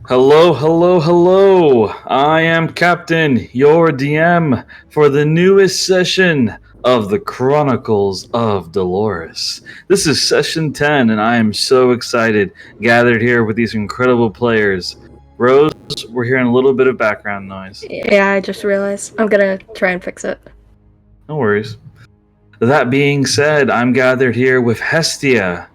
Hello, hello, hello. I am Captain, your DM, for the newest session of the Chronicles of Dolores. This is session 10, and I am so excited, gathered here with these incredible players. Rose, we're hearing a little bit of background noise. Yeah, I just realized. I'm gonna try and fix it. No worries. That being said, I'm gathered here with Hestia,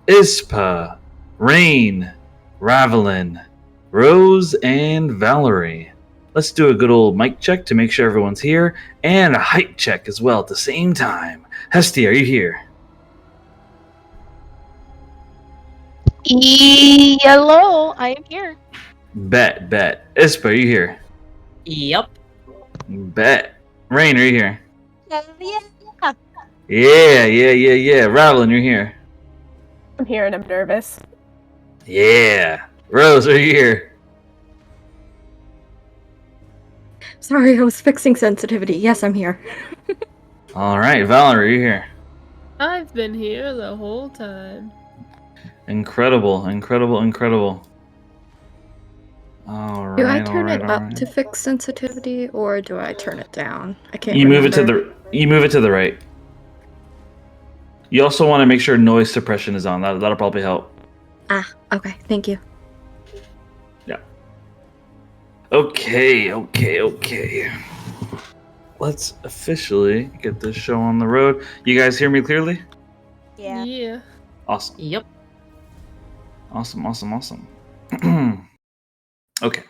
Ispa, Rain, Ravelin, Rose, and Valerie. Let's do a good old mic check to make sure everyone's here, and a height check as well at the same time. Hestia, are you here? Hello, I am here. Bet. Ispa, are you here? Yep. Bet. Rain, are you here? Yeah. Yeah. Ravelin, you're here. I'm here and I'm nervous. Yeah. Rose, are you here? Sorry, I was fixing sensitivity. Yes, I'm here. Alright, Valerie, are you here? I've been here the whole time. Incredible. Alright. Do I turn it up alright. to fix sensitivity, or do I turn it down? I can't. You move it to remember. you move it to the right. You also want to make sure noise suppression is on. That'll probably help. Ah, okay. Thank you. Okay. Let's officially get this show on the road. You guys hear me clearly? Yeah. Awesome. Yep. Awesome. Okay.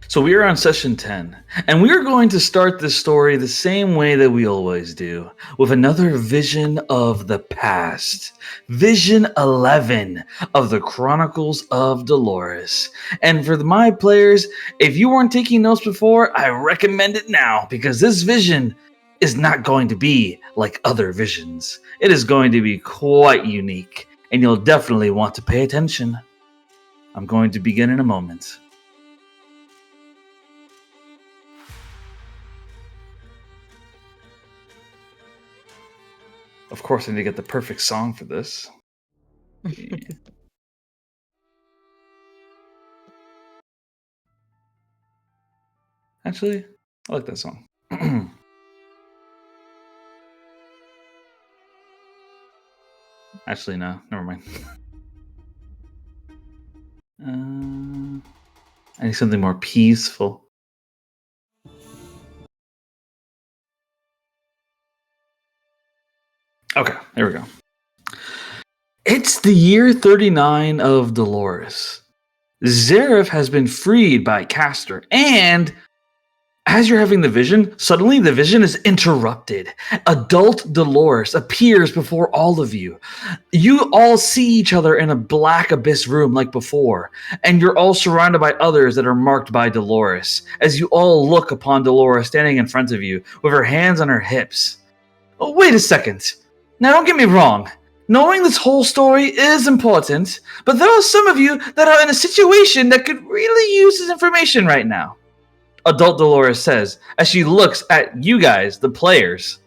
So we are on session 10, and we are going to start this story the same way that we always do, with another vision of the past. Vision 11 of the Chronicles of Dolores. And for my players, if you weren't taking notes before, I recommend it now, because this vision is not going to be like other visions. It is going to be quite unique, and you'll definitely want to pay attention. I'm going to begin in a moment. Of course, I need to get the perfect song for this. Actually, I like that song. Actually, no, never mind. I need something more peaceful. Okay, there we go. It's the year 39 of Dolores. Zareth has been freed by Castor, and as you're having the vision, suddenly the vision is interrupted. Adult Dolores appears before all of you. You all see each other in a black abyss room like before, and you're all surrounded by others that are marked by Dolores, as you all look upon Dolores standing in front of you with her hands on her hips. Oh, wait a second. Now, don't get me wrong. Knowing this whole story is important, but there are some of you that are in a situation that could really use this information right now. Adult Dolores says as she looks at you guys, the players.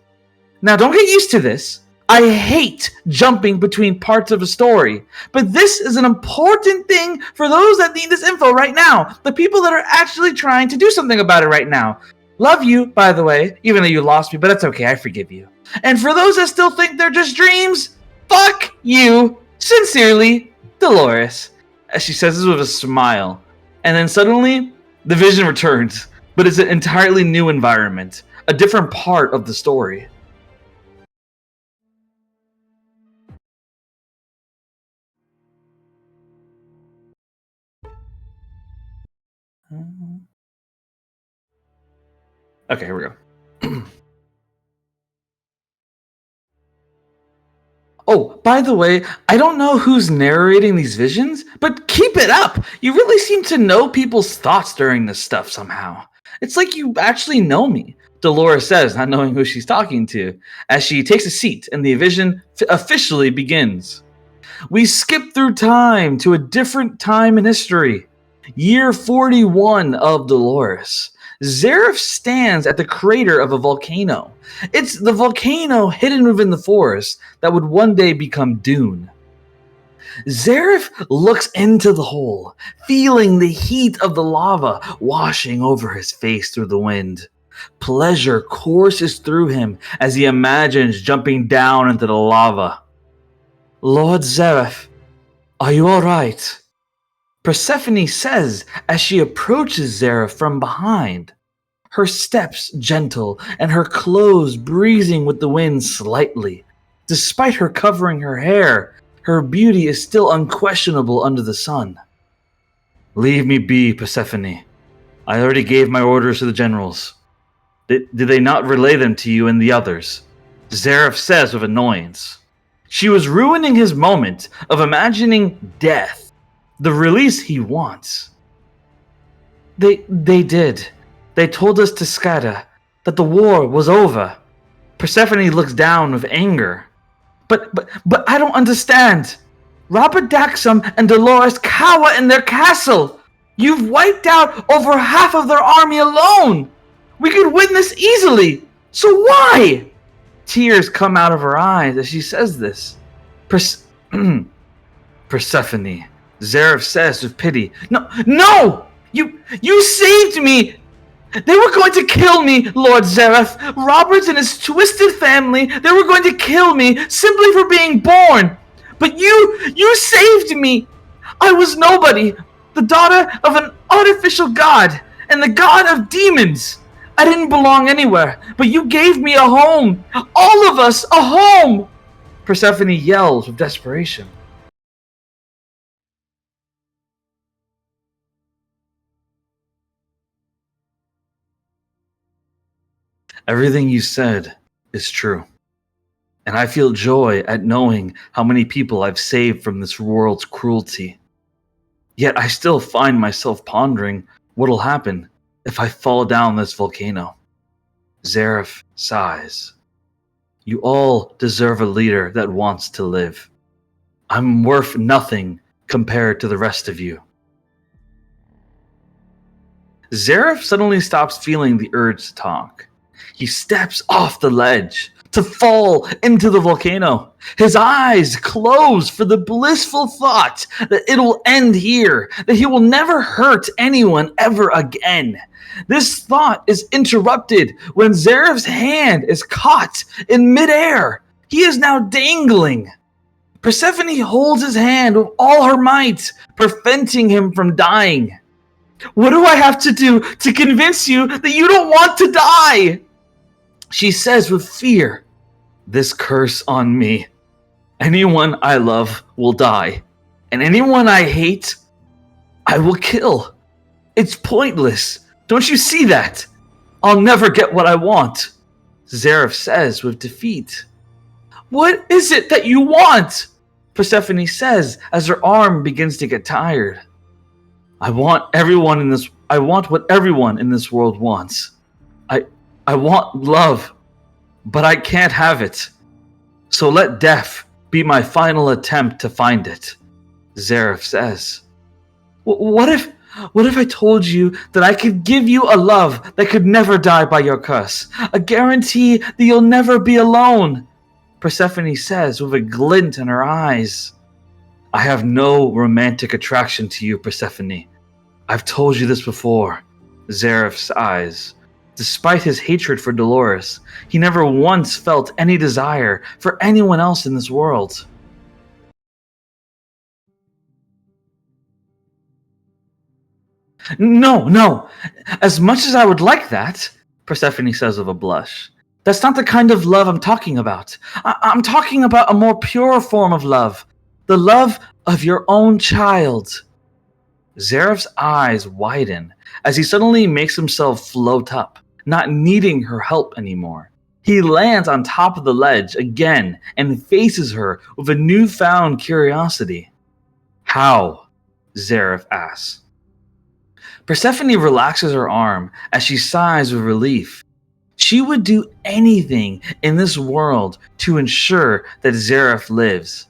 Now, don't get used to this. I hate jumping between parts of a story, but this is an important thing for those that need this info right now. The people that are actually trying to do something about it right now. Love you, by the way, even though you lost me, but that's okay, I forgive you. And for those that still think they're just dreams, fuck you. Sincerely, Dolores. As she says this with a smile. And then suddenly, the vision returns, but it's an entirely new environment, a different part of the story. Okay, here we go. Oh, by the way, I don't know who's narrating these visions, but keep it up! You really seem to know people's thoughts during this stuff somehow. It's like you actually know me, Dolores says, not knowing who she's talking to, as she takes a seat and the vision officially begins. We skip through time to a different time in history. Year 41 of Dolores. Zareth stands at the crater of a volcano. It's the volcano hidden within the forest that would one day become Dune. Zareth looks into the hole, feeling the heat of the lava washing over his face through the wind. Pleasure courses through him as he imagines jumping down into the lava. Lord Zareth, are you all right? Persephone says as she approaches Zareth from behind, her steps gentle and her clothes breezing with the wind slightly. Despite her covering her hair, her beauty is still unquestionable under the sun. Leave me be, Persephone. I already gave my orders to the generals. Did they not relay them to you and the others? Zareth says with annoyance. She was ruining his moment of imagining death, the release he wants. They did. They told us to scatter, that the war was over. Persephone looks down with anger. But I don't understand. Robert Daxam and Dolores cower in their castle. You've wiped out over half of their army alone. We could win this easily. So why? Tears come out of her eyes as she says this. Persephone, Zareth says with pity. No! You saved me! They were going to kill me, Lord Zareth. Robert and his twisted family, they were going to kill me simply for being born. But you saved me. I was nobody, the daughter of an artificial god and the god of demons. I didn't belong anywhere, but you gave me a home. All of us, a home. Persephone yells with desperation. Everything you said is true. And I feel joy at knowing how many people I've saved from this world's cruelty. Yet I still find myself pondering what'll happen if I fall down this volcano. Zareth sighs. You all deserve a leader that wants to live. I'm worth nothing compared to the rest of you. Zareth suddenly stops feeling the urge to talk. He steps off the ledge to fall into the volcano. His eyes close for the blissful thought that it'll end here, that he will never hurt anyone ever again. This thought is interrupted when Zareth's hand is caught in midair. He is now dangling. Persephone holds his hand with all her might, preventing him from dying. What do I have to do to convince you that you don't want to die? She says with fear, this curse on me. Anyone I love will die, and anyone I hate, I will kill. It's pointless. Don't you see that? I'll never get what I want. Zareth says with defeat. What is it that you want? Persephone says as her arm begins to get tired. I want what everyone in this world wants. I want love, but I can't have it. So let death be my final attempt to find it, Zareth says. What if I told you that I could give you a love that could never die by your curse? A guarantee that you'll never be alone, Persephone says with a glint in her eyes. I have no romantic attraction to you, Persephone. I've told you this before, Zareth sighs. Despite his hatred for Dolores, he never once felt any desire for anyone else in this world. No. As much as I would like that, Persephone says with a blush, that's not the kind of love I'm talking about. I'm talking about a more pure form of love. The love of your own child. Zareth's eyes widen as he suddenly makes himself float up, not needing her help anymore. He lands on top of the ledge again and faces her with a newfound curiosity. How? Zareth asks. Persephone relaxes her arm as she sighs with relief. She would do anything in this world to ensure that Zareth lives.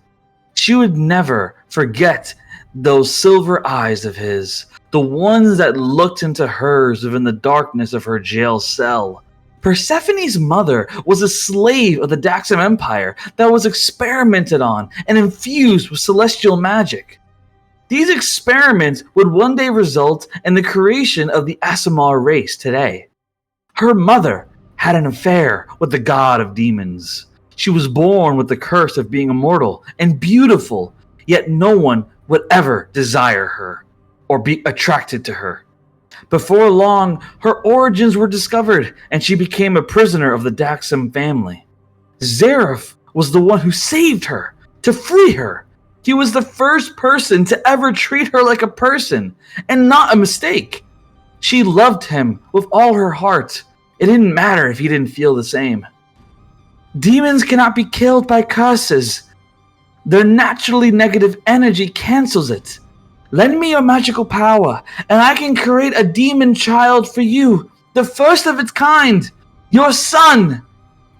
She would never forget those silver eyes of his, the ones that looked into hers within the darkness of her jail cell. Persephone's mother was a slave of the Daxam Empire that was experimented on and infused with celestial magic. These experiments would one day result in the creation of the Aasimar race today. Her mother had an affair with the god of demons. She was born with the curse of being immortal and beautiful, yet no one would ever desire her or be attracted to her. Before long, her origins were discovered, and she became a prisoner of the Daxam family. Zareth was the one who saved her, to free her. He was the first person to ever treat her like a person, and not a mistake. She loved him with all her heart. It didn't matter if he didn't feel the same. Demons cannot be killed by curses. Their naturally negative energy cancels it. Lend me your magical power, and I can create a demon child for you, the first of its kind, your son,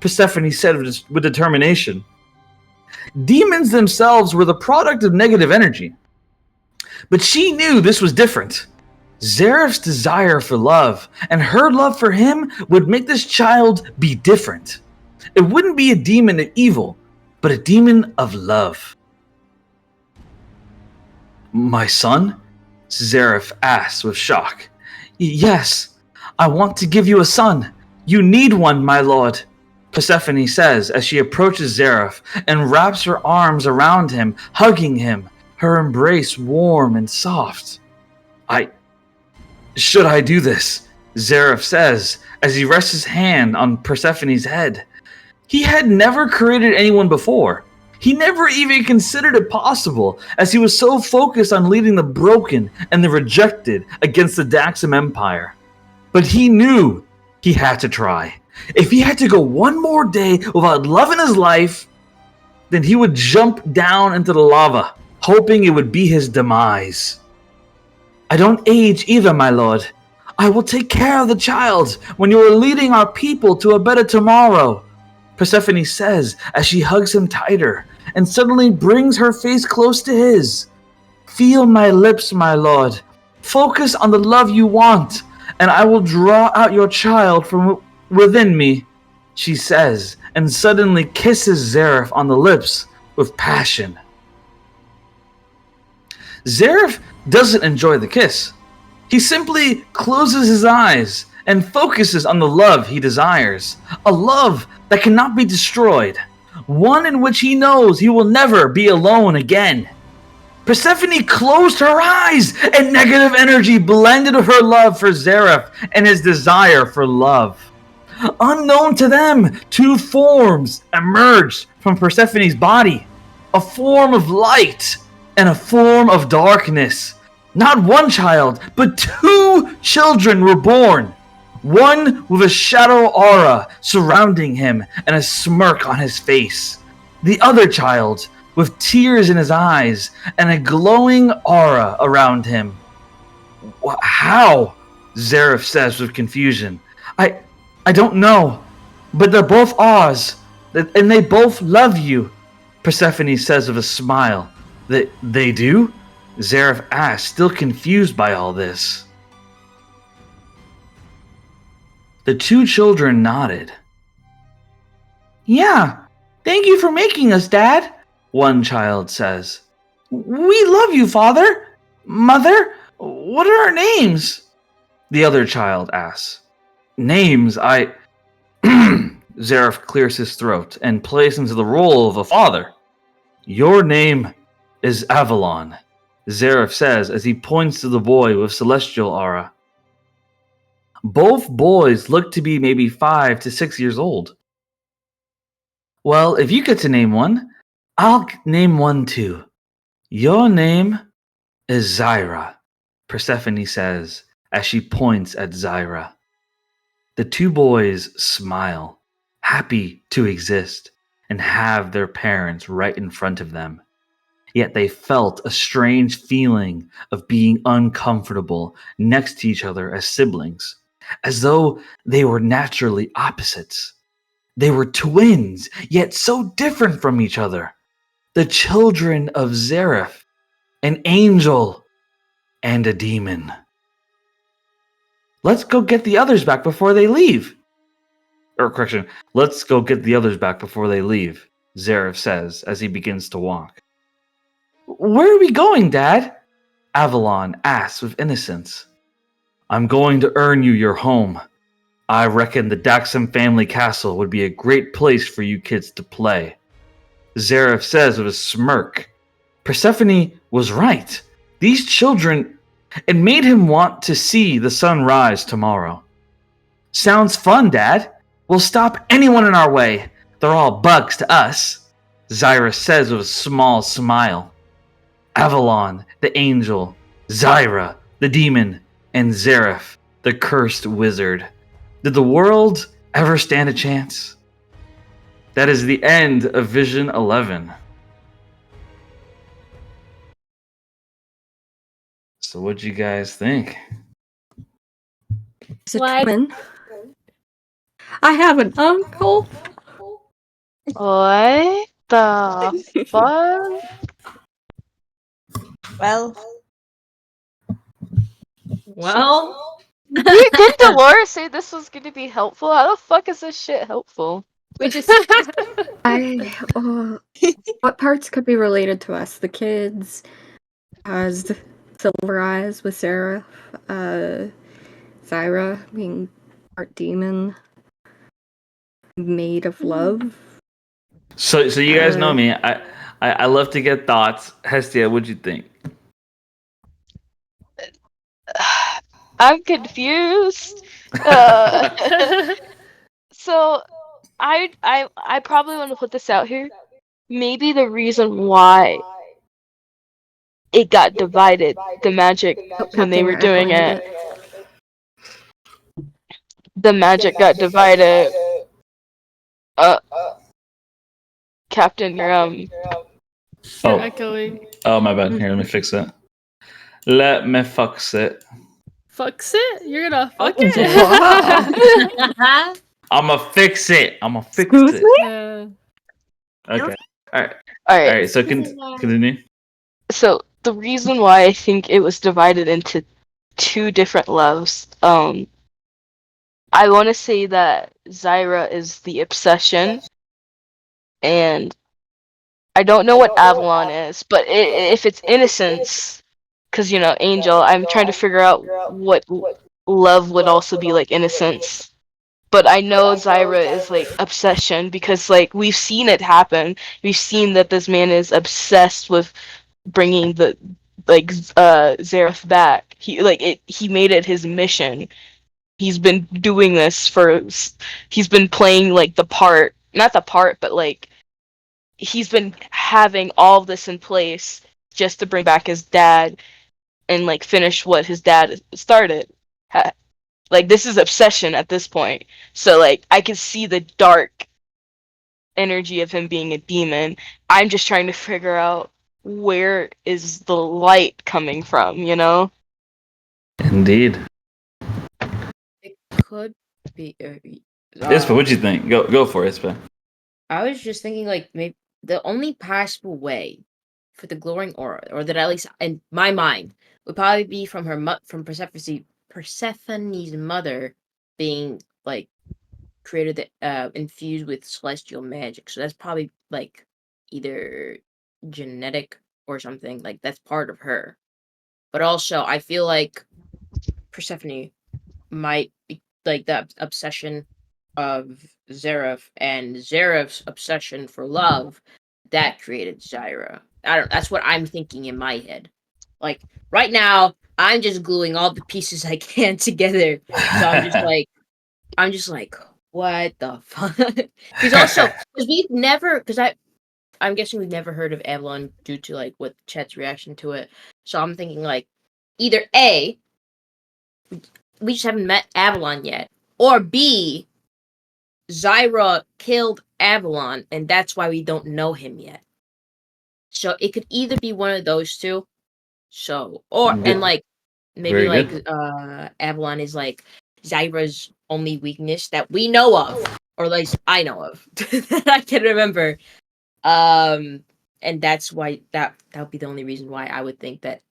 Persephone said with determination. Demons themselves were the product of negative energy, but she knew this was different. Zareth's desire for love and her love for him would make this child be different. It wouldn't be a demon of evil, but a demon of love. My son? Zareth asked with shock. Yes, I want to give you a son. You need one, my lord, Persephone says as she approaches Zareth and wraps her arms around him, hugging him, her embrace warm and soft. Should I do this? Zareth says as he rests his hand on Persephone's head. He had never created anyone before. He never even considered it possible, as he was so focused on leading the broken and the rejected against the Daxam Empire. But he knew he had to try. If he had to go one more day without love in his life, then he would jump down into the lava, hoping it would be his demise. I don't age either, my lord. I will take care of the child when you are leading our people to a better tomorrow, Persephone says as she hugs him tighter and suddenly brings her face close to his. Feel my lips, my lord. Focus on the love you want, and I will draw out your child from within me, she says, and suddenly kisses Zareth on the lips with passion. Zareth doesn't enjoy the kiss. He simply closes his eyes and focuses on the love he desires, a love that cannot be destroyed, one in which he knows he will never be alone again. Persephone closed her eyes, and negative energy blended with her love for Zareth and his desire for love. Unknown to them, two forms emerged from Persephone's body, a form of light and a form of darkness. Not one child, but two children were born. One with a shadow aura surrounding him and a smirk on his face. The other child with tears in his eyes and a glowing aura around him. How? Zareth says with confusion. I don't know, but they're both ours, and they both love you, Persephone says with a smile. They do? Zareth asks, still confused by all this. The two children nodded. Yeah, thank you for making us, Dad, one child says. We love you, Father. Mother, what are our names? The other child asks. Names, Zareth clears his throat and plays into the role of a father. Your name is Avalon, Zareth says as he points to the boy with celestial aura. Both boys look to be maybe 5 to 6 years old. Well, if you get to name one, I'll name one too. Your name is Zyra, Persephone says as she points at Zyra. The two boys smile, happy to exist and have their parents right in front of them. Yet they felt a strange feeling of being uncomfortable next to each other as siblings, as though they were naturally opposites. They were twins, yet so different from each other. The children of Zareth, an angel and a demon. Let's go get the others back before they leave. Or correction, let's go get the others back before they leave, Zareth says as he begins to walk. Where are we going, Dad? Avalon asks with innocence. I'm going to earn you your home. I reckon the Daxam family castle would be a great place for you kids to play. Zareth says with a smirk. Persephone was right. These children, it made him want to see the sun rise tomorrow. Sounds fun, Dad. We'll stop anyone in our way. They're all bugs to us, Zyra says with a small smile. Avalon, the angel, Zyra, the demon, and Zareth, the cursed wizard. Did the world ever stand a chance? That is the end of Vision 11. So what'd you guys think? Is it twin? I have an uncle. What the fuck? Well, Didn't Dolores say this was gonna be helpful? How the fuck is this shit helpful? we just What parts could be related to us? The kids, as Silver Eyes with Sarah, Zyra being part demon, made of love. So you guys know me. I love to get thoughts. Hestia, what'd you think? I'm confused. So I probably want to put this out here. Maybe the reason why it got divided, the magic when they were doing it, the magic got divided. Captain, you're Oh. Echoing. Oh, my bad. Here, let me fix it. Let me fix it. Fucks it? You're gonna fuck Wow. it? I'ma fix it. I'ma fix Excuse it. me? Yeah. Okay. All right. Alright, So continue. so the reason why I think it was divided into two different loves, I want to say that Zyra is the obsession, and I don't know what Avalon is, but if it's innocence, because you know, Angel, I'm trying to figure out what love would also be like innocence. But I know Zyra is like obsession because like we've seen it happen. We've seen that this man is obsessed with bringing the Zareth back. He made it his mission. He's been doing this he's been playing like the part, not the part, but like he's been having all of this in place just to bring back his dad and like finish what his dad started. Like this is obsession at this point. So like I can see the dark energy of him being a demon. I'm just trying to figure out where is the light coming from, you know? Indeed. it could be. Ispa, what'd you think? Go for it, Ispa. I was just thinking, like, maybe the only possible way for the glowing aura, or that at least in my mind, would probably be from from Persephone's mother being like created, infused with celestial magic. So that's probably like either genetic or something. Like that's part of her. But also, I feel like Persephone might be like the obsession of Zareth, and Zareth's obsession for love that created Zyra. I don't. That's what I'm thinking in my head. Like right now, I'm just gluing all the pieces I can together. So I'm just like, what the fuck? Because also, I'm guessing we've never heard of Avalon due to like what Chet's reaction to it. So I'm thinking like either A, we just haven't met Avalon yet, or B, Zyra killed Avalon, and that's why we don't know him yet. So it could either be one of those two. So and like maybe Very like good. Avalon is like Zyra's only weakness that we know of, or at least I know of that I can remember. And that's why that would be the only reason why I would think that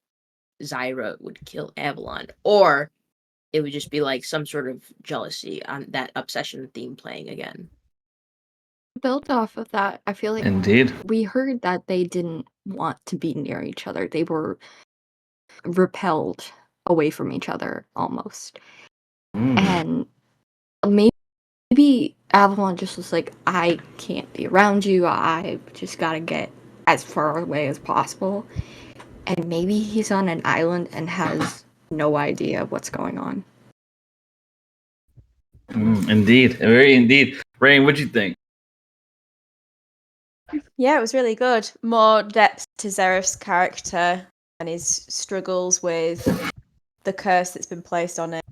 Zyra would kill Avalon, or it would just be like some sort of jealousy on that obsession theme playing again. Built off of that, I feel like Indeed. we heard that they didn't want to be near each other. They were repelled away from each other almost. And maybe Avalon just was like, I can't be around you. I just gotta get as far away as possible. And maybe he's on an island and has no idea what's going on. Indeed. Very indeed. Rain, what'd you think? Yeah, it was really good. More depth to Zeref's character and his struggles with the curse that's been placed on it.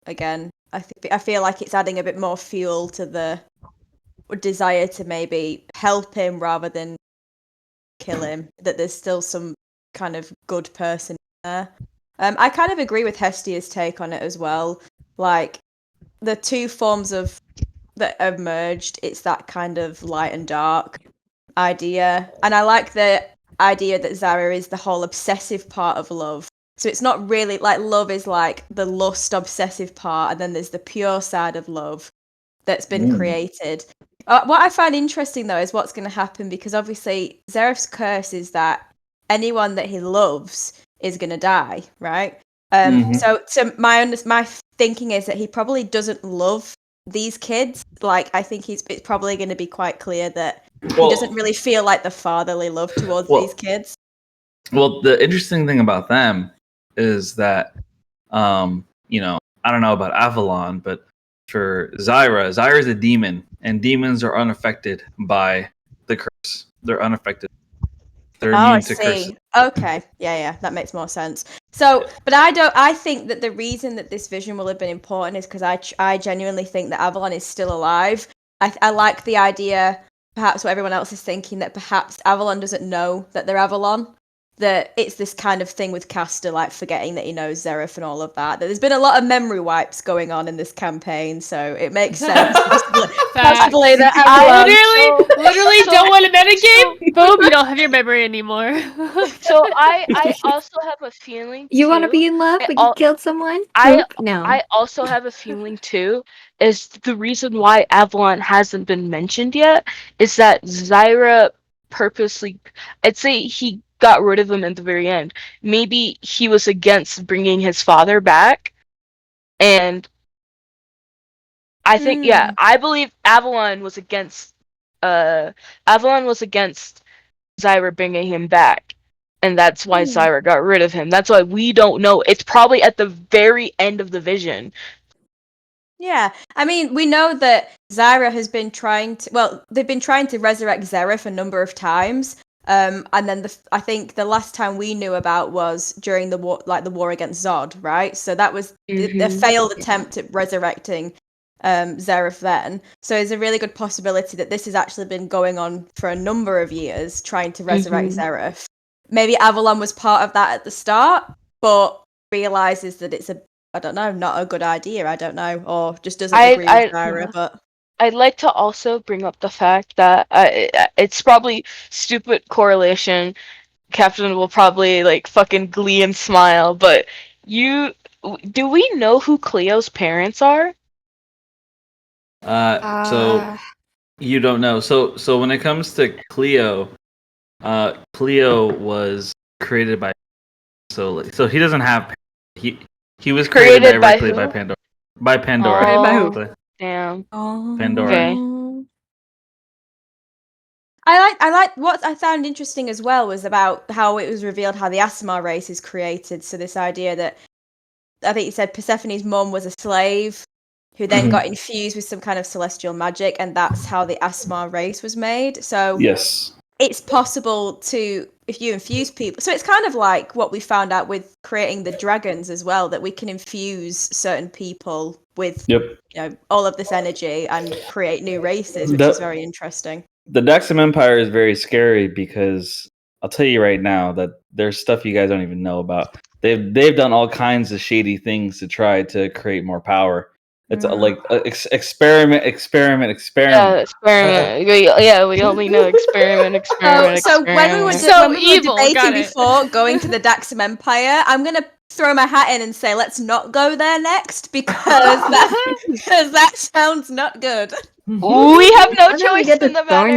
Again, I feel like it's adding a bit more fuel to the desire to maybe help him rather than kill him. That there's still some kind of good person there. I kind of agree with Hestia's take on it as well. Like the two forms of that have merged, it's that kind of light and dark idea. And I like the idea that Zara is the whole obsessive part of love. So it's not really like love is like the lust obsessive part, and then there's the pure side of love that's been created. What I find interesting though is what's going to happen, because obviously Zeref's curse is that anyone that he loves is going to die, right? So my thinking is that he probably doesn't love these kids. Like, I think it's probably going to be quite clear that he doesn't really feel like the fatherly love towards these kids. Well, the interesting thing about them is that, you know, I don't know about Avalon, but for Zyra is a demon, and demons are unaffected by the curse. They're unaffected. They're immune to curses. Okay, yeah, that makes more sense. So, but I think that the reason that this vision will have been important is because I genuinely think that Avalon is still alive. I like the idea, perhaps what everyone else is thinking, that perhaps Avalon doesn't know that they're Avalon. That it's this kind of thing with Castor, like forgetting that he knows Zeref and all of that. That there's been a lot of memory wipes going on in this campaign, so it makes sense. Possibly that I literally don't want a metagame. Boom, you don't have your memory anymore. So I also have a feeling You want to too. be in love, but you killed someone? I No. I also have a feeling too, is the reason why Avalon hasn't been mentioned yet is that Zyra purposely, I'd say he got rid of him at the very end. Maybe he was against bringing his father back, and I think I believe Avalon was against Zyra bringing him back. And that's why Zyra got rid of him. That's why we don't know. It's probably at the very end of the vision. Yeah, I mean, we know that Zyra has been trying to. Well, they've been trying to resurrect Zeref a number of times. And then I think the last time we knew about was during the war, like the war against Zod, right? So that was a failed attempt at resurrecting Zeref then. So there's a really good possibility that this has actually been going on for a number of years, trying to resurrect Zeref. Maybe Avalon was part of that at the start, but realizes that it's I don't know, not a good idea. I don't know, or just doesn't agree with Zyra. But I'd like to also bring up the fact that it's probably stupid correlation. Captain will probably like fucking glee and smile, but do we know who Cleo's parents are? So you don't know. So when it comes to Cleo, Cleo was created by so he doesn't have he was created directly by Pandora. By Pandora. Oh, by who? Damn. Pandora. Okay. I like what I found interesting as well was about how it was revealed how the Asmar race is created. So this idea that I think you said Persephone's mum was a slave who then got infused with some kind of celestial magic, and that's how the Asmar race was made. So yes, it's possible to, if you infuse people, so it's kind of like what we found out with creating the dragons as well, that we can infuse certain people with all of this energy and create new races, which is very interesting. The Daxam Empire is very scary because I'll tell you right now that there's stuff you guys don't even know about. They've done all kinds of shady things to try to create more power. It's like experiment. Yeah, experiment. We only know experiment. So when we were So evil, debating got it. before going to the Daxam Empire, I'm gonna throw my hat in and say, let's not go there next because that sounds not good. We have no Why don't we choice get in to the matter.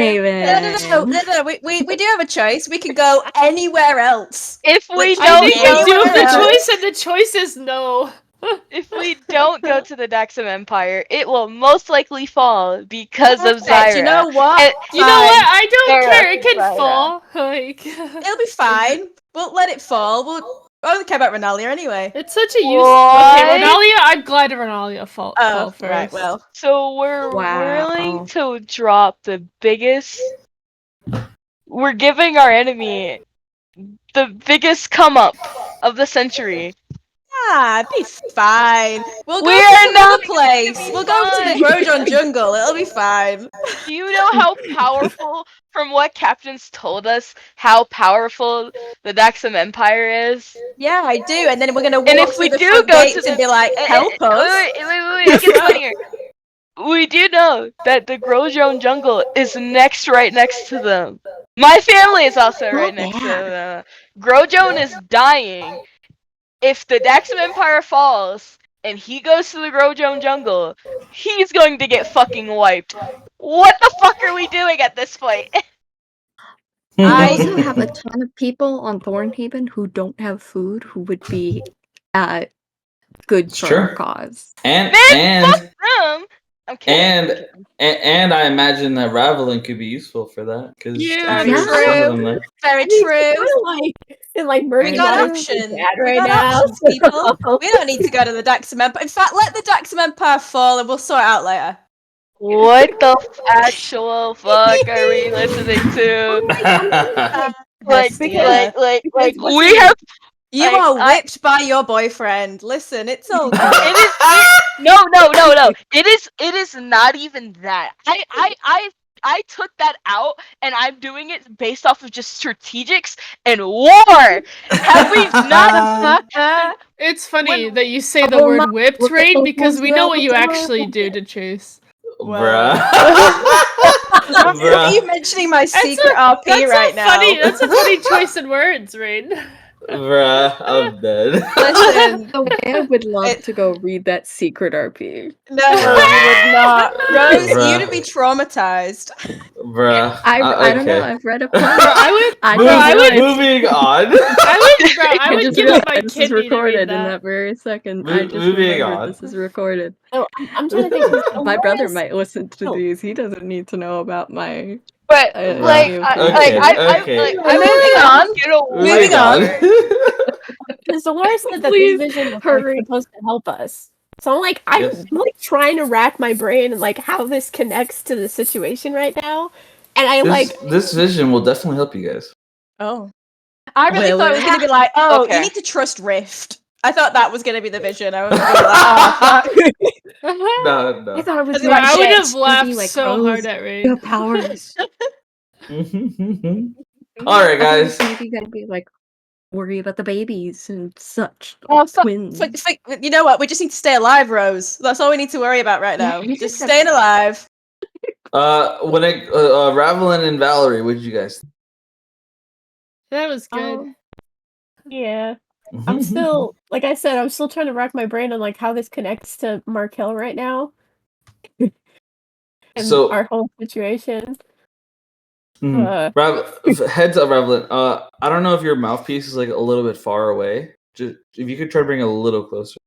No. We do have a choice. We can go anywhere else. If we I don't think we do go, have the choice, and the choice is no. if we don't go to the Daxam Empire, it will most likely fall because of Perfect. Zyra. You know what? And- You know what? I don't Sarah, care. It can Zyra. fall. Like, It'll be fine. We'll let it fall. I don't care about Renalia anyway. it's such a use. What? Okay, Renalia. I'm glad Renalia fall first. Right. Well, So we're willing to drop the biggest. We're giving our enemy the biggest come up of the century. it'd be fine. We'll go We to are some not other place. gonna be We'll go to the fine. Grojon jungle. It'll be fine. Do you know how powerful, from what captains told us, how powerful the Daxam Empire is? Yeah, I do. And then we're gonna walk And if through we the do front go gates to the and be like, help us. wait, it gets funnier. We do know that the Grojon jungle is right next to them. My family is also right next to them. Grojon is dying. If the Daxam Empire falls and he goes to the Grojon jungle, he's going to get fucking wiped. What the fuck are we doing at this point? I also have a ton of people on Thornhaven who don't have food who would be good It's for true. our cause. And Man, fuck them! I'm kidding. and I imagine that Ravelin could be useful for that because Yeah, Very true. Very true. Like We Murray got Water options. bad We right got now. options, people. We don't need to go to the Daxam Empire. In fact, let the Daxam Empire fall and we'll sort it out later. What the actual fuck are we listening to? Like, Hestia. we have. You are whipped by your boyfriend. Listen, it's all good. No. It is not even that. I took that out, and I'm doing it based off of just strategics and war. Have we not? it's funny When- that you say the Oh word my- whipped, look at Rain, those because we know what you ones, actually do to Chase. Bruh. Are Bruh. you mentioning my That's secret RP right now? That's a funny choice in words, Rain. Bruh, I'm dead. Listen, So I would love It- to go read that secret RP. no, you would not. Rose, Bruh. you'd be traumatized. Bruh. I don't know. Okay. I've read a Bro, bunch. I would Moving on. I would just give up realized my this is kidney to read recorded in that. that very second. Mo- I just moving remembered on. this is recorded. So I'm trying to think. 'cause My brother Dolores- might listen to Oh. these. He doesn't need to know about my. But Bruh. like, Okay, Moving on. Because Dolores said that Please, this vision was hurry. supposed to help us. So I'm Yes. like trying to rack my brain and like how this connects to the situation right now. And I This vision will definitely help you guys. Oh. I really Well, thought it was going to be like, oh, Okay. you need to trust Rift. I thought that was going to be the vision. I was going to be like, oh, fuck. No. I thought it was Bro, like, I would shit. have laughed Maybe, like, so Rose, hard at you Rain. have powers. All right, guys. Maybe you gotta be like worry about the babies and such. Oh, fuck. Twins. You know what? We just need to stay alive, Rose. That's all we need to worry about right now. Yeah, you Just just staying alive. Ravelin and Valerie, what did you guys? That was good. yeah. I'm still like I said, I'm still trying to rack my brain on like how this connects to Markel right now. And So- our whole situation. Heads up, Ravelin. I don't know if your mouthpiece is like a little bit far away. Just if you could try to bring it a little closer.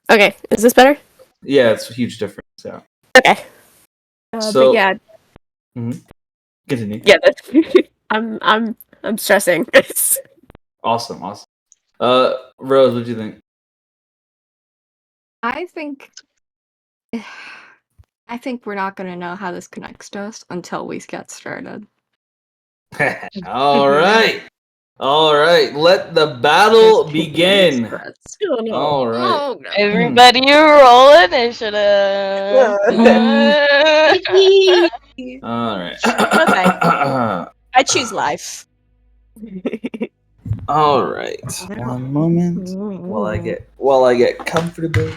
Okay, is this better? Yeah, it's a huge difference. Yeah. Okay. So- but yeah, Continue. yeah. I'm stressing. Awesome. Rose, what do you think? I think we're not gonna know how this connects to us until we get started. All right. Let the battle begin. Oh, no. All right. Everybody roll initiative. All right. I choose life. All right. One moment while I get comfortable.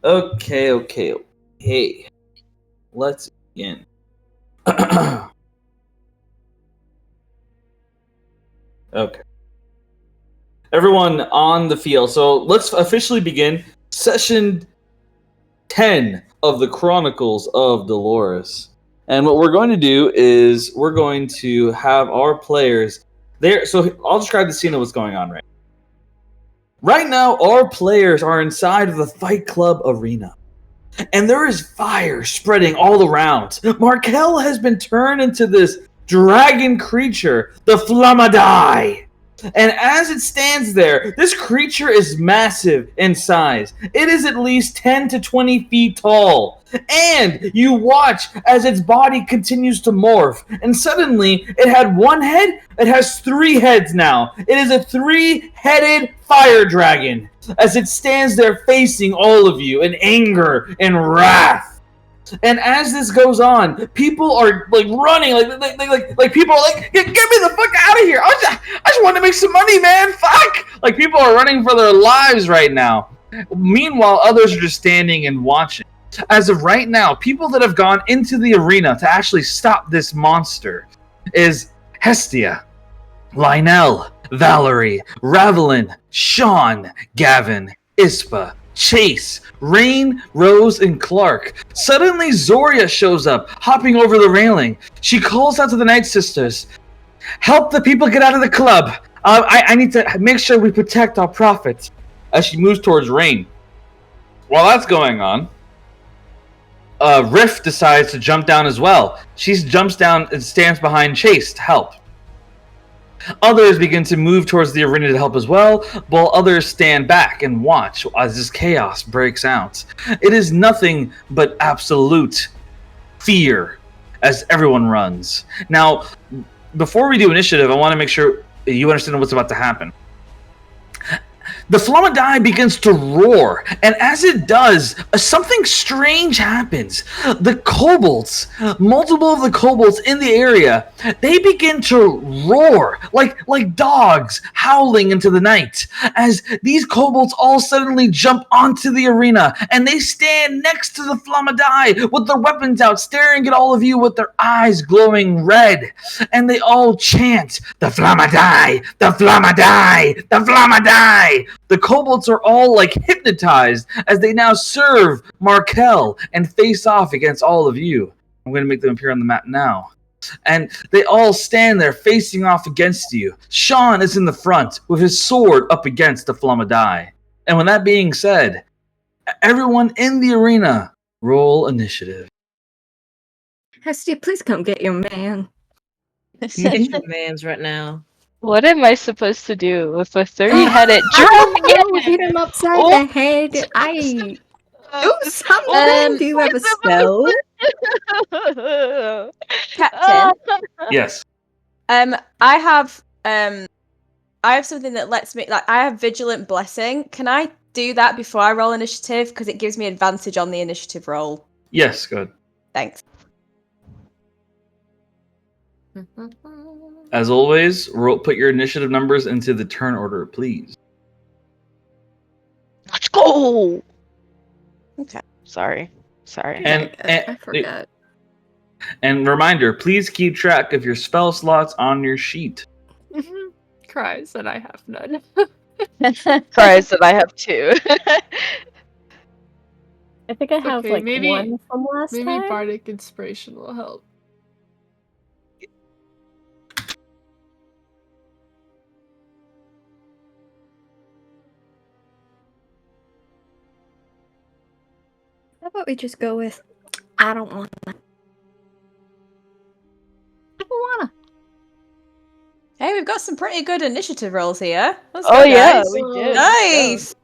Okay. Let's begin. Okay. everyone on the field. So let's officially begin session 10 of the Chronicles of Dolores. And what we're going to do is we're going to have our players there. So I'll describe the scene of what's going on right now. Right now, our players are inside of the Fight Club arena. And there is fire spreading all around. Markel has been turned into this dragon creature, the Flamme. And as it stands there, this creature is massive in size. It is at least 10 to 20 feet tall. And you watch as its body continues to morph. And suddenly, it had one head, it has 3 heads now. It is a 3-headed fire dragon. As it stands there facing all of you in anger and wrath. And as this goes on, people are like running, like people are like, get me the fuck out of here! I just want to make some money, man. Fuck! Like people are running for their lives right now. Meanwhile, others are just standing and watching. As of right now, people that have gone into the arena to actually stop this monster is Hestia, Lionel, Valerie, Ravelin, Sean, Gavin, Ispa, Chase, Rain, Rose, and Clark. Suddenly, Zoria shows up, hopping over the railing. She calls out to the Night Sisters, "Help the people get out of the club. I need to make sure we protect our profits." As she moves towards Rain. While that's going on, Riff decides to jump down as well. She jumps down and stands behind Chase to help. Others begin to move towards the arena to help as well, while others stand back and watch as this chaos breaks out. It is nothing but absolute fear as everyone runs. Now, before we do initiative, I want to make sure you understand what's about to happen. The Flamme begins to roar, and as it does, something strange happens. The kobolds, multiple of the kobolds in the area, they begin to roar like dogs howling into the night. As these kobolds all suddenly jump onto the arena, and they stand next to the Flamme with their weapons out, staring at all of you with their eyes glowing red. And they all chant, "The Flamme! The Flamme! The Flamme!" The kobolds are all like hypnotized as they now serve Markel and face off against all of you. I'm going to make them appear on the map now. And they all stand there facing off against you. Sean is in the front with his sword up against the Flamme. And with that being said, everyone in the arena, roll initiative. Hestia, please come get your man. Get your mans right now. What am I supposed to do with a 3-headed Oh, dragon? hit him upside Oh. the head. Do something. Do you have a spell? Captain, Yes. I have something that lets me, like, I have Vigilant Blessing. Can I do that before I roll initiative? Because it gives me advantage on the initiative roll. Yes, good. Thanks. As always, put your initiative numbers into the turn order, please. Let's go! Okay. Sorry. I forgot. And reminder, please keep track of your spell slots on your sheet. Cries that I have none. Cries that I have 2. I think I have Okay, maybe- one from last Maybe time. bardic inspiration will help. How about we just go with, I don't want to. I don't want to. Hey, we've got some pretty good initiative rolls here. Let's Oh go, yeah, guys. we did. Nice!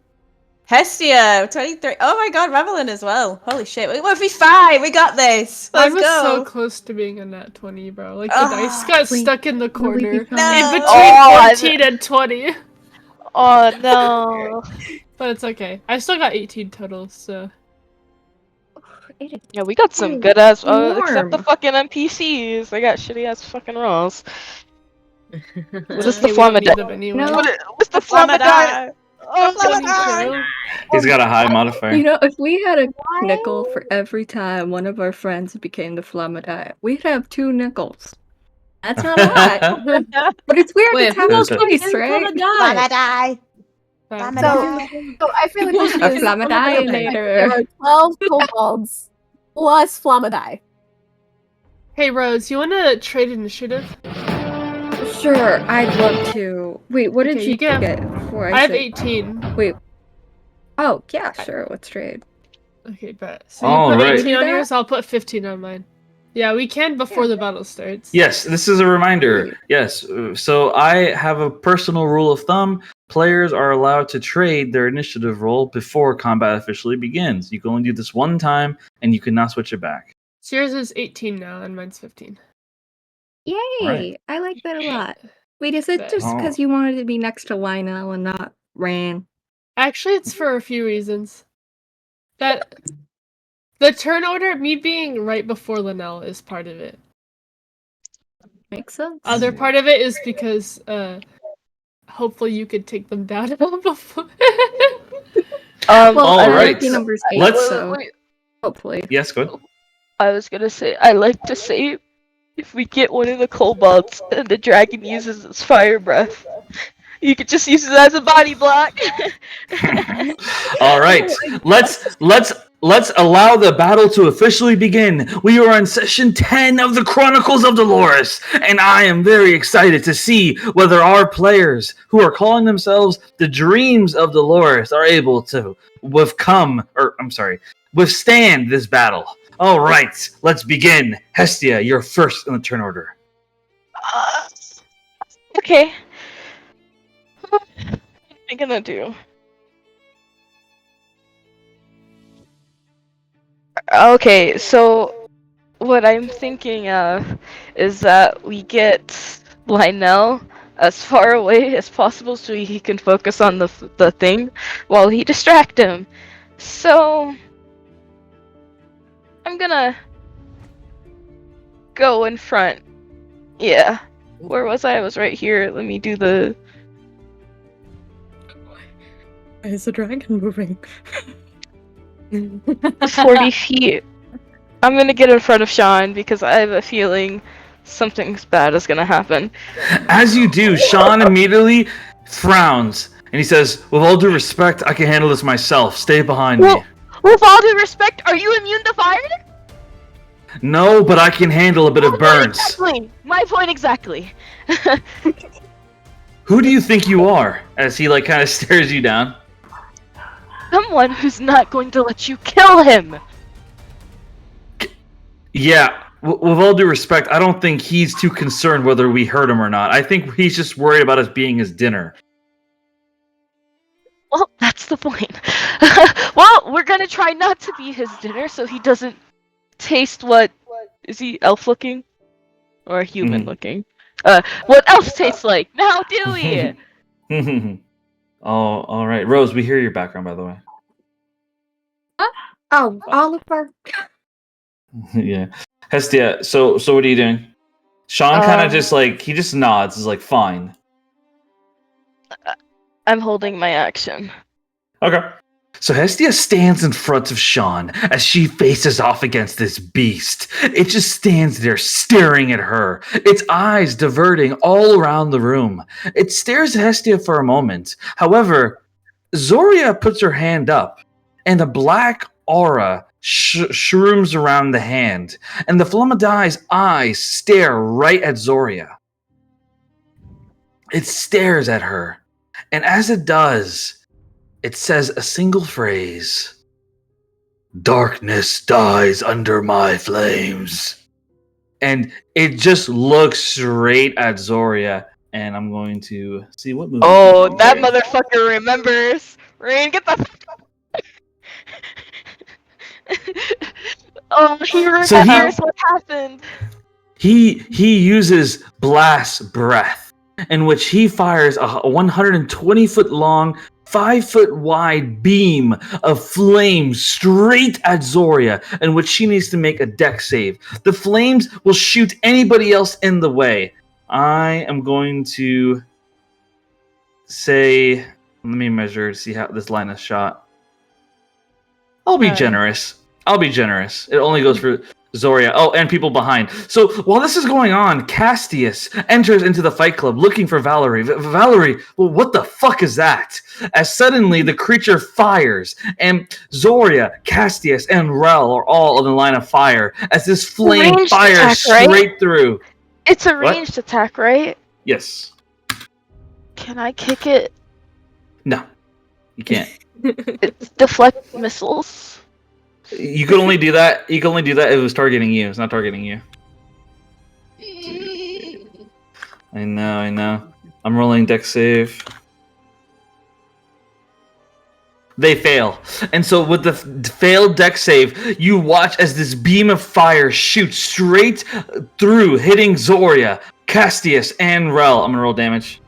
Hestia, 23. Oh my god, Ravelin as well. Holy shit. We'll be fine. We got this. I Let's was go. so close to being a nat 20, bro. Like, the Ah, dice got we- stuck in the will we corner. become- No. In between Oh, 14 and 20. Oh no. But it's okay. I still got 18 total, so. Yeah, we got some good ass. Except the warm. fucking NPCs. They got shitty ass fucking rolls. Was this Okay, the we Flamme? don't need them anyway. No. What's the Flamme? Oh, Flamme. 22. He's got a high modifier. You know, if we had a nickel for every time one of our friends became the Flamme, we'd have 2 nickels. That's not a lot. But it's weird Wait, to have who those else twice, right? Flamme die. So I feel like we should A use Flamme There are 12 kobolds plus Flamme. Hey Rose, you want to trade initiative? Sure, I'd love to. Wait, what Okay, did you you get- get before I have said? 18. Wait. Oh, yeah, sure. Let's trade. Okay, bet. So you All put right. 18 on Do yours, I'll put 15 on mine. Yeah, we can before the battle starts. Yes, this is a reminder. Sweet. Yes, so I have a personal rule of thumb. Players are allowed to trade their initiative roll before combat officially begins. You can only do this one time, and you cannot switch it back. So yours is 18 now, and mine's 15. Yay! Right. I like that a lot. Wait, is it Bet. just Oh. because you wanted to be next to Lionel and not Ran? Actually, it's for a few reasons. That the turn order, me being right before Linnell, is part of it. Makes sense. Other part of it is because hopefully you could take them down before. Well, All my right, lucky number's 8, let's- so hopefully. Yes, good. I was gonna say, I like to say, if we get one of the kobolds and the dragon uses its fire breath, you could just use it as a body block. All right, let's allow the battle to officially begin. We are on session 10 of the Chronicles of Dolores, and I am very excited to see whether our players, who are calling themselves the Dreams of Dolores, are able to withstand this battle. All right, let's begin. Hestia, you're first in the turn order. Okay. What am I gonna do? Okay, so what I'm thinking of is that we get Lionel as far away as possible so he can focus on the thing while he distract him. So I'm gonna go in front. Yeah. Where was I? I was right here. Let me do the... Is the dragon moving? 40 feet. I'm gonna get in front of Sean because I have a feeling something bad is gonna happen. As you do, Sean immediately frowns and he says, "With all due respect, I can handle this myself. Stay behind me." Well, with all due respect, are you immune to fire? No, but I can handle a bit of burns. Exactly. My point exactly. Who do you think you are? As he kind of stares you down. Someone who's not going to let you kill him. Yeah, with all due respect, I don't think he's too concerned whether we hurt him or not. I think he's just worried about us being his dinner. Well, that's the point. Well, we're gonna try not to be his dinner so he doesn't taste what... Is he elf looking? Or human looking? What elves taste like? Now do we? Oh, all right. Rose, we hear your background, by the way. Oh, Oliver. Yeah. Hestia, so what are you doing? Sean kind of just he just nods, is like, fine. I'm holding my action. Okay. So Hestia stands in front of Sean as she faces off against this beast. It just stands there staring at her, its eyes diverting all around the room. It stares at Hestia for a moment. However, Zoria puts her hand up, and a black aura shrooms around the hand, and the Flammadi's eyes stare right at Zoria. It stares at her, and as it does, it says a single phrase. Darkness dies under my flames. And it just looks straight at Zoria, and I'm going to see what movie. Oh, that motherfucker remembers. Rain, get the... Oh, he remembers what happened. He uses blast breath, in which he fires a 120-foot long, 5-foot wide beam of flame straight at Zoria, in which she needs to make a dex save. The flames will shoot anybody else in the way. I am going to say, let me measure to see how this line is shot. I'll be generous. It only goes for Zoria. Oh, and people behind. So while this is going on, Castius enters into the fight club looking for Valerie. Valerie, well, what the fuck is that? As suddenly the creature fires, and Zoria, Castius, and Rel are all in the line of fire as this flame Ranged fires attack, straight right? through. It's a What? ranged attack, right? Yes. Can I kick it? No, you can't. It's deflect missiles. You can only do that. You can only do that if it was targeting you. It's not targeting you. I know. I'm rolling dex save. They fail. And so with the failed dex save, you watch as this beam of fire shoots straight through, hitting Zoria, Castius, and Rel. I'm going to roll damage.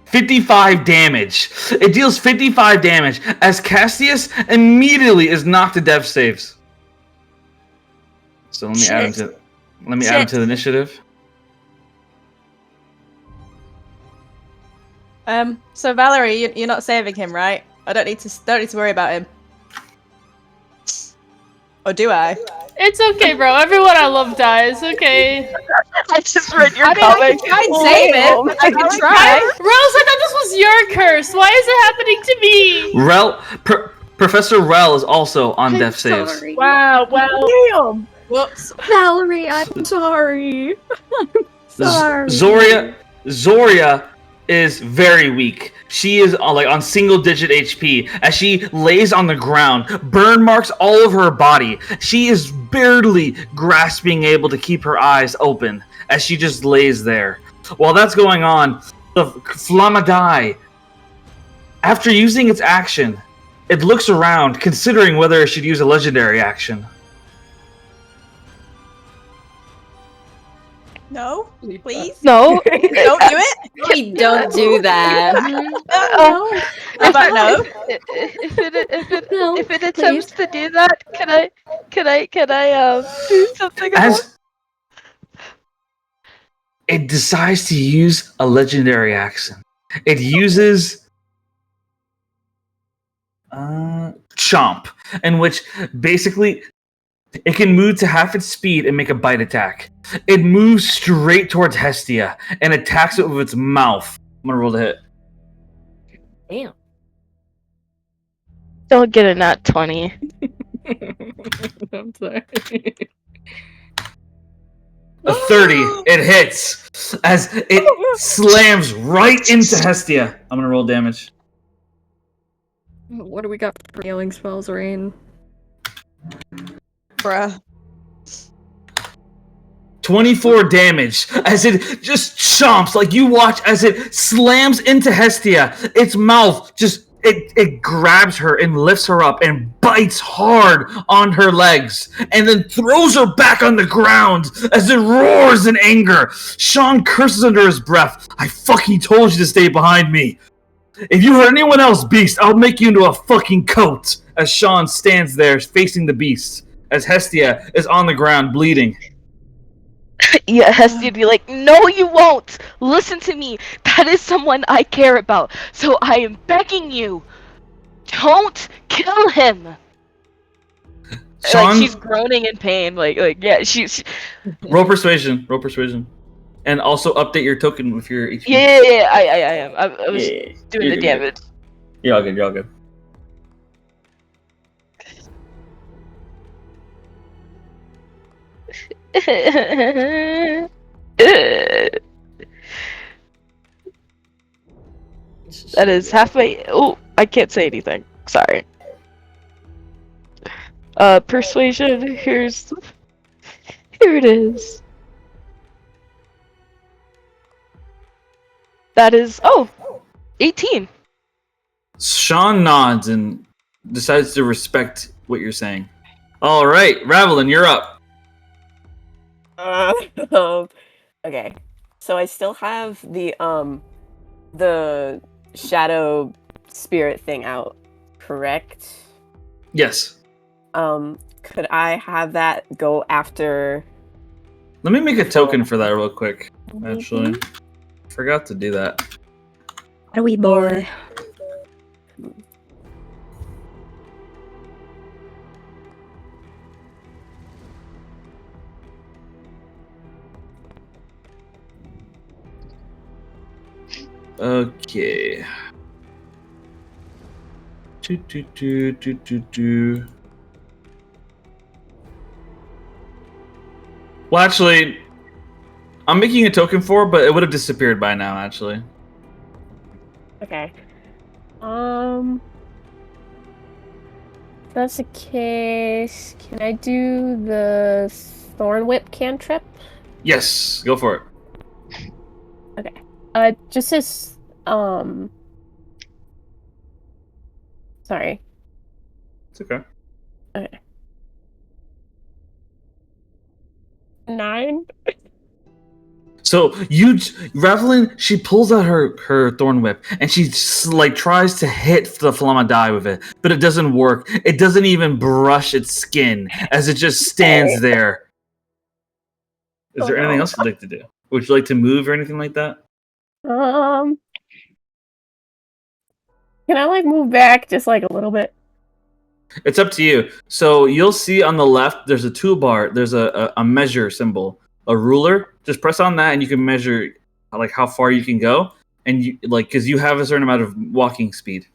$55 damage. It deals 55 damage as Castius immediately is knocked to death saves. So let me add him to the initiative. So Valerie, you're not saving him, right? I don't need to worry about him. Or do I? It's okay, bro. Everyone I love dies. Okay. I just read your I comment. can try and save it. I can try. Rose, I thought this was your curse. Why is it happening to me? Rel, Professor Rel is also on death saves. Sorry. Wow. Damn. Whoops. Valerie, I'm sorry. I'm sorry. Zoria is very weak. She is on single digit HP as she lays on the ground, burn marks all over her body. She is barely grasping able to keep her eyes open as she just lays there. While that's going on, the Flamme, after using its action, it looks around, considering whether it should use a legendary action. No, please. No. Don't do it. We don't do that. No. How about no? No, If it attempts to do that, can I do something about it? As it decides to use a legendary action, it uses Chomp, in which basically it can move to half its speed and make a bite attack. It moves straight towards Hestia and attacks it with its mouth. I'm gonna roll to hit. Damn. Don't get a nat 20. I'm sorry. A 30. It hits as it slams right into Hestia. I'm gonna roll damage. What do we got for healing spells, Rain? Bruh. 24 damage as it just chomps. Like, you watch as it slams into Hestia. Its mouth just it grabs her and lifts her up and bites hard on her legs and then throws her back on the ground as it roars in anger. Sean curses under his breath. I fucking told you to stay behind me. If you hurt anyone else, beast, I'll make you into a fucking coat. As Sean stands there facing the beast as Hestia is on the ground bleeding. Yeah, Hestia would be like, no you won't! Listen to me! That is someone I care about, so I am begging you! Don't kill him! Sean, Like, she's groaning in pain, yeah, she's... roll persuasion. And also update your token with your HP. Yeah, I am. I was doing the You're damage. You're all good. That is halfway. Oh, I can't say anything. Sorry. Persuasion. Here it is. That is 18. Sean nods and decides to respect what you're saying. All right, Ravelin, you're up. Okay. So I still have the shadow spirit thing out, correct? Yes. Could I have that go after? Let me make a token for that real quick. Actually, forgot to do that. How do we boy? Okay. Do. Well, actually, I'm making a token for it, but it would have disappeared by now, actually. Okay. If that's the case, can I do the Thorn Whip cantrip? Yes, go for it. Okay. Just as sorry. It's okay. Okay. 9. So Revelin, she pulls out her thorn whip and she like tries to hit the Flamme with it, but it doesn't work. It doesn't even brush its skin as it just stands there. Is there anything else you'd like to do? Would you like to move or anything like that? Can I like move back just like a little bit? It's up to you. So you'll see on the left, there's a toolbar. There's a measure symbol, a ruler. Just press on that, and you can measure like how far you can go, and you like because you have a certain amount of walking speed.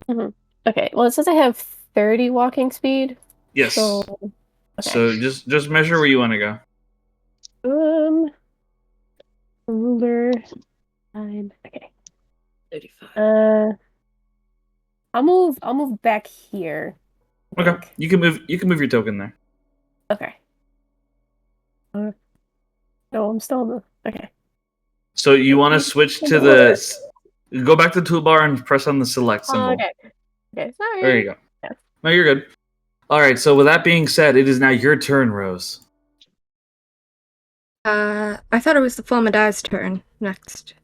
Mm-hmm. Okay. Well, it says I have 30 walking speed. Yes. So, okay. So just measure where you want to go. Ruler. 9. Okay. 35. I'll move back here. I Okay. think. You can move your token there. Okay. No, I'm still in the. Okay. So you want to switch to go back to the toolbar and press on the select symbol. Okay. Okay. Sorry. There you go. Yeah. No, you're good. All right. So with that being said, it is now your turn, Rose. I thought it was the Flammadive's turn next.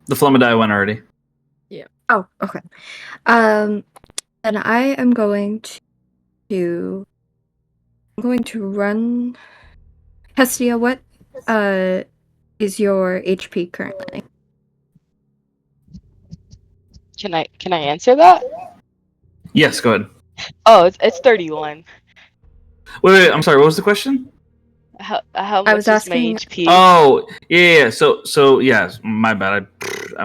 The Flamme went already. Oh, okay. Then I am going to run. Hestia, what is your HP currently? Can I answer that? Yes. Go ahead. Oh, it's 31. Wait. I'm sorry. What was the question? How I much was is my asking- HP? Oh, yeah. So yeah, my bad.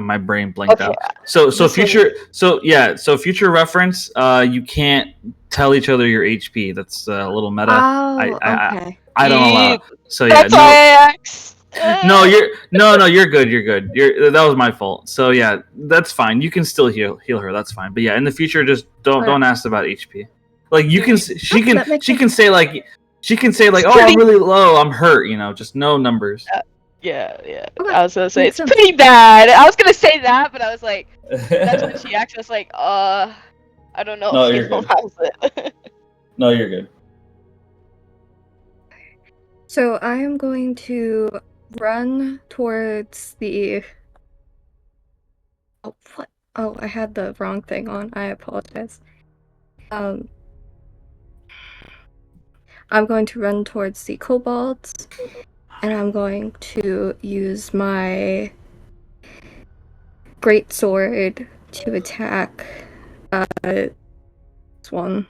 My brain blanked out. So future reference. You can't tell each other your HP. That's a little meta. Oh, I okay. don't allow it. So yeah, That's why I asked. no, you're good. You're good. That was my fault. So yeah, that's fine. You can still heal her. That's fine. But yeah, in the future, just don't ask about HP. Like she can say like oh, I'm really low. I'm hurt. Just no numbers. Yeah. Okay, I was gonna say makes it's sense. pretty bad. I was gonna say that, but I was like, that's when she actually was like, I don't know No, if you're he good. allows it. No, you're good. So I am going to run towards the. Oh, what? Oh, I had the wrong thing on. I apologize. I'm going to run towards the kobolds, and I'm going to use my great sword to attack this one.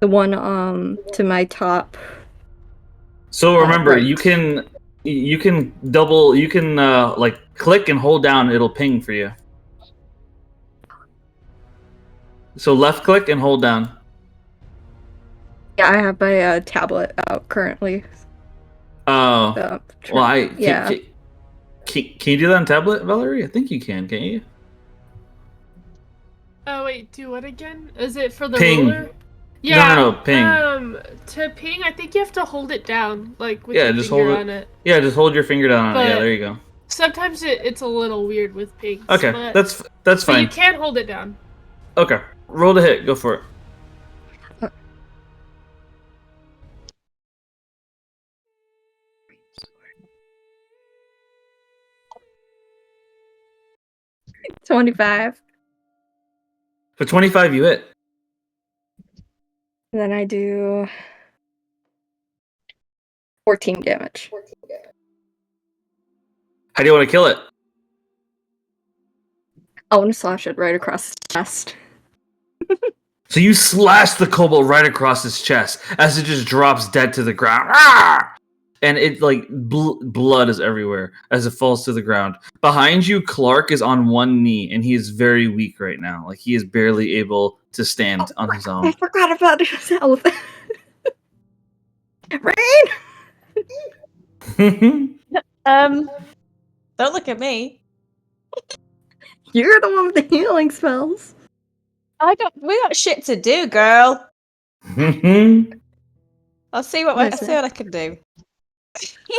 The one to my top. So remember, right. you can double. You can like click and hold down. It'll ping for you. So left click and hold down. Yeah, I have my tablet out currently. Oh, So, well, yeah. Can you do that on tablet, Valerie? I think you can you? Oh wait, do what again? Is it for the Ping. ruler? Yeah. No, ping. To ping, I think you have to hold it down, like with Yeah, your just finger hold it. on it. Yeah, just hold your finger down on it. Yeah, But- there you go. Sometimes it's a little weird with pings. Okay, but, that's but fine. you can hold it down. Okay, roll to hit. Go for it. $25. For 25, you hit. And then I do 14 damage. How do you want to kill it? I want to slash it right across the chest. So you slash the kobold right across his chest as it just drops dead to the ground. Ah! and it like blood is everywhere as it falls to the ground. Behind you, Clark is on one knee, and he is very weak right now. Like he is barely able to stand on his I own. forgot about his health. Rain! Don't look at me. You're the one with the healing spells. We got shit to do, girl. I'll see what I can do.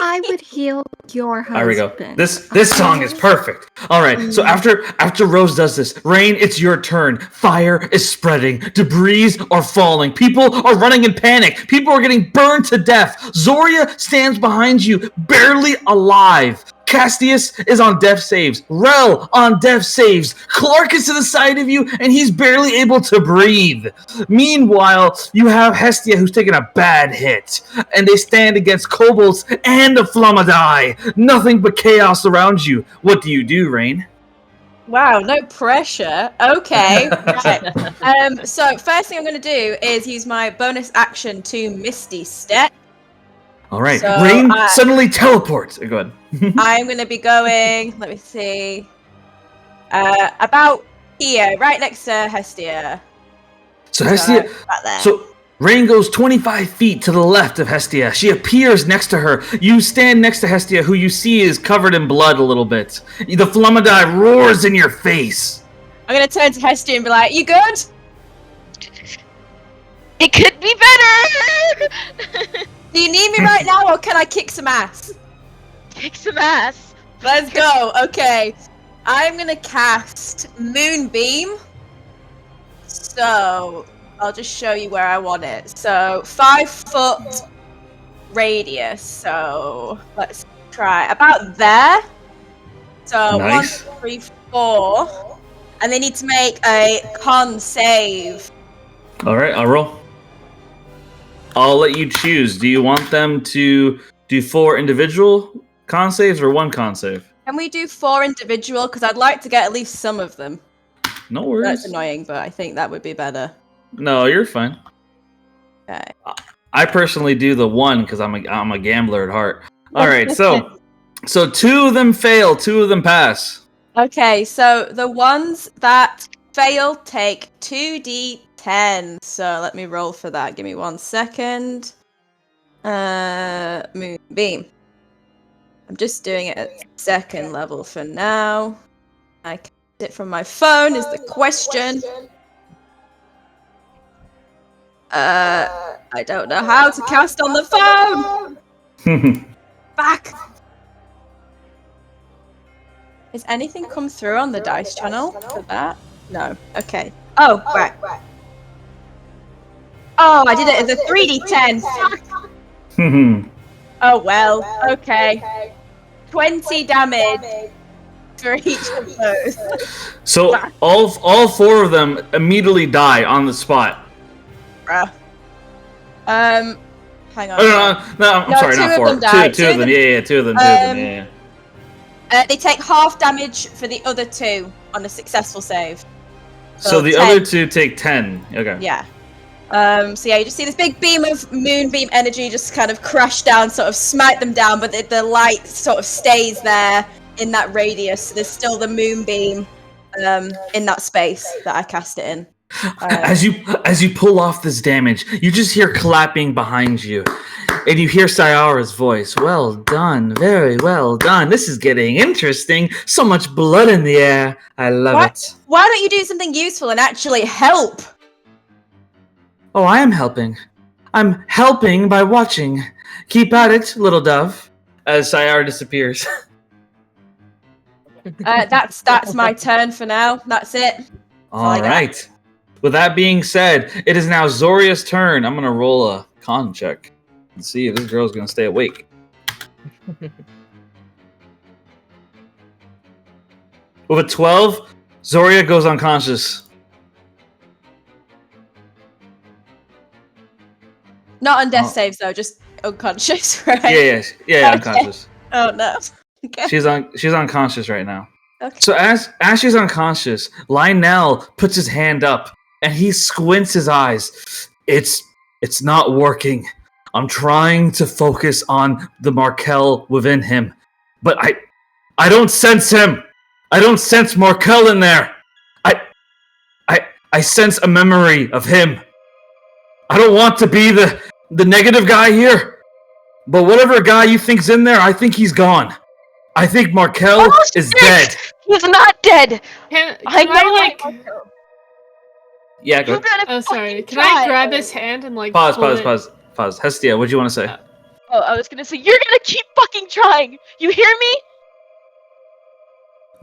I would heal your There we husband. go. This song is perfect. All right. So after Rose does this, Rain, it's your turn. Fire is spreading. Debris are falling. People are running in panic. People are getting burned to death. Zoria stands behind you, barely alive. Castius is on death saves. Rel on death saves. Clark is to the side of you, and he's barely able to breathe. Meanwhile, you have Hestia, who's taken a bad hit, and they stand against kobolds and the Flamme. Nothing but chaos around you. What do you do, Rain? Wow, no pressure. Okay. Right. So first thing I'm going to do is use my bonus action to Misty Step. All right. So, Rain suddenly teleports. Go ahead. I'm going to be going, let me see, about here, right next to Hestia. So Hestia, about there. so Rain goes 25 feet to the left of Hestia. She appears next to her. You stand next to Hestia, who you see is covered in blood a little bit. The Flamme roars in your face. I'm going to turn to Hestia and be like, you good? It could be better! Do you need me right now, or can I kick some ass? Kick some ass. Let's go. Okay. I'm going to cast Moonbeam. So, I'll just show you where I want it. So, 5-foot radius. So, let's try about there. So, Nice. 1, 2, 3, 4. And they need to make a con save. All right, I'll roll. I'll let you choose. Do you want them to do 4 individual con saves or 1 con save? Can we do 4 individual? Because I'd like to get at least some of them. No worries. That's annoying, but I think that would be better. No, you're fine. Okay. I personally do the 1 because I'm a gambler at heart. All right, so 2 of them fail, 2 of them pass. Okay, so the ones that fail take 2d10. So let me roll for that. Give me 1 second. Moonbeam. I'm just doing it at 2nd level for now. I cast it from my phone is the question. I don't know how to cast on the phone. Back. Has anything come through on the dice channel for that? No. Okay. Oh, right. Oh, I did it as a 3d10. Oh well. Okay. 20 damage for each of those. So all 4 of them immediately die on the spot. Bruh. Hang on. No, I'm sorry, not 4. 2 of them. Yeah, 2 of them. Yeah. They take half damage for the other 2 on a successful save. So the 10. other 2 take 10. Okay. Yeah. So yeah, you just see this big beam of moonbeam energy just kind of crash down, sort of smite them down, but the light sort of stays there in that radius. So there's still the moonbeam in that space that I cast it in. As you pull off this damage, you just hear clapping behind you, and you hear Sayara's voice. Well done, very well done. This is getting interesting. So much blood in the air. I love it. Why don't you do something useful and actually help? Oh, I am helping. I'm helping by watching. Keep at it, little dove. As Sayara disappears. That's my turn for now. That's it. All right. With that being said, it is now Zoria's turn. I'm gonna roll a con check and see if this girl's gonna stay awake. With a 12, Zoria goes unconscious. Not on death saves though, just unconscious, right? Yeah, Okay. unconscious. Oh no. Okay. She's unconscious right now. Okay. So as she's unconscious, Lionel puts his hand up and he squints his eyes. It's not working. I'm trying to focus on the Markel within him, but I don't sense him. I don't sense Markel in there. I sense a memory of him. I don't want to be the negative guy here, but whatever guy you think's in there, I think he's gone. I think Markel is dead. He's not dead. Can I I know like? Yeah, go You ahead. gotta Oh, sorry. fucking Can try. I grab his hand and like Pause. pull it? Hestia, what do you want to say? Oh, I was gonna say you're gonna keep fucking trying. You hear me?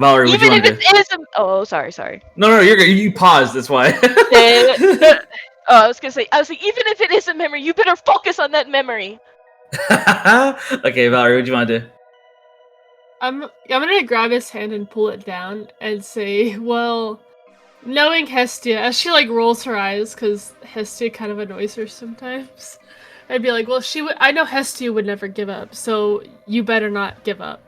Valerie, what do you Even want if to do? it is a... Oh, sorry. No, you're good. You paused, that's why. Oh, I was gonna say, even if it is a memory, you better focus on that memory. Okay, Valerie, what do you want to do? I'm gonna grab his hand and pull it down and say, well, knowing Hestia, as she like rolls her eyes, because Hestia kind of annoys her sometimes, I'd be like, well, I know Hestia would never give up, so you better not give up.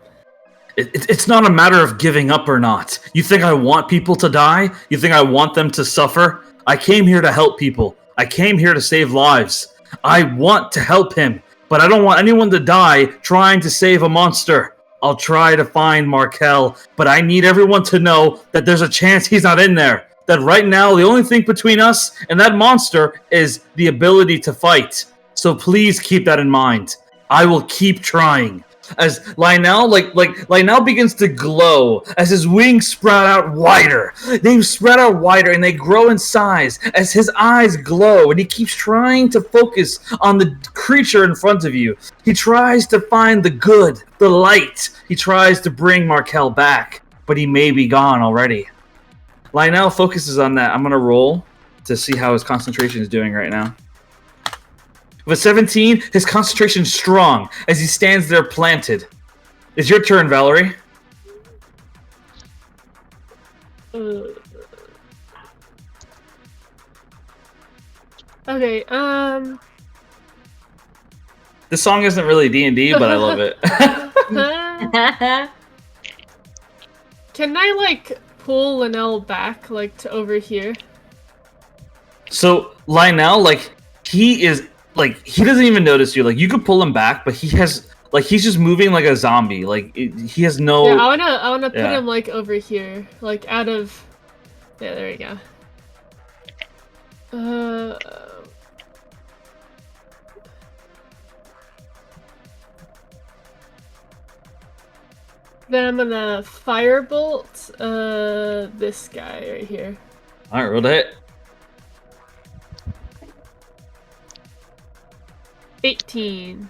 It's not a matter of giving up or not. You think I want people to die? You think I want them to suffer? I came here to help people. I came here to save lives. I want to help him, but I don't want anyone to die trying to save a monster. I'll try to find Markel, but I need everyone to know that there's a chance he's not in there. That right now, the only thing between us and that monster is the ability to fight. So please keep that in mind. I will keep trying. As Lionel begins to glow as his wings sprout out wider. They spread out wider and they grow in size as his eyes glow, and he keeps trying to focus on the creature in front of you. He tries to find the good, the light. He tries to bring Markel back, but he may be gone already. Lionel focuses on that. I'm going to roll to see how his concentration is doing right now. With 17, his concentration is strong as he stands there planted. It's your turn, Valerie. Okay, This song isn't really D&D, but I love it. Can I like pull Linnell back like to over here? So Lionel, he is he doesn't even notice you. Like you could pull him back, but he's just moving like a zombie. He has no. Yeah, I wanna put him like over here, like out of. Yeah, there we go. Then I'm gonna firebolt this guy right here. All right, roll to hit. 18.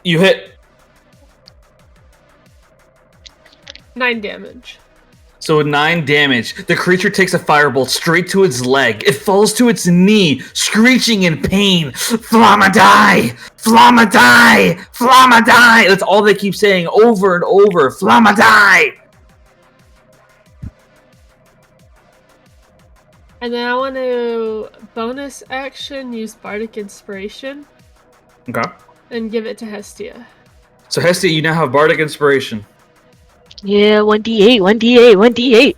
You hit. 9 damage. So with 9 damage, the creature takes a firebolt straight to its leg. It falls to its knee, screeching in pain. Flamme die! Flamme die! Flamme die! That's all they keep saying over and over. Flamme die! And then I want to bonus action use Bardic Inspiration Okay. and give it to Hestia. So Hestia, you now have Bardic Inspiration. Yeah, 1d8, 1d8, 1d8.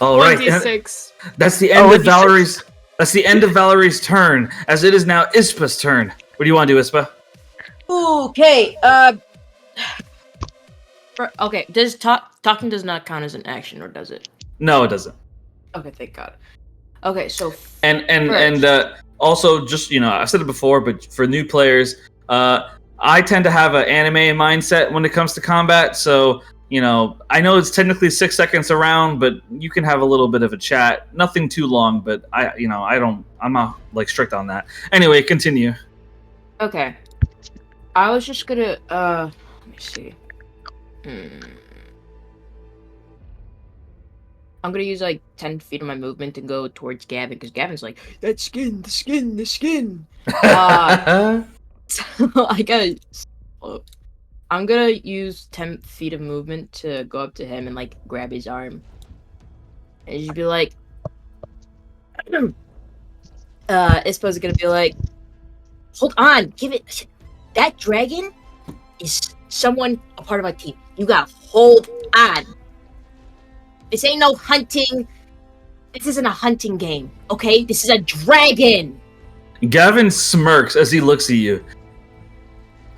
All right. 1d6. That's the end of Valerie's. That's the end of Valerie's turn, as it is now Ispa's turn. What do you want to do, Ispa? Okay. Okay. Does talking does not count as an action, or does it? No, it doesn't. Okay, thank God. Okay, so And also, just I've said it before, but for new players, I tend to have an anime mindset when it comes to combat. So I know it's technically 6 seconds around, but you can have a little bit of a chat. Nothing too long, but I'm not strict on that. Anyway, continue. Okay. I was just gonna let me see. I'm gonna use 10 feet of my movement to go towards Gavin, because Gavin's like, that skin, the skin, the skin. So I'm gonna use 10 feet of movement to go up to him and grab his arm. And just be like, Ispa's gonna be like, hold on, give it. That dragon is someone a part of our team. You gotta hold on. This ain't no hunting This isn't a hunting game, okay? This is a dragon. Gavin smirks as he looks at you.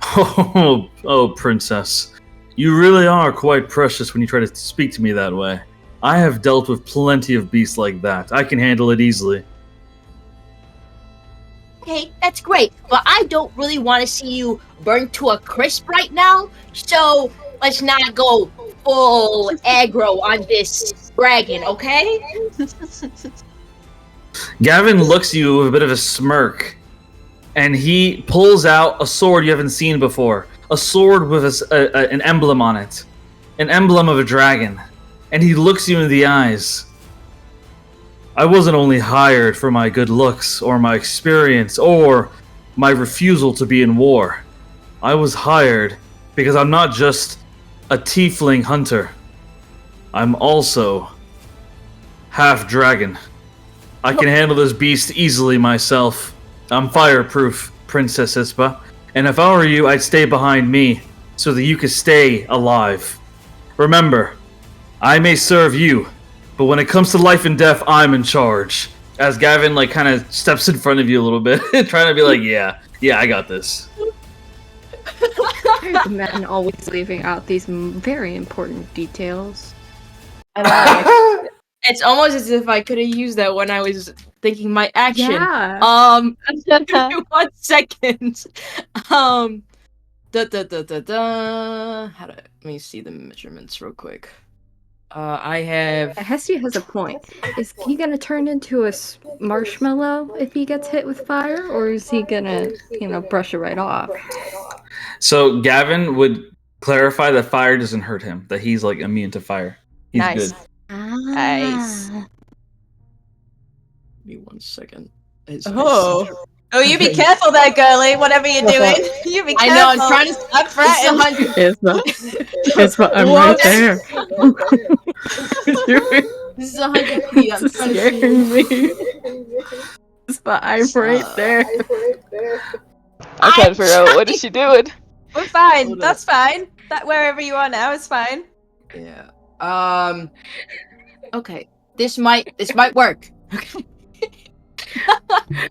Oh, princess. You really are quite precious when you try to speak to me that way. I have dealt with plenty of beasts like that. I can handle it easily. Okay, that's great, but I don't really want to see you burn to a crisp right now, so let's not go full aggro on this dragon, okay? Gavin looks at you with a bit of a smirk, and he pulls out a sword you haven't seen before. A sword with an emblem on it. An emblem of a dragon. And he looks you in the eyes. I wasn't only hired for my good looks, or my experience, or my refusal to be in war. I was hired because I'm not just a tiefling hunter. I'm also half dragon. I can handle this beast easily myself. I'm fireproof, Princess Ispa. And if I were you, I'd stay behind me, so that you could stay alive. Remember, I may serve you, but when it comes to life and death, I'm in charge. As Gavin, kind of steps in front of you a little bit, trying to be like, yeah, I got this. The man always leaving out these very important details. It's almost as if I could have used that when I was thinking my action. Yeah. Give me 1 second. Let me see the measurements real quick. I have. Hestia has a point. Is he gonna turn into a marshmallow if he gets hit with fire, or is he gonna, brush it right off? So Gavin would clarify that fire doesn't hurt him, that he's immune to fire. He's Nice. good. Nice. Give me 1 second. Oh, you be careful there, girlie. Whatever you're doing, you be careful. I know. I'm trying to. I'm frightened. It's what I'm right there. This is 100 feet. I'm trying to scaring me. It's what I'm right there. I'm trying to figure out what is she doing. We're fine. Hold That's fine. That wherever you are now is fine. Yeah. Okay. This might work.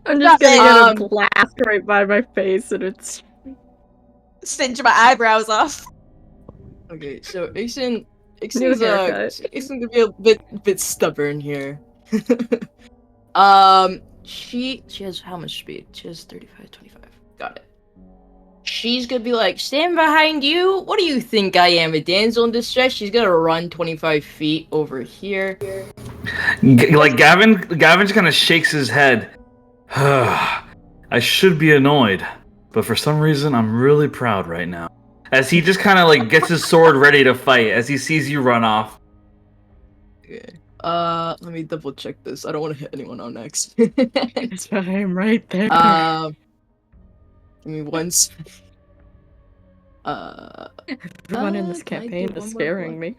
I'm just gonna Um, get a blast right by my face, and it's Singe my eyebrows off. Okay, so Ixon New haircut. Ixon could be a bit stubborn here. She has how much speed? She has 35, 25. Got it. She's gonna be like, stand behind you. What do you think I am, a damsel in distress? She's gonna run 25 feet over here. Gavin just kind of shakes his head. I should be annoyed, but for some reason I'm really proud right now. As he just kind of gets his sword ready to fight as he sees you run off. Okay. Let me double check this. I don't want to hit anyone on next. it's what I'm right there. Give me 1 second. Everyone in this can I do campaign one is more scaring me.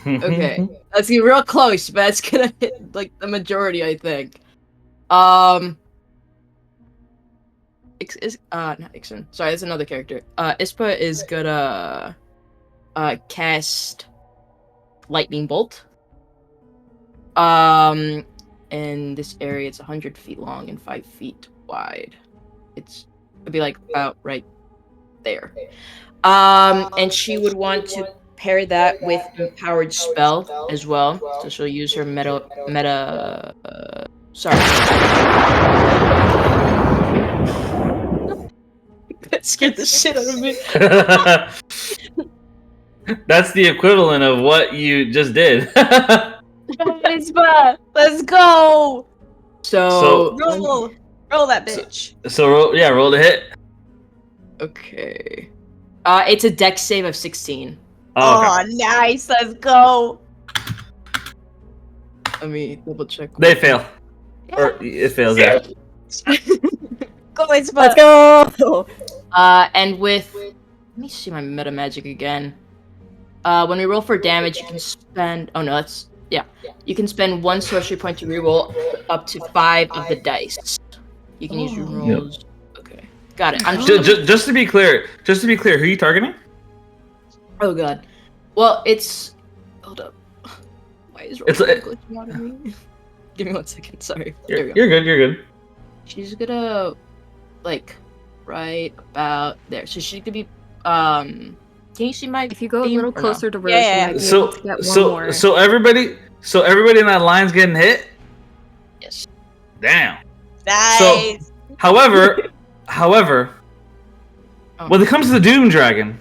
Okay, let's get real close, but it's gonna hit the majority, I think. Not Ixon. Sorry, that's another character. Ispa is gonna cast lightning bolt. In this area, it's 100 feet long and 5 feet wide. It'd be about right there. And she would want to pair that with empowered spell as well. So she'll use her sorry. That scared the shit out of me. That's the equivalent of what you just did. Let's go. So Roll that bitch. So roll the hit. okay. It's a dex save of 16. Oh, nice. Let's go. Let me double check. They fail. Or it fails, yeah. Go, Ispa. Let's go. And with let me see my meta magic again. When we roll for damage, you can spend. Oh no, that's You can spend 1 sorcery point to reroll up to 5 of the dice. You can use rerolls. Okay, got it. I'm Just to be clear, who are you targeting? Oh god. Well, it's hold up. Why is It's Rosemary glitching out of me? Give me 1 second. Sorry. There we go. you're good. You're good. She's gonna like right about there. So she's gonna be Can you see my If you go a theme little or no? closer to Rose, Yeah. you might be able to get one more. So everybody in that line's getting hit. Yes. Damn. Nice. However, Oh. when it comes to the Doom Dragon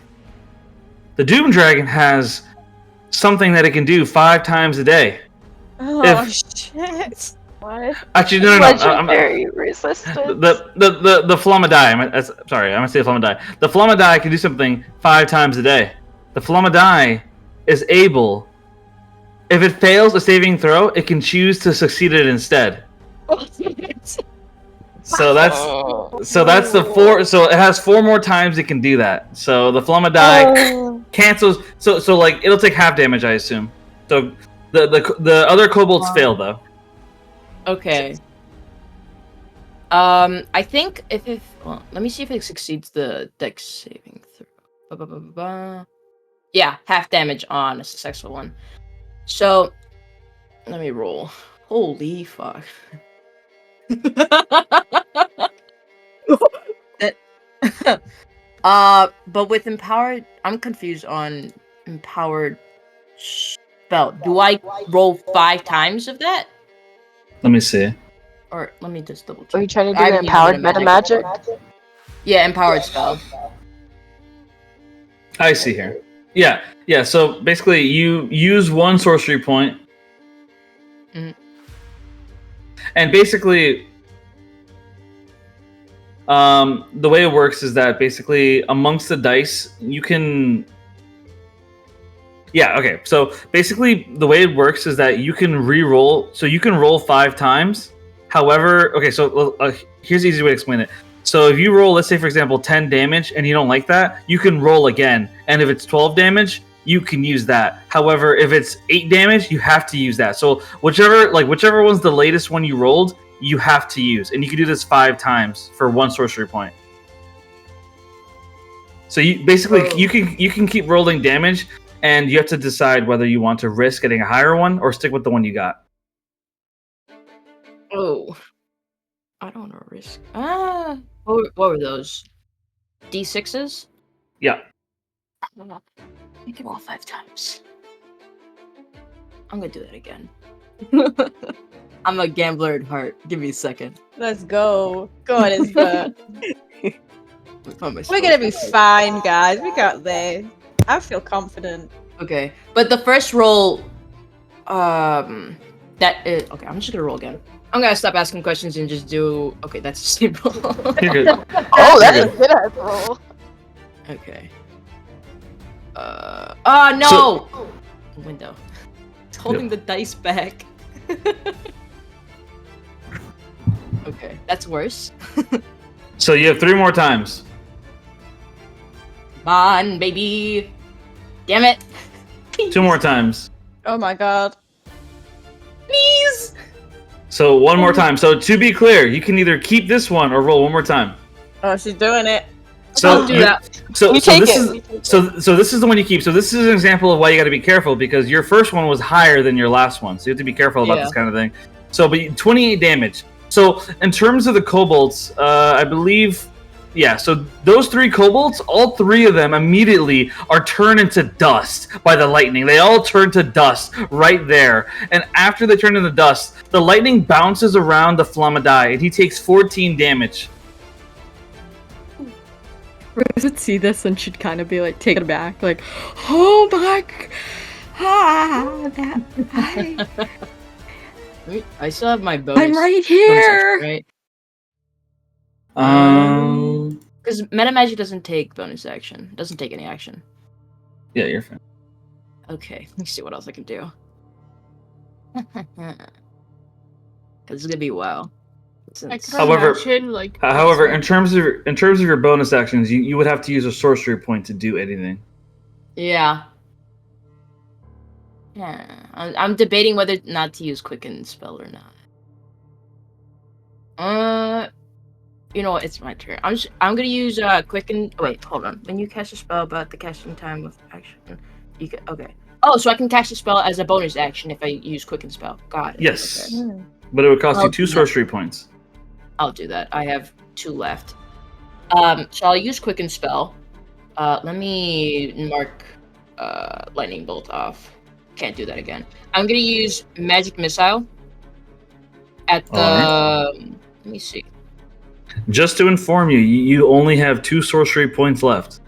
has something that it can do 5 times a day. Oh shit. What? Actually, no. Legendary resistance. The Flamme die. Sorry, I'm gonna say Flamme die. The Flamme die can do something 5 times a day. The Flamme die is able, if it fails a saving throw, it can choose to succeed it instead. So that's the 4. So it has 4 more times it can do that. So the Flamme die cancels. So like it'll take half damage, I assume. So the other kobolds fail though. Okay. I think if well, let me see if it succeeds the dex saving throw. Yeah, half damage on a successful one. So let me roll. Holy fuck. But with empowered, I'm confused on empowered spell. Do I roll 5 times of that? Let me see. Or let me just double Are check. you trying to I do the haven't used empowered meta meta magic? Yeah, empowered spell. I see here. Yeah. So basically, you use 1 sorcery point, and basically, the way it works is that basically amongst the dice, you can. Yeah. Okay. So basically, the way it works is that you can re-roll. So you can roll 5 times. However, okay. So here's the easy way to explain it. So if you roll, let's say for example, 10 damage, and you don't like that, you can roll again. And if it's 12 damage, you can use that. However, if it's 8 damage, you have to use that. So whichever one's the latest one you rolled, you have to use, and you can do this 5 times for 1 sorcery point. So you basically you can keep rolling damage, and you have to decide whether you want to risk getting a higher one or stick with the one you got. Oh. I don't want to risk. What were those? D6s? Yeah. Make it all 5 times. I'm gonna do that again. I'm a gambler at heart. Give me a second. Let's go. Go on, Isbert. We're We're gonna be fine, guys. We got this. I feel confident. Okay, but the first roll, that is okay. I'm just gonna roll again. I'm gonna stop asking questions and just do. Okay, that's the same roll. You're good. Oh, that You're is good ass roll. Okay. Oh no! Window. It's holding the dice back. Okay, that's worse. So you have 3 more times. Come on, baby. Damn it. 2 more times. Oh my god. Please. So 1 more time. So to be clear, you can either keep this one or roll 1 more time. Oh, she's doing it. So I'll do that. So We so take this it. is so this is the one you keep. So this is an example of why you got to be careful, because your first one was higher than your last one. So you have to be careful about this kind of thing. So but 28 damage. So in terms of the kobolds, I believe, yeah. So those 3 kobolds, all 3 of them immediately are turned into dust by the lightning. They all turn to dust right there. And after they turn into dust, the lightning bounces around the Flamadai, and he takes 14 damage. Rose would see this and she'd kind of be like taken aback, like, oh my, Wait, I still have my bonus. I'm right bonus here. action, right? Because meta magic doesn't take bonus action. It doesn't take any action. Yeah, you're fine. Okay, let me see what else I can do. Because it's gonna be wow. I could However- imagine, like, However, in terms of your bonus actions, you would have to use a sorcery point to do anything. Yeah. Yeah, I'm debating whether not to use quicken spell or not. You know what? It's my turn. I'm gonna use quicken. Wait, hold on. When you cast a spell about the casting time with action, you can. Okay. Oh, so I can cast a spell as a bonus action if I use Quicken Spell. Got it. Yes. Okay. But it would cost you I'll 2 do that. sorcery points. I'll do that. I have 2 left. So I'll use Quicken Spell. Let me mark Lightning Bolt off. Can't do that again. I'm gonna use Magic Missile at the. Alright. Let me see. Just to inform you, you only have 2 sorcery points left.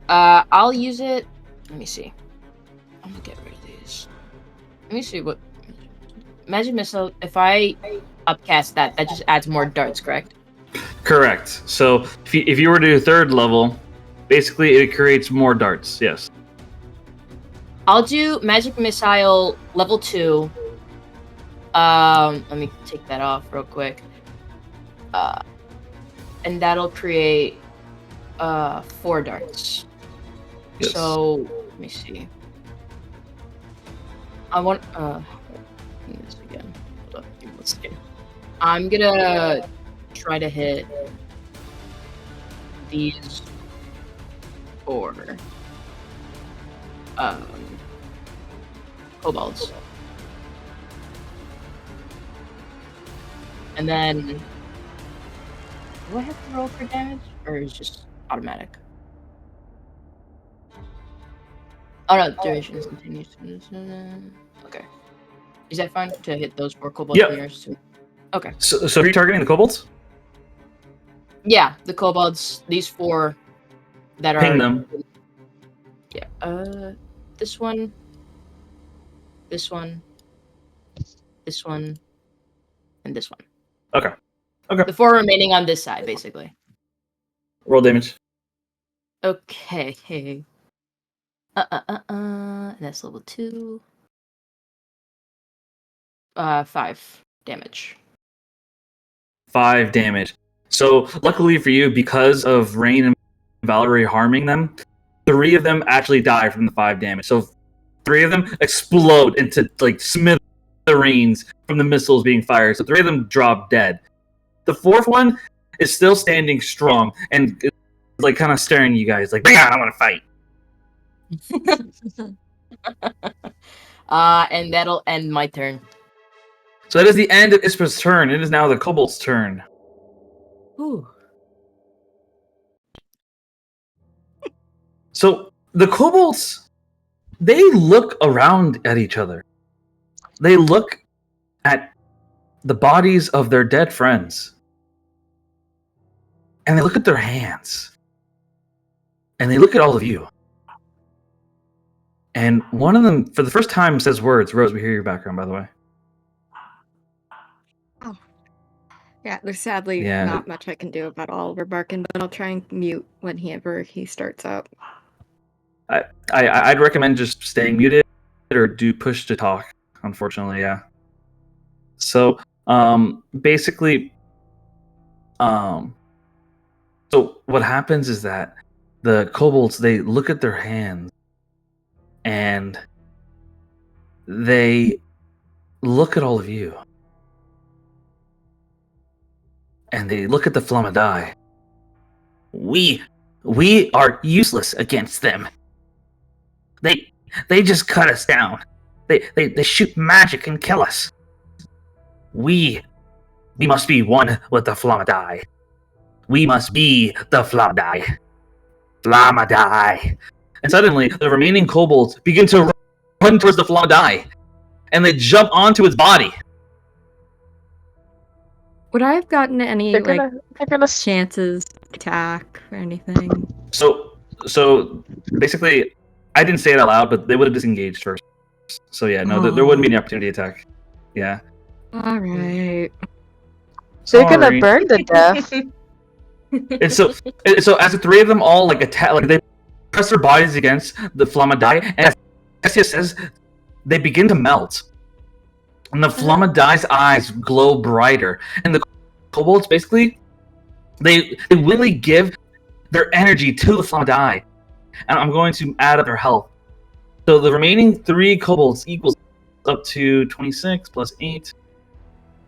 I'll use it. Let me see. I'm gonna get rid of these. Let me see what Magic Missile. If I upcast that just adds more darts, correct? Correct. So if you were to do 3rd level, basically it creates more darts. Yes. I'll do Magic Missile level 2. Let me take that off real quick. And that'll create 4 darts. Yes. So let me see. I want do this again. Hold up, give me 1 second. I'm gonna try to hit these 4 kobolds. And then do I have to roll for damage or is it just automatic? Oh no, duration is continuous. Okay. Is that fine to hit those 4 kobolds Yep. yours too? Okay. So are you targeting the kobolds? Yeah, the kobolds, these 4 that are Ping them. Yeah. This one, this one, this one, and this one. Okay. Okay. The 4 remaining on this side, basically. Roll damage. Okay. That's level 2. 5 damage. 5 damage. So luckily for you, because of Rain and Valerie harming them, 3 of them actually die from the 5 damage. So 3 of them explode into like smithereens from the missiles being fired. So 3 of them drop dead. The 4th one is still standing strong and is like kind of staring at you guys like, "Yeah, I want to fight." And that'll end my turn. So that is the end of Ispa's turn. It is now the kobold's turn. Ooh. So the kobolds, they look around at each other. They look at the bodies of their dead friends. And they look at their hands. And they look at all of you. And one of them, for the first time, says words. Rose, we hear your background, by the way. Yeah, there's sadly Yeah. not much I can do about Oliver barking, but I'll try and mute whenever he starts up. I'd recommend just staying muted or do push to talk, unfortunately, yeah. So, basically, so what happens is that the kobolds, they look at their hands and they look at all of you. And they look at the Flamme die. We are useless against them. They just cut us down. They shoot magic and kill us. We must be one with the Flamme die. We must be the Flamme die. Flamme die. And suddenly, the remaining kobolds begin to run towards the Flamme die. And they jump onto its body. Would I have gotten any They're gonna chances to attack or anything? So basically, I didn't say it out loud, but they would have disengaged first. So yeah, no, there wouldn't be any opportunity attack. Yeah. All right. They're gonna Sorry. burn to death. And so as the 3 of them all like attack, like they press their bodies against the Flamme die, and as Tessia says, they begin to melt. And the Flamme die's eyes glow brighter. And the kobolds basically they willingly give their energy to the Flamme die. And I'm going to add up their health. So the remaining 3 kobolds equals up to 26 plus 8.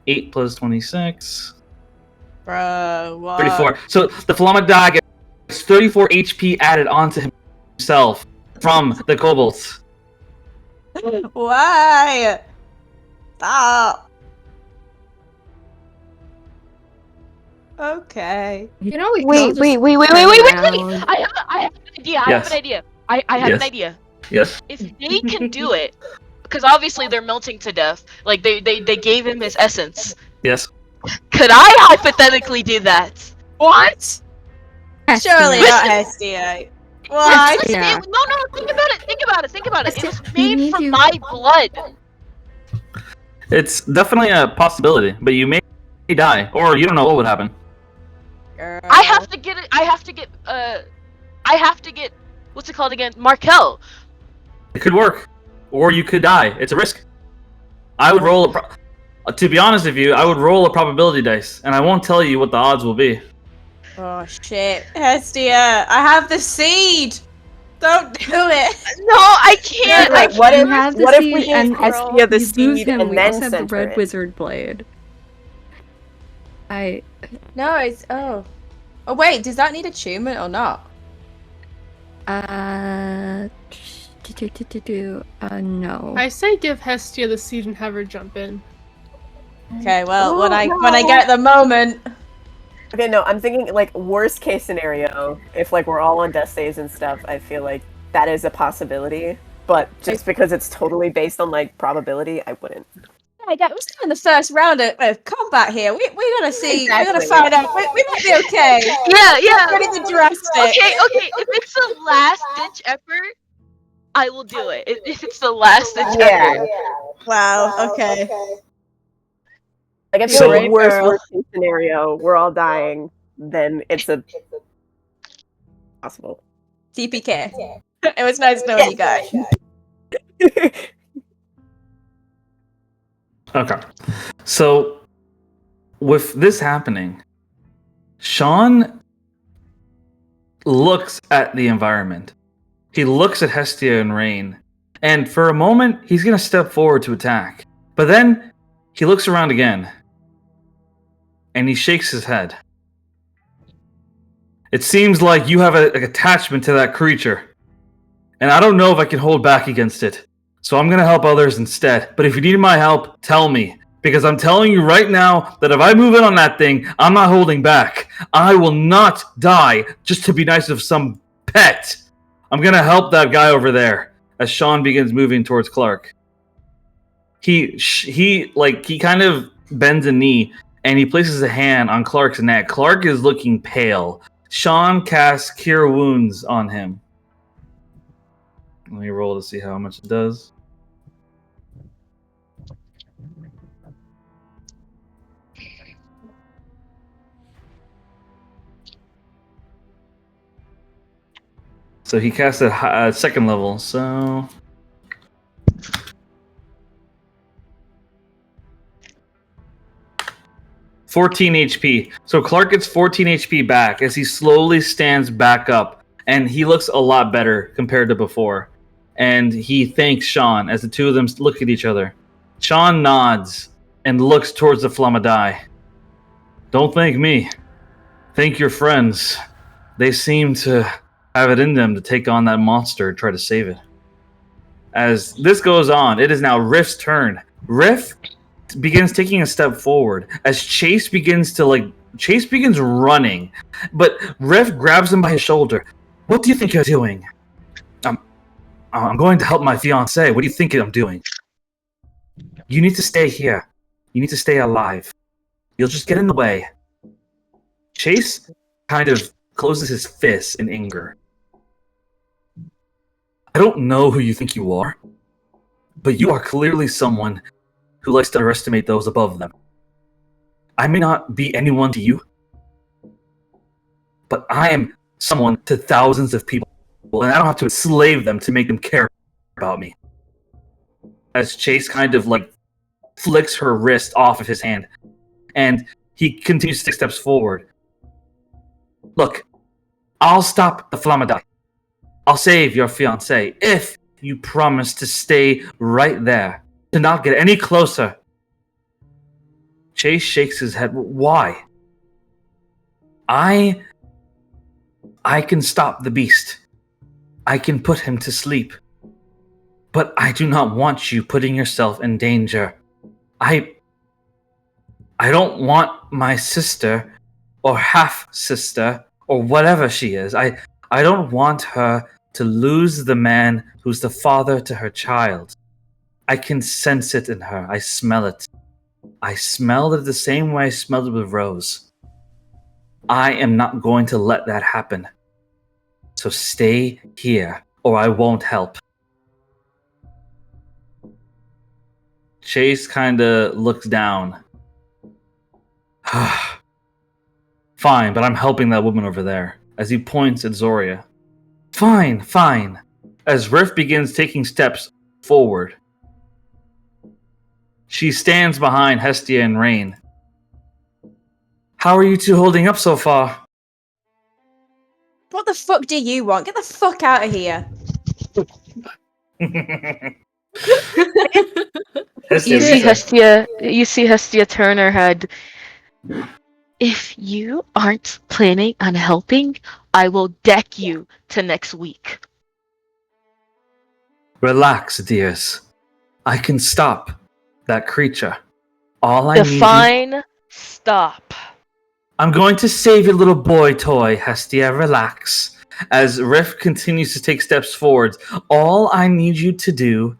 8 plus 26. Bro, what? 34. So the Flamme die gets 34 HP added onto himself. from the kobolds. Why? Stop. Okay. You know, we could all Wait, just wait, wait, wait, turn wait, wait, wait, around. wait! I have an idea. I have Yes. an idea. I have an Yes. idea. Yes. If they can do it, because obviously they're melting to death. Like they gave him his essence. Yes. Could I hypothetically do that? What? Surely Hestia. not Hestia. Why? It was Yeah. made, no, think about it. Think about it. Think about it. It was We made need from you- my blood. It's definitely a possibility, but you may die, or you don't know what would happen. Girl. I have to get it. I have to get. What's it called again? Markel. It could work, or you could die. It's a risk. I would roll to be honest with you, I would roll a probability dice, and I won't tell you what the odds will be. Oh shit, Hestia! I have the seed. Don't do it. No, I can't. Wait, I what You if have the what if seed we gave and Hestia the you lose seed him. and We then also have the center red it? wizard blade. No, it's oh. Oh wait, does that need attunement or not? No. I say give Hestia the seed and have her jump in. Okay, well Oh, when I get the moment. Okay, no, I'm thinking like worst case scenario. If like we're all on death saves and stuff, I feel like that is a possibility. But just because it's totally based on like probability, I wouldn't. We're still in the first round of combat here. We're gonna see. We're gonna Exactly. find out. We might be okay. Yeah. Anything drastic. Okay. If it's the last ditch effort, I will do it. If it's the last ditch Yeah. effort. Wow. Okay. Like if So- you're Brave worst girl. case scenario, we're all dying, then it's a possible. TPK. It was nice knowing you guys. Okay. So, with this happening, Sean looks at the environment. He looks at Hestia and Rain, and for a moment, he's going to step forward to attack. But then, he looks around again, and he shakes his head. It seems like you have an attachment to that creature, and I don't know if I can hold back against it. So I'm going to help others instead. But if you need my help, tell me. Because I'm telling you right now that if I move in on that thing, I'm not holding back. I will not die just to be nice of some pet. I'm going to help that guy over there as Sean begins moving towards Clark. He kind of bends a knee and he places a hand on Clark's neck. Clark is looking pale. Sean casts Cure Wounds on him. Let me roll to see how much it does. So he casts a second level, so... $14 HP. So Clark gets 14 HP back as he slowly stands back up, and he looks a lot better compared to before. And he thanks Sean as the two of them look at each other. Sean nods and looks towards the Flamme. Don't thank me. Thank your friends. They seem to have it in them to take on that monster and try to save it. As this goes on, it is now Riff's turn. Riff begins taking a step forward as Chase begins running, but Riff grabs him by his shoulder. What do you think you're doing? I'm going to help my fiancée. What do you think I'm doing? You need to stay here. You need to stay alive. You'll just get in the way. Chase kind of closes his fists in anger. I don't know who you think you are, but you are clearly someone who likes to underestimate those above them. I may not be anyone to you, but I am someone to thousands of people, and I don't have to enslave them to make them care about me. As Chase kind of flicks her wrist off of his hand, and he continues to take steps forward. Look, I'll stop the Flamme. I'll save your fiancé if you promise to stay right there, to not get any closer. Chase shakes his head. Why? I can stop the beast. I can put him to sleep. But I do not want you putting yourself in danger. I don't want my sister or half-sister or whatever she is. I don't want her to lose the man who's the father to her child. I can sense it in her. I smell it. I smelled it the same way I smelled it with Rose. I am not going to let that happen. So stay here, or I won't help. Chase kind of looks down. Fine, but I'm helping that woman over there, as he points at Zoria. Fine, fine. As Riff begins taking steps forward, she stands behind Hestia and Rain. How are you two holding up so far? What the fuck do you want? Get the fuck out of here. You see Hestia turn her head. If you aren't planning on helping, I will deck you to next week. Relax, dears. I can stop that creature. All I need Define stop. I'm going to save your little boy toy, Hestia. Relax. As Riff continues to take steps forwards, all I need you to do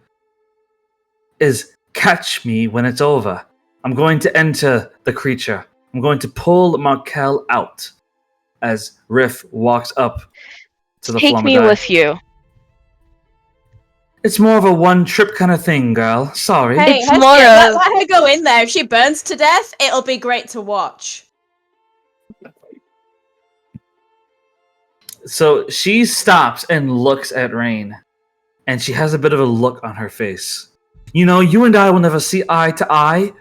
is catch me when it's over. I'm going to enter the creature. I'm going to pull Markel out as Riff walks up to the Take Flamme me with you. It's more of a one-trip kind of thing, girl. Sorry. Hey, It's Hestia, more let of- her go in there. If she burns to death, it'll be great to watch. So she stops and looks at Rain, and she has a bit of a look on her face. You know, you and I will never see eye to eye,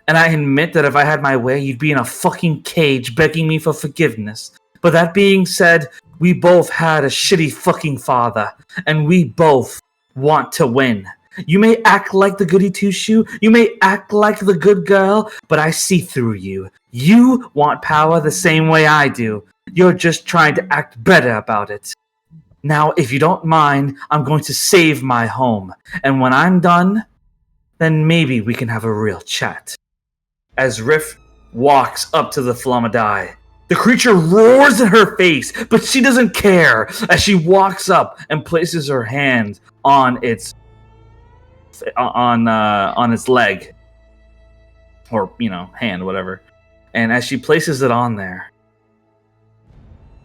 and I admit that if I had my way, you'd be in a fucking cage begging me for forgiveness. But that being said, we both had a shitty fucking father, and we both want to win. You may act like the goody two-shoe, you may act like the good girl, but I see through you. You want power the same way I do. You're just trying to act better about it. Now, if you don't mind, I'm going to save my home, and when I'm done, then maybe we can have a real chat. As Riff walks up to the Flamadai, the creature roars in her face, but she doesn't care as she walks up and places her hand on its leg, or hand, whatever. And as she places it on there,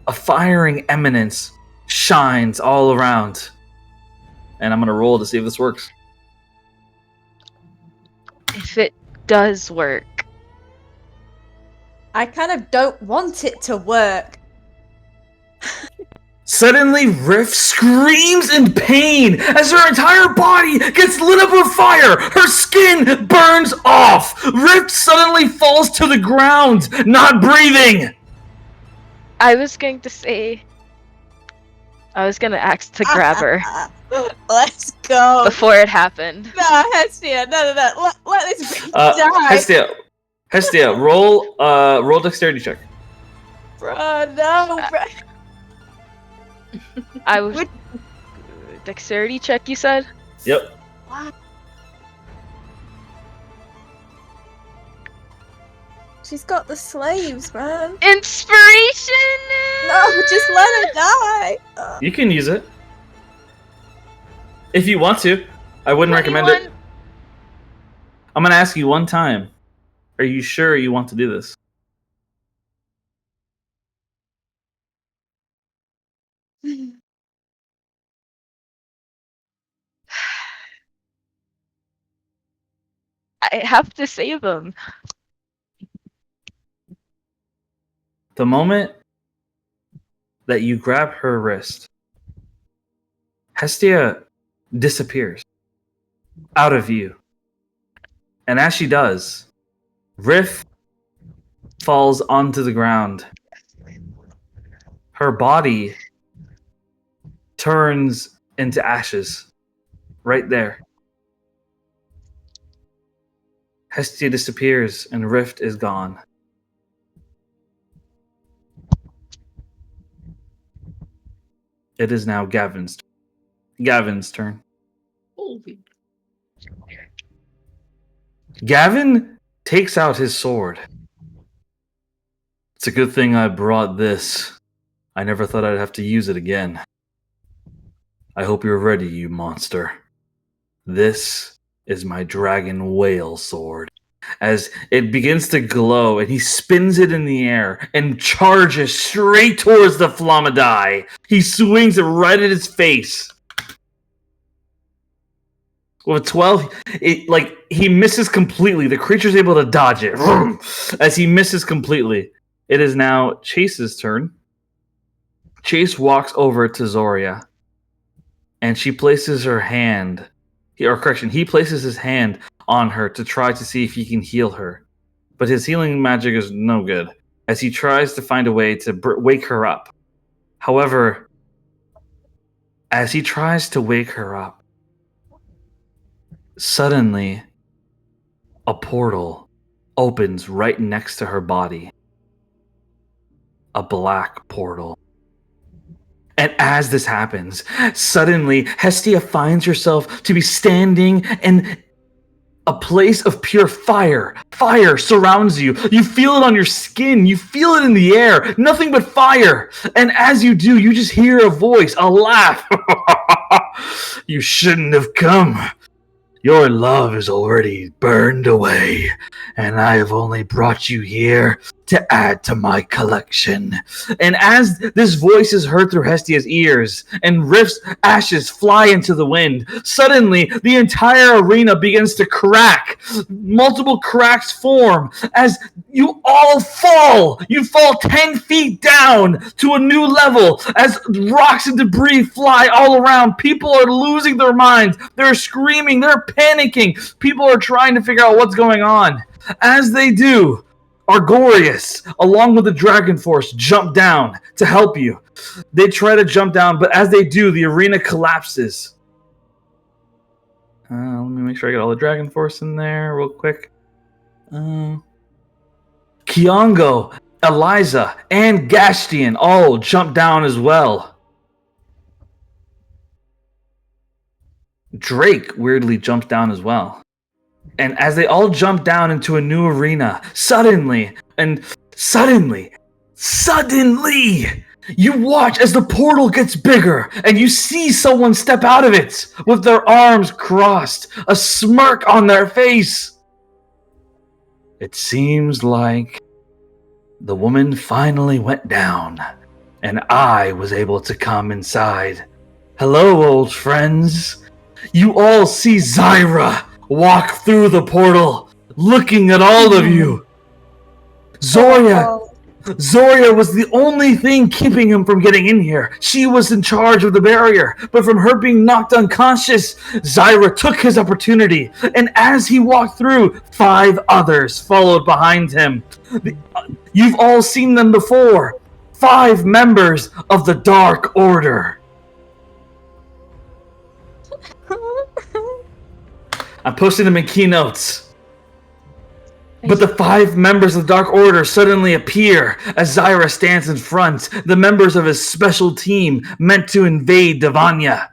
a firing eminence shines all around. And I'm gonna roll to see if this works. If it does work. I kind of don't want it to work. Suddenly, Riff screams in pain as her entire body gets lit up with fire. Her skin burns off. Riff suddenly falls to the ground, not breathing. I was going to ask to grab her Let's go. before it happened. No, Hestia, no. Let this bitch die. Hestia, roll dexterity check. Bro, no, bro. I was dexterity check, you said? Yep. What? She's got the slaves, man. Inspiration! No, just let her die. You can use it. If you want to. I wouldn't recommend it. I'm going to ask you one time. Are you sure you want to do this? I have to save him. The moment that you grab her wrist, Hestia disappears out of view. And as she does, Riff falls onto the ground. Her body turns into ashes right there. Hestia disappears and Rift is gone. It is now Gavin's turn. Holy. Gavin takes out his sword. It's a good thing I brought this. I never thought I'd have to use it again. I hope you're ready, you monster. This is my dragon whale sword. As it begins to glow, and he spins it in the air and charges straight towards the Flamme. He swings it right at its face. With 12, he misses completely. The creature's able to dodge it as he misses completely. It is now Chase's turn. Chase walks over to Zoria, and she places her hand, he places his hand on her to try to see if he can heal her. But his healing magic is no good, as he tries to find a way to wake her up. However, as he tries to wake her up, suddenly, a portal opens right next to her body. A black portal. And as this happens, suddenly Hestia finds herself to be standing in a place of pure fire. Fire surrounds you. You feel it on your skin. You feel it in the air. Nothing but fire. And as you do, you just hear a voice, a laugh. You shouldn't have come. Your love is already burned away, and I have only brought you here to add to my collection. And as this voice is heard through Hestia's ears, and Rift's ashes fly into the wind, suddenly the entire arena begins to crack. Multiple cracks form as you all fall. You fall 10 feet down to a new level as rocks and debris fly all around. People are losing their minds. They're screaming. They're panicking. People are trying to figure out what's going on. As they do, Argorius, along with the Dragon Force, jump down to help you. They try to jump down, but as they do, the arena collapses. Let me make sure I get all the Dragon Force in there real quick. Kiongo, Eliza, and Gastian all jump down as well. Drake weirdly jumps down as well. And as they all jump down into a new arena, suddenly, you watch as the portal gets bigger, and you see someone step out of it with their arms crossed, a smirk on their face. It seems like the woman finally went down, and I was able to come inside. Hello, old friends. You all see Zyra walk through the portal, looking at all of you. Zoria was the only thing keeping him from getting in here. She was in charge of the barrier, but from her being knocked unconscious, Zyra took his opportunity, and as he walked through, 5 others followed behind him. You've all seen them before. 5 members of the Dark Order. I'm posting them in keynotes. But the 5 members of the Dark Order suddenly appear as Zyra stands in front, the members of his special team meant to invade Devanya.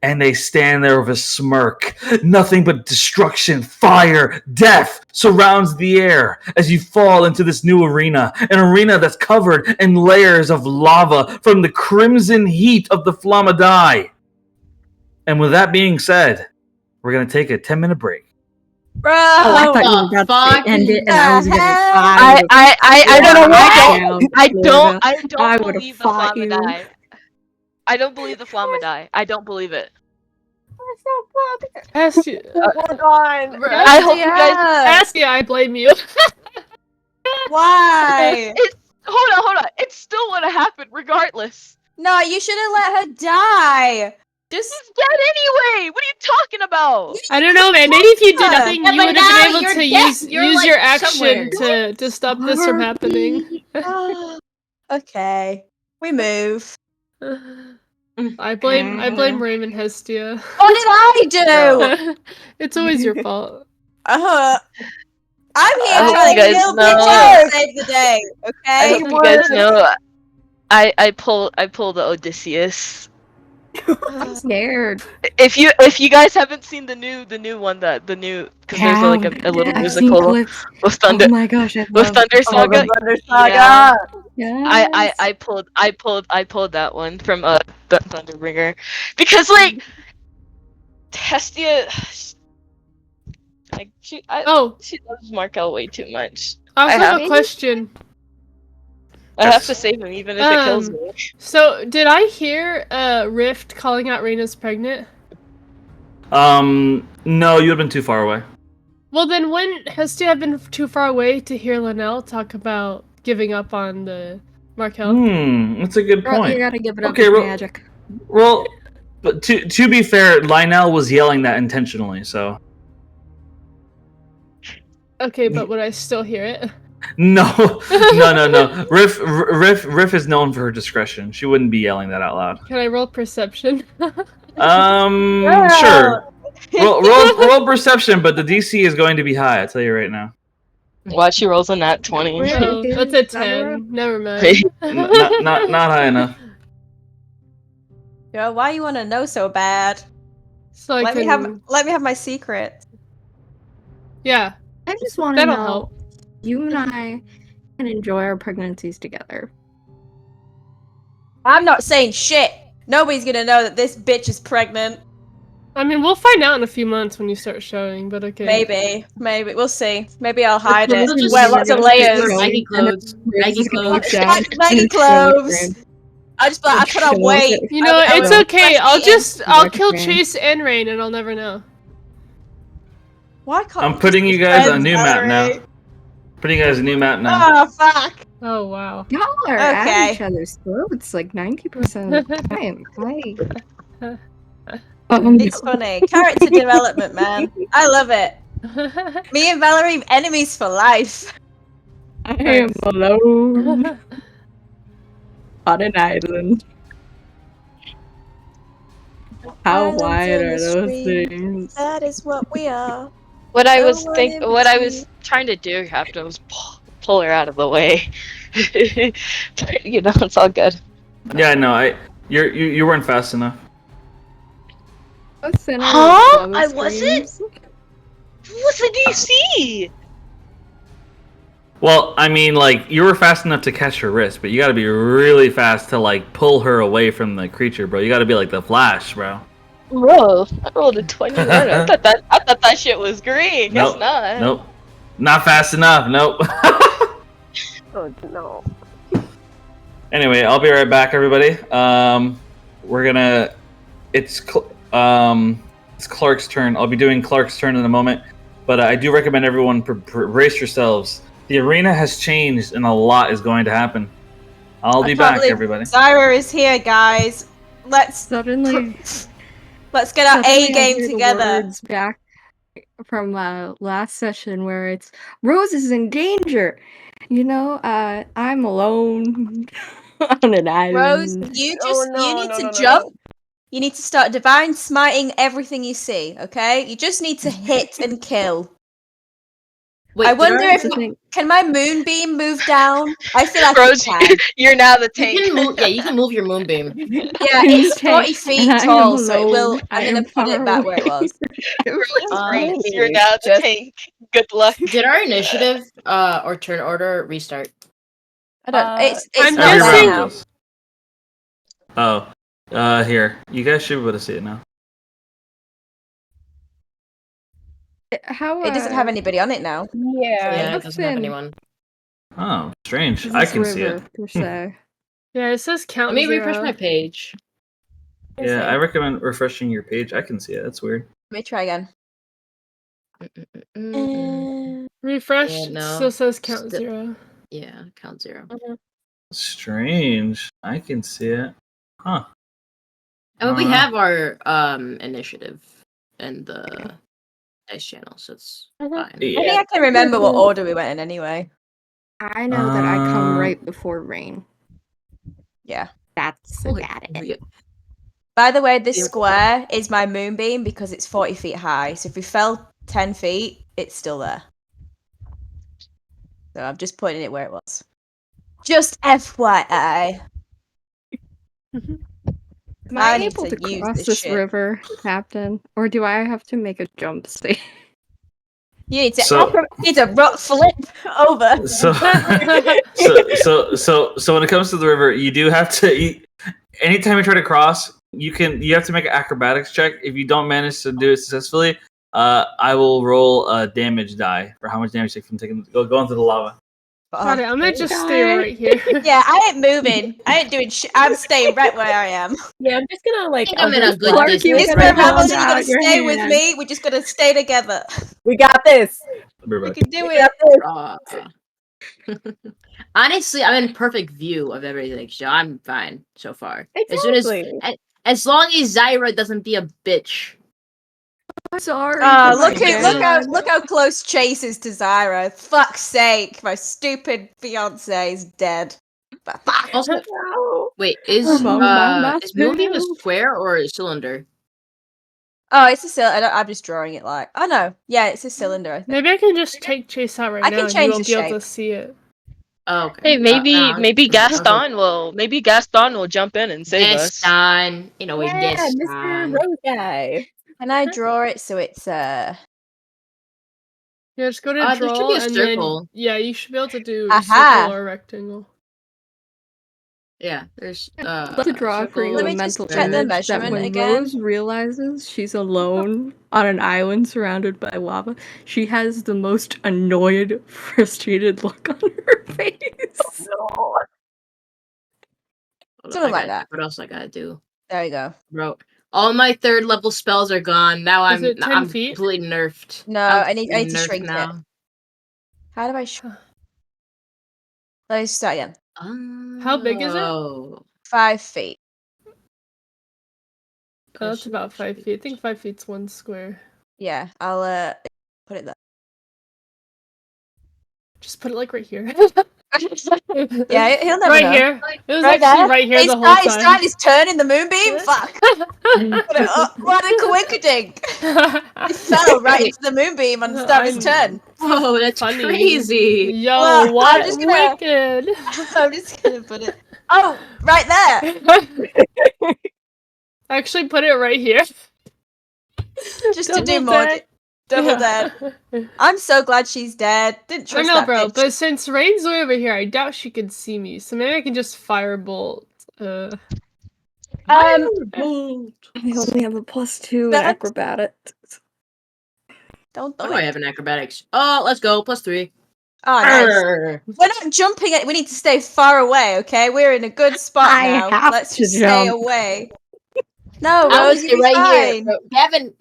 And they stand there with a smirk. Nothing but destruction, fire, death surrounds the air as you fall into this new arena. An arena that's covered in layers of lava from the crimson heat of the Flamme. And with that being said, we're going to take a 10-minute break. Bro! Oh, I thought you were about to end it, and I was gonna I don't know why. I I don't would've believe the fought Flamme you. die. I don't believe the Flamme die. I don't believe it. Hestia. Oh god. I hope you guys. Hestia, I blame you. Why? Hold on. It still would have happened regardless. No, you should have let her die. She's dead anyway. What are you talking about? I don't know, man. Maybe if you did nothing, Yeah, you but would now have been able you're to dead. use You're, like, your action somewhere. to stop this from happening. Okay, we move. I blame Raymond Hestia. What did I do? It's always your fault. I'm I here hope trying you to guys kill know. bitches save the day. I Okay. hope you guys know. I pull the Odysseus. I'm scared. If you guys haven't seen the new one, because there's like a little I've seen musical clips. with Thunder Oh my gosh, I with love. Thunder Oh, Saga. the Thunder Yeah. Saga! Yes. I pulled that one from Thunderbringer because like Hestia, like she Oh, loves Markel way too much. I also I have have a question. I have to save him even if it kills me. So did I hear Rift calling out Reyna's pregnant? No, you have been too far away. Well, then wouldn't Hestia have been too far away to hear Linnell talk about giving up on the Markel? That's a good Girl, point. you gotta give it up Okay, with well- magic. Well, but to be fair, Lionel was yelling that intentionally, so Okay, but would I still hear it? no. Riff is known for her discretion. She wouldn't be yelling that out loud. Can I roll perception? Sure. Roll perception, but the DC is going to be high. I tell you right now. Watch, she rolls a nat 20. Where Oh, is that's a Zara? 10. Never mind. Not high enough. Yo, why you want to know so bad? So I Let me have my secret. Yeah, I just want to that'll know. help. You and I can enjoy our pregnancies together. I'm not saying shit. Nobody's gonna know that this bitch is pregnant. I mean, we'll find out in a few months when you start showing, but okay. Maybe. We'll see. Maybe I'll hide it. We'll just Wear see lots of her layers. Maggie clothes. Maggie clothes. Maggie clothes. I just I put on weight. You know, I it's was okay. fresh I'll Dark kill man. Chase and Rain, and I'll never know. Why can't I'm we putting just you be guys on a friends, new map Valerie? now. Putting you guys a new map now. Oh fuck. Oh wow. Y'all are at Okay. each other's throats like 90% of the time. It's funny. Character development, man. I love it. Me and Valerie enemies for life. I am alone on an island. How Islands wide in are the those stream. things? That is what we are. What I No was one in trying to do after was pull her out of the way. You know, it's all good. Yeah, no, you weren't fast enough. Huh? I wasn't? What's the DC? Well, I mean, like, you were fast enough to catch her wrist, but you gotta be really fast to, like, pull her away from the creature, bro. You gotta be like the Flash, bro. Bro, I rolled a 21. I thought that shit was green. Guess not. Nope. Not fast enough, nope. Oh no. Anyway, I'll be right back, everybody. We're gonna... It's Clark's turn. I'll be doing Clark's turn in a moment, but I do recommend everyone brace yourselves. The arena has changed, and a lot is going to happen. I'll be back, everybody. Zyra is here, guys. Let's Suddenly get our A I game hear the together. words back from last session where it's Rose is in danger. You know, I'm alone on an island. Rose, you need to jump. You need to start divine smiting everything you see, okay? You just need to hit and kill. Wait, I wonder if think- can my moonbeam move down? I feel like Rose, it can. you're now the You tank. can move, yeah, you can move your moonbeam. Yeah, it's 40 feet and I am tall, so it alone. will. I I'm gonna am put it far back where it away. was. Rose, you're now the Just- tank. Good luck. Did our initiative or turn order restart? I don't. It's I'm not Every there guessing- round now. does. Here. You guys should be able to see it now. How It doesn't have anybody on it now. Yeah, it I've doesn't have been- anyone. Oh, strange. This I can see river, it. per se. Yeah, it says count Let me zero. refresh my page. Yeah, I recommend refreshing your page. I can see it. That's weird. Let me try again. Refresh Yeah, no. still says count Still- zero. Yeah, count zero. Strange. I can see it. Huh. I mean, we Uh, have our initiative in the dice channel, so it's fine. I think Yeah. I can remember what order we went in anyway. I know that I come Um, right before rain. Yeah. That's Holy- about it. holy- By the way, this square is my moonbeam because it's 40 feet high. So if we fell 10 feet, it's still there. So I'm just putting it where it was. Just FYI. Am I I need able to to use cross this this shit. river, Captain? Or do I have to make a jump stay? You need to So- flip over. So, so when it comes to the river, you do have to. Anytime you try to cross, you have to make an acrobatics check. If you don't manage to do it successfully, I will roll a damage die for how much damage you can take go into the lava. Got it. I'm gonna just Die. stay right here. Yeah, I ain't moving. I ain't doing shit. I'm staying right where I am. Yeah, I'm just gonna like. I think I'm in I'll a just good fly. distance. Miss gonna Ramona, hold you gotta out your stay with hand. me. We're just gonna stay together. We got this. We can do We it. got this. Honestly, I'm in perfect view of everything, so I'm fine so far. As soon Exactly. as long as Zyra doesn't be a bitch. Sorry. Oh, for my dad. look how close Chase is to Zyra. Fuck's sake, my stupid fiance is dead. But fuck. Also, No. wait, is Mama Moonbeam a too. square or a cylinder? Oh, it's a cylinder. I'm just drawing it like. Oh no, yeah, it's a cylinder. I think. Maybe I can just take Chase out right I now can and change you won't the be able to shape. see it. Oh, okay. Hey, maybe no, maybe I was like, Gaston will jump in and save us. Gaston, you know, Yeah, Mr. Gaston. Rose guy. Can I draw it so it's Yeah, just go to There should draw be a and circle. then yeah, you should be able to do Aha. circle or rectangle. Yeah, there's I'd like to draw for you Let a me just mental check the image that measurement when again. Rose realizes she's alone on an island surrounded by lava, she has the most annoyed, frustrated look on her face. No. Something like that. What else I gotta do, There you go. bro? All my 3rd level spells are gone. Now Is it 10 I'm feet? completely nerfed. No, I'm I need to completely nerfed shrink it. now. How do I? Let's start again. How big is it? Oh. 5 feet. That's about 5 feet. I think 5 feet's 1 square. Yeah, I'll put it there. Just put it like right here. Yeah, he'll never right know. here. It was Right actually there. right here He's the whole time. starting his turn in the moonbeam. Fuck. Put it up. What a coinkydink. He fell right into the moonbeam on the start of his turn. Oh, that's Funny. crazy. Yo, Well, what? I'm just gonna- Wicked. I'm just gonna put it. Oh, right there. Actually, put it right here. Just to do more. Double dead. I'm so glad she's dead. Didn't I trust know, that bro, bitch. but since Rain's way over here, I doubt she could see me. So maybe I can just firebolt. I only have a +2 in That- acrobatics. Don't What do do I it. have in acrobatics? Oh, let's go. +3. Oh, nice. Arr. We're not jumping it. We need to stay far away, okay? We're in a good spot I now. have Let's to just stay jump. away. No, I Rose, was you'll be right here. fine. Bro.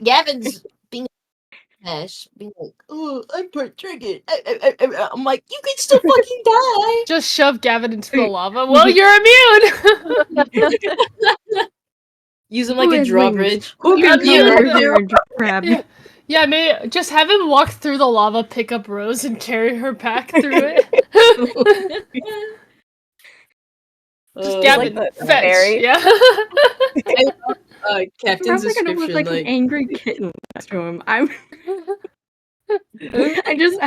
Gavin's being a mess, being like, oh, I'm part triggered. I'm like, you can still fucking die. Just shove Gavin into the lava. Well, you're immune! Use him Who like a has drawbridge. Who Yeah, can come you- over here and just grab me? Yeah, maybe just have him walk through the lava, pick up Rose, and carry her back through it. Just Gavin, like the fetch. fairy. Yeah. Captain's I'm gonna look description, like an angry kitten next to him. I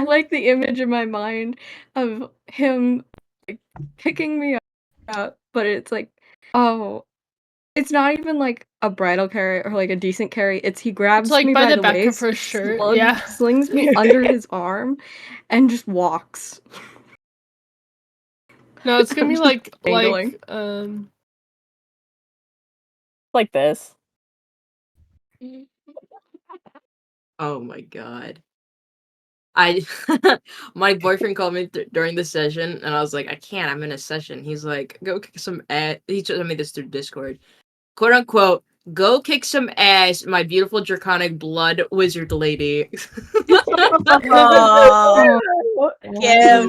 like the image in my mind of him like, picking me up, but it's like, oh, it's not even like a bridal carry or like a decent carry. It's he grabs It's like me by by the back of waist, her shirt, yeah. slings me under his arm, and just walks. No, it's gonna be like Dangling. Like this. Oh my god. My boyfriend called me during the session, and I was like, I can't. I'm in a session. He's like, go kick some ass. He told me this through Discord. Quote unquote, go kick some ass, my beautiful draconic blood wizard lady. Oh, Yeah.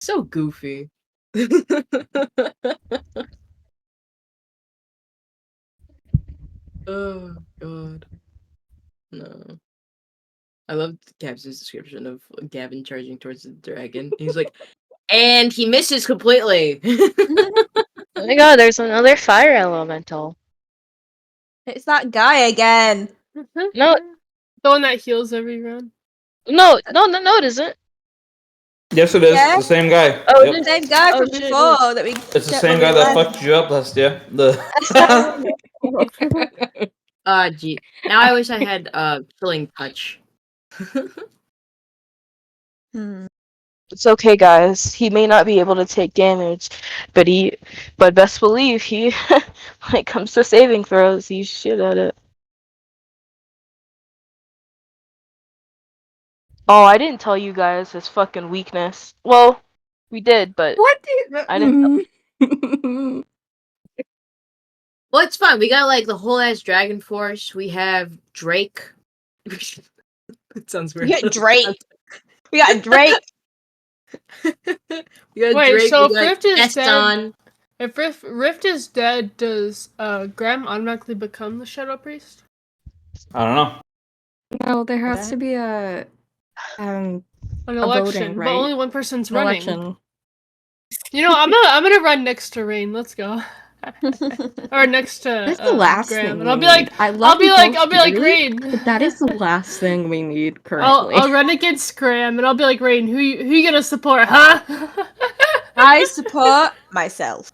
So goofy. Oh god. No. I loved Gav's description of Gavin charging towards the dragon. He's like, and he misses completely. Oh my god, there's another fire elemental. it's that guy again. No, the one that heals every round. no, it isn't. Yes, it is. Yeah? The same guy. Oh, Yep. The same guy Oh, from shit, before that we. It's the same guy that fucked you up last year. Gee. Now I wish I had killing touch. It's okay, guys. He may not be able to take damage, but best believe he, when it comes to saving throws, he's shit at it. Oh, I didn't tell you guys his fucking weakness. Well, we did, but What do I didn't. Well, it's fine. We got like the whole ass Dragon Force. We have Drake. It sounds weird. We got Drake. We got Drake. We got Wait, Drake. so We if got Rift is Gaston. If Rift is dead, does Graham automatically become the Shadow Priest? I don't know. No, there has to be a An a election, voting, but right? only one person's An running. election. You know, I'm gonna run next to Rain. Let's go. Or next to That's the last Graham, thing and I'll we be like, need. I love I'll be you like both dearly, Rain. but that is the last thing we need currently. I'll run against Graham, and I'll be like, Rain, who you gonna support, huh? I support myself.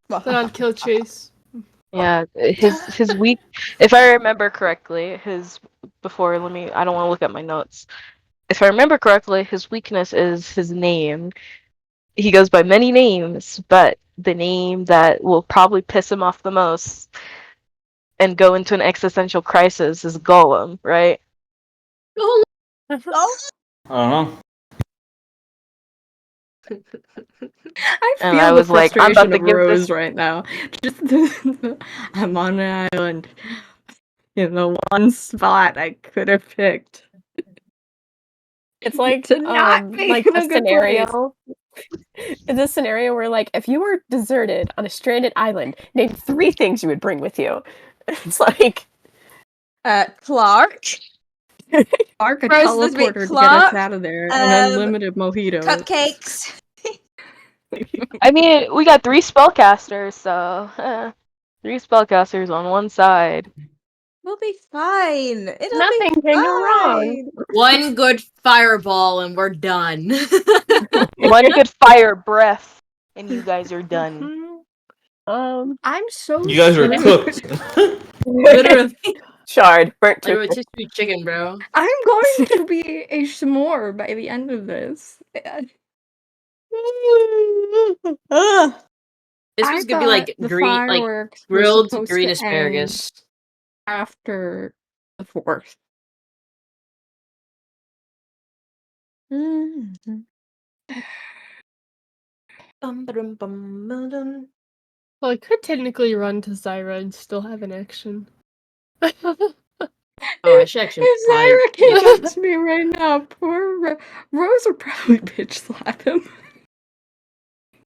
Then I'll kill Chase. Yeah, his weak. If I remember correctly, I don't want to look at my notes. If I remember correctly, his weakness is his name. He goes by many names, but the name that will probably piss him off the most and go into an existential crisis is Golem, right? Oh, I don't know. I And feel I the was like, I'm frustration about to of give Rose this. right now. Just I'm on an island in the one spot I could have picked. It's like To not be like in a a good place. scenario. It's a scenario where, like, if you were deserted on a stranded island, name 3 things you would bring with you. It's like Clark. Clark, a Rose would be teleporter to get Clark, us out of there, and unlimited mojitos. Cupcakes. I mean, we got 3 spellcasters, so 3 spellcasters on one side. We'll be fine. It'll nothing be can go wrong. fine. One good fireball and we're done. One good fire breath, and you guys are done. I'm so You guys are screwed. cooked. Literally. Shard, burnt Like to rotisserie chicken, bro. I'm going to be a s'more by the end of this. Ugh. This I was gonna be thought like the green, like fireworks were grilled supposed green to asparagus. end after the 4th. Mhm. Well, I could technically run to Zyra and still have an action. Oh, I should actually If buy. Zyra came up to me right now, poor Rose would probably bitch slap him.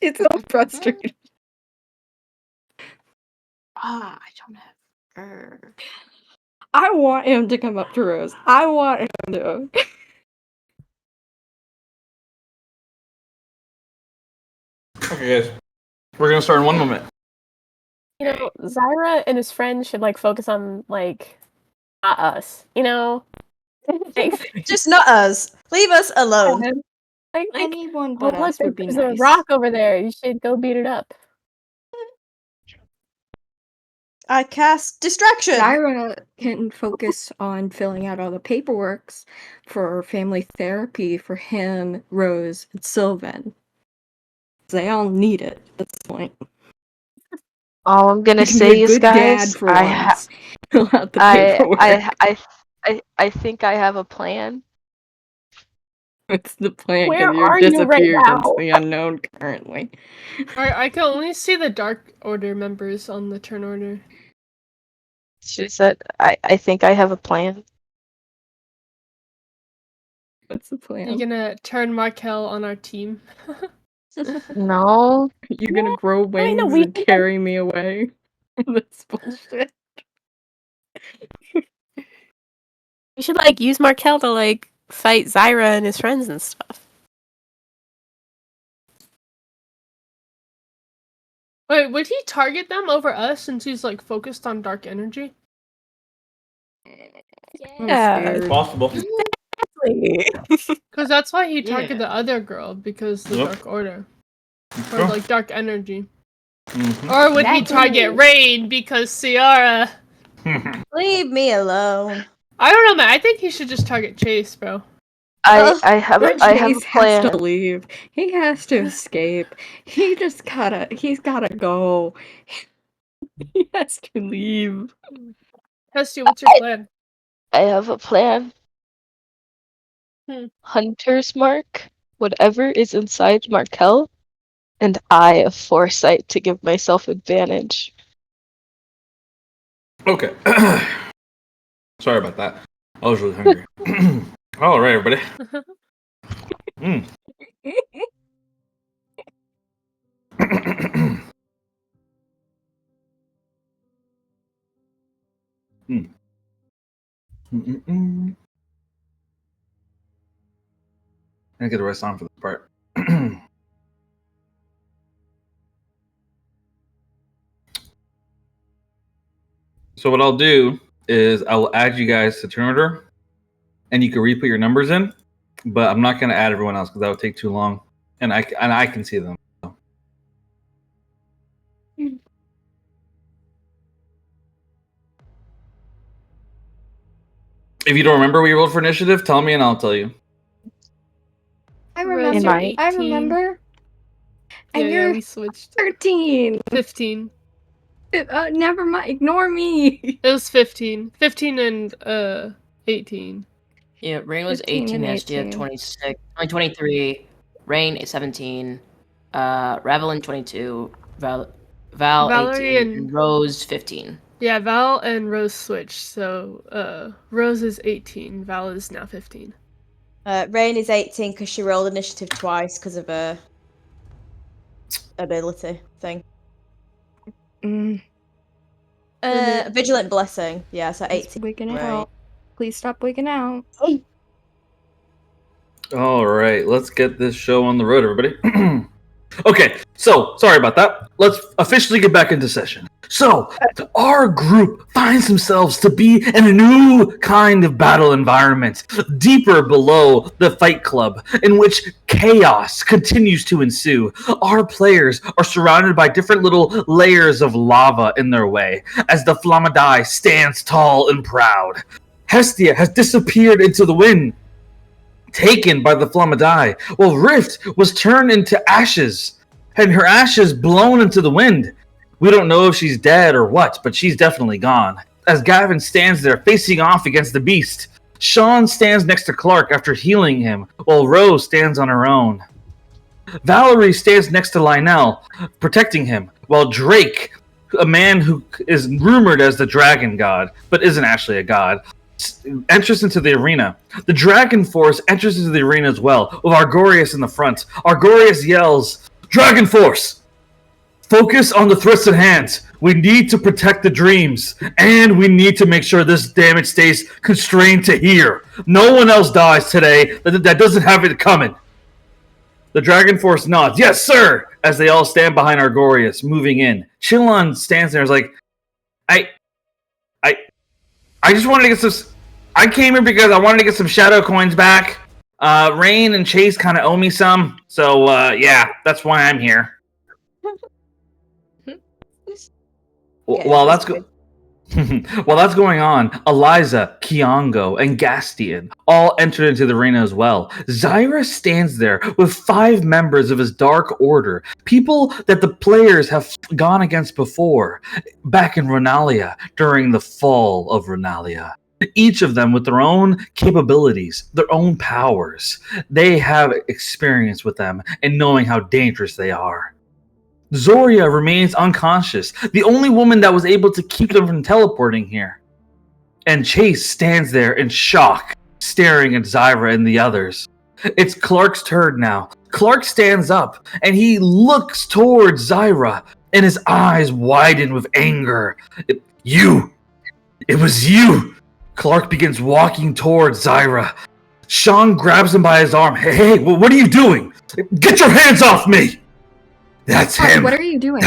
It's so frustrating. Ah, I don't have her. I want him to come up to Rose. I want him to. Okay, guys. We're gonna start in 1 moment. You know, Zyra and his friends should, like, focus on, like, not us, you know? Like, Just not us. Leave us alone. like, Anyone oh, but look, us would be there's nice. a rock over there. You should go beat it up. I cast distraction. Zyra can focus on filling out all the paperworks for family therapy for him, Rose, and Sylvan. They all need it at this point. All I'm gonna You can be say a is, good dad guys, for once. Fill out the I paperwork. think I have a plan. It's the plan Where because you're are you right disappeared now? into the unknown currently. I can only see the Dark Order members on the turn order. She said, I think I have a plan. What's the You're plan? gonna turn Markel on our team. No. You're gonna grow I know, wings we and carry me away? That's bullshit. You should, like, use Markel to, like, fight Zyra and his friends and stuff. Wait, would he target them over us since he's like focused on dark energy? I'm Yeah. scared. Possible. Exactly. Because that's why he targeted Yeah. the other girl, because the Yep. Dark Order. Or Sure. like dark energy. Mhm. Or would he Exactly. target Rain because Ciara? Leave me alone. I don't know, man. I think he should just target Chase, bro. Ugh. I have a Chase has plan. to leave. He has to escape. He's gotta go. He has to leave. Hestia, what's your plan? I have a plan. Hmm. Hunter's mark, whatever is inside Markel, and eye of foresight to give myself advantage. Okay. Sorry about that. I was really hungry. All right, everybody. Mm. Mm. Mm-mm-mm. I get the rest on for this part. So what I'll do is I will add you guys to turn order, and you can re-put your numbers in. But I'm not going to add everyone else because that would take too long, and I can see them. So. If you don't remember what you rolled for initiative, tell me and I'll tell you. I Rose, remember. you're I 18. remember. And Yeah, you're we switched. 13. 15. Never mind. Ignore me. It was 15. 15 and 18. Yeah, Rain was 15 18, and Hestia 18. 26, 23, Rain is 17, Ravelin 22, Val Valerie 18, and and Rose 15. yeah, Val and Rose switched. So Rose is 18. Val is now 15. Rain is 18 because she rolled initiative twice because of her ability thing. Mm, Vigilant blessing. Yeah, so it's 18. wigging Right. out. Please stop wigging out. All right, let's get this show on the road, everybody. Okay, so sorry about that. Let's officially get back into session. So, our group finds themselves to be in a new kind of battle environment, deeper below the Fight Club, in which chaos continues to ensue. Our players are surrounded by different little layers of lava in their way, as the Flamme stands tall and proud. Hestia has disappeared into the wind, taken by the Flamme, while Rift was turned into ashes, and her ashes blown into the wind. We don't know if she's dead or what, but she's definitely gone. As Gavin stands there facing off against the beast, Sean stands next to Clark after healing him, while Rose stands on her own. Valerie stands next to Lionel, protecting him, while Drake, a man who is rumored as the dragon god, but isn't actually a god, enters into the arena. The Dragon Force enters into the arena as well, with Argorius in the front. Argorius yells, "Dragon Force! Focus on the threats at hand. We need to protect the dreams, and we need to make sure this damage stays constrained to here. No one else dies today that doesn't have it coming." The Dragon Force nods, "Yes, sir!" as they all stand behind Argorius, moving in. Chillon stands there and is like, I just wanted to get some. I came here because I wanted to get some shadow coins back. Rain and Chase kind of owe me some, so yeah, that's why I'm here. While that's going on, Eliza, Kiongo, and Gastian all entered into the arena as well. Zyra stands there with 5 members of his Dark Order, people that the players have gone against before, back in Renalia during the fall of Renalia. Each of them with their own capabilities, their own powers. They have experience with them and knowing how dangerous they are. Zoria remains unconscious, the only woman that was able to keep them from teleporting here. And Chase stands there in shock, staring at Zyra and the others. It's Clark's turn now. Clark stands up, and he looks towards Zyra, and his eyes widen with anger. It was you! Clark begins walking towards Zyra. Sean grabs him by his arm. Hey, what are you doing? Get your hands off me! That's him. What are you doing?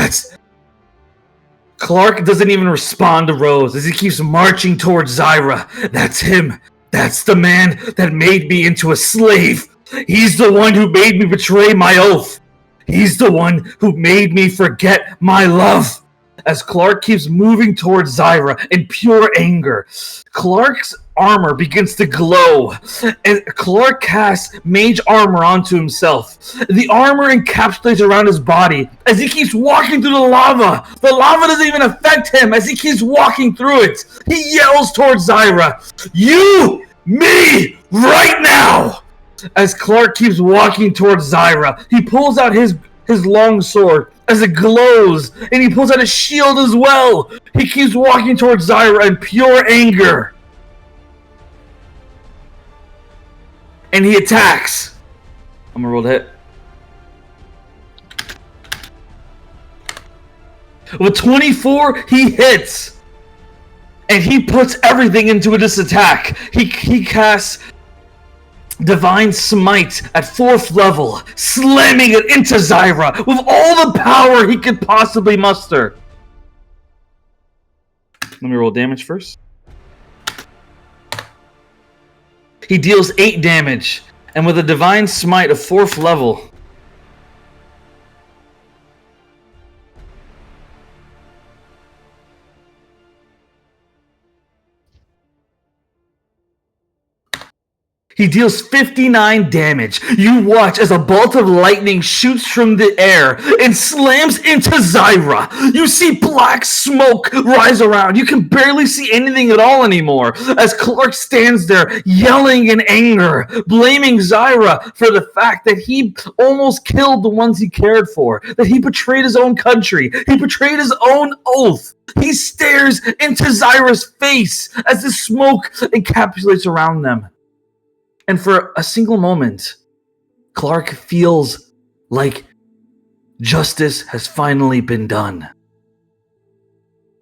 Clark doesn't even respond to Rose as he keeps marching towards Zyra. That's him. That's the man that made me into a slave. He's the one who made me betray my oath. He's the one who made me forget my love. As Clark keeps moving towards Zyra in pure anger, Clark's armor begins to glow, and Clark casts mage armor onto himself. The armor encapsulates around his body as he keeps walking through the lava. The lava doesn't even affect him as he keeps walking through it. He yells towards Zyra, "You, me, right now!" As Clark keeps walking towards Zyra, he pulls out his long sword as it glows, and he pulls out his shield as well. He keeps walking towards Zyra in pure anger. And he attacks. I'm gonna roll to hit. With 24, he hits. And he puts everything into this attack. He casts Divine Smite at 4th level, slamming it into Zyra with all the power he could possibly muster. Let me roll damage first. He deals 8 damage, and with a Divine Smite of 4th level, he deals 59 damage. You watch as a bolt of lightning shoots from the air and slams into Zyra. You see black smoke rise around. You can barely see anything at all anymore as Clark stands there yelling in anger, blaming Zyra for the fact that he almost killed the ones he cared for, that he betrayed his own country, he betrayed his own oath. He stares into Zyra's face as the smoke encapsulates around them. And for a single moment, Clark feels like justice has finally been done.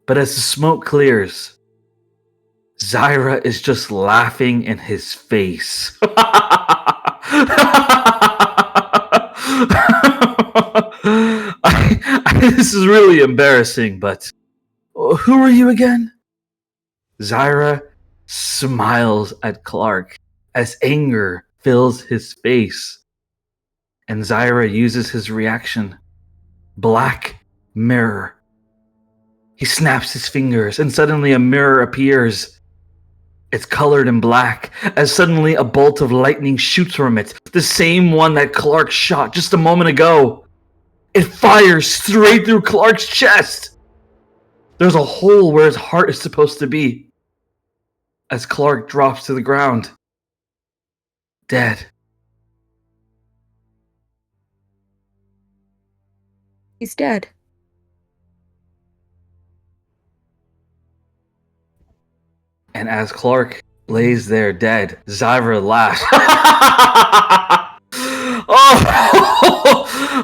But as the smoke clears, Zyra is just laughing in his face. This is really embarrassing, but who are you again? Zyra smiles at Clark as anger fills his face. And Zyra uses his reaction. Black mirror. He snaps his fingers and suddenly a mirror appears. It's colored in black as suddenly a bolt of lightning shoots from it. The same one that Clark shot just a moment ago. It fires straight through Clark's chest. There's a hole where his heart is supposed to be. As Clark drops to the ground. Dead. He's dead. And as Clark lays there dead, Zyra laughs.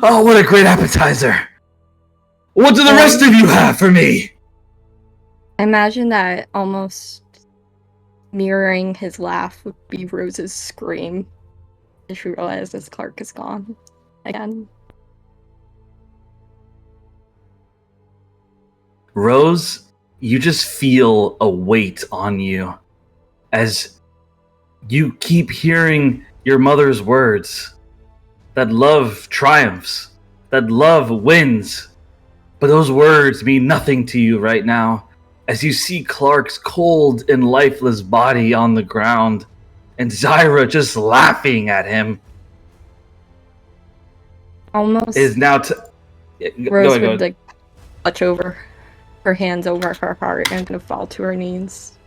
Oh, what a great appetizer. What do the rest of you have for me? I imagine that almost mirroring his laugh would be Rose's scream as she realizes Clark is gone again. Rose, you just feel a weight on you as you keep hearing your mother's words. That love triumphs, that love wins. But those words mean nothing to you right now as you see Clark's cold and lifeless body on the ground and Zyra just laughing at him. Almost Is now Rose would like clutch over her hands over her heart and kind of fall to her knees.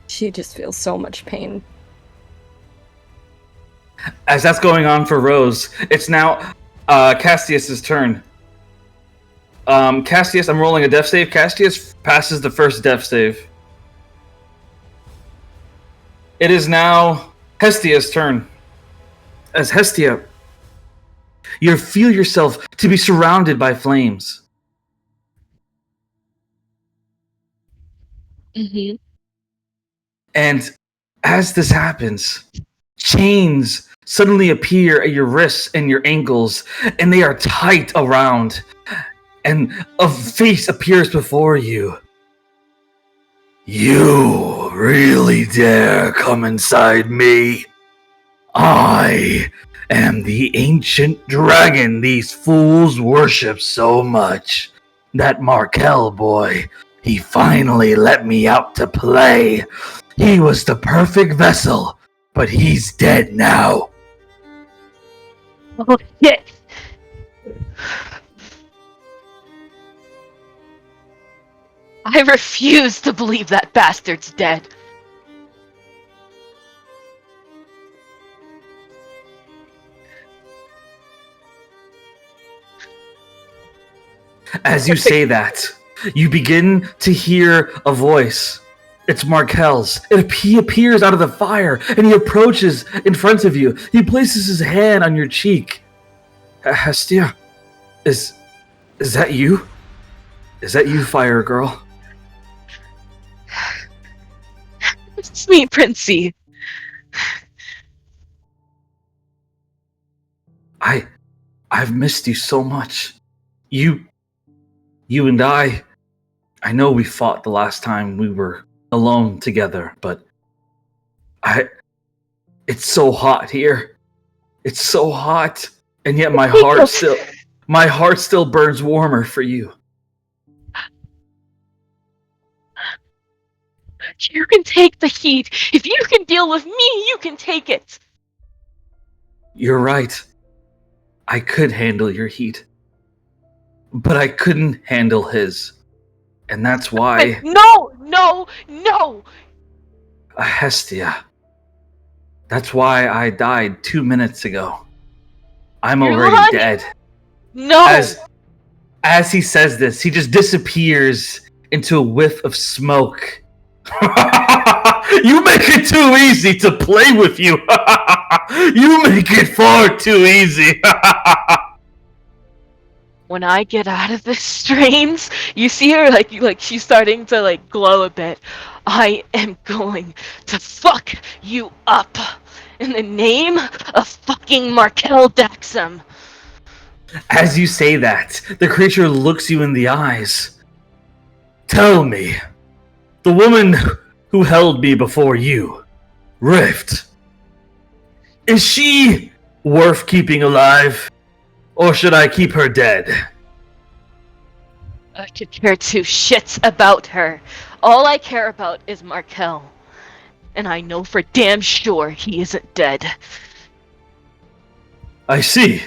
She just feels so much pain. As that's going on for Rose, it's now Castius's turn. Castius, I'm rolling a death save. Castius passes the first death save. It is now Hestia's turn. As Hestia, you feel yourself to be surrounded by flames. Mm-hmm. And as this happens, chains suddenly appear at your wrists and your ankles, and they are tight around. And a face appears before you. You really dare come inside me? I am the ancient dragon these fools worship so much. That Markel boy, he finally let me out to play. He was the perfect vessel, but he's dead now. Oh shit! I refuse to believe that bastard's dead. As you say that, you begin to hear a voice. It's Markel's. He appears out of the fire, and he approaches in front of you. He places his hand on your cheek. Hestia, is that you? Is that you, Fire Girl? It's me, Princey. I've missed you so much. You and I know we fought the last time we were alone together, but it's so hot here. It's so hot, and yet my heart still burns warmer for you. You can take the heat. If you can deal with me, you can take it. You're right. I could handle your heat, but I couldn't handle his. And that's why... No! Hestia. That's why I died 2 minutes ago. I'm You're already lying. dead. No! As he says this, he just disappears into a whiff of smoke. You make it too easy to play with you. You make it far too easy. When I get out of this strains, you see her like she's starting to like glow a bit. I am going to fuck you up in the name of fucking Markel Daxam. As you say that, the creature looks you in the eyes. Tell me, the woman who held me before you, Rift, is she worth keeping alive? Or should I keep her dead? I could care two shits about her. All I care about is Markel. And I know for damn sure he isn't dead. I see.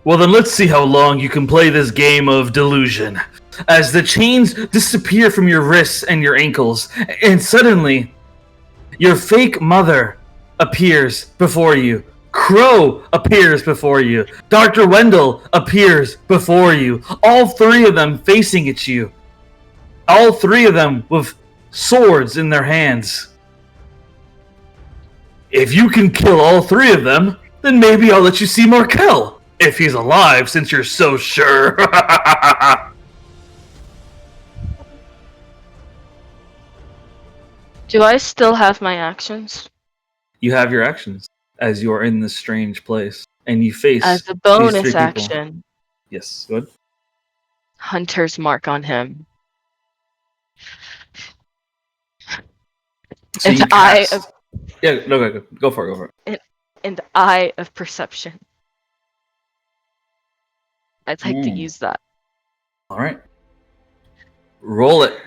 Well then let's see how long you can play this game of delusion. As the chains disappear from your wrists and your ankles, and suddenly, your fake mother appears before you. Crow appears before you. Dr. Wendell appears before you. All three of them facing at you. All three of them with swords in their hands. If you can kill all three of them, then maybe I'll let you see Markel. If he's alive, since you're so sure. Do I still have my actions? You have your actions as you are in this strange place, and you face As a these bonus three people. action, Yes, good. Hunter's mark on him. So And you eye cast... of Yeah, no, go for it. Go for it. and eye of perception. I'd like to Mm. use that. All right, roll it.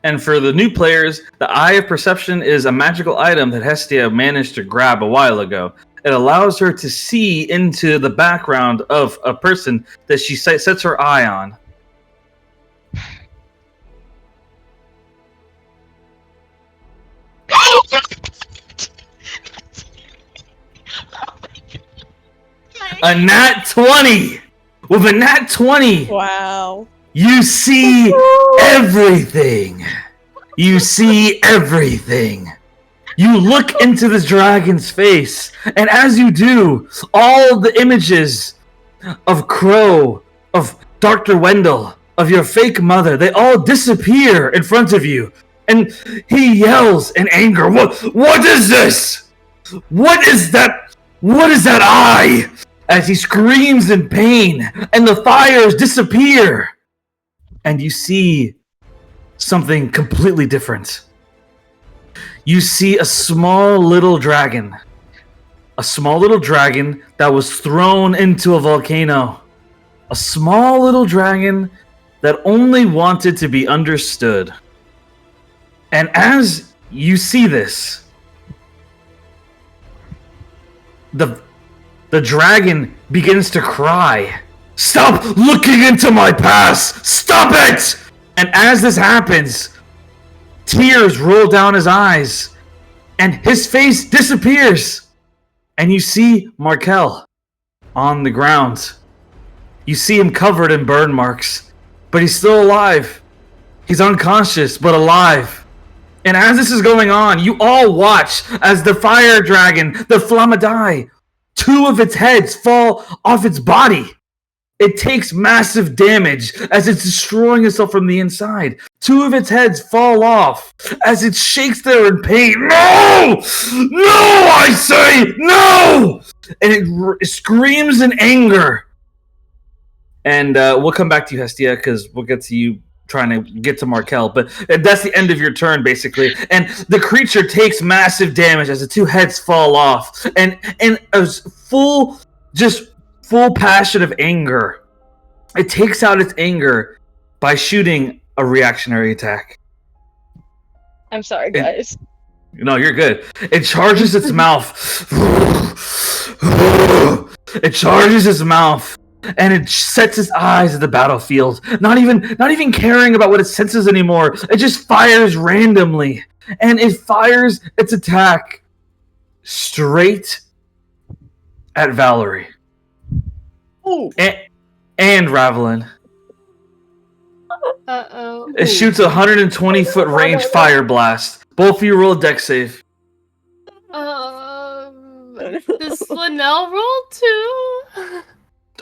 And for the new players, the Eye of Perception is a magical item that Hestia managed to grab a while ago. It allows her to see into the background of a person that she sets her eye on. A nat 20! With a nat 20! Wow. You see everything. You see everything. You look into this dragon's face, and as you do, all the images of Crow, of Dr. Wendell, of your fake mother, they all disappear in front of you. And he yells in anger, What is this? What is that? What is that eye? As he screams in pain, and the fires disappear. And you see something completely different. You see a small little dragon. A small little dragon that was thrown into a volcano. A small little dragon that only wanted to be understood. And as you see this, the dragon begins to cry. Stop looking into my past! Stop it! And as this happens, tears roll down his eyes, and his face disappears. And you see Markel on the ground. You see him covered in burn marks, but he's still alive. He's unconscious, but alive. And as this is going on, you all watch as the fire dragon, the Flamme, die. 2 of its heads fall off its body. It takes massive damage as it's destroying itself from the inside. 2 of its heads fall off as it shakes there in pain. No! No, I say! No! And it screams in anger. And we'll come back to you, Hestia, because we'll get to you trying to get to Markel. But that's the end of your turn, basically. And the creature takes massive damage as the 2 heads fall off. And a full passion of anger. It takes out its anger by shooting a reactionary attack. I'm sorry, guys. No, you're good. It charges its mouth. It charges its mouth. And it sets its eyes at the battlefield, not even caring about what it senses anymore. It just fires randomly, and it fires its attack straight at Valerie. Ooh. And Ravelin. Uh-oh. It shoots a 120-foot range fire blast. Both of you roll a dex save. Does Linnell roll too?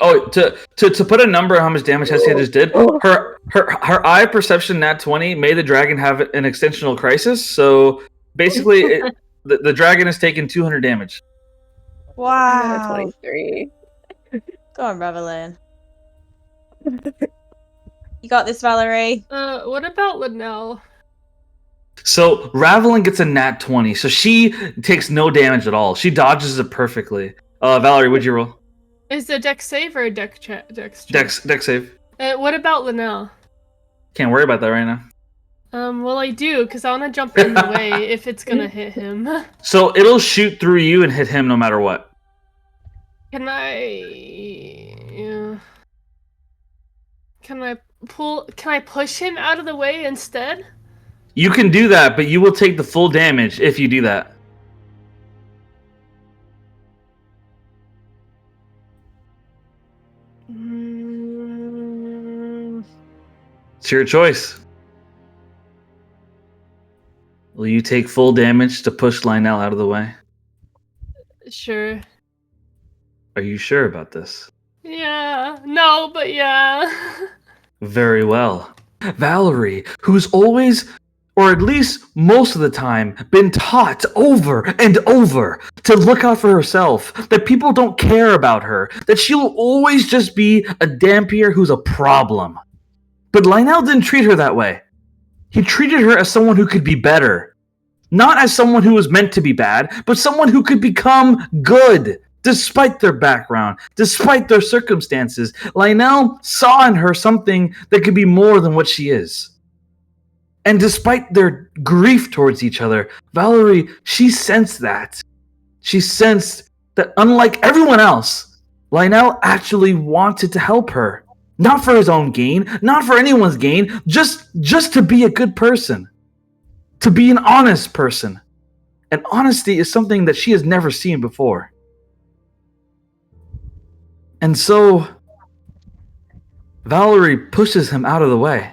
Oh, to put a number on how much damage Hestia just did, her eye perception nat 20 made the dragon have an extensional crisis. So basically, the dragon has taken 200 damage. Wow. 23. Go on, Revelin. You got this, Valerie. What about Linnell? So Ravelin gets a nat 20, so she takes no damage at all. She dodges it perfectly. Valerie, what'd you roll? Is it a dex save or a dex check? Dex save. What about Linnell? Can't worry about that right now. Well, I do, because I want to jump in the way if it's gonna hit him. So it'll shoot through you and hit him no matter what. Can I push him out of the way instead? You can do that, but you will take the full damage if you do that. It's your choice. Will you take full damage to push Lionel out of the way? Sure. Are you sure about this? Yeah. No, but yeah. Very well. Valerie, who's always, or at least most of the time, been taught over and over to look out for herself, that people don't care about her, that she'll always just be a Dampier who's a problem. But Lionel didn't treat her that way. He treated her as someone who could be better. Not as someone who was meant to be bad, but someone who could become good, despite their background, despite their circumstances. Lionel saw in her something that could be more than what she is. And despite their grief towards each other, Valerie, she sensed that. She sensed that unlike everyone else, Lionel actually wanted to help her. Not for his own gain, not for anyone's gain, just to be a good person. To be an honest person. And honesty is something that she has never seen before. And so, Valerie pushes him out of the way.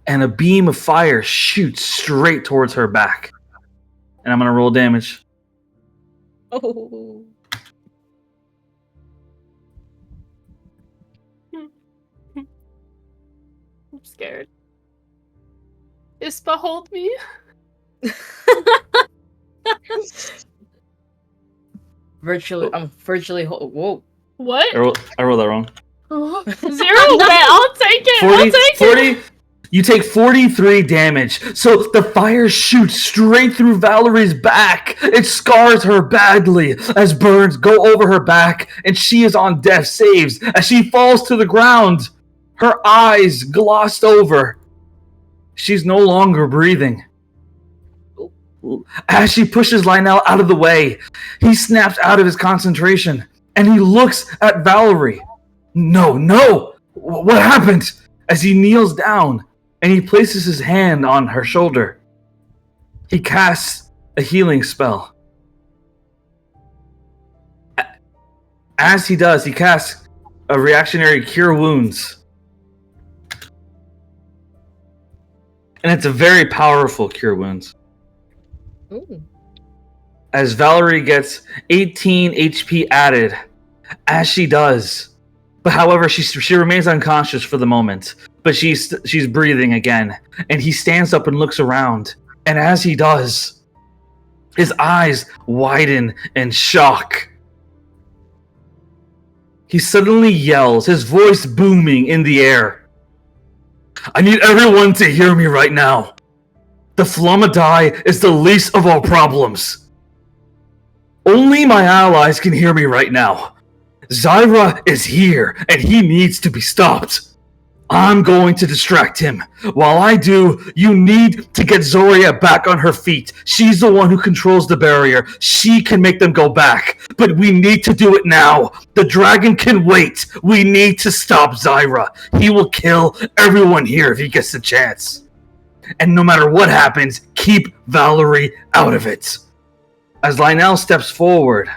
And a beam of fire shoots straight towards her back. And I'm going to roll damage. Oh. I'm scared. Ispa hold me? virtually. Whoa. What? I rolled that wrong. 0 bet. I'll take it. 40, I'll take it. 40. You take 43 damage. So the fire shoots straight through Valerie's back. It scars her badly as burns go over her back, and she is on death saves as she falls to the ground. Her eyes glossed over. She's no longer breathing. As she pushes Lionel out of the way, he snaps out of his concentration, and he looks at Valerie. No! What happened? As he kneels down, and he places his hand on her shoulder. He casts a healing spell. As he does, he casts a reactionary Cure Wounds. And it's a very powerful Cure Wounds. Ooh. As Valerie gets 18 HP added, as she does. But however, she remains unconscious for the moment. But she's breathing again. And he stands up and looks around. And as he does, his eyes widen in shock. He suddenly yells, his voice booming in the air. I need everyone to hear me right now. The Flamme is the least of our problems. Only my allies can hear me right now. Zyra is here, and he needs to be stopped. I'm going to distract him. While I do, you need to get Zoria back on her feet. She's the one who controls the barrier. She can make them go back. But we need to do it now. The dragon can wait. We need to stop Zyra. He will kill everyone here if he gets the chance. And no matter what happens, keep Valerie out of it. As Lionel steps forward,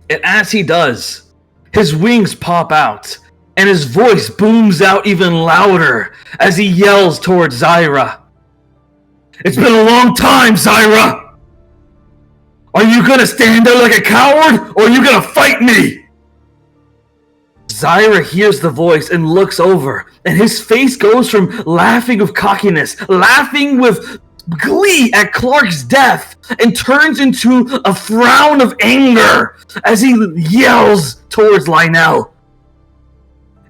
and as he does, his wings pop out, and his voice booms out even louder as he yells towards Zyra. It's been a long time, Zyra! Are you gonna stand there like a coward, or are you gonna fight me? Zyra hears the voice and looks over, and his face goes from laughing with cockiness, laughing with glee at Clark's death, and turns into a frown of anger as he yells towards Lionel.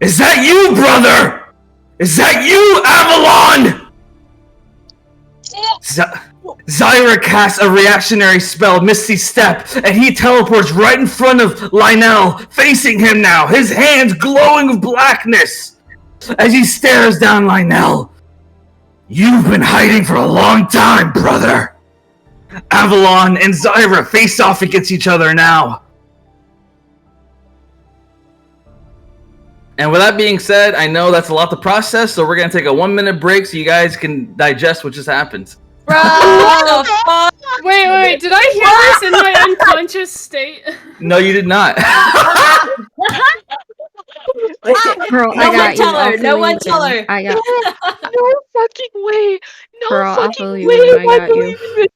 Is that you, brother? Is that you, Avalon? Zyra casts a reactionary spell, Misty Step, and he teleports right in front of Lionel, facing him now, his hands glowing with blackness. As he stares down Lionel. You've been hiding for a long time, brother. Avalon and Zyra face off against each other now. And with that being said, I know that's a lot to process, so we're going to take a 1-minute break so you guys can digest what just happened. Bro, what the fuck? Wait, did I hear this in my unconscious state? No, you did not. Girl, I got you. No one tell her. I got No fucking way. No Girl, I fucking believe way. you. am I got you. believing this.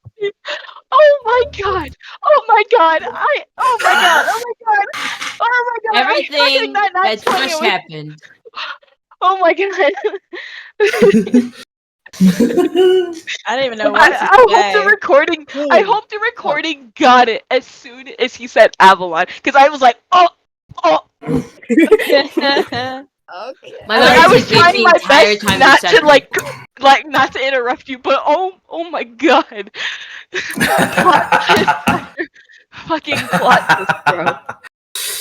Oh my god. Oh my god. Oh my god. Oh my god. Oh my god. Everything that just happened. Oh my god. I don't even know what to I hope say. I hope the recording got it as soon as he said Avalon, because I was like, oh. Okay. My I was the trying my entire best time not you said to like not to interrupt you, but oh my god. Fucking plot twist, bro.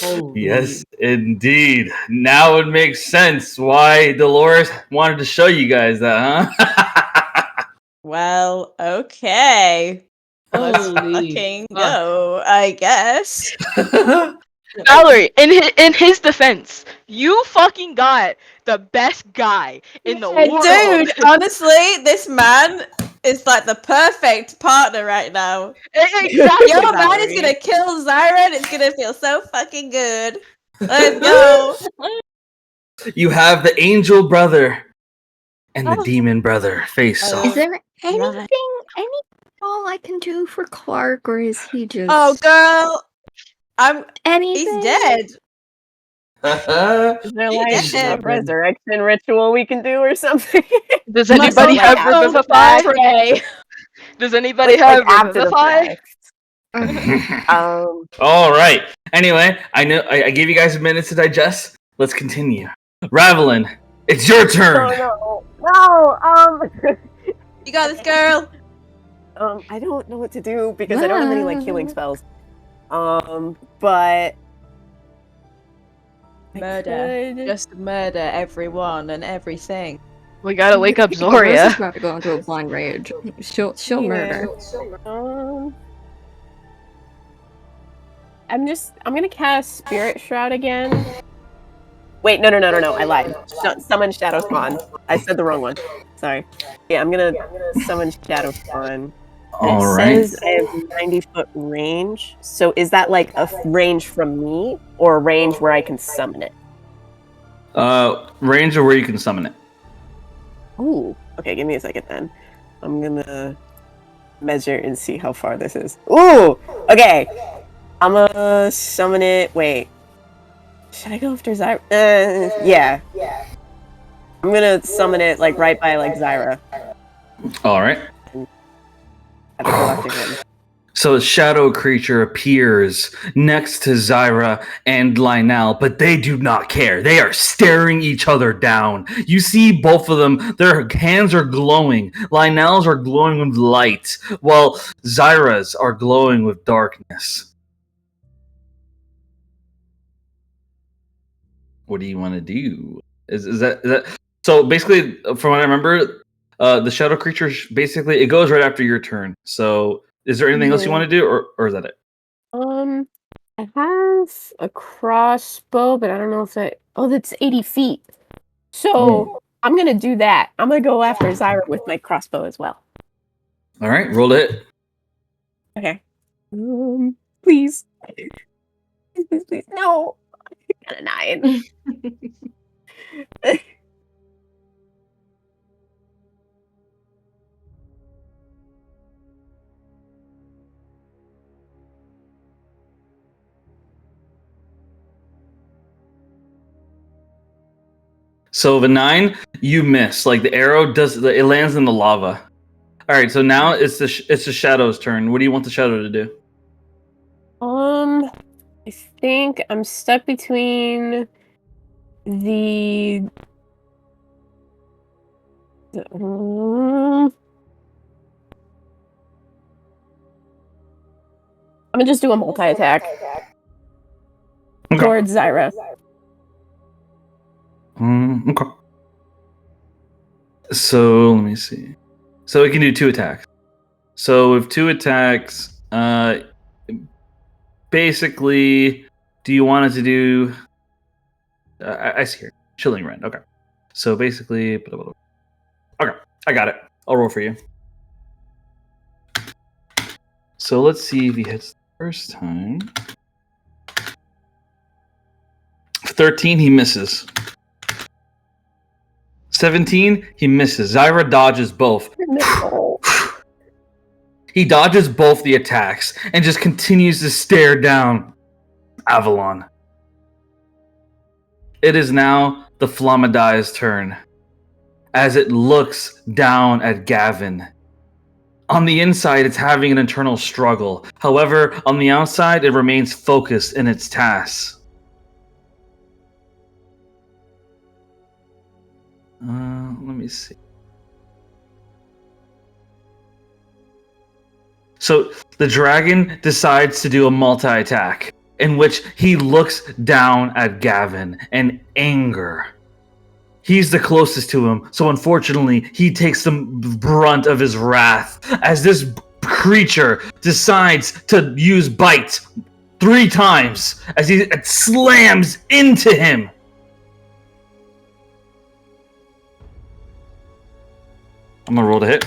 Holy. Yes, indeed. Now it makes sense why Dolores wanted to show you guys that, huh? Well, okay. Let's Holy fucking fuck. go, I guess. Valerie, in his defense, you fucking got the best guy in the world. Dude, honestly, this man is like the perfect partner right now. Exactly. Your man Valerie. is gonna kill Zyra and it's gonna feel so fucking good. Let's go. You have the angel brother and the demon brother face off. Is there anything all I can do for Clark, or is he just Oh, girl. anything? He's dead. Is there like Yeah. a resurrection ritual we can do or something? Does Must anybody like have after the Revivify? fact. Does anybody like have after the Revivify? fact. All right. Anyway, I know I gave you guys a minute to digest. Let's continue. Ravelin, it's your turn. No. You got this, girl. I don't know what to do because I don't have any like healing spells. But Murder. Just murder everyone and everything. We gotta wake up Rose is Zoria. about to go into a blind rage. She'll murder. I'm gonna cast Spirit Shroud again. Wait, no, I lied. Summon Shadow Spawn. I said the wrong one. Sorry. Yeah, I'm gonna summon Shadow Spawn. All It right. says I have 90-foot range. So is that like a range from me or a range where I can summon it? Range of where you can summon it. Ooh. Okay, give me a second then. I'm gonna measure and see how far this is. Ooh! Okay. I'm gonna summon it. Wait. Should I go after Zyra? Yeah. I'm gonna summon it like right by like Zyra. All right. I have to go after him. So a shadow creature appears next to Zyra and Lionel, but they do not care. They are staring each other down. You see both of them, their hands are glowing. Lionel's are glowing with light, while Zyra's are glowing with darkness. What do you want to do? Is that so? Basically, from what I remember, the shadow creature basically it goes right after your turn. So, is there anything else you want to do, or is that it? I have a crossbow, but I don't know if that. Oh, that's 80 feet. So I'm gonna do that. I'm gonna go after Zyra with my crossbow as well. All right, roll to hit. Okay. Please. Please. No. I got a 9. So the 9, you miss. Like the arrow it lands in the lava. All right, so now it's the shadow's turn. What do you want the shadow to do? I think I'm stuck between the. I'm gonna just do a multi-attack towards Zyra. Okay. So let me see. So it can do 2 attacks. So with 2 attacks, basically, do you want it to do? I see here. Chilling Rend. Okay. So basically, okay, I got it. I'll roll for you. So let's see if he hits the first time. 13, he misses. 17, he misses. Zyra dodges both. No. He dodges both the attacks and just continues to stare down Avalon. It is now the Flammedi's turn as it looks down at Gavin. On the inside, it's having an internal struggle. However, on the outside, it remains focused in its tasks. Let me see. So the dragon decides to do a multi-attack in which he looks down at Gavin in anger. He's the closest to him, so unfortunately, he takes the brunt of his wrath as this creature decides to use bite 3 times as he slams into him. I'm gonna roll to hit.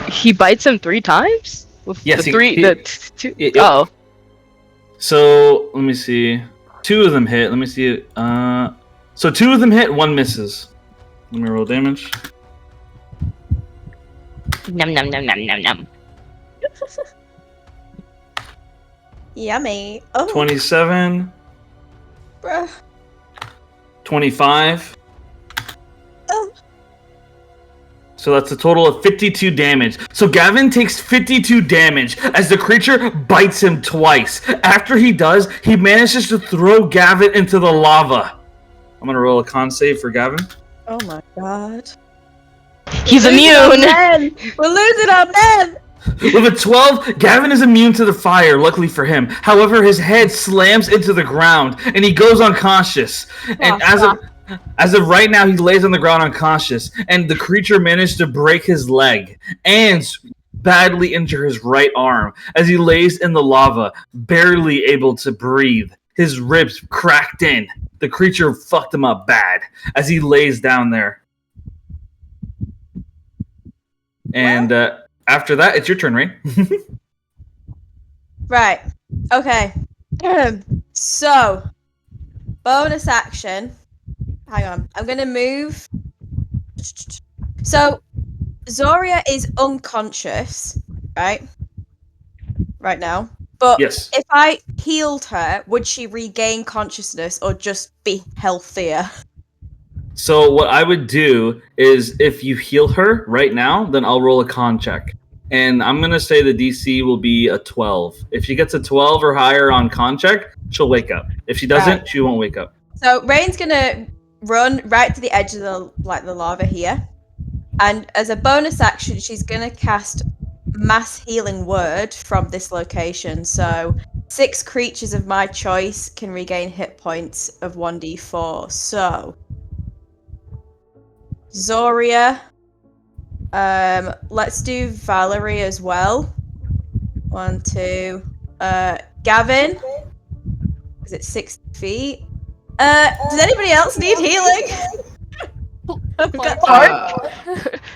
He bites him 3 times? With Yes, the 2. Yep. Oh. So let me see. 2 of them hit. Let me see. So 2 of them hit, 1 misses. Let me roll damage. Num num num num num num. Yummy. Oh. 27 Bruh. 25. Oh. So that's a total of 52 damage. So Gavin takes 52 damage as the creature bites him twice. After he does, he manages to throw Gavin into the lava. I'm gonna roll a con save for Gavin. Oh my god. He's We're losing our immune. men! We're losing our men! With a 12, Gavin is immune to the fire, luckily for him. However, his head slams into the ground, and he goes unconscious. And as of right now, he lays on the ground unconscious, and the creature managed to break his leg and badly injure his right arm as he lays in the lava, barely able to breathe. His ribs cracked in. The creature fucked him up bad as he lays down there. And after that, it's your turn, Rain. Right. Okay. So, bonus action. Hang on. I'm going to move. So, Zoria is unconscious, right? Right now. But Yes. if I healed her, would she regain consciousness or just be healthier? So what I would do is if you heal her right now, then I'll roll a con check. And I'm going to say the DC will be a 12. If she gets a 12 or higher on con check, she'll wake up. If she doesn't, Right. she won't wake up. So, Rain's going to run right to the edge of the lava here. And as a bonus action, she's going to cast Mass Healing Word from this location. So 6 creatures of my choice can regain hit points of 1d4. So Zoria. Let's do Valerie as well. 1, 2. Gavin. Is it 6 feet? Does anybody else need healing? I've got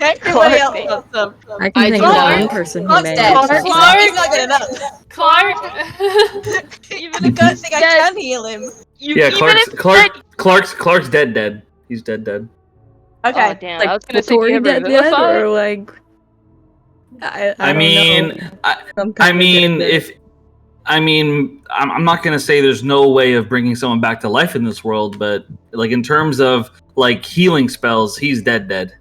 everybody else got some. I can I think do of not. one person who Clark's may. dead. Clark. He's not good enough. Clark. Even I don't think I can heal him. Yeah, Clark's dead. He's dead. Okay. Oh, damn. I Like was gonna say, do you Tori have dead Revivify? or like I I don't mean, know. I Some kind of mean, dead. I'm not gonna say there's no way of bringing someone back to life in this world, but like in terms of like healing spells, he's dead.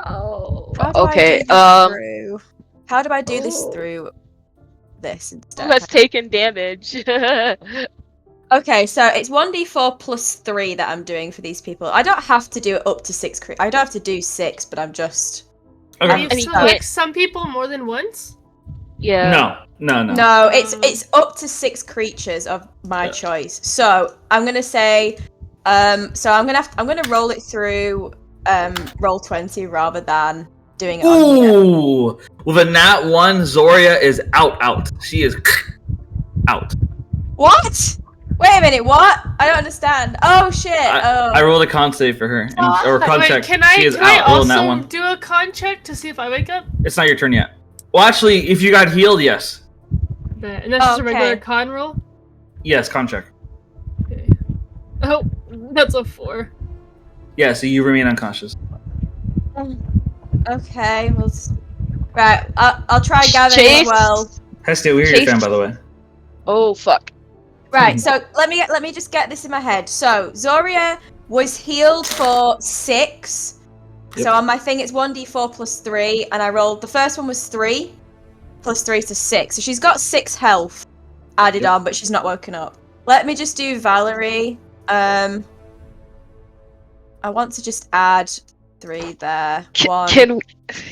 Oh. How do Okay, I do this through? How do I do this Oh. through this Who instead? has taken damage? Okay, so it's 1d4 plus 3 that I'm doing for these people. I don't have to do it up to 6 I don't have to do 6, but I'm just... Okay. Can you I mean, select can't- some people more than once? Yeah. No. No, it's up to 6 creatures of my Yeah. choice. So I'm gonna say, so I'm gonna roll it through roll 20 rather than doing it on here. Ooh, with a nat 1, Zoria is out. She is out. What? Wait a minute, what? I don't understand. Oh shit. I rolled a con save for her, or con Wait, check. can I, She is can I out. Roll a nat also 1. do a con check to see if I wake up? It's not your turn yet. Well, actually, if you got healed, yes. And that's just a regular Okay. con roll? Yes, con check. Okay. Oh, that's a 4. Yeah, so you remain unconscious. Okay, right. I'll try Gavin Chase. as well. Hestia, we hear your fan, by the way. Oh, fuck. Right, so let me just get this in my head. So Zoria was healed for 6. Yep. So on my thing it's 1d4 plus 3, and I rolled the first one was 3 plus 3 to 6. So she's got 6 health added Yep. on, but she's not woken up. Let me just do Valerie. I want to just add 3 there. One.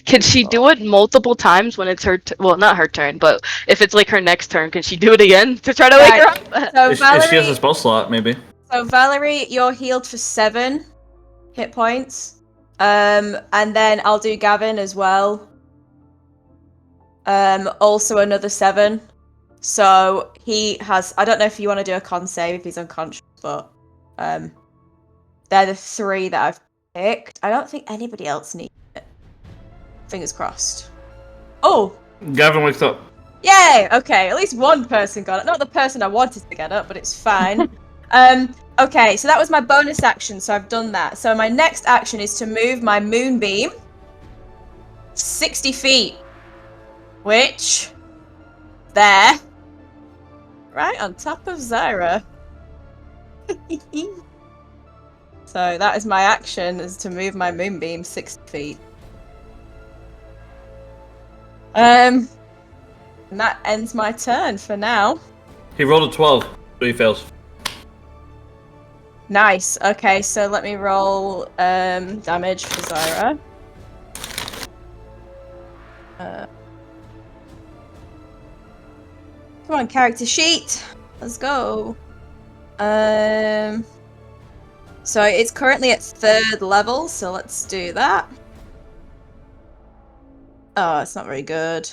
Can she do it multiple times when it's her well, not her turn, but if it's like her next turn, can she do it again to try to wake her up? So If Valerie, she has a spell slot, maybe. Valerie, you're healed for 7 hit points. And then I'll do Gavin as well. Also another 7. So he has. I don't know if you want to do a con save if he's unconscious, but they're the 3 that I've picked. I don't think anybody else needs it. Fingers crossed. Oh, Gavin wakes up. yay! Okay, at least one person got it. Not the person I wanted to get up, but it's fine. Okay, so that was my bonus action, so I've done that. So my next action is to move my moonbeam 60 feet, which there, right on top of Zyra. So that is my action, is to move my moonbeam 60 feet. And that ends my turn for now. He rolled a 12, so he fails. Nice. Okay, so let me roll damage for Zyra. Come on, character sheet. Let's go. So it's currently at 3rd level, so let's do that. Oh, it's not very good.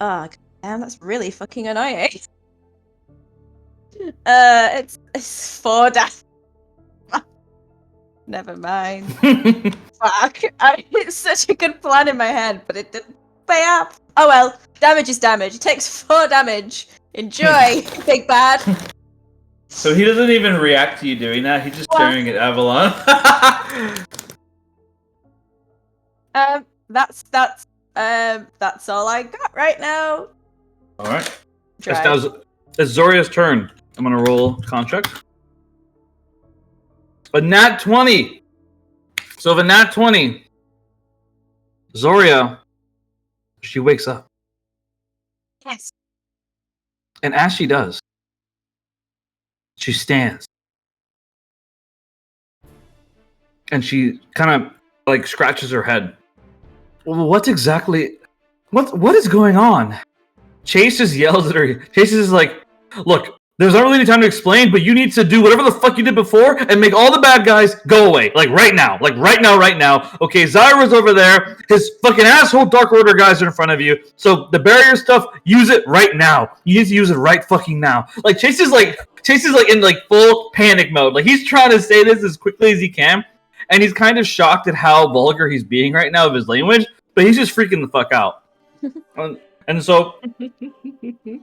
Oh, damn, that's really fucking annoying. It's 4 damage. Never mind. Fuck. It's such a good plan in my head, but it didn't pay up. Oh well, damage is damage. It takes 4 damage. Enjoy, big bad. So he doesn't even react to you doing that. He's just staring at Avalon. That's all I got right now. All right. Drive. It's Zoria's turn. I'm gonna roll contract. A nat 20. So if a nat 20, Zoria, she wakes up. Yes. And as she does, she stands. And she kind of like scratches her head. Well, what is going on? Chase just yells at her. Chase is like, look, there's not really any time to explain, but you need to do whatever the fuck you did before and make all the bad guys go away. Like right now. Like right now. Okay, Zyra's over there. His fucking asshole Dark Order guys are in front of you. So the barrier stuff, use it right now. You need to use it right fucking now. Like Chase is like in like full panic mode. Like he's trying to say this as quickly as he can. And he's kind of shocked at how vulgar he's being right now of his language, but he's just freaking the fuck out. And so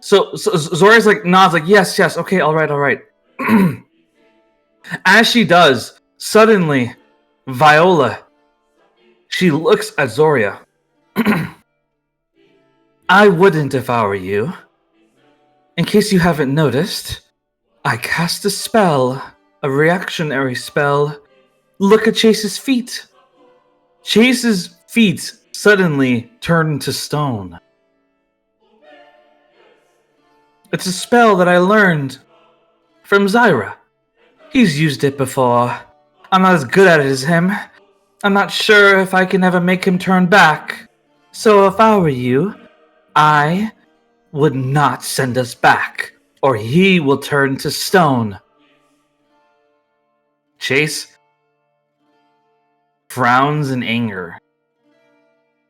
Zoria's like nods, like yes, okay, all right. As she does, suddenly Viola, she looks at Zoria. I wouldn't if I were you. In case you haven't noticed, I cast a spell, a reactionary spell. Look at Chase's feet. Chase's feet suddenly turn to stone. It's a spell that I learned from Zyra. He's used it before. I'm not as good at it as him. I'm not sure if I can ever make him turn back. So if I were you, I would not send us back, or he will turn to stone. Chase frowns in anger,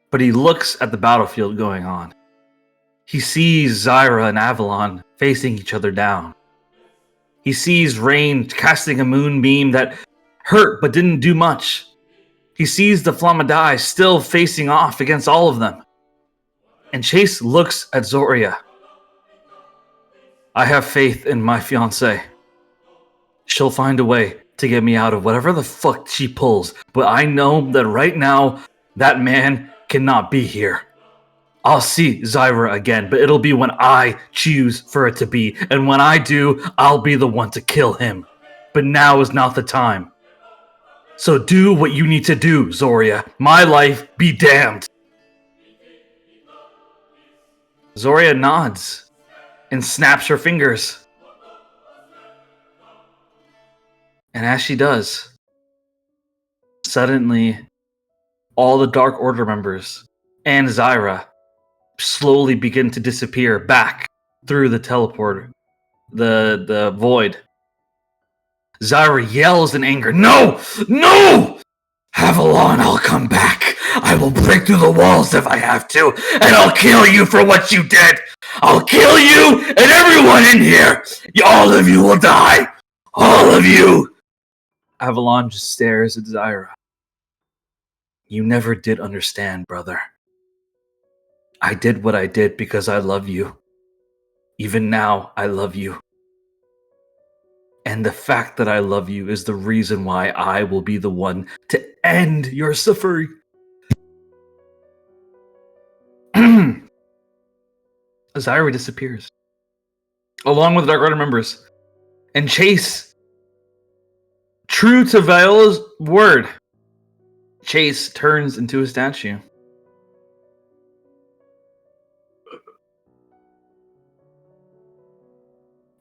but he looks at the battlefield going on. He sees Zyra and Avalon facing each other down. He sees Rain casting a moonbeam that hurt but didn't do much. He sees the Flamme still facing off against all of them. And Chase looks at Zoria. I have faith in my fiancée. She'll find a way to get me out of whatever the fuck she pulls, but I know that right now, that man cannot be here. I'll see Zyra again, but it'll be when I choose for it to be, and when I do, I'll be the one to kill him. But now is not the time. So do what you need to do, Zoria. My life be damned. Zoria nods and snaps her fingers. And as she does, suddenly, all the Dark Order members and Zyra slowly begin to disappear back through the teleporter, the void. Zyra yells in anger, No! Avalon, I'll come back. I will break through the walls if I have to, and I'll kill you for what you did. I'll kill you and everyone in here. All of you will die. All of you. Avalon just stares at Zyra. You never did understand, brother. I did what I did because I love you. Even now, I love you. And the fact that I love you is the reason why I will be the one to end your suffering. Zyra disappears, along with the Dark Order members. And Chase True to Viola's word, Chase turns into a statue.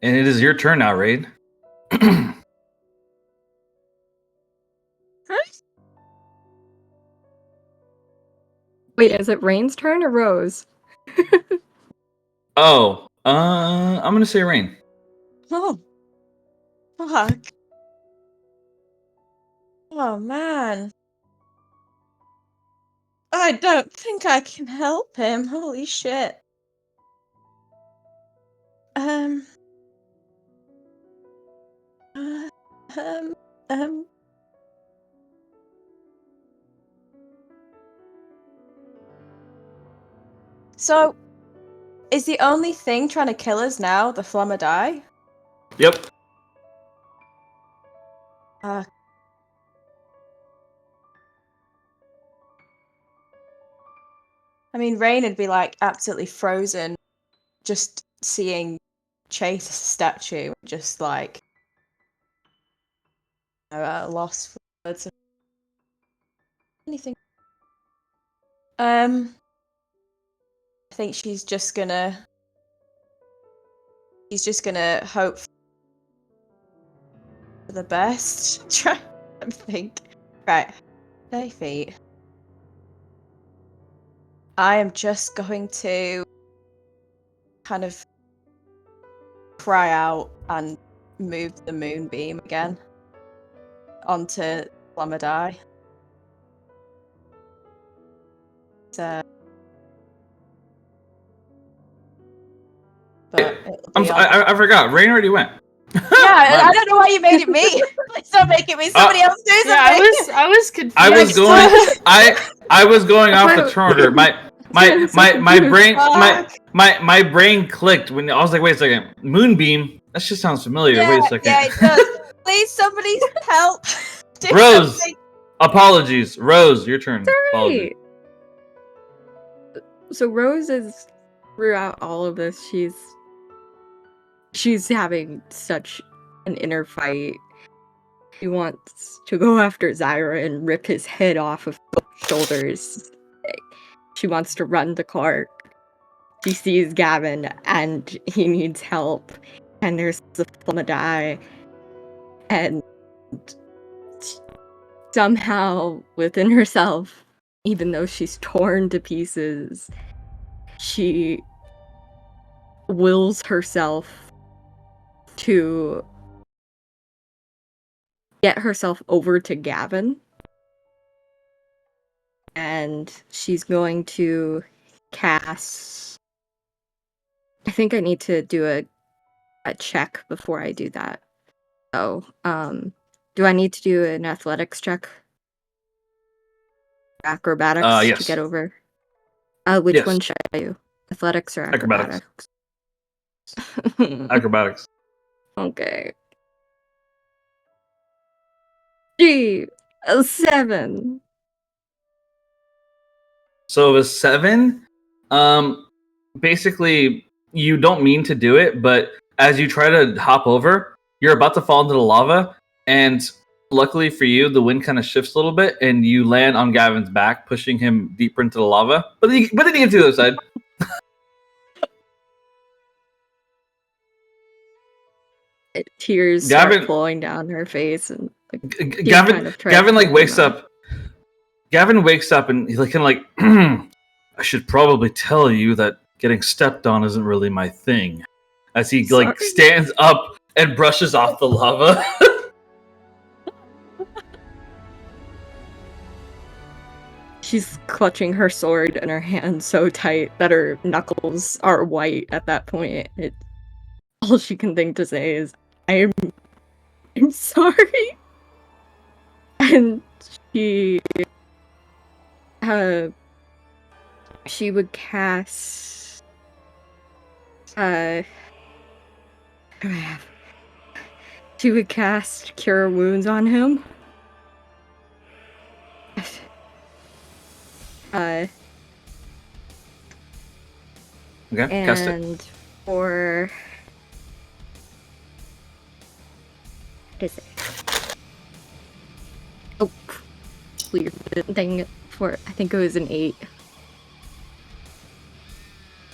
And it is your turn now, Raid. Wait, is it Rain's turn or Rose? I'm gonna say Rain. Oh. Fuck. Oh, man. I don't think I can help him. Holy shit. Um. uh, um. Um. So, is the only thing trying to kill us now the Flamme die? Yep. I mean, Rain would be like absolutely frozen just seeing Chase statue, just like lost for words. Anything. I think she's just gonna hope for the best. Try and think. Right. 30 feet. I am just going to kind of cry out and move the moonbeam again onto Flamadai. So, but I forgot. Rain already went. Yeah, I don't know why you made it me. Please don't make it me. Somebody else do something. Yeah, I was confused. I was going off the turn order. My brain clicked when I was like, wait a second, Moonbeam. That just sounds familiar. Yeah, wait a second. Yeah, it does. Please, somebody help. Do Rose, something. apologies. Rose, your turn. Apologies. So Rose is throughout all of this, she's having such an inner fight. She wants to go after Zyra and rip his head off of his shoulders. She wants to run to Clark. She sees Gavin and he needs help. And there's the Flamadai. And somehow within herself, even though she's torn to pieces, she wills herself to get herself over to Gavin. And she's going to cast... I think I need to do a check before I do that. So, do I need to do an athletics check? Acrobatics yes. to get over? Which one should I do? Athletics or acrobatics? Acrobatics. Okay. Gee, a 7. So a 7, basically you don't mean to do it, but as you try to hop over, you're about to fall into the lava, and luckily for you, the wind kind of shifts a little bit, and you land on Gavin's back, pushing him deeper into the lava. But then you get to the other side. Tears start flowing down her face, and Gavin like wakes up. Gavin wakes up and he's like kind of like, I should probably tell you that getting stepped on isn't really my thing. As he like stands up and brushes off the lava. She's clutching her sword in her hand so tight that her knuckles are white at that point. All she can think to say is, I'm sorry. And she would cast she would cast Cure Wounds on him. Okay, cast it. And for what is it? weird thing for, I think it was an 8.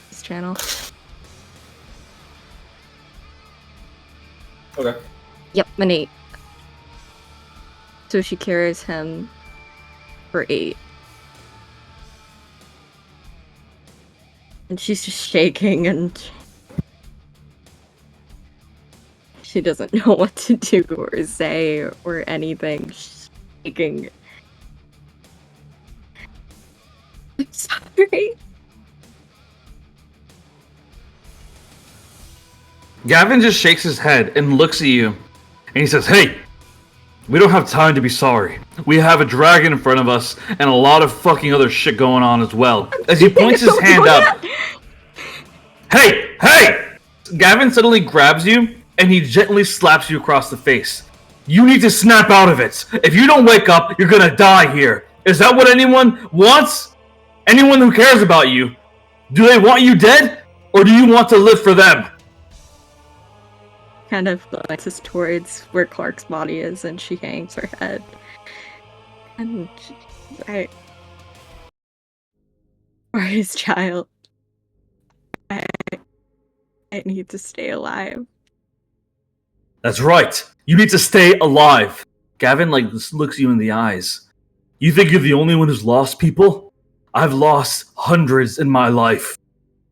This channel. Okay. Yep, an 8. So she carries him for 8. And she's just shaking and she doesn't know what to do or say or anything. She's shaking. I'm sorry. Gavin just shakes his head and looks at you, and he says, "Hey, we don't have time to be sorry. We have a dragon in front of us and a lot of fucking other shit going on as well." As he points his hand up, "Hey, hey!" Gavin suddenly grabs you, and he gently slaps you across the face. "You need to snap out of it. If you don't wake up, you're gonna die here. Is that what anyone wants? Anyone who cares about you? Do they want you dead, or do you want to live for them?" Kind of glances towards where Clark's body is and she hangs her head. And I... For his child. I need to stay alive. "That's right. You need to stay alive." Gavin just looks you in the eyes. "You think you're the only one who's lost people? I've lost hundreds in my life.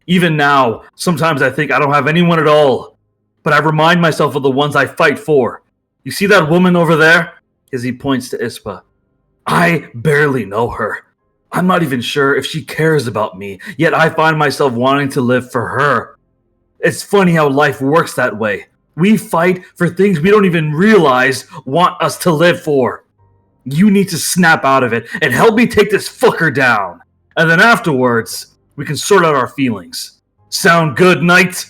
Even now, sometimes I think I don't have anyone at all. But I remind myself of the ones I fight for. You see that woman over there?" As he points to Ispa. "I barely know her. I'm not even sure if she cares about me, yet I find myself wanting to live for her. It's funny how life works that way. We fight for things we don't even realize want us to live for. You need to snap out of it and help me take this fucker down. And then afterwards, we can sort out our feelings. Sound good, Knight?"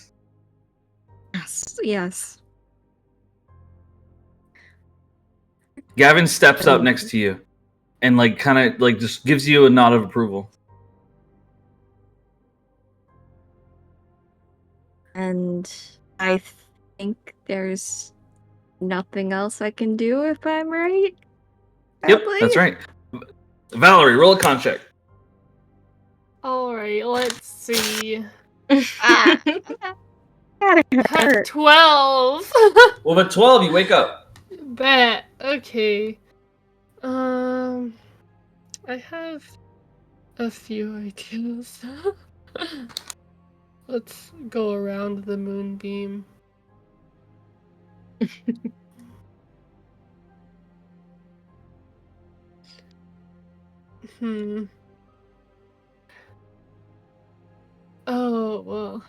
Yes. Gavin steps up next to you and just gives you a nod of approval. And I think there's nothing else I can do if I'm right. Yep, Probably? that's right. Valerie, roll a con check. Alright, let's see. Ah. Gotta hurt. 12! Well, at 12, you wake up. Bet. Okay. I have a few ideas. Let's go around the moonbeam. Oh, well.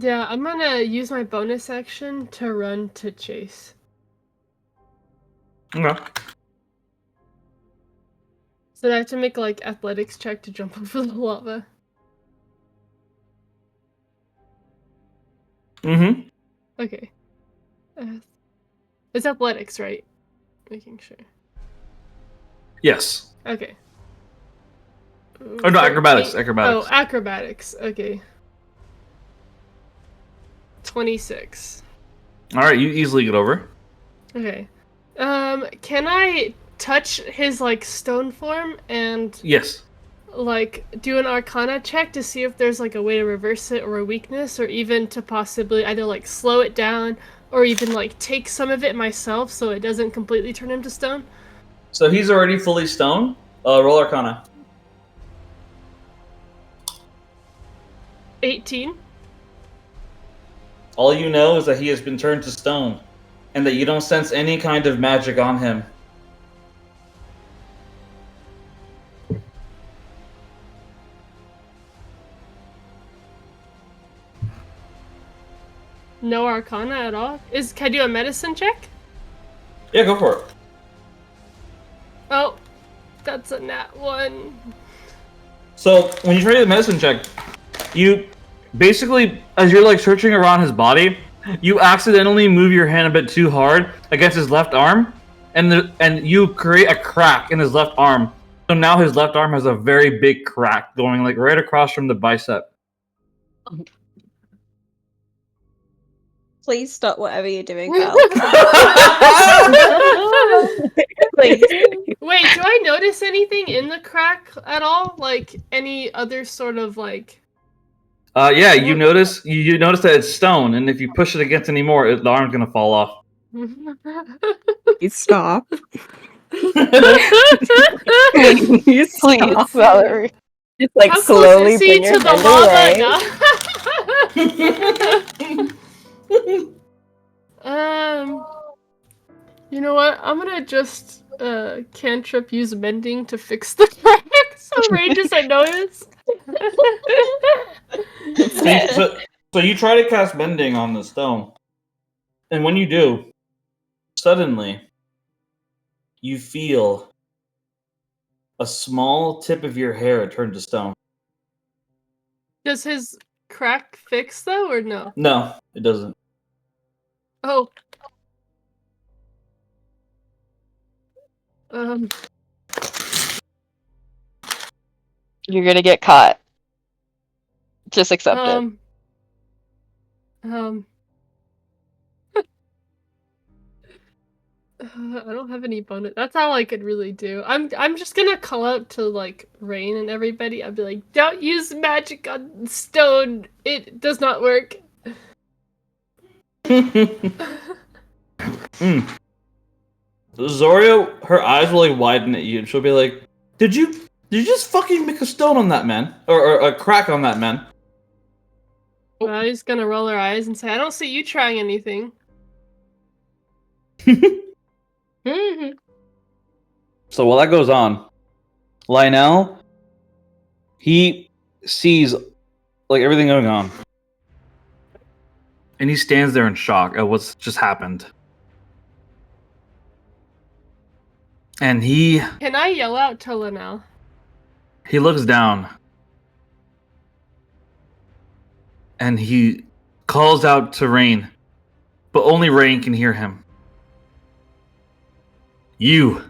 Yeah, I'm gonna use my bonus action to run to chase. Okay. So I have to make athletics check to jump over the lava. Mm-hmm. Okay. It's athletics, right? Making sure. Yes. Okay. Oh, no, acrobatics. Acrobatics. Oh, acrobatics. Okay. 26. All right, you easily get over. Okay. Can I touch his stone form and Yes. do an arcana check to see if there's a way to reverse it or a weakness, or even to possibly either slow it down or even take some of it myself so it doesn't completely turn him to stone? So he's already fully stone. Roll Arcana. 18. All you know is that he has been turned to stone, and that you don't sense any kind of magic on him. No arcana at all? Can I do a medicine check? Yeah, go for it. Oh, that's a nat 1. So when you try to do the medicine check, you basically, as you're searching around his body, you accidentally move your hand a bit too hard against his left arm, and you create a crack in his left arm. So now his left arm has a very big crack going right across from the bicep. Please stop whatever you're doing, Val. Please. Wait, do I notice anything in the crack at all? Like any other sort of like? Yeah, you notice that it's stone, and if you push it against any more, the arm's gonna fall off. Please stop. Please, Stop. Valerie. Just like How slowly close is he bring your to the hand lava away. now? You know what? I'm gonna just cantrip use mending to fix the crack so Ray doesn't notice. So you try to cast mending on the stone, and when you do, suddenly you feel a small tip of your hair turn to stone. Does his crack fix though, or no? No, it doesn't. Oh. You're gonna get caught. Just accept it. I don't have any bonus. That's all I could really do. I'm just gonna call out to like Rain and everybody. I'd be like, "Don't use magic on stone. It does not work." Zoria, her eyes will like widen at you, and she'll be like, Did you just fucking make a stone on that man? Or a crack on that man?" Well, he's gonna roll her eyes and say, "I don't see you trying anything." So while that goes on, Lionel, he sees like everything going on. And he stands there in shock at what's just happened. And he Can I yell out to Linnell? looks down. And he calls out to Rain, but only Rain can hear him. You're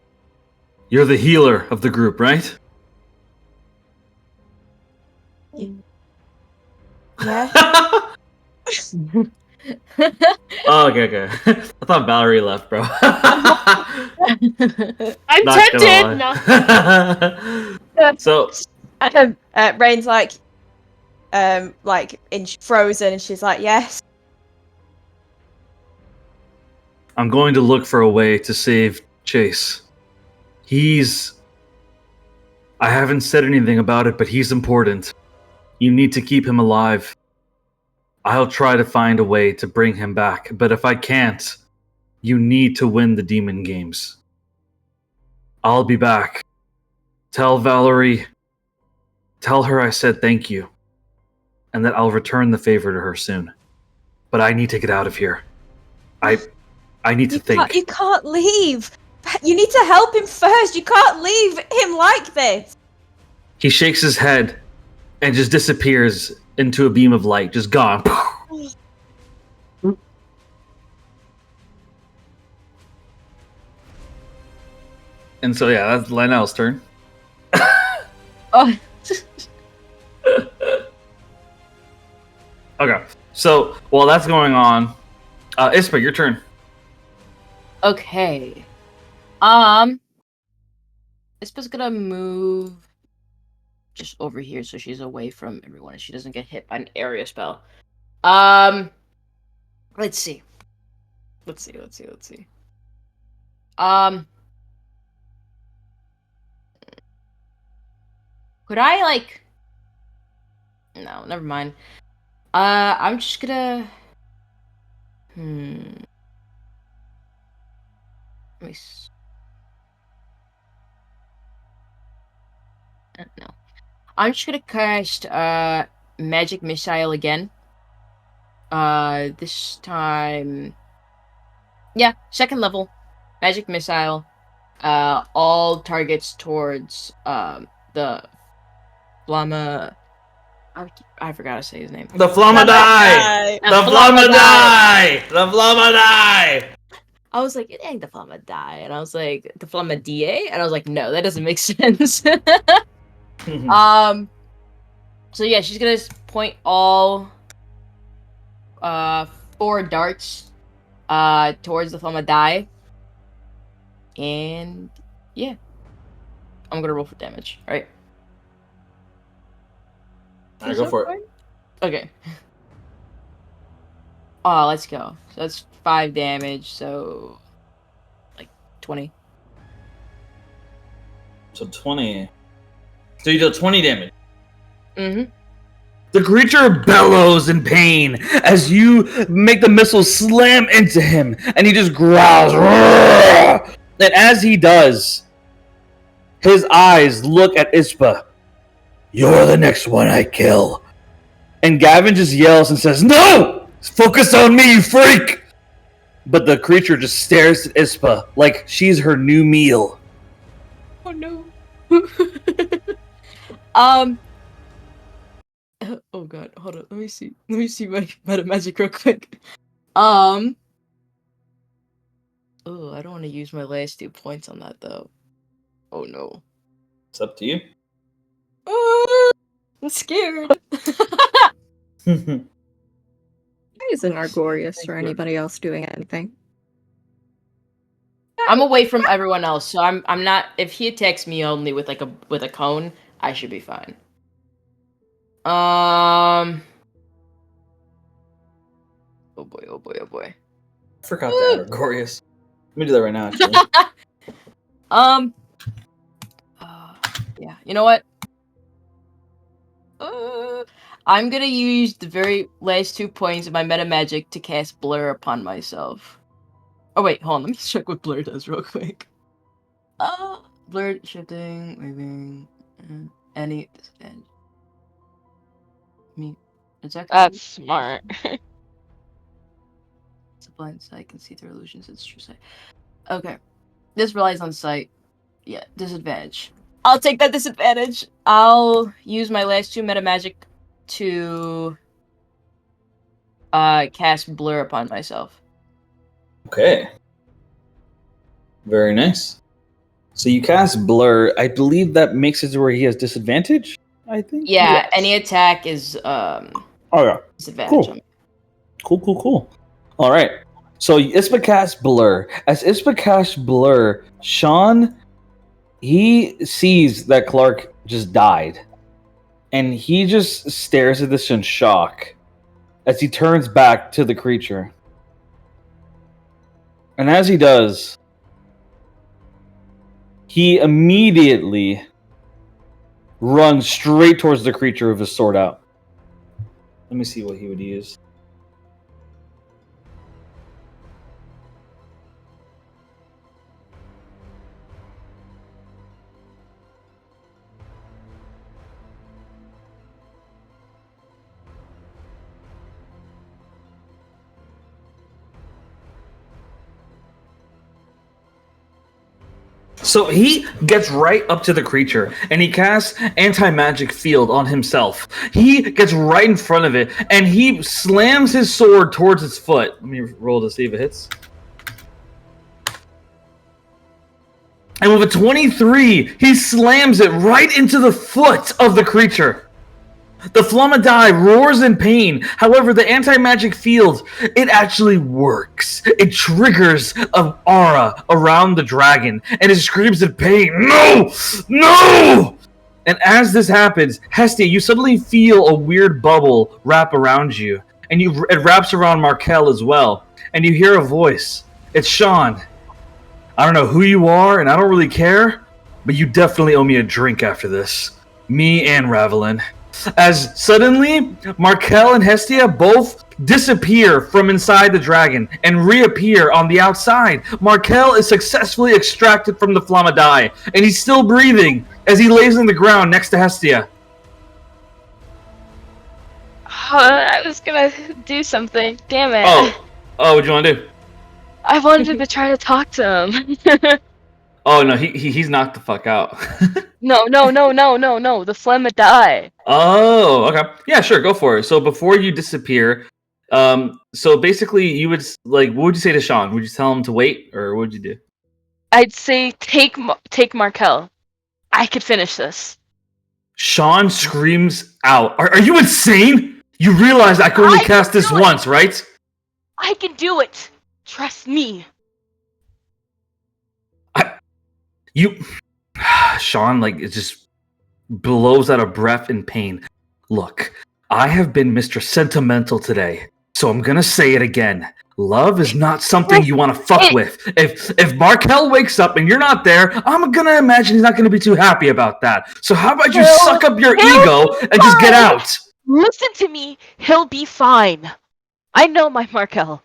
the healer of the group, right? Yeah. Oh, okay. I thought Valerie left, bro. I'm Not gonna tempted. lie. No. So Rain's like frozen, and she's like, "Yes." I'm going to look for a way to save Chase. I haven't said anything about it, but he's important. You need to keep him alive. I'll try to find a way to bring him back, but if I can't, you need to win the demon games. I'll be back. Tell Valerie, tell her I said thank you, and that I'll return the favor to her soon. But I need to get out of here. I need to think. You can't leave. You need to help him first. You can't leave him like this. He shakes his head and just disappears into a beam of light, just gone. And so yeah, that's Lionel's turn. Oh. Okay, so while that's going on, Ispa, your turn. Okay. Ispa's gonna move just over here so she's away from everyone and she doesn't get hit by an area spell. Let's see. Could I like? No, never mind. I'm just gonna. Let me. No. I'm just gonna cast magic missile again. This time. Yeah, second level, magic missile. All targets towards the Flamme. I forgot to say his name. The Flamme die! The Flamme die! The Flamme die! I was like, it ain't the Flamme die, and I was like, the Flamme da, and I was like, no, that doesn't make sense. So yeah, she's gonna point all 4 darts towards the Flamme die. And yeah. I'm gonna roll for damage. Alright. Alright, go for it. Okay. Oh, let's go. So that's 5 damage, so like 20. So 20. So you deal 20 damage. Mm-hmm. The creature bellows in pain as you make the missile slam into him, and he just growls. Roar! And as he does, his eyes look at Ispa. You're the next one I kill. And Gavin just yells and says, No! Focus on me, you freak! But the creature just stares at Ispa like she's her new meal. Oh no. Oh god, hold on. Let me see my meta magic real quick. Oh, I don't want to use my last 2 points on that though. Oh no. It's up to you. I'm scared. Why isn't Argorius or anybody else doing anything? I'm away from everyone else, so I'm not. If he attacks me only with like a cone, I should be fine. Oh boy, oh boy, oh boy. I forgot that, Argorius. Let me do that right now, actually. Yeah, you know what? I'm gonna use the very last 2 points of my meta magic to cast Blur upon myself. Oh wait, hold on, let me check what Blur does real quick. Blur, shifting, moving, any disadvantage. I mean, it's actually That's smart. it's a blind sight, can see through illusions, it's true sight. Okay. This relies on sight. Yeah, disadvantage. I'll take that disadvantage. I'll use my last 2 meta magic to cast Blur upon myself. Okay. Very nice. So you cast Blur. I believe that makes it to where he has disadvantage, I think? Yeah, Yes. any attack is Oh, yeah. disadvantage Cool. on me. Cool. All right. So Ispa casts Blur. As Ispa casts Blur, Sean, he sees that Clark just died. And he just stares at this in shock as he turns back to the creature. And as he does, he immediately runs straight towards the creature with his sword out. Let me see what he would use. So he gets right up to the creature and he casts anti-magic field on himself. He gets right in front of it and he slams his sword towards its foot. Let me roll to see if it hits. And with a 23, he slams it right into the foot of the creature. The Flamme roars in pain. However, the anti-magic field, it actually works. It triggers an aura around the dragon, and it screams in pain, No! No! And as this happens, Hestia, you suddenly feel a weird bubble wrap around you, and it wraps around Markel as well. And you hear a voice. It's Sean. I don't know who you are, and I don't really care, but you definitely owe me a drink after this. Me and Ravelin. As suddenly, Markel and Hestia both disappear from inside the dragon and reappear on the outside. Markel is successfully extracted from the Flamme, and he's still breathing as he lays on the ground next to Hestia. I was gonna do something. Damn it. Oh, what do you want to do? I wanted to try to talk to him. Oh, no, he's knocked the fuck out. No. The Flamme die. Oh, okay. Yeah, sure, go for it. So before you disappear, so basically you would, like, what would you say to Sean? Would you tell him to wait, or what would you do? I'd say take Markel. I could finish this. Sean screams out. Are you insane? You realize I can only cast this once, right? I can do it. Trust me. Sean, like, it just blows out a breath in pain. Look, I have been Mr. Sentimental today, so I'm gonna say it again. Love is not something you want to fuck with. If Markel wakes up and you're not there, I'm gonna imagine he's not gonna be too happy about that. So how about you suck up your ego and just get out? Listen to me. He'll be fine. I know my Markel.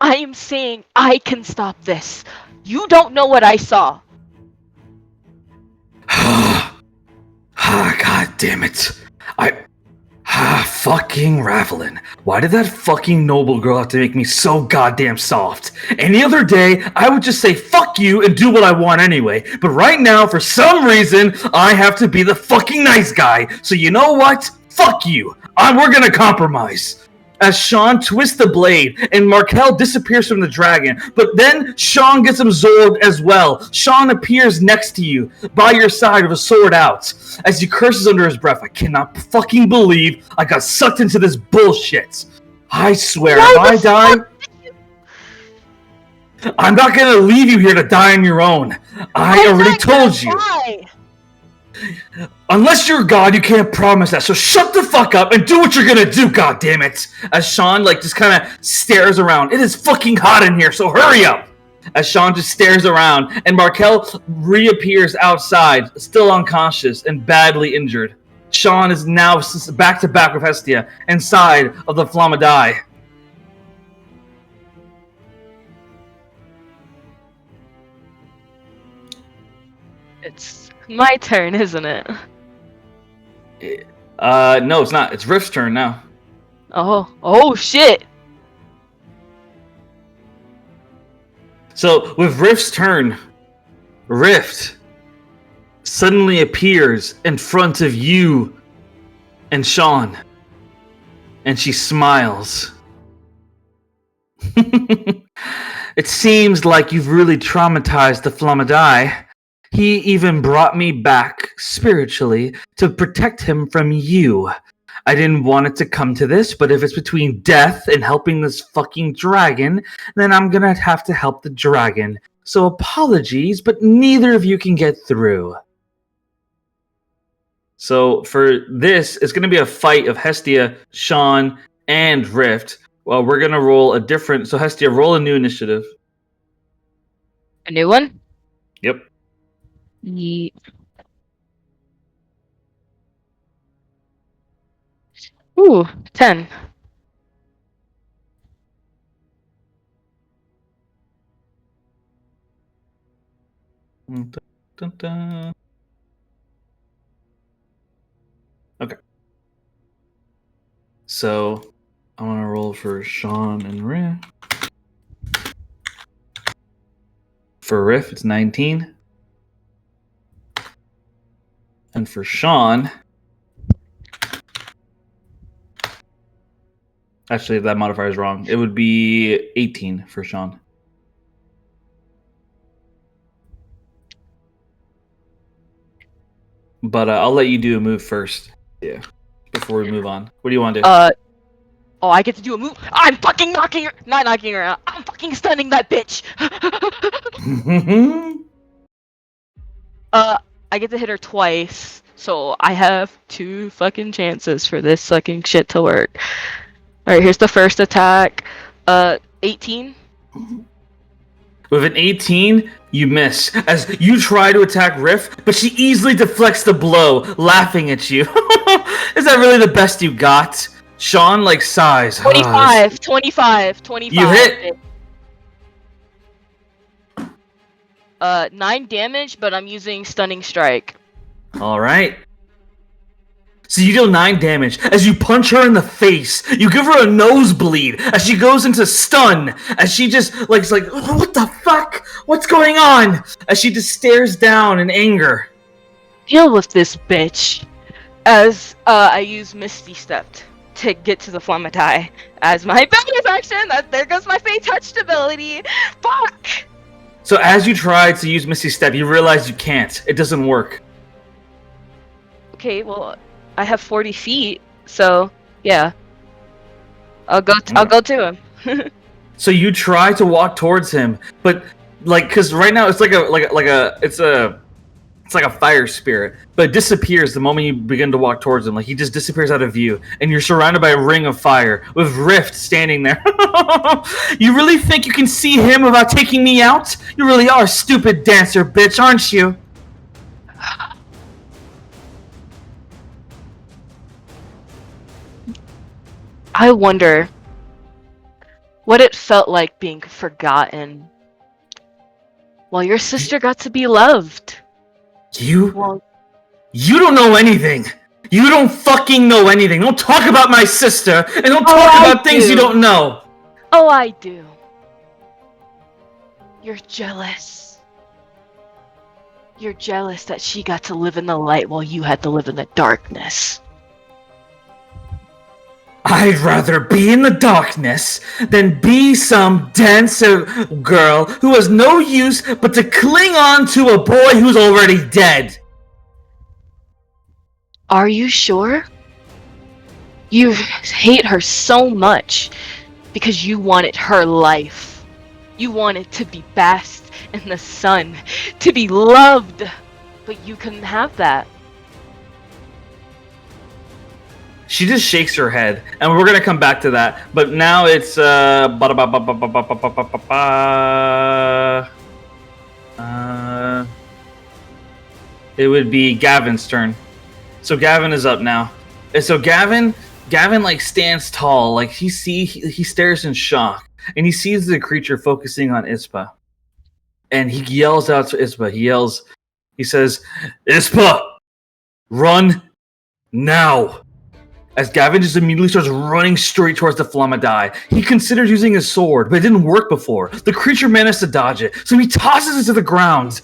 I am saying I can stop this. You don't know what I saw. God damn it. Fucking Ravelin. Why did that fucking noble girl have to make me so goddamn soft? Any other day, I would just say fuck you and do what I want anyway. But right now, for some reason, I have to be the fucking nice guy. So you know what? Fuck you. We're gonna compromise. As Sean twists the blade and Markel disappears from the dragon, but then Sean gets absorbed as well. Sean appears next to you, by your side with a sword out, as he curses under his breath. I cannot fucking believe I got sucked into this bullshit. I swear, if I die, I'm not gonna leave you here to die on your own. I already told you. Why? Unless you're God, you can't promise that. So shut the fuck up and do what you're gonna do, goddammit! As Sean, like, just kind of stares around. It is fucking hot in here, so hurry up! As Sean just stares around, and Markel reappears outside, still unconscious and badly injured. Sean is now back to back with Hestia, inside of the Flamme. It's my turn, isn't it? No, it's not. It's Rift's turn now. Oh shit! So, with Rift's turn, Rift suddenly appears in front of you and Sean. And she smiles. It seems like you've really traumatized the Flamme. He even brought me back spiritually to protect him from you. I didn't want it to come to this, but if it's between death and helping this fucking dragon, then I'm gonna have to help the dragon. So apologies, but neither of you can get through. So for this, it's gonna be a fight of Hestia, Sean, and Rift. Well, we're gonna roll a different. So Hestia, roll a new initiative. A new one? Yep. Ooh, 10. Dun, dun, dun. Okay. So I'm gonna roll for Sean and Rift. For Rift, it's 19. And for Sean, actually, that modifier is wrong. It would be 18 for Sean. But I'll let you do a move first. Yeah. Before we move on. What do you want to do? Oh, I get to do a move. I'm fucking not knocking her out. I'm fucking stunning that bitch. I get to hit her twice, so I have 2 fucking chances for this fucking shit to work. All right, here's the first attack. 18. With an 18, you miss. As you try to attack Rift, but she easily deflects the blow, laughing at you. Is that really the best you got? Sean, like, sighs. 25. You hit. 9 damage, but I'm using Stunning Strike. Alright. So you deal 9 damage. As you punch her in the face, you give her a nosebleed as she goes into stun. As she just, like, what the fuck? What's going on? As she just stares down in anger. Deal with this bitch. As I use Misty Step to get to the Flamme as my bonus action. There goes my Fey Touched ability. Fuck! So as you try to use Misty Step, you realize you can't. It doesn't work. Okay, well, I have 40 feet, so yeah. I'll go to him. So you try to walk towards him, but like, because right now it's like a fire spirit, but it disappears the moment you begin to walk towards him. Like he just disappears out of view, and you're surrounded by a ring of fire with Rift standing there. You really think you can see him without taking me out? You really are a stupid dancer, bitch, aren't you? I wonder what it felt like being forgotten while your sister got to be loved. You Well, don't know anything. You don't fucking know anything. Don't talk about my sister, and don't talk I about things you do. don't know. Oh, I do. You're jealous. You're jealous that she got to live in the light while you had to live in the darkness. I'd rather be in the darkness than be some dancer girl who has no use but to cling on to a boy who's already dead. Are you sure? You hate her so much because you wanted her life. You wanted to be basked in the sun, to be loved, but you couldn't have that. She just shakes her head, and we're gonna come back to that. But now it's it would be Gavin's turn. So Gavin is up now, and so Gavin like stands tall, like he stares in shock, and he sees the creature focusing on Ispa, and he yells out to Ispa. He says, "Ispa, run now!" As Gavin just immediately starts running straight towards the Flamme. He considers using his sword, but it didn't work before. The creature managed to dodge it, so he tosses it to the ground.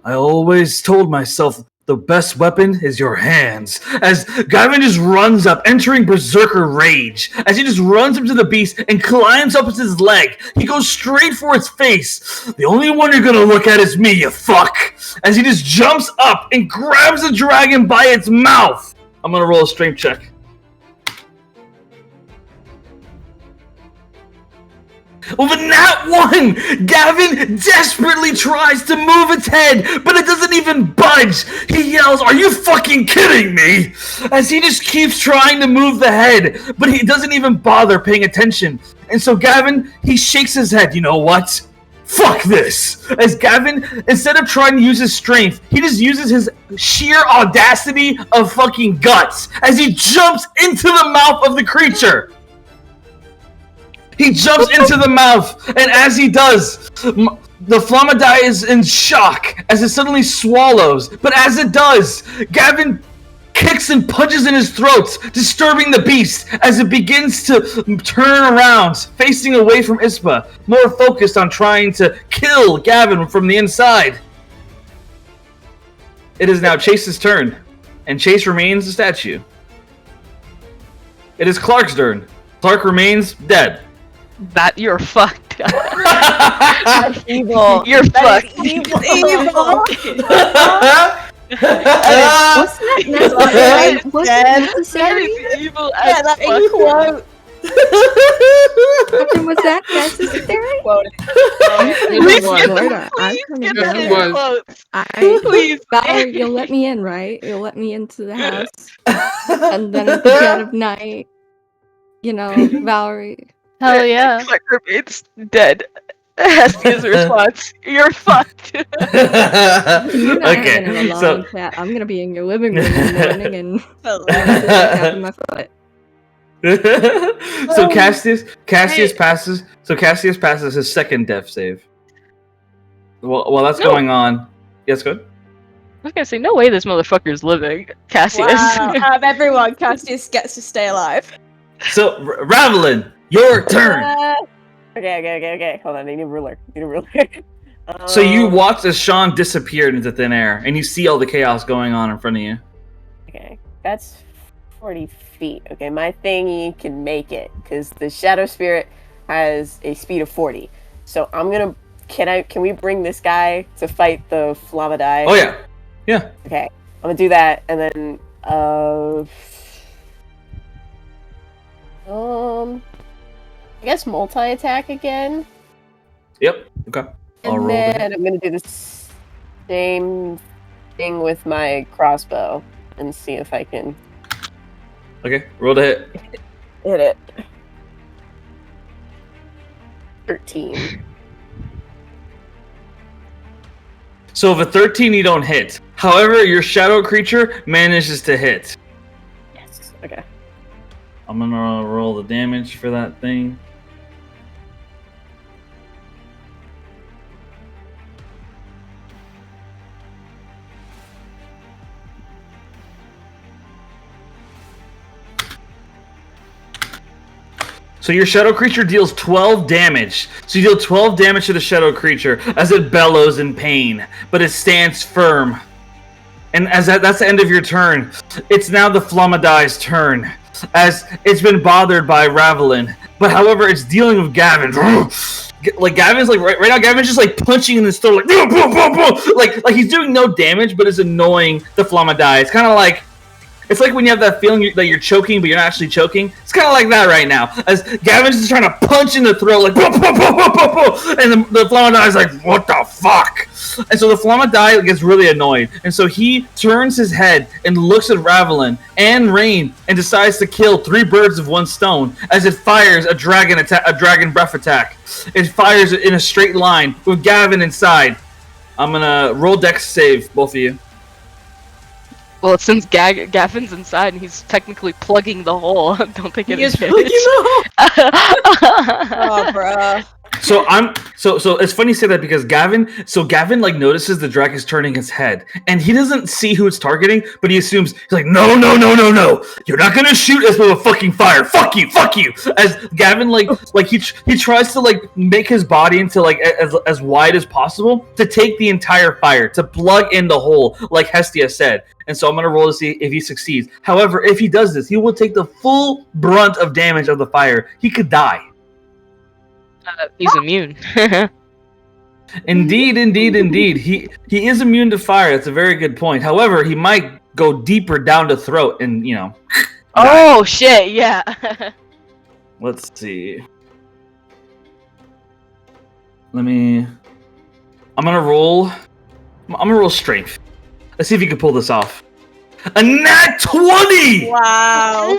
I always told myself the best weapon is your hands. As Gavin just runs up, entering berserker rage. As he just runs up to the beast and climbs up his leg, he goes straight for its face. The only one you're gonna look at is me, you fuck. As he just jumps up and grabs the dragon by its mouth. I'm gonna roll a strength check. With that one, Gavin desperately tries to move its head, but it doesn't even budge. He yells, "Are you fucking kidding me?" As he just keeps trying to move the head, but he doesn't even bother paying attention. And so Gavin, he shakes his head. You know what? Fuck this! As Gavin, instead of trying to use his strength, he just uses his sheer audacity of fucking guts as he jumps into the mouth of the creature. He jumps into the mouth, and as he does, the Flamme is in shock as it suddenly swallows. But as it does, Gavin kicks and punches in his throat, disturbing the beast as it begins to turn around, facing away from Ispa, more focused on trying to kill Gavin from the inside. It is now Chase's turn, and Chase remains a statue. It is Clark's turn. Clark remains dead. That you're fucked. That's evil. You're That fucked. is evil. Wasn't that necessary? Wasn't it Dead. necessary? That is evil Yeah, as that fuck. quote. Captain, was that necessary? Please Lord, get Lord, them- I'm please coming get them down. in That quotes. Please, Please. Valerie, you'll let me in, right? You'll let me into the house, and then at the dead of night, you know, Valerie. Hell yeah. Clark remains dead. Hestia's response. You're fucked. You and I are gonna have a Okay, long so chat. I'm gonna be in your living room in the morning and tapping my foot. So Cassius passes. So Cassius passes his second death save. While that's No. going on, yes, good. I was gonna say, no way this motherfucker's living. Cassius. Wow. Out of everyone, Cassius gets to stay alive. So Ravelin, your turn. Okay. Hold on, I need a ruler. So you watch as Sean disappeared into thin air, and you see all the chaos going on in front of you. Okay, that's 40 feet. Okay, my thingy can make it because the shadow spirit has a speed of 40. So I'm gonna. Can we bring this guy to fight the Flamme? Oh yeah. Okay, I'm gonna do that, and then I guess multi-attack again. Yep. Okay. I'll And roll then that. I'm gonna do the same thing with my crossbow and see if I can Okay. Roll to hit. hit it. 13. So if a 13 you don't hit. However, your shadow creature manages to hit. Yes. Okay. I'm gonna roll the damage for that thing. So your shadow creature deals 12 damage. So you deal 12 damage to the shadow creature as it bellows in pain, but it stands firm. And as that's the end of your turn, it's now the Flamme turn, as it's been bothered by Ravelin. But however, it's dealing with Gavin. Like Gavin's like right now, Gavin's just like punching in the throat, like boom, boom, boom, boom. Like he's doing no damage, but it's annoying the Flamme. It's kind of like. It's like when you have that feeling that you're choking, but you're not actually choking. It's kind of like that right now. As Gavin's just trying to punch in the throat, like, boom, boom, boom, boom, boom, boom. And the Flamme is like, what the fuck? And so the Flamme gets really annoyed. And so he turns his head and looks at Ravelin and Rain and decides to kill 3 birds with 1 stone as it fires a dragon breath attack. It fires in a straight line with Gavin inside. I'm going to roll dex save, both of you. Well, since Gavin's inside and he's technically plugging the hole, I don't think it is. plugging the Oh, bruh. So it's funny you say that because Gavin like notices the dragon's turning its head and he doesn't see who it's targeting, but he assumes he's like, no, you're not gonna shoot us with a fucking fire. Fuck you. As Gavin like he tries to like make his body into like as wide as possible to take the entire fire, to plug in the hole, like Hestia said. And so I'm gonna roll to see if he succeeds. However, if he does this, he will take the full brunt of damage of the fire. He could die. He's immune. Indeed. He is immune to fire. That's a very good point. However, he might go deeper down the throat and, Oh, shit, yeah. Let's see. I'm gonna roll strength. Let's see if you can pull this off. A nat 20! Wow.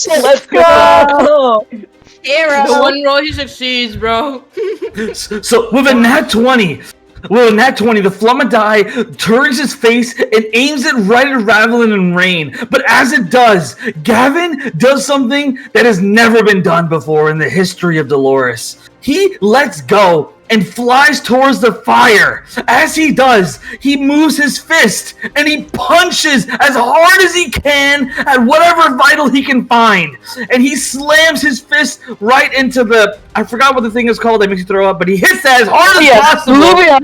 Let's go! Hero. The one roll he succeeds, bro. So with a nat 20, the Flamme turns his face and aims it right at Ravelin and Rain. But as it does, Gavin does something that has never been done before in the history of Dolores. He lets go and flies towards the fire. As he does, he moves his fist and he punches as hard as he can at whatever vital he can find. And he slams his fist right into I forgot what the thing is called that makes you throw up, but he hits that as hard as possible. Olivia!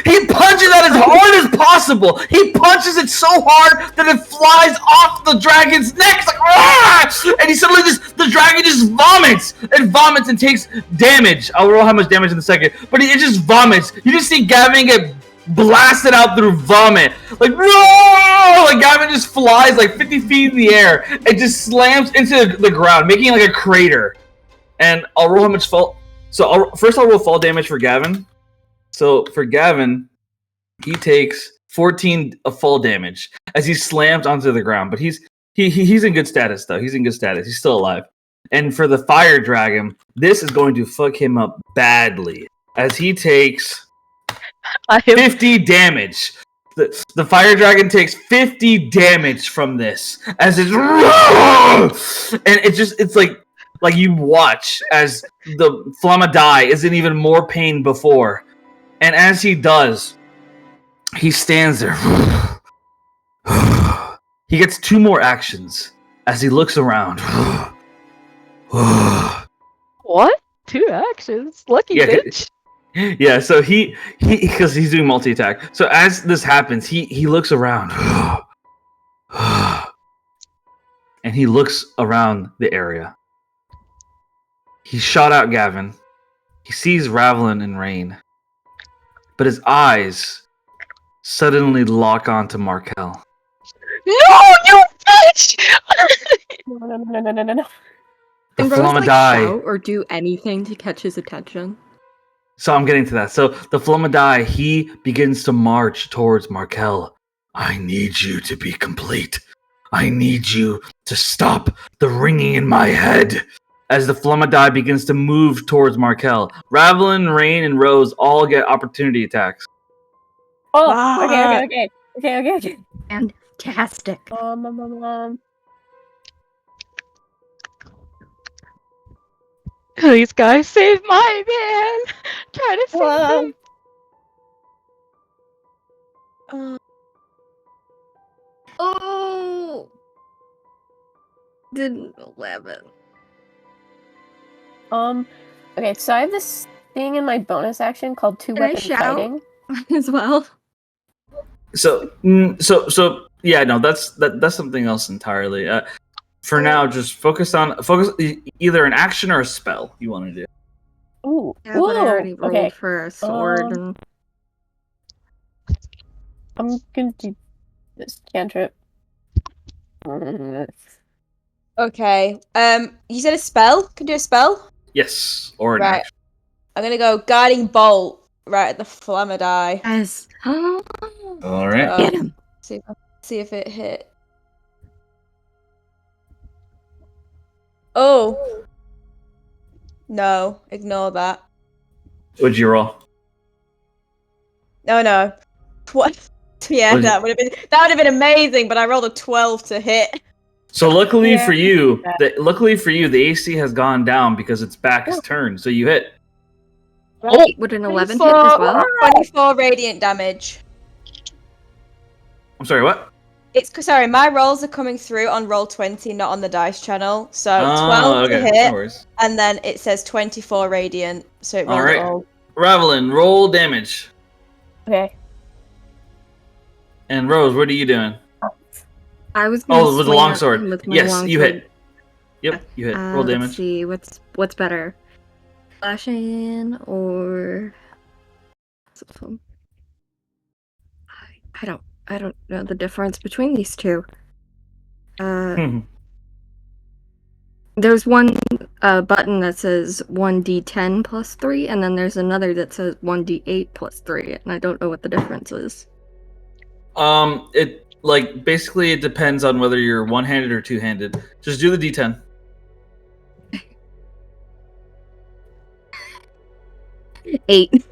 He punches that as hard as possible. He punches it so hard that it flies off the dragon's neck. It's like, ah! And he suddenly the dragon just vomits. It vomits and takes damage. I'll roll how much damage in a second, but it just vomits. You just see Gavin get blasted out through vomit. Like, whoa! Like Gavin just flies like 50 feet in the air and just slams into the ground, making like a crater. And I'll roll how much fall. So first I'll roll fall damage for Gavin. So for Gavin, he takes 14 of fall damage as he slams onto the ground. But he's in good status though. He's in good status. He's still alive. And for the fire dragon, this is going to fuck him up badly as he takes 50 damage. The fire dragon takes 50 damage from this as it's and it's like you watch as the Flamme is in even more pain before. And as he does, he stands there. He gets 2 more actions as he looks around. What? 2 actions? Lucky bitch. Yeah, so he because he's doing multi-attack. So as this happens, he looks around. And he looks around the area. He shot out Gavin. He sees Ravelin and Rain. But his eyes suddenly lock onto Markel. No, you bitch! No. The Can Rose Flamme like die. shout or do anything to catch his attention? So I'm getting to that. So the Flamme die, he begins to march towards Markel. I need you to be complete. I need you to stop the ringing in my head. As the Flamme die begins to move towards Markel, Ravelin, Rain, and Rose all get opportunity attacks. Oh, okay. Fantastic. Please, guys, save my man! Try to save him! Oh! Didn't 11. Okay, so I have this thing in my bonus action called Can I two-weapon shout? fighting. As well. So yeah, no, that's something else entirely. For now, just focus either an action or a spell you want to do. Ooh, Yeah, but I already rolled okay. for a sword. And... I'm gonna do this cantrip. Okay. You said a spell? Can do a spell? Yes, or an Right. action. I'm gonna go guiding bolt right at the Flamme die. Yes. All right. Get him. See if it hit. Oh. No, ignore that. What'd you roll? No. What? Yeah, Was it- that would have been amazing, but I rolled a 12 to hit. So luckily Yeah, for you, the AC has gone down because its back is turned. So you hit. Right. Would an 11 hit as well? 24 radiant damage. I'm sorry, what? Sorry, my rolls are coming through on roll 20, not on the dice channel. So 12 to Okay. hit, No worries. and then it says 24 radiant. So it rolled All right. it all. Ravelin, roll damage. Okay. And Rose, what are you doing? I was gonna Oh, it was a swing at longsword. him with my Yes, you longsword. hit. Yep, you hit. Roll Let's damage. see, what's better? Slashing or I don't know the difference between these two. There's one button that says 1d10 plus 3, and then there's another that says 1d8 plus 3, and I don't know what the difference is. Basically it depends on whether you're one-handed or two-handed. Just do the D10. Eight.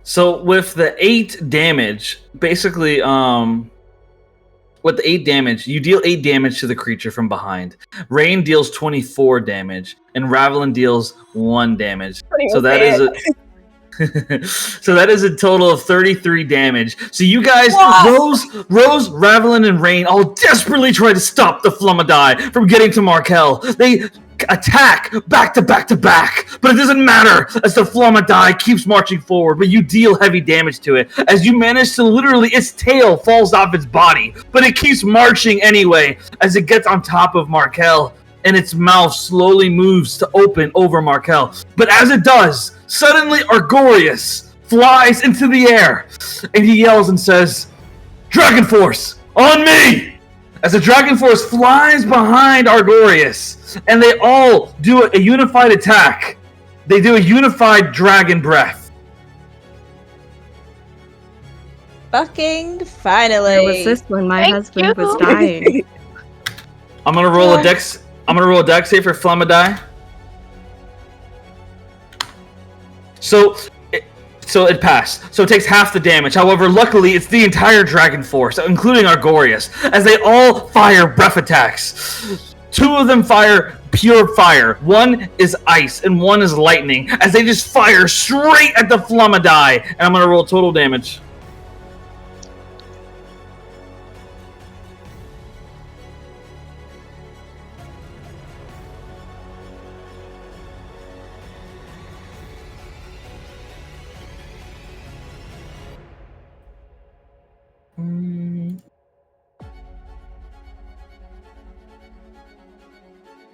So with the 8 damage, basically, with the 8 damage, you deal 8 damage to the creature from behind. Rain deals 24 damage, and Ravelin deals 1 damage. So that is a total of 33 damage. So you guys, Rose, Ravelin, and Rain all desperately try to stop the Flamme die from getting to Markel. They attack back to back to back, but it doesn't matter as the Flamme die keeps marching forward, but you deal heavy damage to it as you manage to literally, its tail falls off its body, but it keeps marching anyway as it gets on top of Markel, and its mouth slowly moves to open over Markel. But as it does, suddenly Argorius flies into the air, and he yells and says, "Dragon Force, on me!" As the Dragon Force flies behind Argorius, and they all do a unified attack. They do a unified Dragon Breath. Fucking finally. Where was this when my Thank husband was you. dying? I'm gonna roll a dex save for Flamme die. So it passed. So it takes half the damage. However, luckily, it's the entire Dragon Force, including Argorius, as they all fire breath attacks. 2 of them fire pure fire. 1 is ice, and 1 is lightning, as they just fire straight at the Flamme die. And I'm going to roll total damage.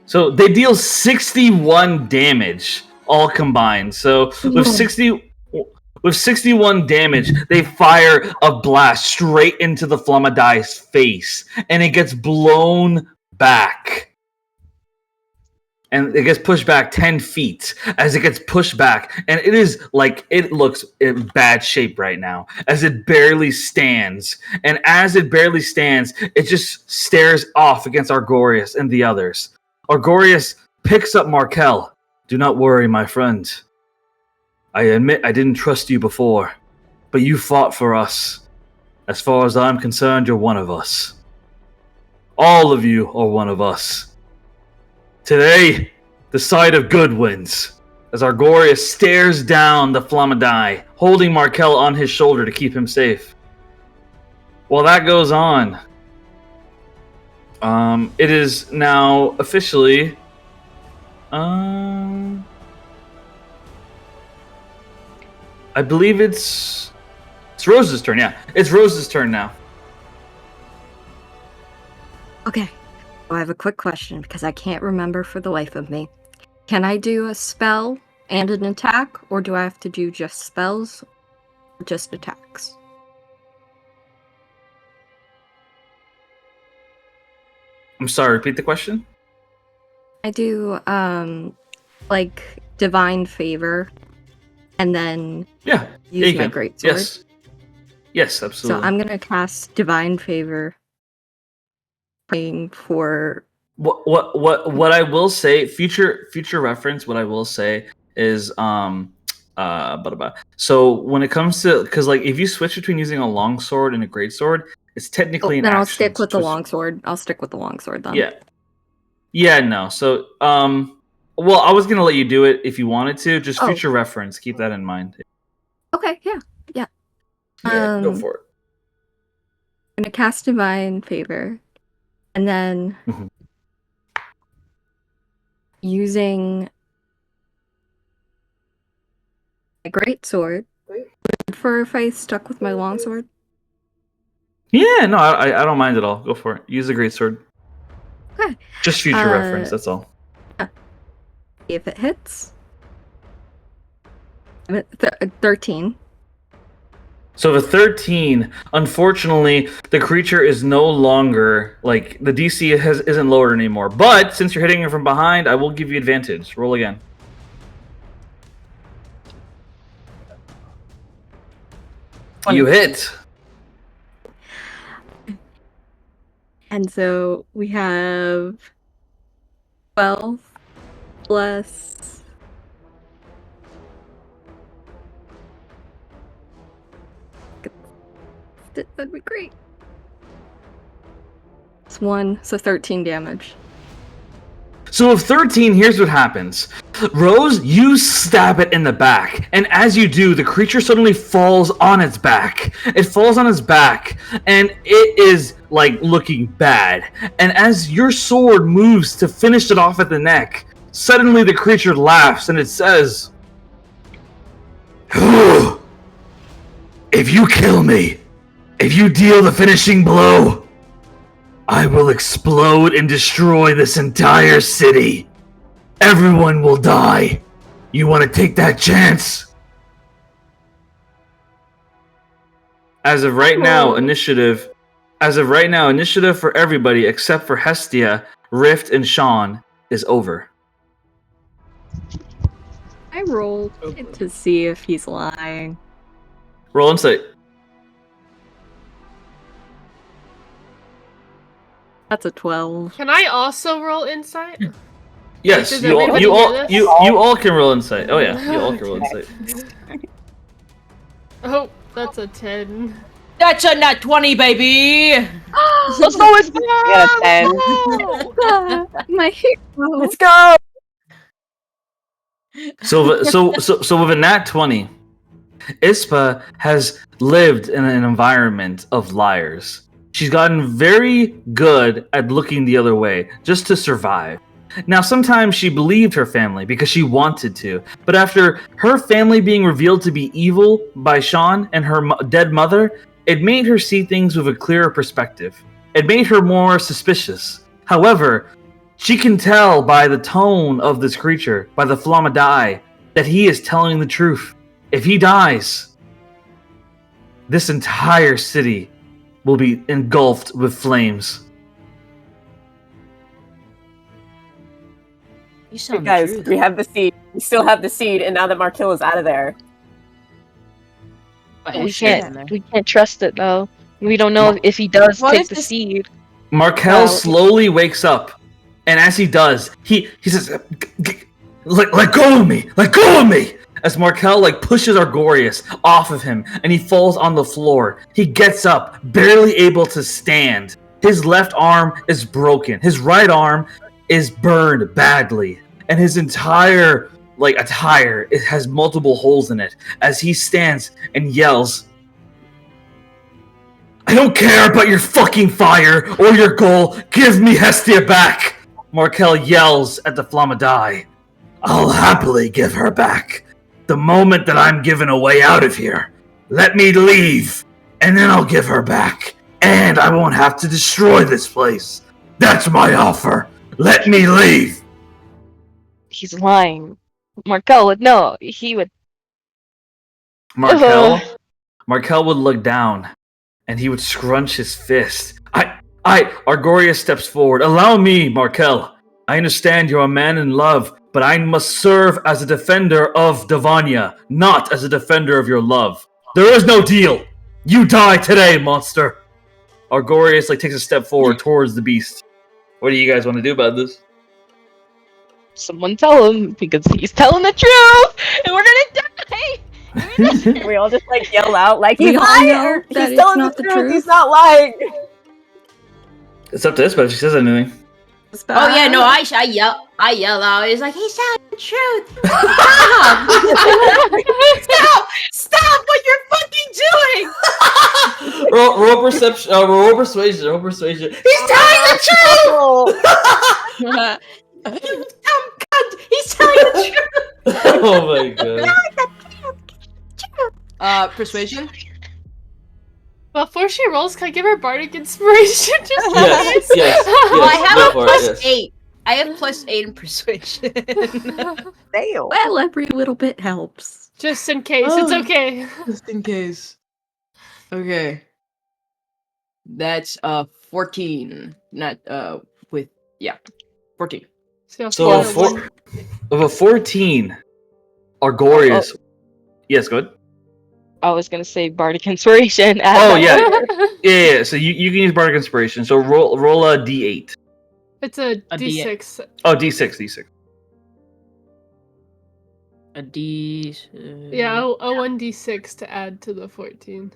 So they deal 61 damage all combined. So with 61 damage, they fire a blast straight into the Flamme die's face, and it gets blown back. and it gets pushed back 10 feet as it gets pushed back. And it is like, it looks in bad shape right now as it barely stands. And as it barely stands, it just stares off against Argorius and the others. Argorius picks up Markel. Do not worry, my friend. I admit I didn't trust you before, but you fought for us. As far as I'm concerned, you're one of us. All of you are one of us. Today, the side of good wins, as Argorius stares down the Flamme, holding Markel on his shoulder to keep him safe. While that goes on, it is now officially... I believe it's Rose's turn, yeah. It's Rose's turn now. Okay. I have a quick question because I can't remember for the life of me. Can I do a spell and an attack, or do I have to do just spells or just attacks? I'm sorry, repeat the question? I do, like, Divine Favor, and then Yeah. use my greatsword. Yes. Yes, absolutely. So I'm gonna cast Divine Favor, praying for... What I will say, future reference, what I will say is so when it comes to, because like if you switch between using a longsword and a greatsword, it's technically an then action. I'll stick with the switch. longsword. I'll stick with the longsword then. Yeah, no. So well, I was gonna let you do it if you wanted to, just future reference, keep that in mind. Okay, yeah. Yeah, go for it. I'm gonna cast Divine Favor, and then using my greatsword. For if I stuck with my longsword. Yeah, no, I don't mind at all. Go for it. Use the greatsword. Okay. Just future reference, that's all. If it hits. 13. So the 13, unfortunately, the creature is no longer, like, the DC isn't lowered anymore. But since you're hitting it from behind, I will give you advantage. Roll again. You hit. And so we have 12 plus... That'd be great. It's 1, so 13 damage. So with 13, here's what happens. Rose, you stab it in the back, and as you do, the creature suddenly falls on its back. It falls on its back, and it is, like, looking bad. And as your sword moves to finish it off at the neck, suddenly the creature laughs, and it says, "If you kill me, if you deal the finishing blow, I will explode and destroy this entire city. Everyone will die. You want to take that chance?" As of right now, initiative for everybody except for Hestia, Rift, and Sean is over. I rolled to see if he's lying. Roll insight. That's a 12. Can I also roll insight? Yes, Does you everybody all hear this? you all can roll insight. Oh yeah, you all can roll insight. Oh, that's a 10. That's a nat 20, baby! Let's go with Yeah, 10. My hero. Let's go! So with a nat 20, Ispa has lived in an environment of liars. She's gotten very good at looking the other way, just to survive. Now, sometimes she believed her family because she wanted to, but after her family being revealed to be evil by Sean and her dead mother, it made her see things with a clearer perspective. It made her more suspicious. However, she can tell by the tone of this creature, by the Flamme, that he is telling the truth. If he dies, this entire city will be engulfed with flames. You sound the Guys, truth. we have the seed. We still have the seed, and now that Markill is out of there. Oh, We shit. can't trust it though. We don't know if he does What take if the this- seed. Markel Wow. slowly wakes up, and as he does, he says, let go of me! Let go of me! As Markel pushes Argorius off of him, and he falls on the floor. He gets up, barely able to stand. His left arm is broken. His right arm is burned badly, and his entire attire has multiple holes in it. As he stands and yells, "I don't care about your fucking fire or your goal. Give me Hestia back!" Markel yells at the Flamme. "I'll happily give her back. The moment that I'm given a way out of here, let me leave, and then I'll give her back. And I won't have to destroy this place. That's my offer. Let me leave." He's lying. Markel would know. He would. Markel would look down, and he would scrunch his fist. Argorius steps forward. "Allow me, Markel. I understand you're a man in love, but I must serve as a defender of Davania, not as a defender of your love. There is no deal. You die today, monster." Argorius takes a step forward towards the beast. What do you guys want to do about this? Someone tell him because he's telling the truth, and we're gonna die. We all just yell out We he's all lying. know Or that he's it's telling not the the truth. truth. He's not lying. It's up to Isabel if she says anything. Oh yeah, no, I yell out. It's like he's telling the truth. Stop what you're fucking doing. roll perception. Roll persuasion. Roll persuasion. He's telling the truth. You dumb cunt. He's telling the truth. Oh my god. Persuasion. Before she rolls, can I give her bardic inspiration? Just Yes. Yes. Well, I have go a for plus it, yes. 8. I have +8 in persuasion. Damn. Well, every little bit helps. Just in case, it's okay. Just in case. Okay. That's 14. Not with 14. So of a 14, Argorius. Yes, go ahead. I was gonna say bardic inspiration. Oh yeah. So you can use bardic inspiration. So roll a d8. It's a A D6. Oh, d6. A D. Yeah, a 1d6 to add to the 14.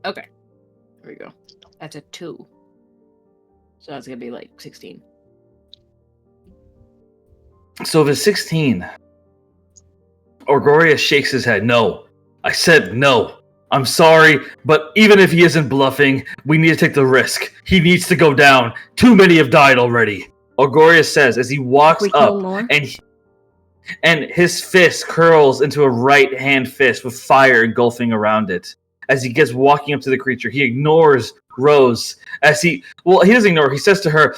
Okay. There we go. That's a 2. So that's gonna be 16. So if it's 16, Argorius shakes his head. "No. I said no. I'm sorry, but even if he isn't bluffing, we need to take the risk. He needs to go down. Too many have died already." Argorius says as he walks We kill up, more. and his fist curls into a right hand fist with fire engulfing around it. As he gets walking up to the creature, he ignores Rose. He doesn't ignore her. He says to her,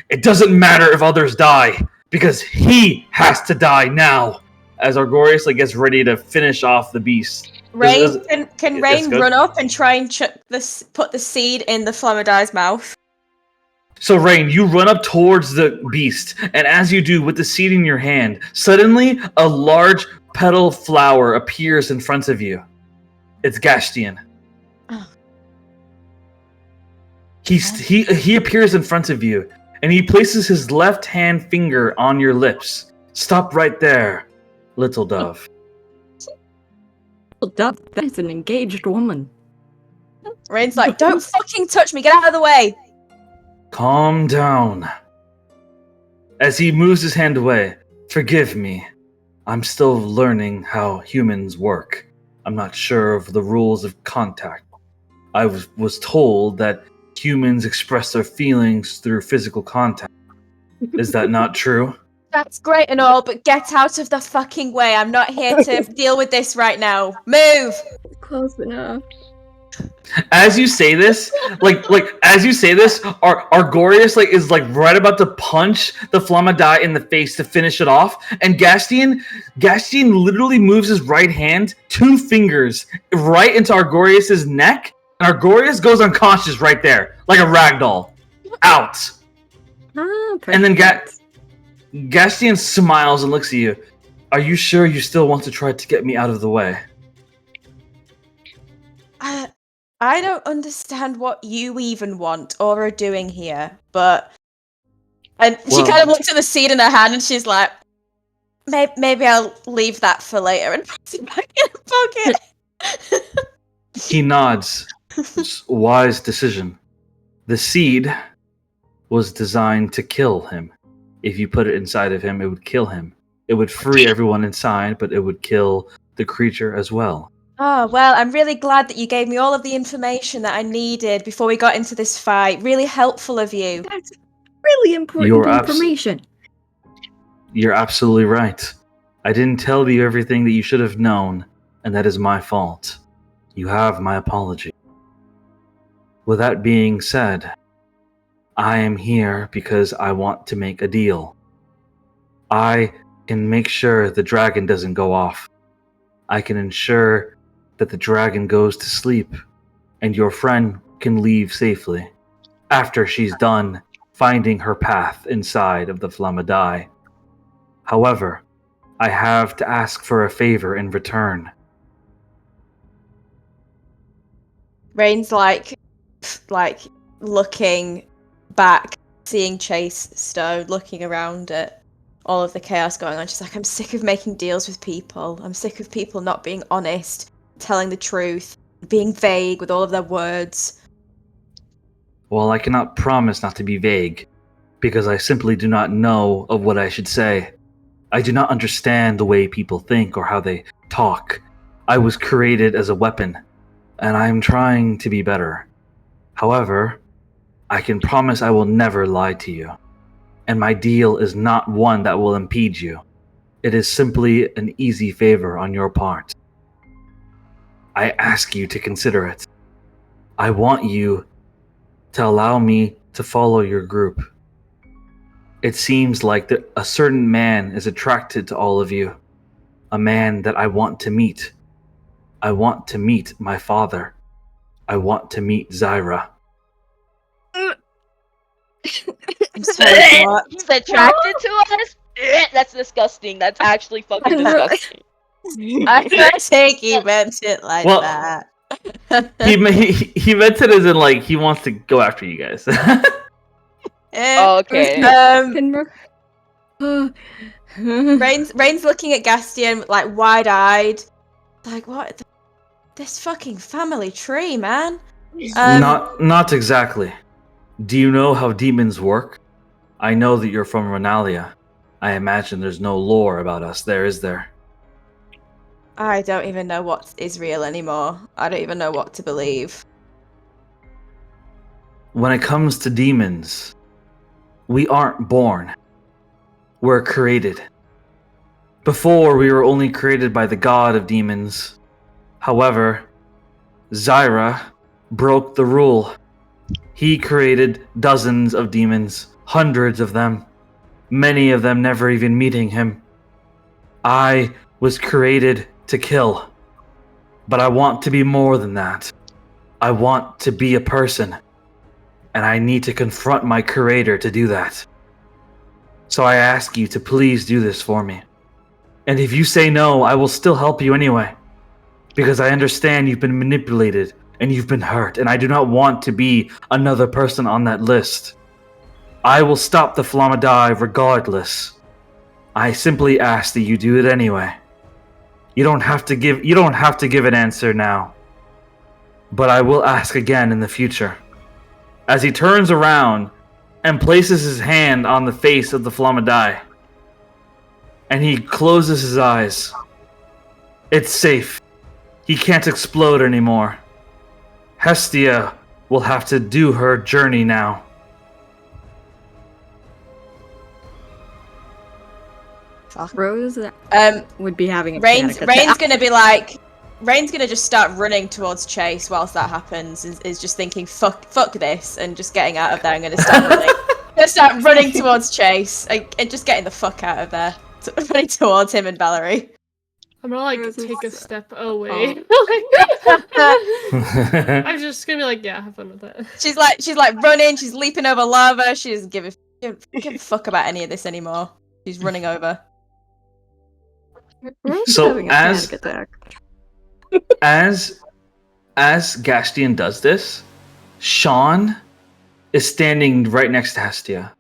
"It doesn't matter if others die, because he has to die now." As Argorius gets ready to finish off the beast. Rain, can Yes, Rain go. run up and try and put the seed in the Flammedi's mouth? So, Rain, you run up towards the beast, and as you do, with the seed in your hand, suddenly a large petal flower appears in front of you. It's Gashtian. Oh. He appears in front of you, and he places his left hand finger on your lips. "Stop right there, little dove." Well, that is an engaged woman. Rain's like, "Don't fucking touch me! Get out of the way!" "Calm down." As he moves his hand away, "Forgive me. I'm still learning how humans work. I'm not sure of the rules of contact. I was told that humans express their feelings through physical contact. Is that not true?" That's great and all, but get out of the fucking way. I'm not here to deal with this right now. Move! Close enough. As you say this, Argorius is right about to punch the Flamme in the face to finish it off, and Gashtian literally moves his right hand, 2 fingers, right into Argorius's neck, and Argorius goes unconscious right there, like a ragdoll. Out. Ah, And then perfect. Gastian smiles and looks at you. Are you sure you still want to try to get me out of the way? I don't understand what you even want or are doing here, but... And she kind of looks at the seed in her hand and she's like, maybe I'll leave that for later and put it back in her pocket. He nods. Wise decision. The seed was designed to kill him. If you put it inside of him, it would kill him. It would free everyone inside, but it would kill the creature as well. Oh, well, I'm really glad that you gave me all of the information that I needed before we got into this fight. Really helpful of you. That's really important information. You're absolutely right. I didn't tell you everything that you should have known, and that is my fault. You have my apology. With that being said, I am here because I want to make a deal. I can make sure the dragon doesn't go off. I can ensure that the dragon goes to sleep, and your friend can leave safely after she's done finding her path inside of the Flamme. However, I have to ask for a favor in return. Rain's like looking back, seeing Chase Stone, looking around at all of the chaos going on. She's like, I'm sick of making deals with people. I'm sick of people not being honest, telling the truth, being vague with all of their words. Well, I cannot promise not to be vague, because I simply do not know of what I should say. I do not understand the way people think or how they talk. I was created as a weapon, and I am trying to be better. However, I can promise I will never lie to you. And my deal is not one that will impede you. It is simply an easy favor on your part. I ask you to consider it. I want you to allow me to follow your group. It seems like a certain man is attracted to all of you. A man that I want to meet. I want to meet my father. I want to meet Zyra. I'm sorry, what? He's attracted to us? That's disgusting. That's actually fucking disgusting. I don't think he meant it like that. he meant it as in like he wants to go after you guys. Okay. Rain's looking at Gastian like wide-eyed. Like, what? This fucking family tree, man. Not exactly. Do you know how demons work? I know that you're from Renalia. I imagine there's no lore about us there, is there? I don't even know what is real anymore. I don't even know what to believe. When it comes to demons, we aren't born. We're created. Before, we were only created by the god of demons. However, Zyra broke the rule. He created dozens of demons, hundreds of them, many of them never even meeting him. I was created to kill, but I want to be more than that. I want to be a person, and I need to confront my creator to do that. So I ask you to please do this for me. And if you say no, I will still help you anyway, because I understand you've been manipulated and you've been hurt, and I do not want to be another person on that list. I will stop the Flamme regardless. I simply ask that you do it anyway. You don't have to give an answer now. But I will ask again in the future. As he turns around and places his hand on the face of the Flamme, and he closes his eyes. It's safe. He can't explode anymore. Hestia will have to do her journey now. Rose would be having a Rain's panic attack. Rain's gonna just start running towards Chase whilst that happens. Is just thinking fuck this and just getting out of there. I'm gonna start running. Gonna start running towards Chase and just getting the fuck out of there. Running towards him and Valerie. I'm gonna like take a step away. I'm just gonna be like, yeah, have fun with it. She's like running. She's leaping over lava. She doesn't give a fuck about any of this anymore. He's running over. So having a panic attack. as Gastian does this, Sean is standing right next to Hestia,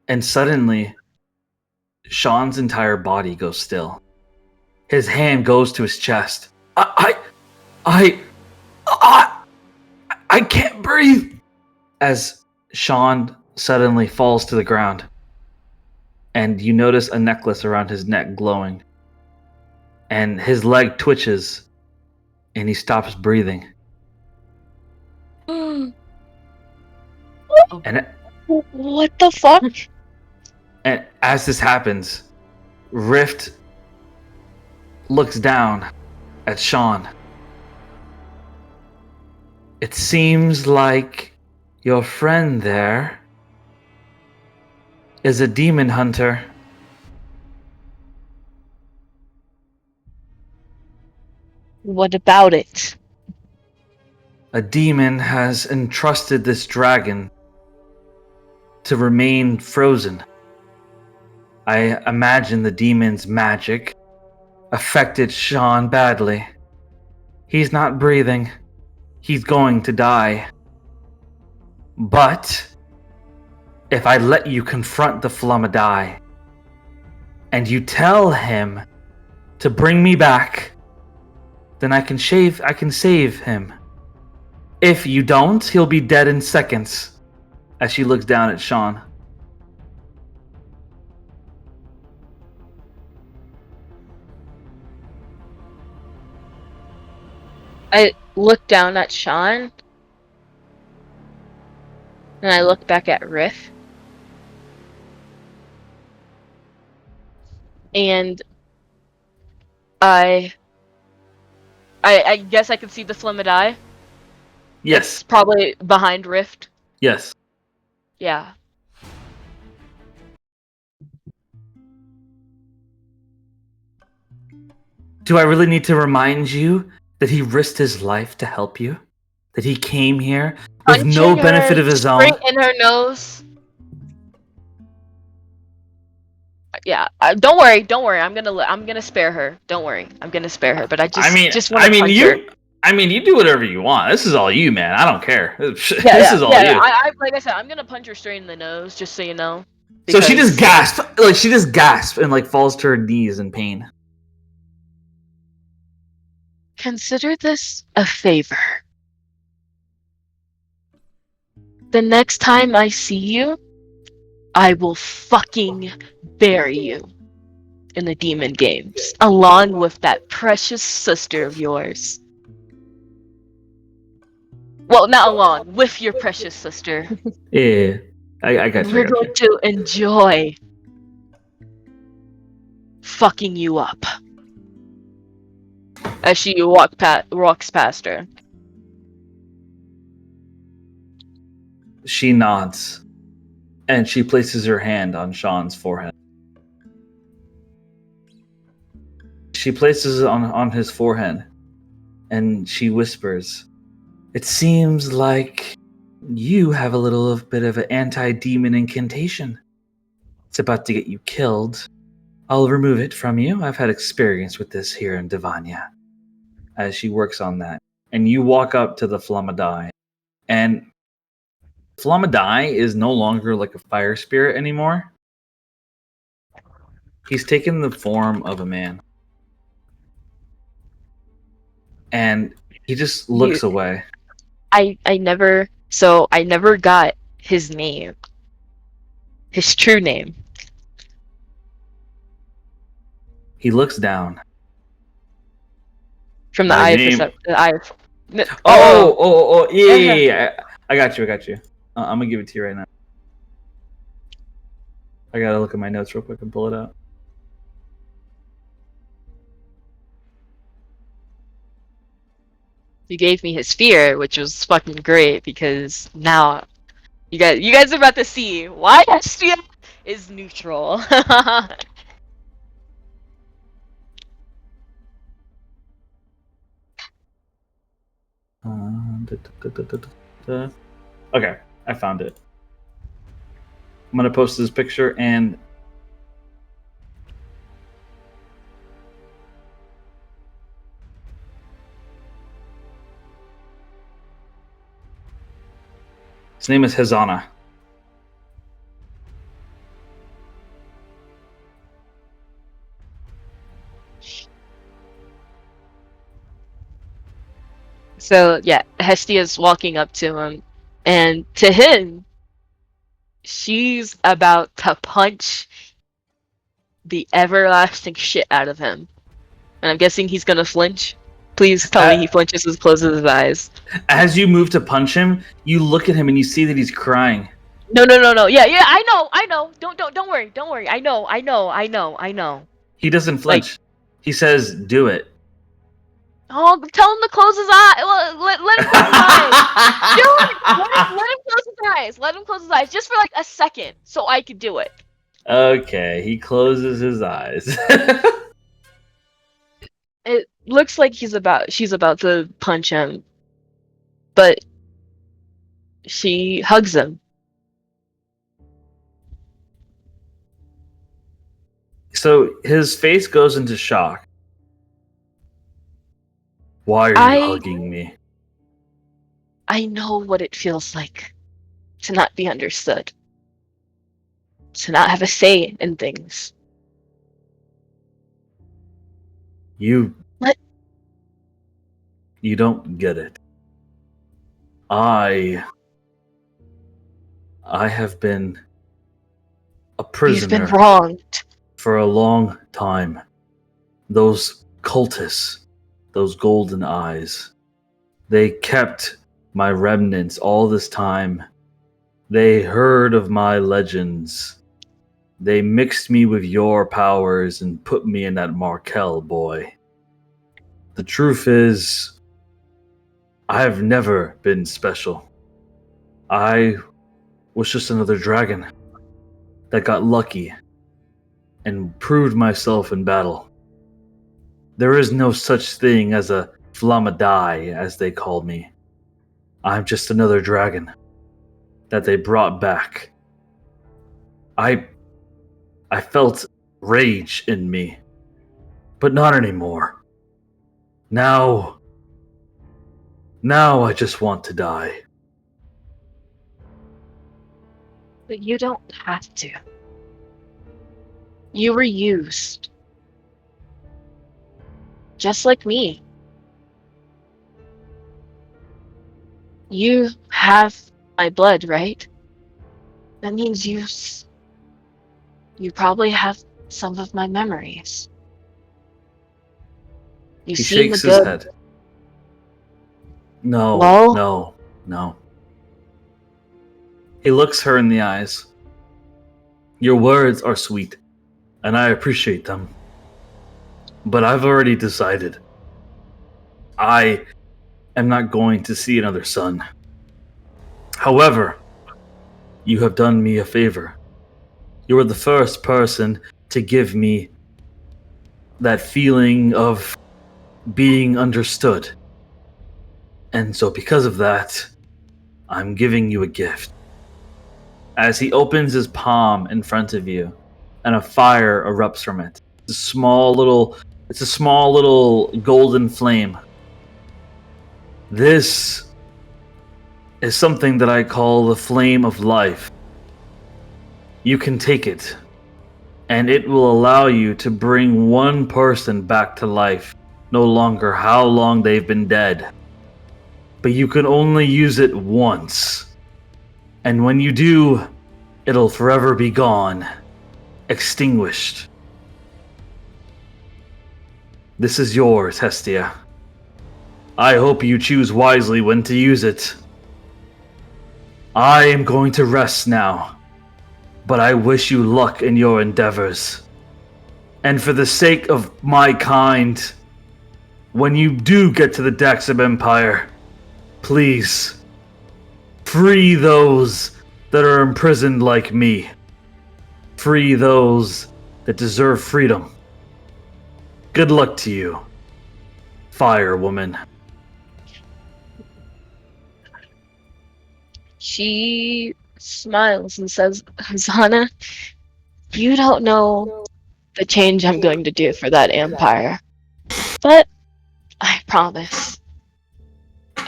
and suddenly Sean's entire body goes still. His hand goes to his chest. I can't breathe. As Sean suddenly falls to the ground, and you notice a necklace around his neck glowing, and his leg twitches, and he stops breathing. And What the fuck? And as this happens, Rift looks down at Sean. It seems like your friend there is a demon hunter. What about it? A demon has entrusted this dragon to remain frozen. I imagine the demon's magic affected Sean badly. He's not breathing. He's going to die. But if I let you confront the Flamme and you tell him to bring me back, then I can save him. If you don't, he'll be dead in seconds. As she looks down at Sean. I look down at Sean, and I look back at Riff, and I guess I can see the Flamme. Yes. It's probably behind Rift. Yes. Yeah. Do I really need to remind you that he risked his life to help you? That he came here with no Punching benefit her of his own? straight in her nose. Yeah, don't worry. I'm gonna spare her. Don't worry, I'm gonna spare her. But I just want to punch her. You do whatever you want. This is all you, man. I don't care. This is all you. I like I said, I'm gonna punch her straight in the nose, just so you know. So she just gasps, and like falls to her knees in pain. Consider this a favor. The next time I see you, I will fucking bury you in the demon games, along with that precious sister of yours. Well, not along, with your precious sister. Yeah, I got you. We're going to enjoy fucking you up. As she walks past her. She nods, and she places her hand on Sean's forehead. She places it on his forehead, and she whispers, "It seems like you have a little bit of an anti-demon incantation. It's about to get you killed. I'll remove it from you. I've had experience with this here in Divania." As she works on that, and you walk up to the Flamme, and Flamme is no longer like a fire spirit anymore. He's taken the form of a man. And he just looks away. I never got his name. His true name. He looks down. From the eye of yeah. I got you. I'm gonna give it to you right now. I gotta look at my notes real quick and pull it out. You gave me his fear, which was fucking great because now you guys are about to see why Hestia is neutral. Okay, I found it. I'm gonna post this picture, and His name is Hizana. So yeah, Hestia's walking up to him, and to him, she's about to punch the everlasting shit out of him. And I'm guessing he's gonna flinch. Please tell me he flinches and closes his eyes. As you move to punch him, you look at him and you see that he's crying. No. Yeah, I know. Don't worry. I know. He doesn't flinch. He says, "Do it." Oh, tell him to close his eyes. Let him close his eyes. Do it. Let him close his eyes. Let him close his eyes just for like a second, so I can do it. Okay, he closes his eyes. It looks like she's about to punch him, but she hugs him. So his face goes into shock. Why are you hugging me? I know what it feels like to not be understood, to not have a say in things. What? You don't get it. I have been a prisoner. You've been wronged. For a long time. Those cultists, those golden eyes, they kept my remnants all this time. They heard of my legends. They mixed me with your powers and put me in that Markel boy. The truth is, I have never been special. I was just another dragon that got lucky and proved myself in battle. There is no such thing as a Flamme, as they called me. I'm just another dragon that they brought back. I felt rage in me, but not anymore. Now I just want to die. But you don't have to. You were used. Just like me. You have my blood, right? That means you probably have some of my memories. He shakes his head. No, Well? no. He looks her in the eyes. Your words are sweet, and I appreciate them. But I've already decided. I am not going to see another son. However, you have done me a favor. You are the first person to give me that feeling of being understood. And so because of that, I'm giving you a gift. As he opens his palm in front of you, and a fire erupts from it. It's a small little golden flame. This is something that I call the flame of life. You can take it, and it will allow you to bring one person back to life, no longer how long they've been dead. But you can only use it once. And when you do, it'll forever be gone, extinguished. This is yours, Hestia. I hope you choose wisely when to use it. I am going to rest now, but I wish you luck in your endeavors. And for the sake of my kind, when you do get to the Daxib Empire, please, free those that are imprisoned like me. Free those that deserve freedom. Good luck to you, Fire Woman. She smiles and says, Zana, you don't know the change I'm going to do for that empire. But I promise.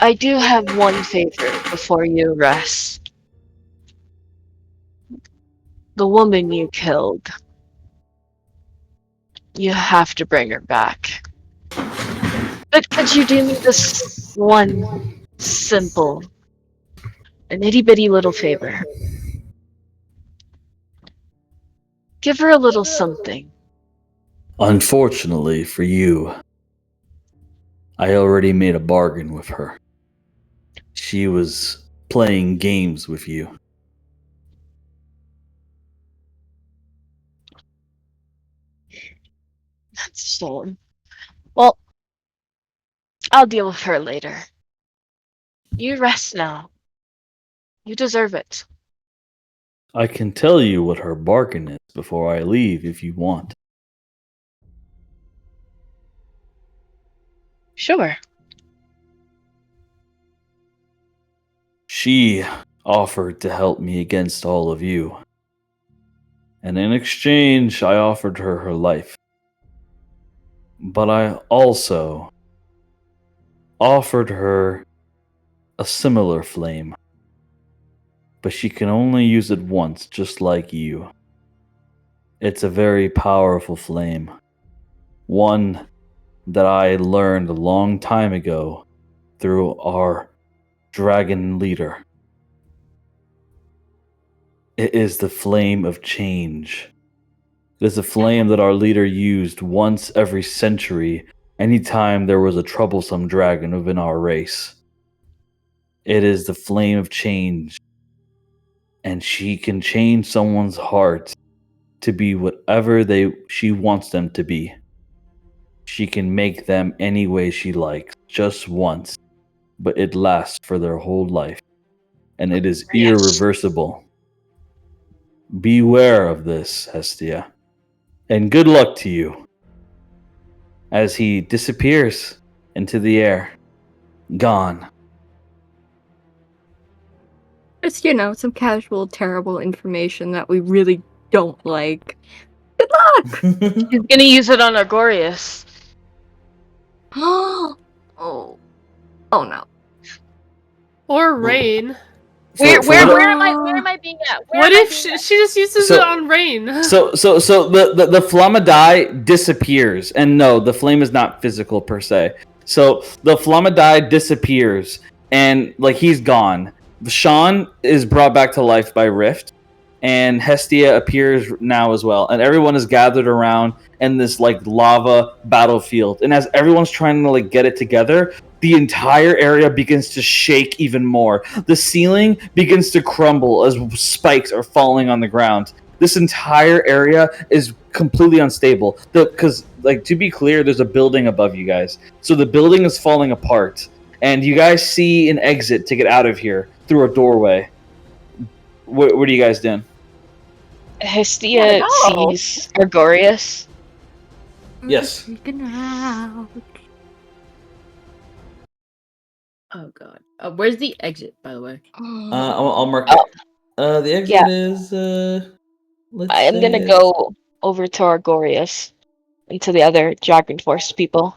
I do have one favor before you rest. the woman you killed. You have to bring her back. But could you do me this one simple, an itty-bitty little favor? Give her a little something. Unfortunately for you, I already made a bargain with her. She was playing games with you. That's stolen. Well, I'll deal with her later. You rest now. You deserve it. I can tell you what her bargain is before I leave if you want. Sure. She offered to help me against all of you. And in exchange, I offered her her life. But I also offered her a similar flame. But she can only use it once, just like you. It's a very powerful flame. One that I learned a long time ago through our dragon leader. It is the flame of change. It is a flame that our leader used once every century, anytime there was a troublesome dragon within our race. It is the flame of change, and she can change someone's heart to be whatever she wants them to be. She can make them any way she likes, just once, but it lasts for their whole life, and it is irreversible. Beware of this, Hestia, and good luck to you. As he disappears into the air, gone. Just, some casual, terrible information that we really don't like. Good luck! He's gonna use it on Argorius. Oh no. Or Rain. Where am I being at? What if she just uses it on Rain? So the Flamme die disappears, and no, the flame is not physical per se. So the Flamme die disappears, and he's gone. Sean is brought back to life by Rift, and Hestia appears now as well, and everyone is gathered around in this lava battlefield. And as everyone's trying to get it together, the entire area begins to shake even more. The ceiling begins to crumble as spikes are falling on the ground. This entire area is completely unstable. Because, to be clear, there's a building above you guys. So the building is falling apart. And you guys see an exit to get out of here through a doorway. What are you guys doing? Hestia sees Argorius. Yes. Oh god. Where's the exit, by the way? I'll mark it. The exit is I am gonna go over to Argorius and to the other Dragon Force people.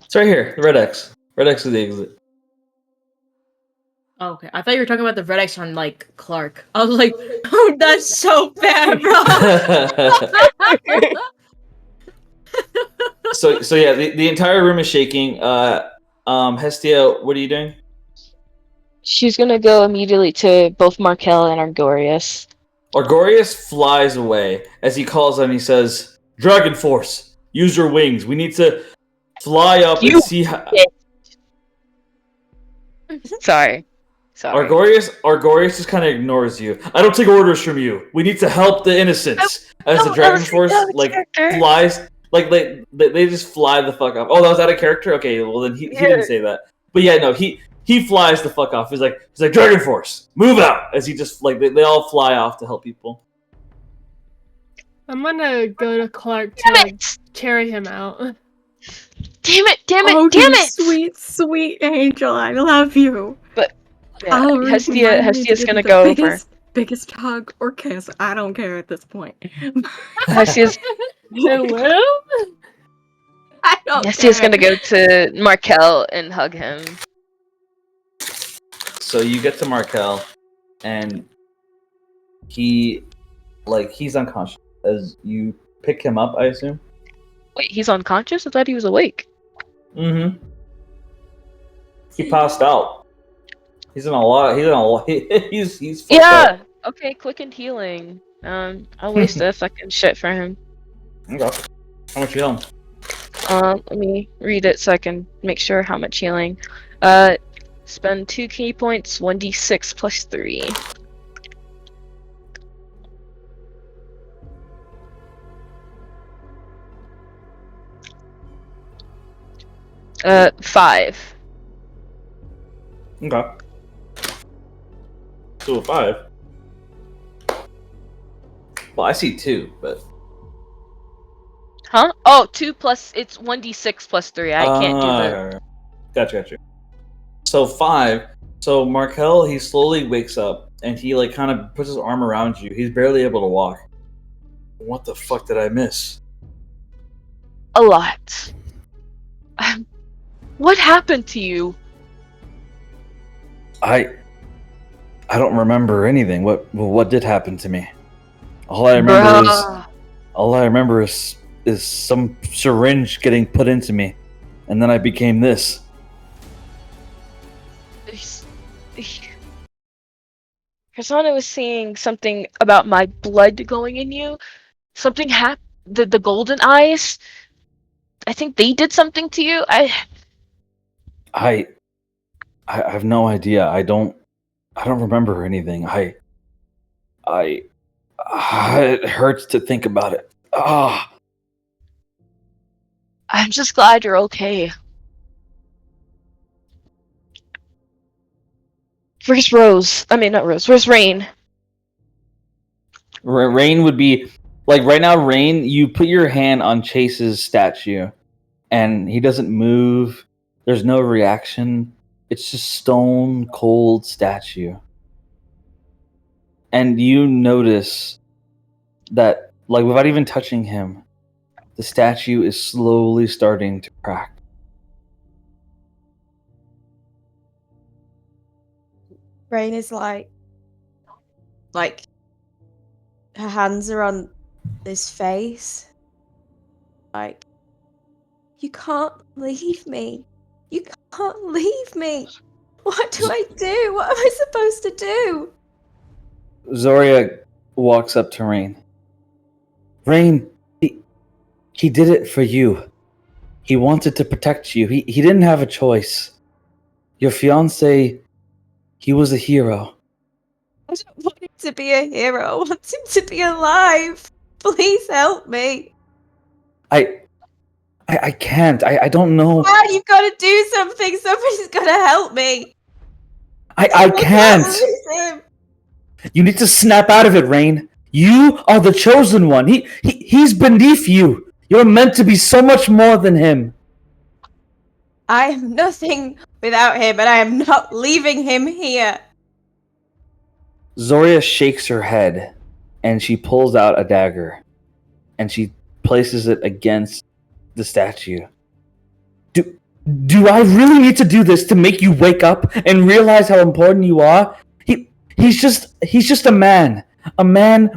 It's right here, the red X. Red X is the exit. Oh, okay. I thought you were talking about the red X on Clark. I was like, oh, that's so bad, bro. So yeah, the entire room is shaking. Hestia, what are you doing? She's gonna go immediately to both Markel and Argorius. Argorius flies away as he calls on. He says, "Dragon Force, use your wings. We need to fly up and see how." Sorry. Argorius just kind of ignores you. I don't take orders from you. We need to help the innocents. As the Dragon Force flies, they just fly the fuck off. Oh, that was out of character. Okay, well then he didn't say that. But yeah, no, he flies the fuck off. He's like Dragon Force, move out. As he just they all fly off to help people. I'm gonna go to Clark to carry him out. Damn it! Oh, sweet angel, I love you. But yeah, Hestia's gonna go over. Biggest hug or kiss, I don't care at this point. Hestia's Hello? I don't Hestia's care. gonna go to Markel and hug him. So you get to Markel, and he like he's unconscious as you pick him up, I assume. Wait, he's unconscious? I thought he was awake. Mm-hmm. He passed out. He's in a lot. He's fucked Yeah. up. Okay, quickened healing. I'll waste a fucking shit for him. Okay. How much you heal him? Let me read it so I can make sure how much healing. Spend 2 key points, 1d6 plus 3. Five. Okay. 2 of 5. Well, I see 2, but Huh? Oh, 2 plus, it's 1d6 plus 3. I can't do the... Gotcha. So 5. So Markel, he slowly wakes up and he like kind of puts his arm around you. He's barely able to walk. What the fuck did I miss? A lot. What happened to you? I don't remember anything. What did happen to me? All I remember is some syringe getting put into me, and then I became this. Persona was saying something about my blood going in you. Something happened. The golden eyes. I think they did something to you. I have no idea. I don't remember anything. It hurts to think about it. Ah. I'm just glad you're okay. Where's Rose? I mean, not Rose. Where's Rain? Rain would be like right now. Rain, you put your hand on Chase's statue, and he doesn't move. There's no reaction. It's just stone cold statue. And you notice that, like, without even touching him, the statue is slowly starting to crack. Rain is like her hands are on his face. Like, you can't leave me. You can't leave me. What do I do? What am I supposed to do? Zoria walks up to Rain. Rain, he did it for you. He wanted to protect you. He didn't have a choice. Your fiancé, he was a hero. I don't want him to be a hero. I want him to be alive. Please help me. I can't. I don't know. Dad, you've got to do something. Somebody's got to help me. I can't. Lose him. You need to snap out of it, Rain. You are the chosen one. He's beneath you. You're meant to be so much more than him. I am nothing without him, and I am not leaving him here. Zoria shakes her head, and she pulls out a dagger, and she places it against the statue. Do I really need to do this to make you wake up and realize how important you are? He's just a man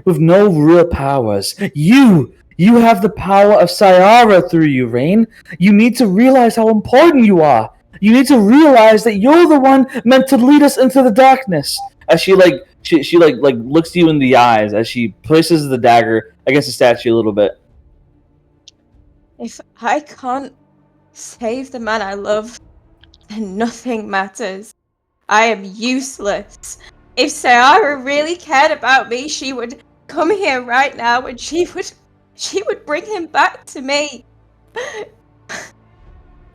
with no real powers. You have the power of Sayara through you, Rain. You need to realize how important you are. You need to realize that you're the one meant to lead us into the darkness. As she looks you in the eyes as she places the dagger against the statue a little bit. If I can't save the man I love, then nothing matters. I am useless. If Sayara really cared about me, she would come here right now and she would bring him back to me.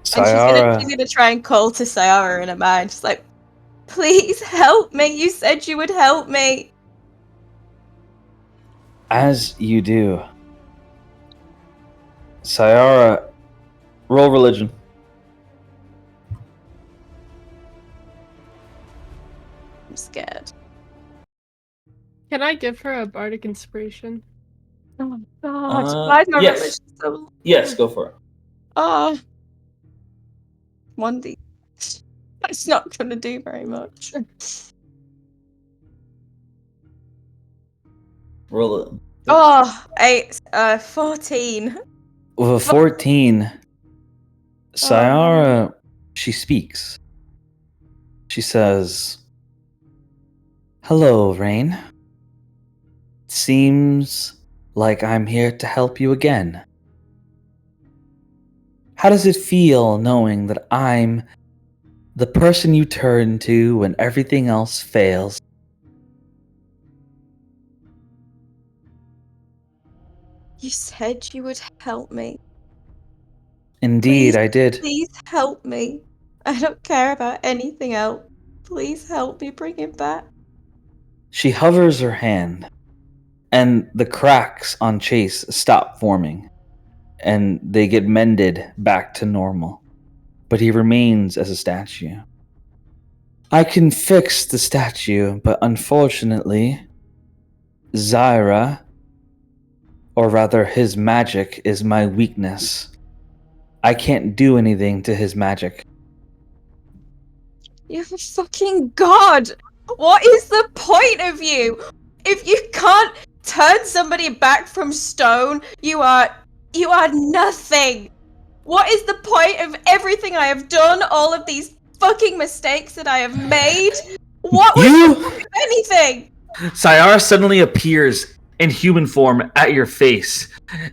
Sayara. And she's gonna try and call to Sayara in her mind. She's like, please help me. You said you would help me. As you do, Sayara, roll religion. I'm scared. Can I give her a bardic inspiration? Oh my god. Why is my yes. religion so low? Yes, go for it. 1d. That's not gonna do very much. Roll it. Oh, 14. With a 14, Sayara, she speaks. She says, "Hello, Rain. Seems like I'm here to help you again. How does it feel knowing that I'm the person you turn to when everything else fails?" You said you would help me. Indeed, Please, I did. please help me. I don't care about anything else. Please help me bring him back. She hovers her hand, and the cracks on Chase stop forming, and they get mended back to normal. But he remains as a statue. I can fix the statue, but unfortunately, Zyra, or rather his magic, is my weakness. I can't do anything to his magic. You're a fucking god! What is the point of you? If you can't turn somebody back from stone, you are nothing! What is the point of everything I have done, all of these fucking mistakes that I have made? What was the point of anything? Sayara suddenly appears in human form at your face.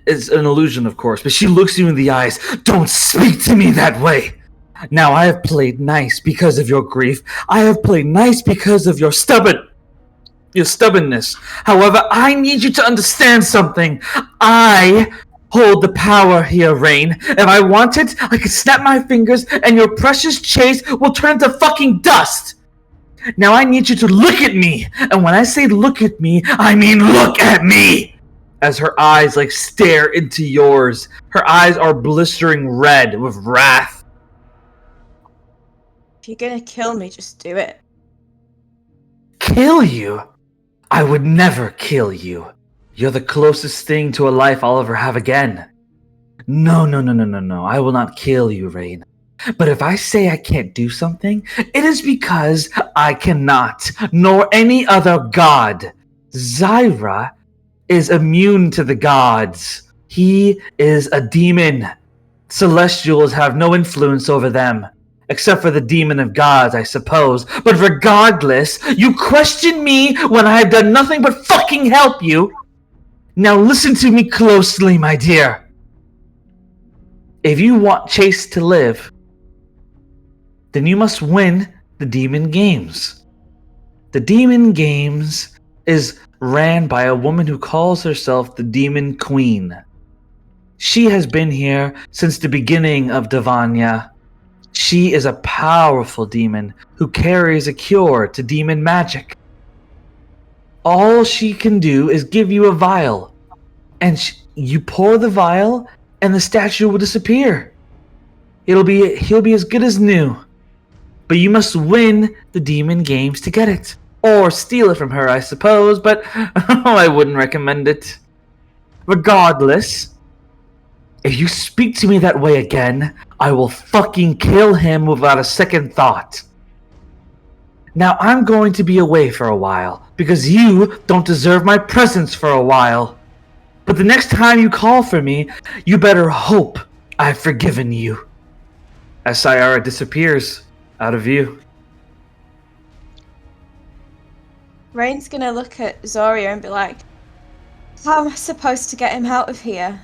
It's an illusion, of course, but she looks you in the eyes. "Don't speak to me that way! Now I have played nice because of your grief. I have played nice because of your stubbornness. However, I need you to understand something. I hold the power here, Rain. If I wanted, I could snap my fingers and your precious Chase will turn to fucking dust. Now I need you to look at me. And when I say look at me, I mean look at me." As her eyes stare into yours, her eyes are blistering red with wrath. If you're gonna kill me, just do it. Kill you? I would never kill you. You're the closest thing to a life I'll ever have again. No. I will not kill you, Rain. But if I say I can't do something, it is because I cannot, nor any other god. Zyra is immune to the gods. He is a demon. Celestials have no influence over them. Except for the demon of gods, I suppose. But regardless, you question me when I have done nothing but fucking help you. Now listen to me closely, my dear. If you want Chase to live, then you must win the Demon Games. The Demon Games is ran by a woman who calls herself the Demon Queen. She has been here since the beginning of Divania. She is a powerful demon who carries a cure to demon magic. All she can do is give you a vial, and you pour the vial, and the statue will disappear. He'll be as good as new. But you must win the Demon Games to get it. Or steal it from her, I suppose, but I wouldn't recommend it. Regardless, if you speak to me that way again, I will fucking kill him without a second thought. Now I'm going to be away for a while, because you don't deserve my presence for a while. But the next time you call for me, you better hope I've forgiven you. As Sayara disappears out of view. Rain's gonna look at Zoria and be like, how am I supposed to get him out of here?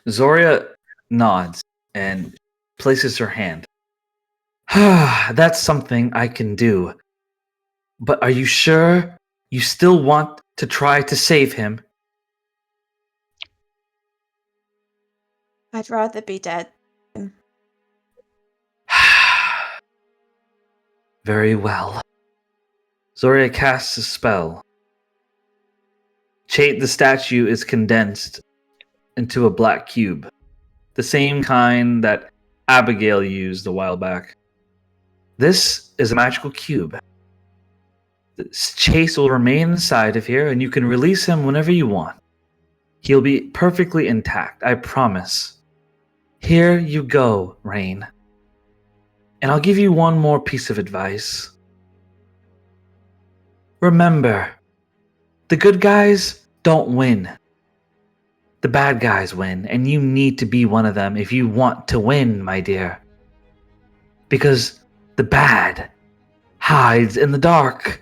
Zoria nods and places her hand. That's something I can do. But are you sure you still want to try to save him? I'd rather be dead. Very well. Zoria casts a spell. The statue is condensed into a black cube. The same kind that Abigail used a while back. This is a magical cube. Chase will remain inside of here, and you can release him whenever you want. He'll be perfectly intact, I promise. Here you go, Rain. And I'll give you one more piece of advice. Remember, the good guys don't win. The bad guys win, and you need to be one of them if you want to win, my dear. Because the bad hides in the dark.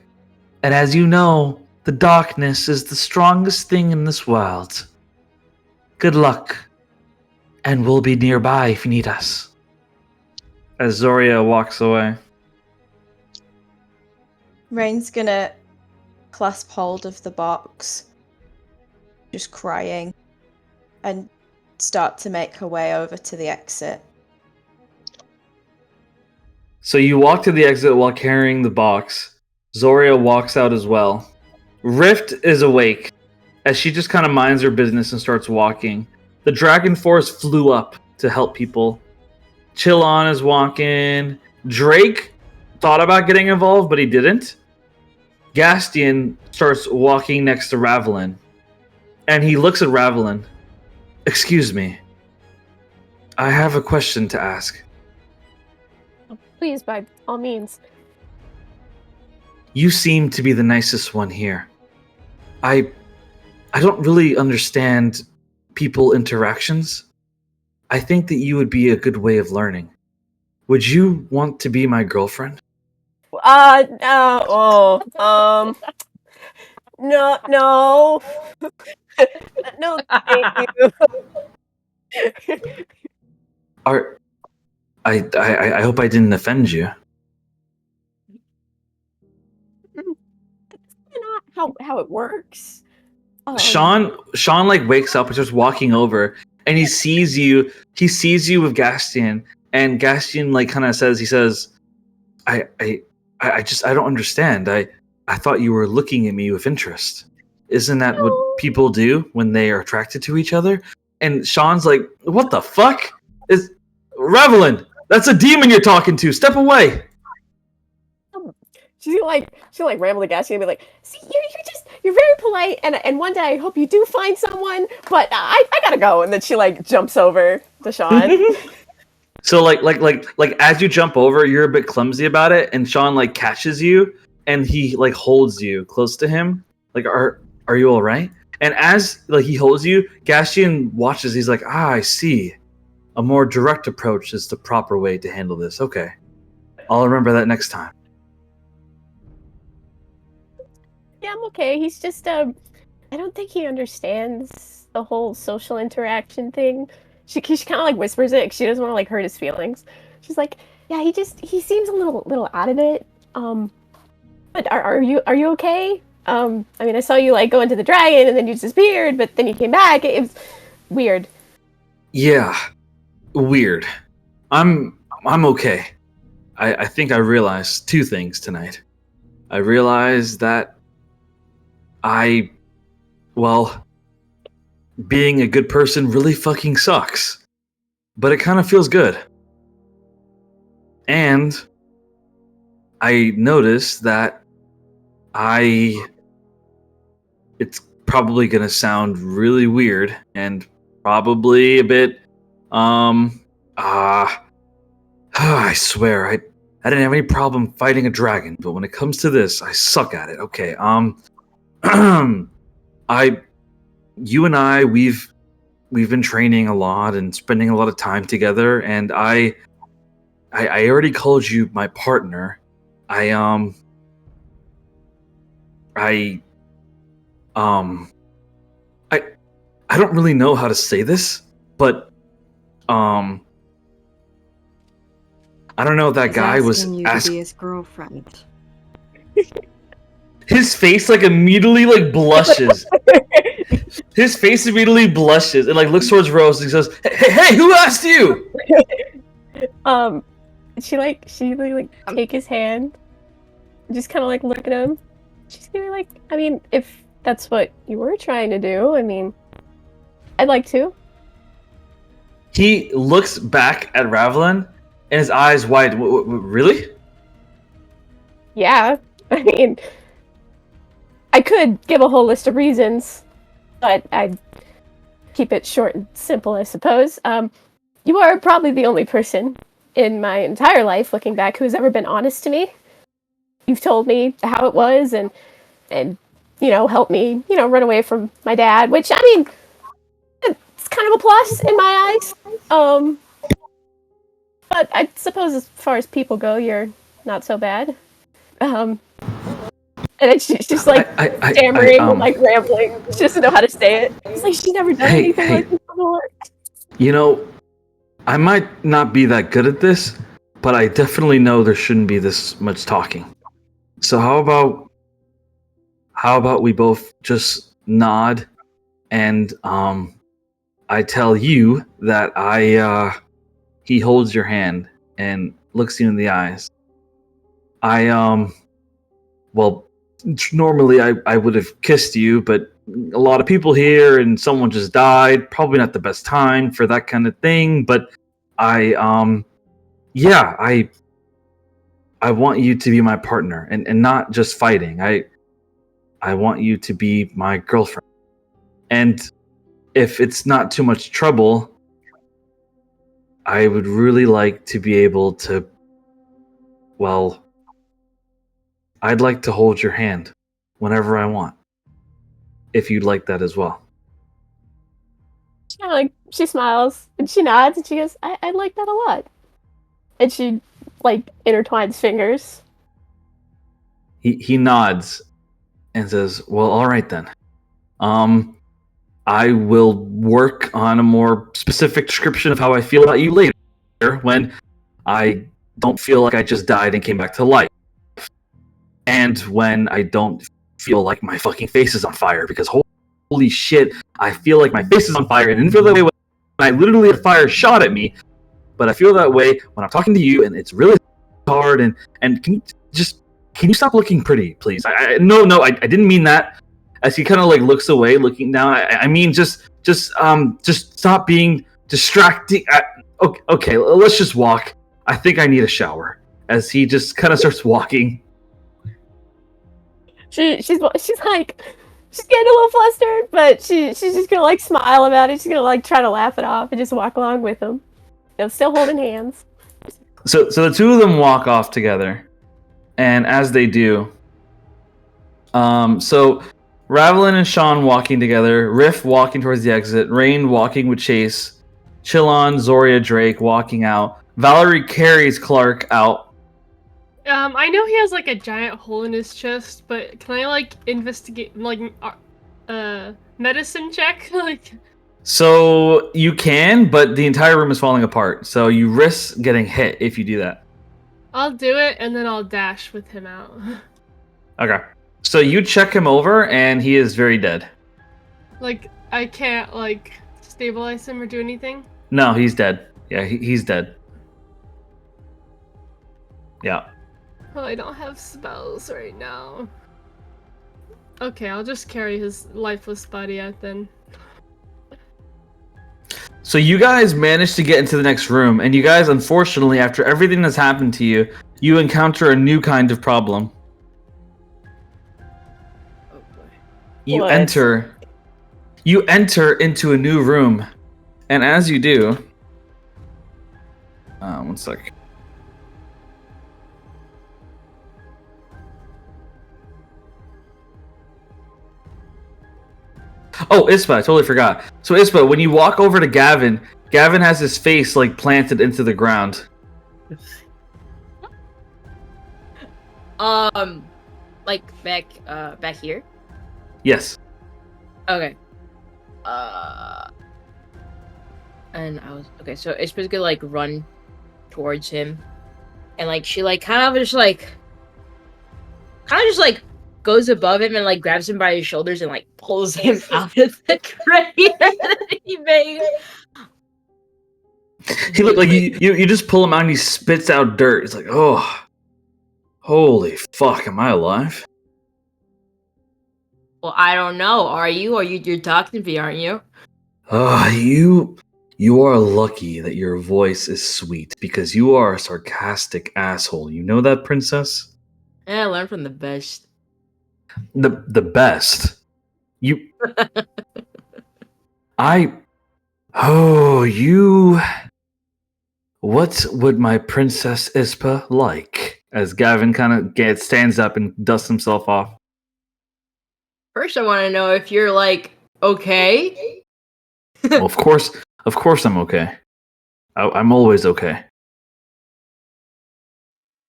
And as you know, the darkness is the strongest thing in this world. Good luck, and we'll be nearby if you need us. As Zoria walks away. Rain's gonna clasp hold of the box, just crying, and start to make her way over to the exit. So you walk to the exit while carrying the box. Zoria walks out as well. Rift is awake as she just kind of minds her business and starts walking. The Dragon Force flew up to help people. Chillon is walking. Drake thought about getting involved, but he didn't. Gastian starts walking next to Ravelin. And he looks at Ravelin. Excuse me. I have a question to ask. Please, by all means. You seem to be the nicest one here. I don't really understand people interactions. I think that you would be a good way of learning. Would you want to be my girlfriend? No, no, no, thank you. I hope I didn't offend you. That's not how it works. Sean like wakes up and starts walking over, and he sees you. He sees you with Gastian, and Gastian like kind of says, I don't understand. I thought you were looking at me with interest. Isn't that what people do when they are attracted to each other? And Sean's like, what the fuck? Is Revelin? That's a demon you're talking to. Step away. She's gonna ramble to Gastian and be like, see, you're very polite, and one day I hope you do find someone, but I gotta go. And then she like jumps over to Sean. So like as you jump over, you're a bit clumsy about it, and Sean like catches you, and he like holds you close to him. Like, are you all right? And as like he holds you, Gastian watches. He's like, I see. A more direct approach is the proper way to handle this. Okay, I'll remember that next time. Yeah, I'm okay. He's just, I don't think he understands the whole social interaction thing. She kind of like whispers it 'cause she doesn't want to like hurt his feelings. She's like, yeah, he seems a little out of it. But are you okay? I mean, I saw you like go into the dragon and then you disappeared, but then you came back. It was weird. Yeah, weird. I'm okay. I think I realized two things tonight. I realized that being a good person really fucking sucks. But it kind of feels good. And I noticed that it's probably going to sound really weird and probably a bit, I swear, I didn't have any problem fighting a dragon, but when it comes to this, I suck at it. Okay, you and I, we've been training a lot and spending a lot of time together, and I already called you my partner. I don't really know how to say this, but I don't know if that guy was asking you to be his girlfriend. His face like immediately like blushes. His face immediately blushes and like looks towards Rose and says, "Hey, who asked you?" She like take his hand, just kind of like look at him. She's gonna be like, I mean, if that's what you were trying to do, I mean, I'd like to. He looks back at Ravelin and his eyes wide. Really? Yeah, I mean, I could give a whole list of reasons, but I'd keep it short and simple, I suppose. You are probably the only person in my entire life, looking back, who's ever been honest to me. You've told me how it was, and help me, run away from my dad, which, I mean, it's kind of a plus in my eyes. But I suppose as far as people go, you're not so bad. And then she's just like stammering and like rambling. She doesn't know how to say it. It's like she's never done anything like this before. I might not be that good at this, but I definitely know there shouldn't be this much talking. So how about we both just nod and I tell you that he holds your hand and looks you in the eyes. Normally I would have kissed you, but a lot of people here and someone just died. Probably not the best time for that kind of thing, but I want you to be my partner and not just fighting. I want you to be my girlfriend. And if it's not too much trouble, I would really like to be able to, I'd like to hold your hand whenever I want. If you'd like that as well. She smiles and she nods and she goes, I like that a lot. And she intertwines fingers. He nods and says, well, all right then. I will work on a more specific description of how I feel about you later when I don't feel like I just died and came back to life. And when I don't feel like my fucking face is on fire, because holy shit, I feel like my face is on fire, and I didn't feel that way when I literally had fire shot at me, but I feel that way when I'm talking to you, and it's really hard, and can you stop looking pretty, please? No, I didn't mean that. As he kind of looks away, looking down, I mean just stop being distracting. Okay, let's just walk. I think I need a shower. As he just kind of starts walking. She's getting a little flustered, but she's just gonna smile about it. She's gonna try to laugh it off and just walk along with him. They're still holding hands. So the two of them walk off together, and as they do, so Ravelin and Sean walking together, Riff walking towards the exit, Rain walking with Chase, Chillon, Zoria, Drake walking out. Valerie carries Clark out. I know he has a giant hole in his chest, but can I investigate medicine check? So you can, but the entire room is falling apart. So you risk getting hit if you do that. I'll do it, and then I'll dash with him out. Okay. So you check him over, and he is very dead. I can't stabilize him or do anything? No, he's dead. Yeah, he's dead. Yeah. Well, I don't have spells right now. Okay, I'll just carry his lifeless body out then. So you guys managed to get into the next room, and you guys, unfortunately, after everything that's happened to you, you encounter a new kind of problem. Oh boy. You What? enter into a new room, and as you do, one sec. Oh, Ispa, I totally forgot. So Ispa, when you walk over to Gavin, Gavin has his face planted into the ground. Back here? Yes. Okay. And I was okay, so Ispa's gonna run towards him. And she kind of just goes above him and grabs him by his shoulders and pulls him out of the grave that he made. He looked like you just pull him out and he spits out dirt. It's oh, holy fuck, am I alive? Well, I don't know. Are you? Or you're talking to me, aren't you? You are lucky that your voice is sweet because you are a sarcastic asshole. You know that, princess? Yeah, I learned from the best. The best. You. What would my Princess Ispa like? As Gavin kind of stands up and dusts himself off. First, I want to know if you're like okay. Well, of course I'm okay. I'm always okay.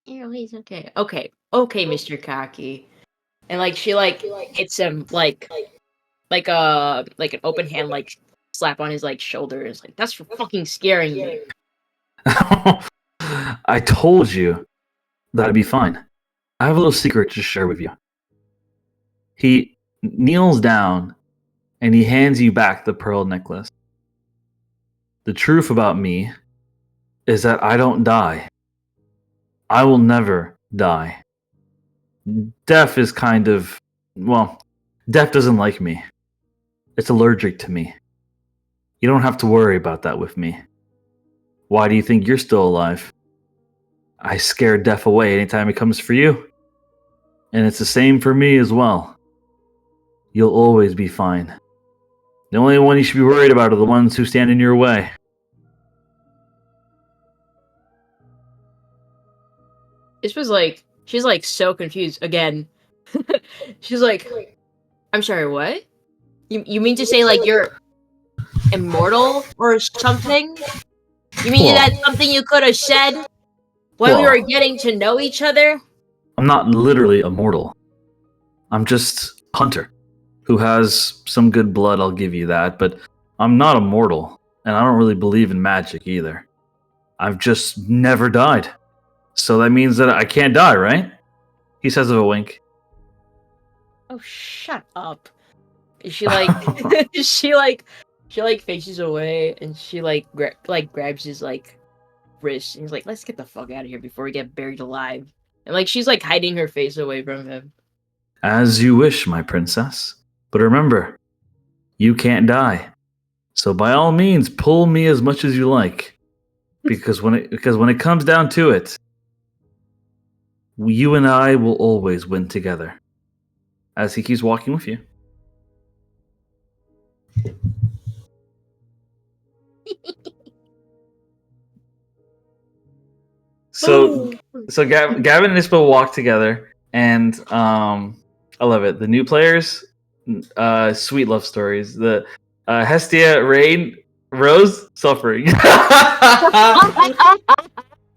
You're always okay. Okay, Mr. Cocky. And like she hits him like an open hand like slap on his like shoulder. It's like that's for fucking scaring me. I told you that I'd be fine. I have a little secret to share with you. He kneels down and he hands you back the pearl necklace. The truth about me is that I don't die. I will never die. Death is kind of, well, death doesn't like me. It's allergic to me. You don't have to worry about that with me. Why do you think you're still alive? I scare death away anytime it comes for you. And it's the same for me as well. You'll always be fine. The only one you should be worried about are the ones who stand in your way. This was like she's like so confused again. She's like, I'm sorry, what? You mean to say like you're immortal or something? You mean Well- that's something you could have said when we Well- were getting to know each other? I'm not literally immortal. I'm just a hunter who has some good blood, I'll give you that, but I'm not immortal, and I don't really believe in magic either. I've just never died. So that means that I can't die, right? He says with a wink. Oh, shut up. She like she like faces away and she like grabs his like wrist and he's like, let's get the fuck out of here before we get buried alive. And like she's like hiding her face away from him. As you wish, my princess. But remember, you can't die. So by all means, pull me as much as you like. Because when it comes down to it, you and I will always win together. As he keeps walking with you. So Gavin and Ispo walk together, and I love it. The new players, sweet love stories. The Hestia, Rain, Rose, suffering.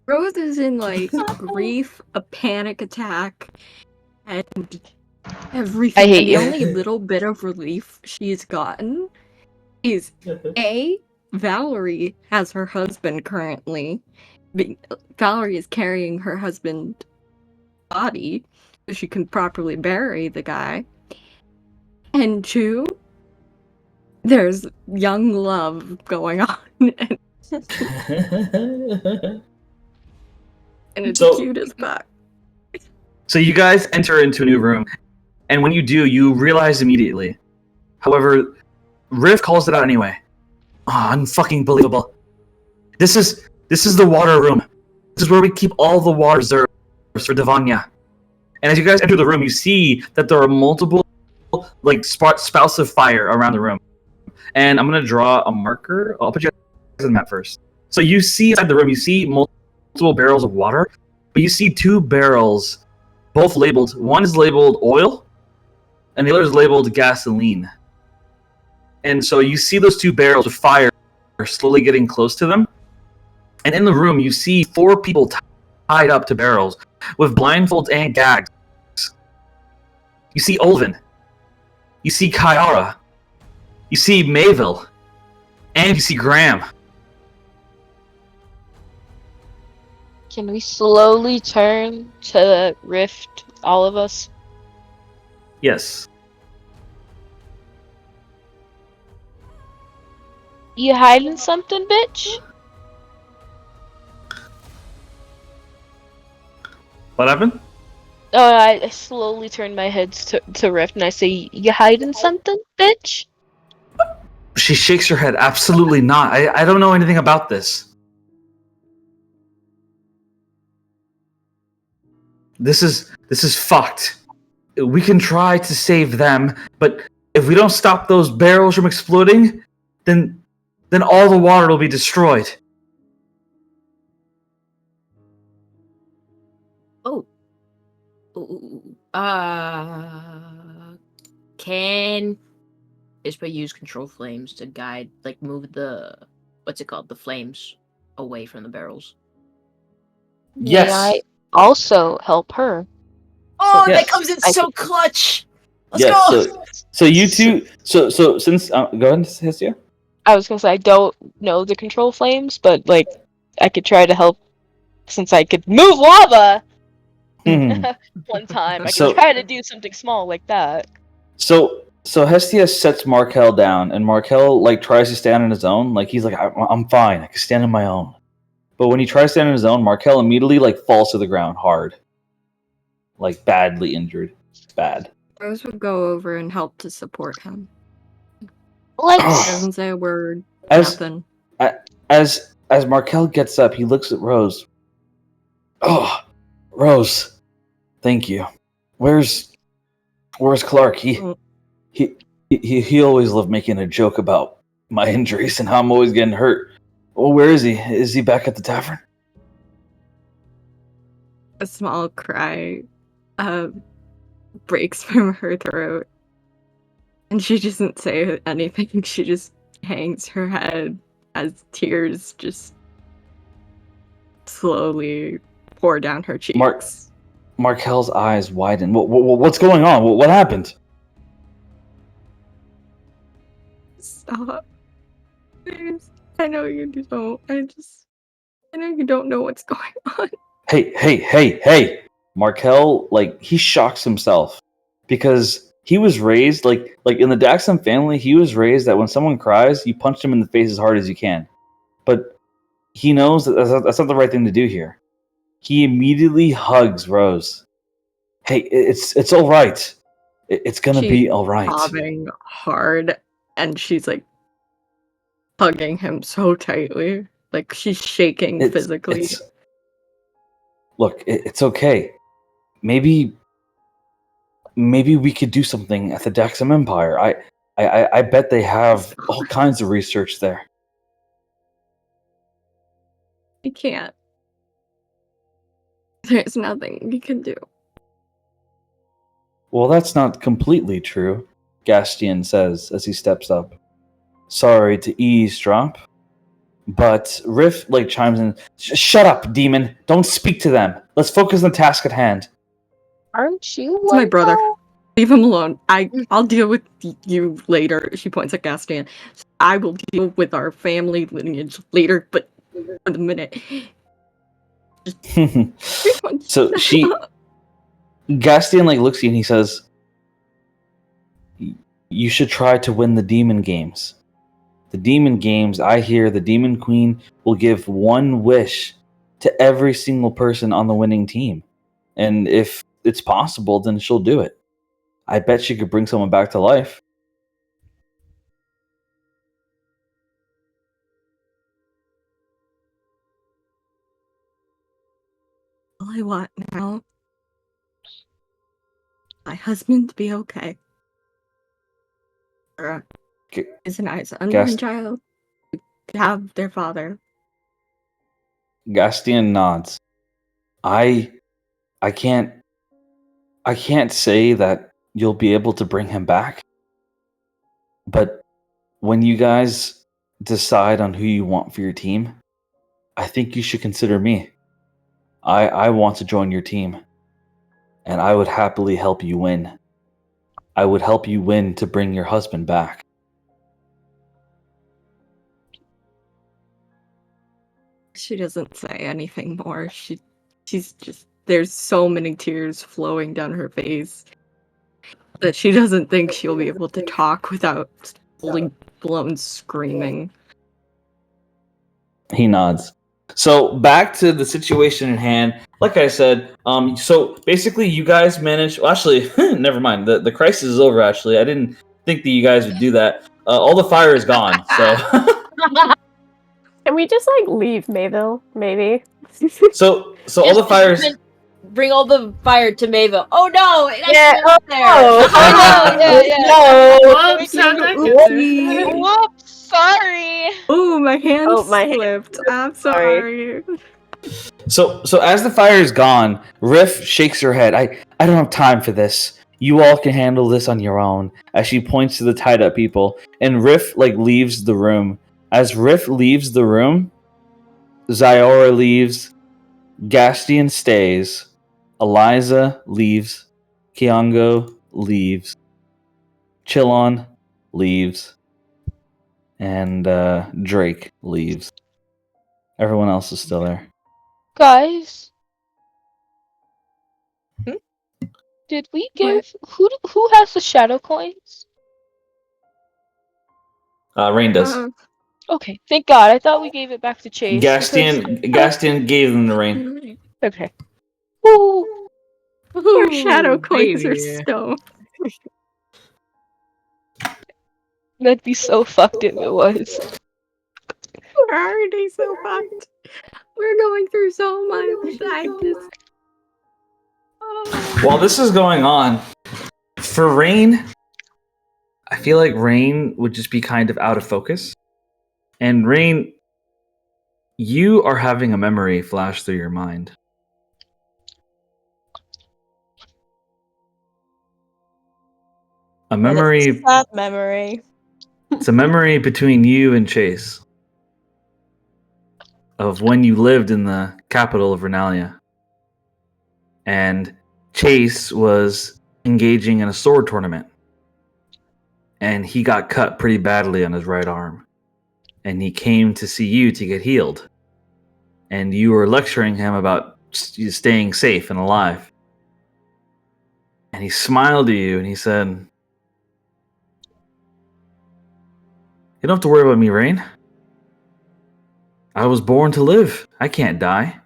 Rose is in like grief, a panic attack, and everything. I hate and the you. only little bit of relief she's gotten is A, Valerie has her husband currently. Valerie is carrying her husband's body so she can properly bury the guy. And 2, there's young love going on. And it's So- cute as fuck. So you guys enter into a new room, and when you do, you realize immediately. However, Riff calls it out anyway. Oh, unfucking believable. This is the water room. This is where we keep all the water reserves for Divanya. And as you guys enter the room, you see that there are multiple like spouts of fire around the room. And I'm gonna draw a marker. I'll put you guys on the map first. So you see inside the room, you see multiple barrels of water, but you see 2 barrels, both labeled. One is labeled oil, and the other is labeled gasoline. And so you see those 2 barrels of fire slowly getting close to them. And in the room, you see 4 people tied up to barrels with blindfolds and gags. You see Olvin. You see Kyara. You see Mayville. And you see Graham. Can we slowly turn to Rift, all of us? Yes. You hiding something, bitch? What happened? Oh, I slowly turn my head to Rift and I say, you hiding something, bitch? She shakes her head. Absolutely not. I don't know anything about this. This is fucked. We can try to save them, but if we don't stop those barrels from exploding, then all the water will be destroyed. Oh. can Ispa use control flames to guide, like move the the flames away from the barrels. Yes. May I also help her? Oh, Yes. that comes in I so think- clutch. Let's Yes. go. So you two. So since go ahead, Hestia. I was gonna say I don't know the control flames, but like I could try to help since I could move lava one time. I So- could try to do something small like that. So Hestia sets Markel down, and Markel like tries to stand on his own. Like he's like, I'm fine. I can stand on my own. But when he tries to stand on his own, Markel immediately like falls to the ground hard, like badly injured. Bad. Rose would go over and help to support him. He Let's doesn't say a word, As nothing. as Markel gets up, he looks at Rose. Oh, Rose, thank you. Where's Clark? He always loved making a joke about my injuries and how I'm always getting hurt. Well, where is he? Is he back at the tavern? A small cry breaks from her throat. And she doesn't say anything. She just hangs her head as tears just slowly pour down her cheeks. Markel's eyes widen. What's going on? What happened? Stop. Please. I know you don't. I know you don't know what's going on. Hey. Markel, like, he shocks himself because he was raised, like in the Daxon family, he was raised that when someone cries, you punch them in the face as hard as you can. But he knows that that's not the right thing to do here. He immediately hugs Rose. Hey, it's all right. It's gonna be all right. Sobbing hard, and she's like hugging him so tightly, like she's shaking physically. Look, it's okay. Maybe we could do something at the Daxam Empire. I bet they have all kinds of research there. I can't. There's nothing we can do. Well, that's not completely true, Gastian says as he steps up. Sorry to eavesdrop, but Riff like chimes in. Shut up, demon! Don't speak to them. Let's focus on the task at hand. Aren't you It's my one, brother. though? Leave him alone. I'll deal with you later. She points at Gastian. I will deal with our family lineage later, but for the minute. So Gastian like looks at you and he says, "You should try to win the demon games. The demon games, I hear the demon queen will give one wish to every single person on the winning team. And if it's possible, then she'll do it. I bet she could bring someone back to life." All I want now, my husband to be okay. Is an eyes unborn child to have their father. Gastian nods. I can't say that you'll be able to bring him back. But when you guys decide on who you want for your team, I think you should consider me. I want to join your team. And I would happily help you win. I would help you win to bring your husband back. She doesn't say anything more. She's just, there's so many tears flowing down her face that she doesn't think she'll be able to talk without fully blown screaming. He nods. So back to the situation in hand. Like I said, so basically you guys managed. Well, actually, never mind. The crisis is over. Actually, I didn't think that you guys would do that. All the fire is gone. So Can we just like leave Mayville, maybe? so all the fires. Bring all the fire to Mayville. Oh no! It Yeah, actually went there. Oh no! Yeah. Whoops, We how'd can- that get there? Whoops! Sorry. Oh, my hand my hand slipped. I'm Sorry. sorry. So as the fire is gone, Riff shakes her head. I don't have time for this. You all can handle this on your own, as she points to the tied up people. And Riff, leaves the room. As Riff leaves the room, Zyora leaves, Gastian stays, Eliza leaves, Kiango leaves, Chillon leaves, and Drake leaves. Everyone else is still there. Guys, Hmm? did we give who has the shadow coins? Rain does. Okay, thank God. I thought we gave it back to Chase. Gastian gave them to Rain. Okay. Ooh, Our shadow coins are baby. stone. that'd be so fucked if it was. We're already so fucked. We're going through so much. I just. While this is going on, for Rain, I feel like Rain would just be kind of out of focus. And Rain, you are having a memory flash through your mind. A And memory. it's a sad memory. It's a memory between you and Chase of when you lived in the capital of Renalia. And Chase was engaging in a sword tournament. And he got cut pretty badly on his right arm. And he came to see you to get healed. And you were lecturing him about staying safe and alive. And he smiled at you and he said, "You don't have to worry about me, Rain. I was born to live. I can't die."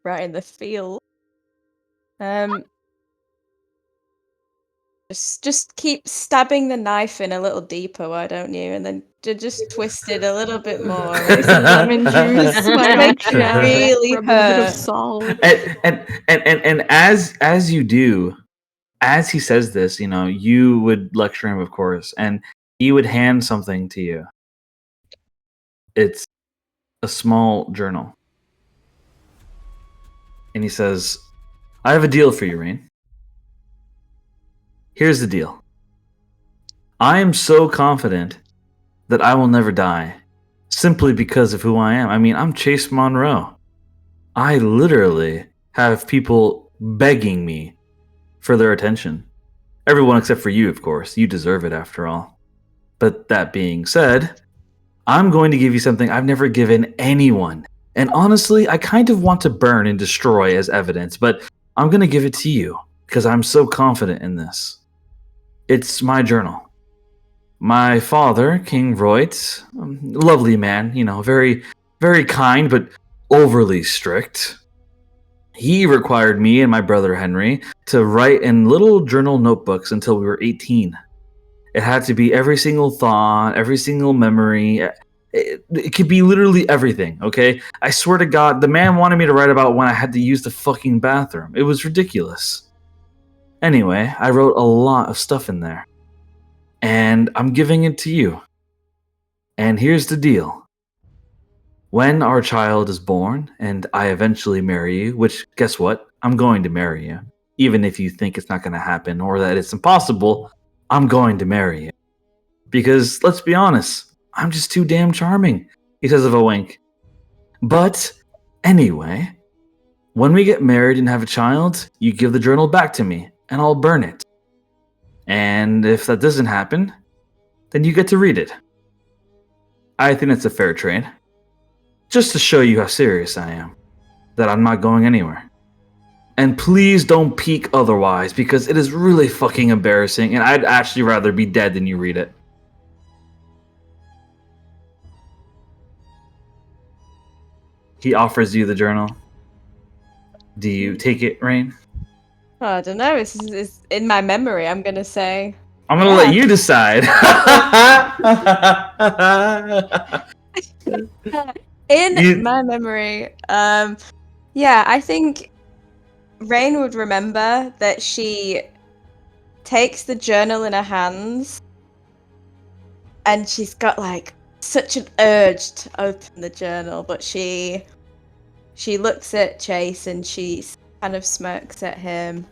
Right in the field. Just keep stabbing the knife in a little deeper, why don't you? And then just twist it a little bit more. There's some lemon juice. Why Make don't it you? really Rub a bit of hurt. salt. And as you do, as he says this, you would lecture him, of course, and he would hand something to you. It's a small journal. And he says, "I have a deal for you, Rain. Here's the deal. I am so confident that I will never die, simply because of who I am. I mean, I'm Chase Monroe. I literally have people begging me for their attention. Everyone except for you, of course. You deserve it, after all. But that being said, I'm going to give you something I've never given anyone. And honestly, I kind of want to burn and destroy as evidence, but I'm going to give it to you because I'm so confident in this. It's my journal. My father, King Royt, lovely man, very, very kind, but overly strict. He required me and my brother Henry to write in little journal notebooks until we were 18. It had to be every single thought, every single memory. It could be literally everything, okay? I swear to God, the man wanted me to write about when I had to use the fucking bathroom. It was ridiculous. Anyway, I wrote a lot of stuff in there. And I'm giving it to you. And here's the deal. When our child is born, and I eventually marry you, which, guess what? I'm going to marry you. Even if you think it's not going to happen or that it's impossible, I'm going to marry you. Because, let's be honest, I'm just too damn charming, he says with a wink. But, anyway, when we get married and have a child, you give the journal back to me, and I'll burn it. And if that doesn't happen, then you get to read it. I think it's a fair trade. Just to show you how serious I am. That I'm not going anywhere. And please don't peek otherwise, because it is really fucking embarrassing, and I'd actually rather be dead than you read it. He offers you the journal. Do you take it, Rain? I don't know. It's in my memory, I'm going to say. I'm gonna let you decide. In my memory, yeah, I think Rain would remember that she takes the journal in her hands and she's got such an urge to open the journal, but she looks at Chase and she kind of smirks at him.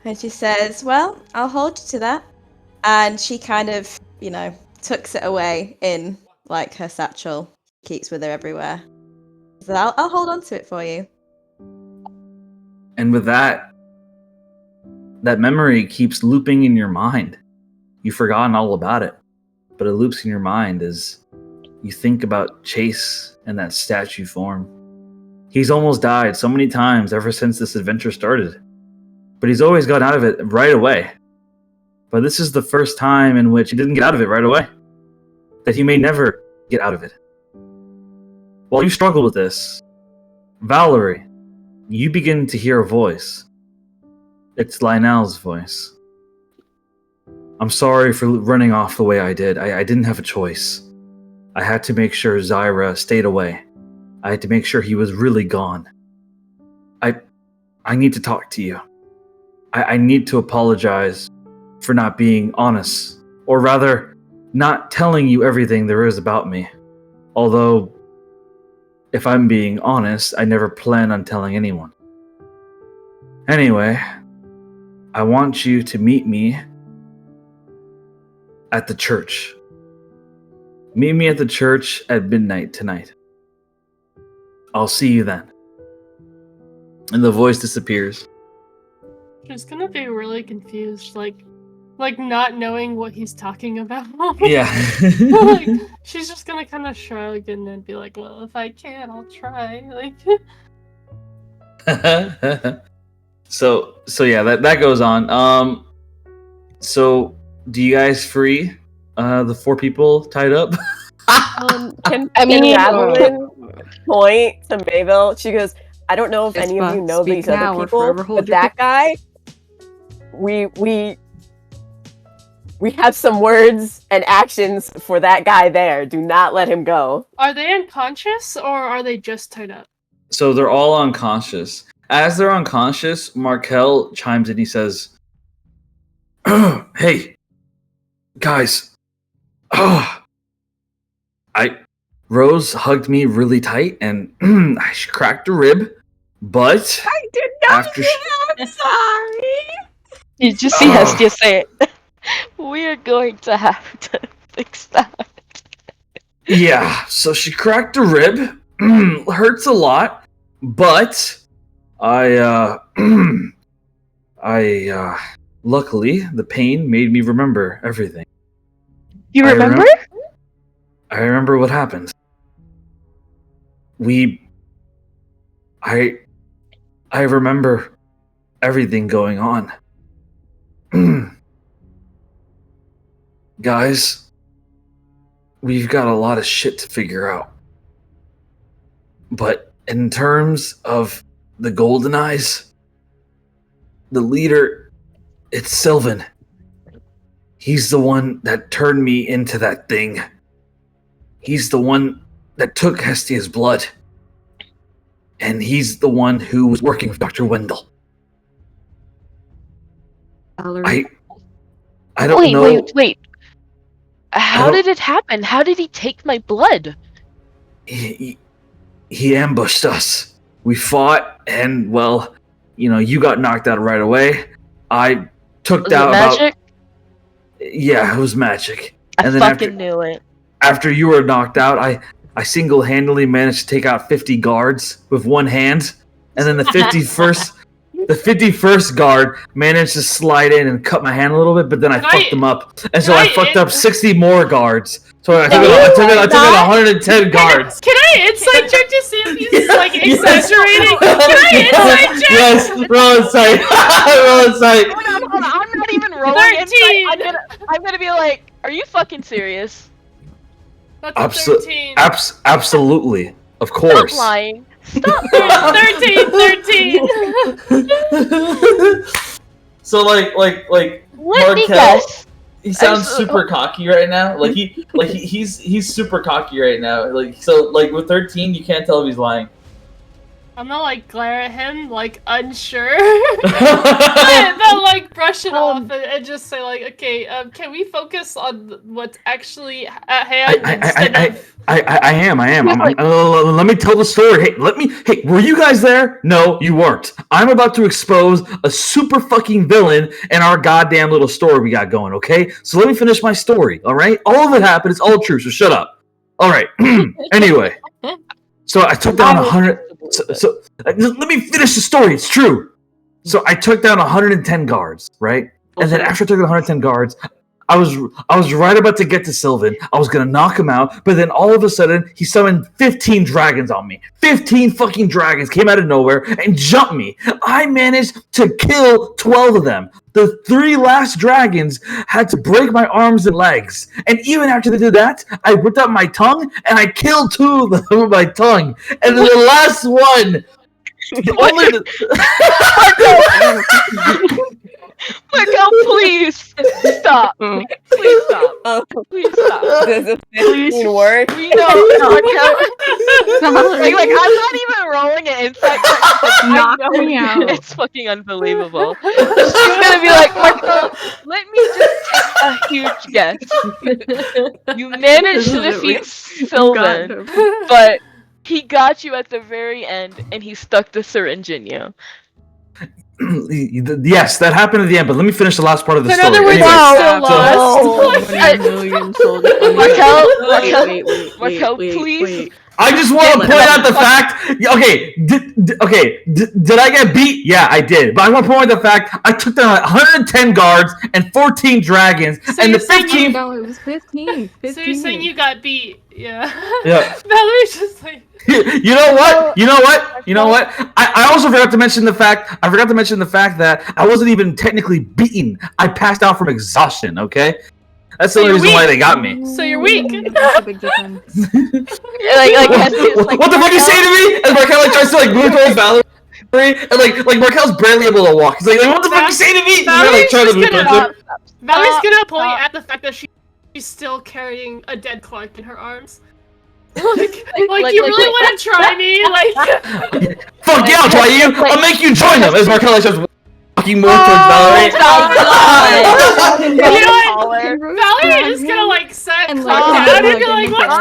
And she says, well, I'll hold you to that. And she kind of, tucks it away in, like, her satchel. Keeps with her everywhere. So I'll hold on to it for you. And with that memory keeps looping in your mind. You've forgotten all about it, but it loops in your mind as you think about Chase and that statue form. He's almost died so many times ever since this adventure started, but he's always gotten out of it right away. But this is the first time in which he didn't get out of it right away, that he may never get out of it. While you struggle with this, Valerie, you begin to hear a voice. It's Lionel's voice. I'm sorry for running off the way I did. I didn't have a choice. I had to make sure Zyra stayed away. I had to make sure he was really gone. I need to talk to you. I need to apologize for not being honest, or rather, not telling you everything there is about me. Although, if I'm being honest, I never plan on telling anyone. Anyway, I want you to meet me at the church. Meet me at the church at midnight tonight. I'll see you then. And the voice disappears. She's gonna be really confused, like not knowing what he's talking about. Yeah. Like, she's just gonna kind of shrug and then be like, well, if I can, I'll try. Like. So yeah, that goes on. So do you guys free the 4 people tied up? Can Madeline point to Mayville? She goes, I don't know if any of you know these other people, but that guy, we have some words and actions for that guy there. Do not let him go. Are they unconscious or are they just tied up? So they're all unconscious. As they're unconscious, Markel chimes in. He says, hey, guys. Rose hugged me really tight and she cracked a rib, but I did not hear I'm sorry. You just see Hestia say it. We're going to have to fix that. Yeah, so she cracked a rib. Hurts a lot, but I luckily the pain made me remember everything. You remember? I remember what happened. I remember everything going on. Guys, we've got a lot of shit to figure out. But in terms of the Golden Eyes, the leader, it's Sylvan. He's the one that turned me into that thing. He's the one that took Hestia's blood. And he's the one who was working with Dr. Wendell. Valerie? I don't know. Wait. How did it happen? How did he take my blood? He ambushed us. We fought, and well, you got knocked out right away. I took Was out it magic? Yeah, it was magic. I And then fucking knew it. After you were knocked out, I single-handedly managed to take out 50 guards with one hand, and then the 51st guard managed to slide in and cut my hand a little bit, but then I fucked them up, and so I fucked up 60 more guards. So I took out 110 guards. Can I insight check to see if he's exaggerating? Can I insight check? Yes, roll insight. Roll insight. Hold on. I'm not even rolling insight. I'm gonna be like, are you fucking serious? That's a 13. Absolutely. Of course. Stop lying. Stop lying. 13. So like Let me Markel, guess. he sounds super cocky right now. He's super cocky right now. With 13, you can't tell if he's lying. I'm gonna like glare at him, like unsure. Then like brush it off and just say like, okay, can we focus on what's actually at hand instead of? I am. Like- Let me tell the story. Hey, were you guys there? No, you weren't. I'm about to expose a super fucking villain in our goddamn little story we got going. Okay, so let me finish my story. All right, all of it happened. It's all true. So shut up. All right. Anyway, so I took down 100. So let me finish the story. It's true. So I took down 110 guards, right? And then after I took down 110 guards, I was right about to get to Sylvan. I was gonna knock him out, but then all of a sudden he summoned 15 dragons on me. 15 fucking dragons came out of nowhere and jumped me. I managed to kill 12 of them. The 3 last dragons had to break my arms and legs. And even after they did that, I whipped out my tongue and I killed 2 of them with my tongue. And then the last one, Markel, please stop. Please stop. Please stop. Does this 15 work? We know, Markel. Like, I'm not even rolling an insight check. Knock me out. It's fucking unbelievable. She's gonna be like, Markel, let me just take a huge guess. You managed to defeat Sylvan, but he got you at the very end, and he stuck the syringe in you. yes, that happened at the end. But let me finish the last part of the In story. other words, Anyway, you're still lost. Markel, please. I just want to point out the fact. Okay, did I get beat? Yeah, I did. But I want to point out the fact I took down 110 guards and 14 dragons, So and the you're saying 15. No, it was 15. So you're saying you got beat? Yeah. Yeah. Valerie's just like. You know what? I also forgot to mention the fact. I forgot to mention the fact that I wasn't even technically beaten. I passed out from exhaustion. Okay, that's the only reason why they got me. So you're weak. That's a big difference. What the fuck you say to me? And Markel tries to move towards Valerie, and Markel's barely able to walk. He's like, what the fuck you say to me? Valerie's trying to move towards him. Valerie's gonna point at the fact that she's still carrying a dead Clark in her arms. You really want to try me? Fuck yeah, I'll try you. I'll make you join them. As Markel just fucking move towards Valerie. You know what? Valerie is gonna set Clark down and be like, let's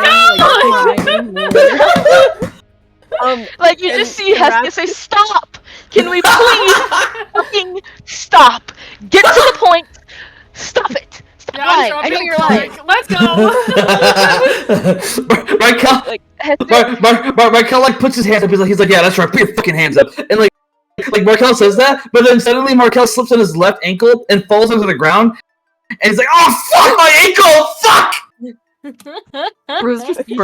go. You just see Hestia say, stop! Can we please fucking stop? Get to the point. Stop it. Stop lying. I know you're lying. Let's go. Markel puts his hands up. He's like, yeah, that's right. Put your fucking hands up. And Markel says that, but then suddenly Markel slips on his left ankle and falls onto the ground. And he's like, oh fuck my ankle, fuck! You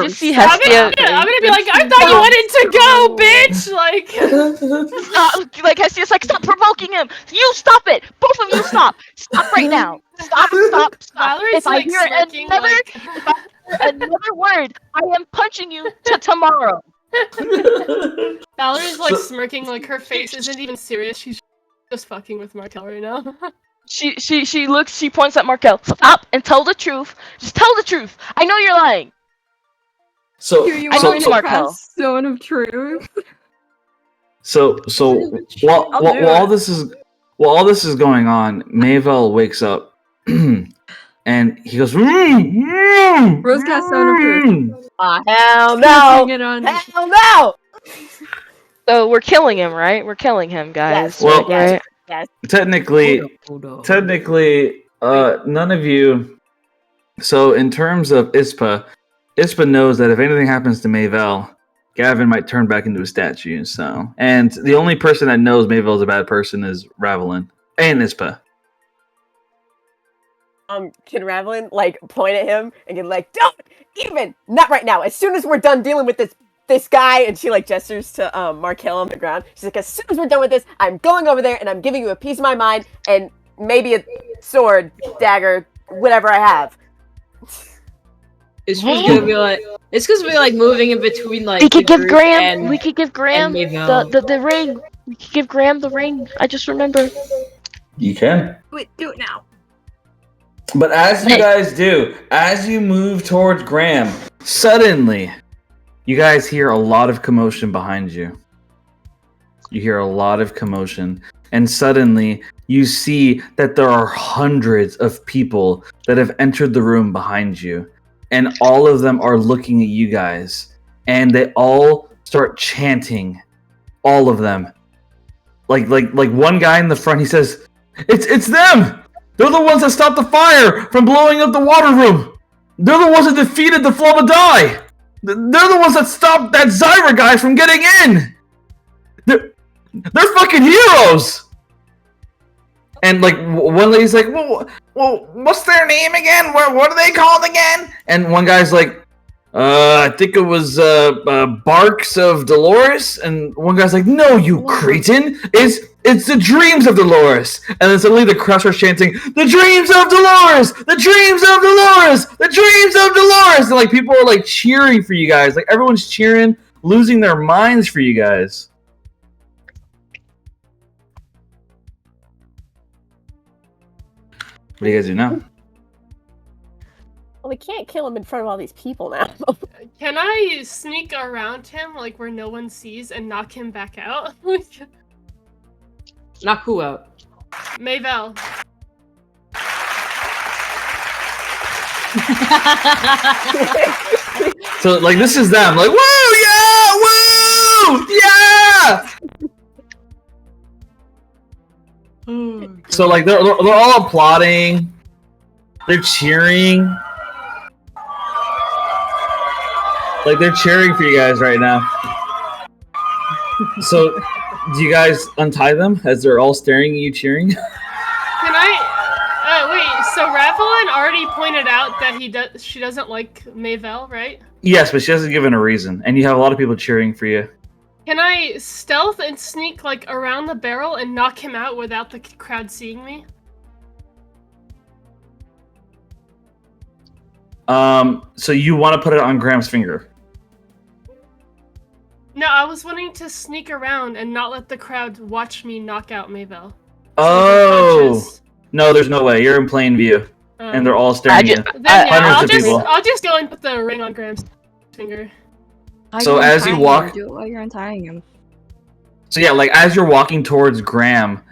just see Hestia. I'm gonna be like, I thought you wanted to go, bitch! Stop, Hestia's like, stop provoking him! You stop it! Both of you stop! Stop right now! Stop! Valerie's If I hear another word, I am punching you to tomorrow! Valerie's smirking, her face isn't even serious, she's just fucking with Markel right now. She points at Markel. Stop and tell the truth. Just tell the truth. I know you're lying. So you I know want you, Markel. Zone of truth. So while all this is going on, Mayvel wakes up and he goes, Rosecast Zone of truth. Hell no! Hell no! So we're killing him, right? We're killing him, guys. Yes, well, right? Yes. Technically, none of you. So in terms of Ispa knows that if anything happens to Mayvel, Gavin might turn back into a statue. So, and the only person that knows Mayvel's a bad person is Ravelin and Ispa. Can Ravelin point at him and get don't even, not right now. As soon as we're done dealing with this guy, and she gestures to Markel on the ground. She's like, as soon as we're done with this, I'm going over there and I'm giving you a piece of my mind and maybe a sword, dagger, whatever I have. It's just gonna be moving in between we could give Graham the ring. We could give Graham the ring. I just remember. You can. Wait, do it now. But as you guys do, as you move towards Graham, suddenly you guys hear a lot of commotion behind you. You hear a lot of commotion, and suddenly you see that there are hundreds of people that have entered the room behind you, and all of them are looking at you guys, and they all start chanting, all of them. Like one guy in the front, he says, "It's them! They're the ones that stopped the fire from blowing up the water room! They're the ones that defeated the Flamme. They're the ones that stopped that Zyra guy from getting in! They're fucking heroes!" And like one lady's like, well, what's their name again? What are they called again? And one guy's like, I think it was Barks of Dolores. And one guy's like, no, you cretin! It's the Dreams of Dolores. And then suddenly the crowd starts chanting, the Dreams of Dolores! The Dreams of Dolores! The Dreams of Dolores! And like people are like cheering for you guys. Like everyone's cheering, losing their minds for you guys. What do you guys do now? Well, we can't kill him in front of all these people now. Can I sneak around him, like where no one sees, and knock him back out? Knock who out? Mayvel. So like this is them, like woo, yeah, So like they're all applauding, they're cheering, like they're cheering for you guys right now. So do you guys untie them as they're all staring at you cheering? Can I? Wait. So Ravelin already pointed out that she doesn't like Mayvel, right? Yes, but she hasn't given a reason, and you have a lot of people cheering for you. Can I stealth and sneak like around the barrel and knock him out without the crowd seeing me? So you want to put it on Graham's finger? No, I was wanting to sneak around and not let the crowd watch me knock out Mayvel. Oh, no, there's no way. You're in plain view, and they're all staring at you. I'll just go and put the ring on Graham's finger. So as you walk, do it while you're untying him. So yeah, like as you're walking towards Graham,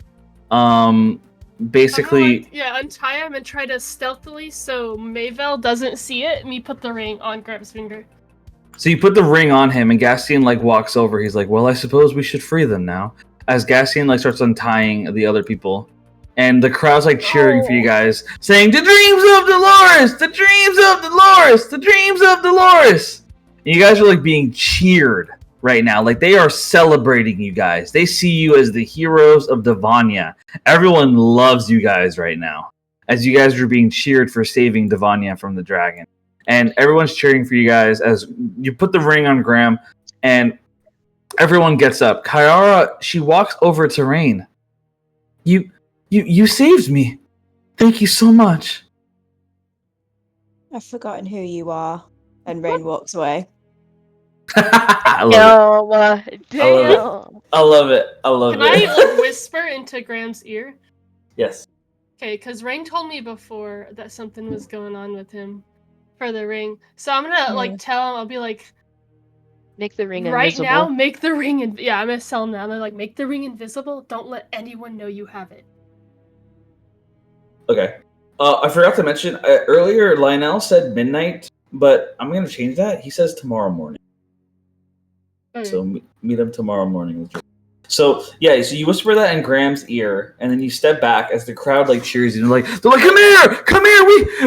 basically, untie him and try to stealthily so Mayvel doesn't see it. Me put the ring on Graham's finger. So you put the ring on him, and Gastian like walks over. He's like, "Well, I suppose we should free them now." As Gastian like starts untying the other people, and the crowd's like cheering for you guys, saying, "The Dreams of Dolores! The Dreams of Dolores! The Dreams of Dolores!" And you guys are like being cheered right now. Like they are celebrating you guys. They see you as the heroes of Devania. Everyone loves you guys right now, as you guys are being cheered for saving Devania from the dragon. And everyone's cheering for you guys as you put the ring on Graham, and everyone gets up. Kyara, she walks over to Rain. You saved me. Thank you so much. I've forgotten who you are. And Rain walks away. I love it. I love it. Can I like whisper into Graham's ear? Yes. Okay, because Rain told me before that something was going on with him for the ring. So I'm gonna like tell him. I'll be like, make the ring right invisible. now. Make the ring. I'm gonna tell him now. I'm gonna like make the ring invisible. Don't let anyone know you have it. Okay. I forgot to mention earlier. Lionel said midnight, but I'm gonna change that. He says tomorrow morning. Okay. So meet him tomorrow morning. So yeah, so you whisper that in Graham's ear, and then you step back as the crowd like cheers you. They're like, come here,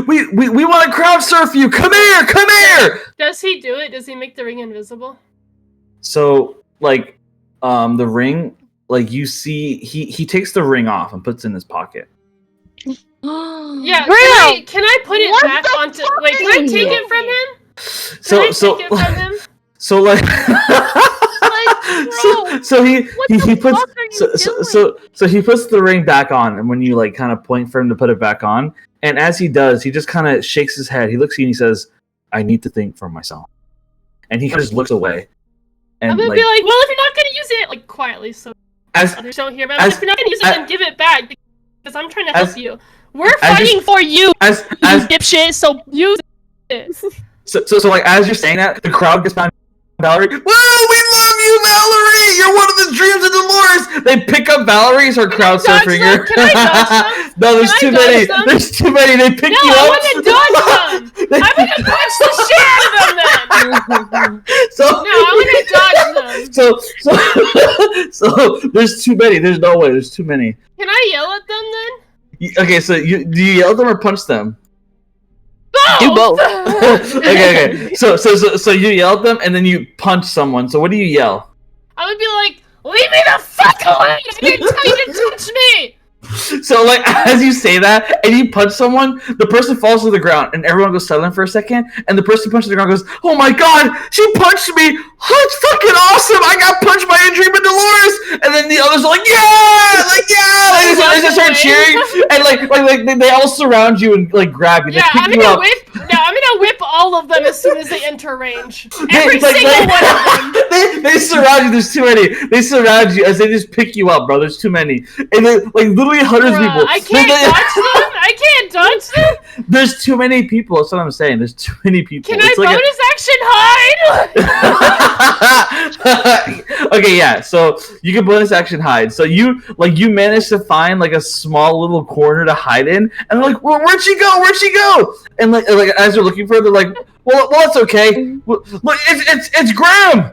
we want to crowd surf you. Come here. Does he do it? Does he make the ring invisible? So like, the ring, like you see, he takes the ring off and puts it in his pocket. Yeah, can I put it back onto? Wait, can I take it from him? Take it from him? So like, so he puts so he puts the ring back on, and when you like kind of point for him to put it back on, and as he does, he just kind of shakes his head. He looks at you and he says, "I need to think for myself," and he just looks away. And I'm gonna be like, well, if you're not gonna use it, like quietly, so others don't hear about it. If you're not gonna use it, then give it back because I'm trying to help you. We're fighting for you, you dipshit. So use it. So like as you're saying that, the crowd gets behind Valerie. Woo! We love you, Valerie! You're one of the Dreams of Dolores! They pick up Valerie, start crowd surfing her. Can I dodge them? No, there's Can too I many. dodge them? There's too many. They pick No, you I up. want to dodge them! I'm gonna punch the shit out of them then! So, No, I want to dodge them! so there's too many. There's no way. There's too many. Can I yell at them then? Okay, so do you yell at them or punch them? Do both. Okay. So you yell at them and then you punch someone. So what do you yell? I would be like, leave me the fuck alone! I didn't tell you to touch me! So like as you say that and you punch someone, the person falls to the ground and everyone goes silent for a second, and the person punching the ground goes, "Oh my god, she punched me! Oh, it's fucking awesome! I got punched by a Dream of Dolores!" And then the others are like, "Yeah! Like yeah!" Like, they just start cheering and like they all surround you and like grab you. They Yeah, pick I'm you gonna up. whip. No, I'm gonna whip all of them as soon as they enter range. They- Every like- single like- one of them. they surround you. There's too many. They surround you as they just pick you up, bro. There's too many, and then like literally hundreds of Bruh, people. I can't dodge them. I can't dodge them. There's too many people. That's what I'm saying. There's too many people. Can I It's like bonus action hide? Okay, yeah. So you can bonus action hide. So you managed to find like a small little corner to hide in, and they're like, "Well, where'd she go? Where'd she go?" And like as they're looking for her, they're like, "Well, it's okay. Well, look, it's Graham,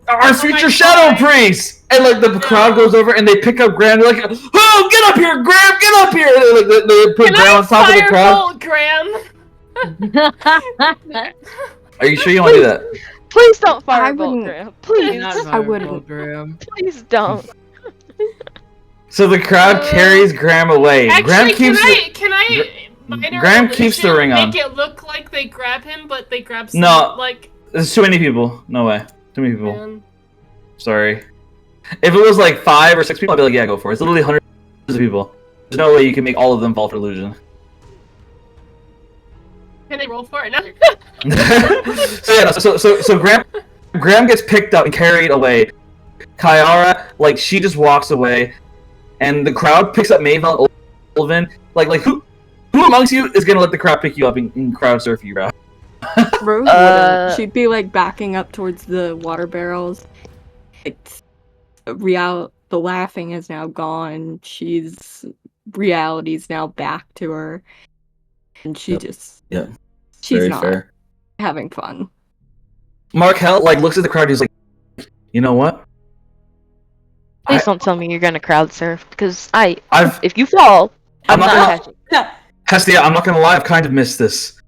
our future Shadow Priest." And like the crowd goes over and they pick up Graham. They're like, "Oh, get up here, Graham! Get up here!" And they put Can Graham I on top of the crowd. firebolt Graham? Are you sure you want to do that? Please don't I firebolt wouldn't- Graham. Please. I wouldn't. Please don't. So the crowd carries Graham away. Graham Actually, keeps can I minor Graham keeps the illusion ring on. Make it look like they grab him, but they grab some, No. like. There's too many people. No way. Too many people. Man. Sorry. If it was like 5 or 6 people, I'd be like, yeah, go for it. It's literally hundreds of people. There's no way you can make all of them fall for illusion. Can they roll for it? No. So yeah, so Graham gets picked up and carried away. Kyara, like she just walks away, and the crowd picks up Mavel and Olvin. Like who amongst you is gonna let the crowd pick you up and crowd surf you, bro? Rose wouldn't. She'd be like backing up towards the water barrels. It's the laughing is now gone. Reality's now back to her. And she she's Very not fair. having fun. Markel like looks at the crowd and he's like, you know what? Please don't tell me you're gonna crowd surf, because I've if you fall, I'm I'm not not gonna- catching. Hestia, I'm not gonna lie, I've kind of missed this.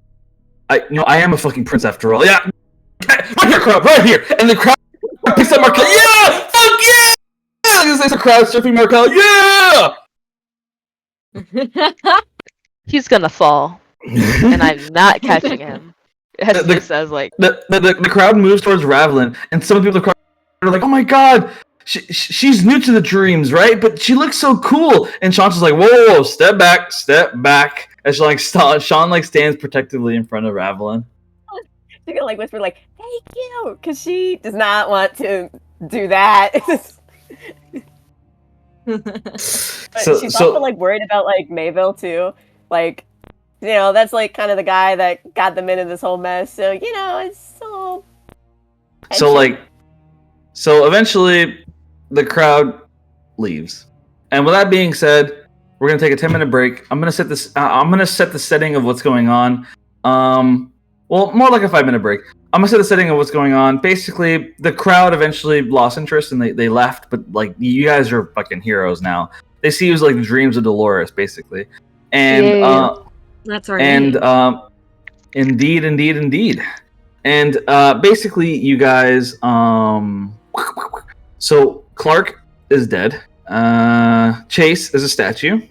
I am a fucking prince after all. Yeah, right here, crowd, right here, and the crowd picks up Markel. Yeah, fuck yeah! There's a crowd surfing Markel. Yeah. He's gonna fall, and I'm not catching him. Hestia says like, The crowd moves towards Ravlin, and some of the people in the crowd are like, "Oh my god, she's new to the dreams, right? But she looks so cool." And Sean's just like, "Whoa, step back." As Sean like stands protectively in front of Ravlin. She's gonna like whisper like, "Thank you," because she does not want to do that. But she's also like worried about like Mayville too. Like, you know, that's like kind of the guy that got them into this whole mess. So you know, it's so. So eventually, the crowd leaves. And with that being said, we're gonna take a 10-minute break. I'm gonna set this. I'm gonna set the setting of what's going on. Well, more like a 5-minute break. I'm gonna set the setting of what's going on. Basically, the crowd eventually lost interest and they left. But like, you guys are fucking heroes now. They see you as like the Dreams of Dolores, basically. And That's our and name. indeed. And basically, you guys. So Clark is dead. Chase is a statue.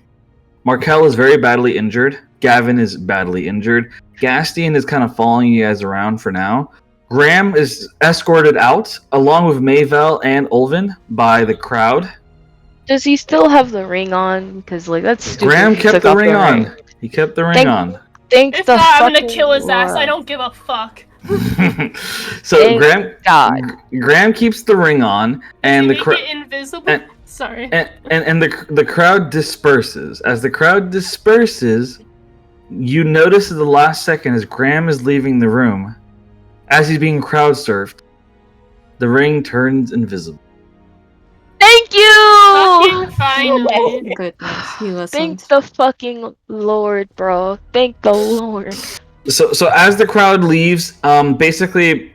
Markel is very badly injured. Gavin is badly injured. Gastian is kind of following you guys around for now. Graham is escorted out, along with Mayvel and Ulvin, by the crowd. does he still have the ring on? Because like that's stupid. Graham if he kept took the off ring on. He kept the ring Thank- on. Thank If the not, I'm gonna fucking kill his ass. I Lord. don't give a fuck. So Thank God. Graham keeps the ring on, and Make the crowd. it invisible. and- Sorry. And the crowd disperses. As the crowd disperses, you notice at the last second as Graham is leaving the room, as he's being crowd surfed, the ring turns invisible. Thank you! Fucking finally. Goodness, he Thank listened. the fucking Lord, bro. Thank the Lord. So as the crowd leaves, basically,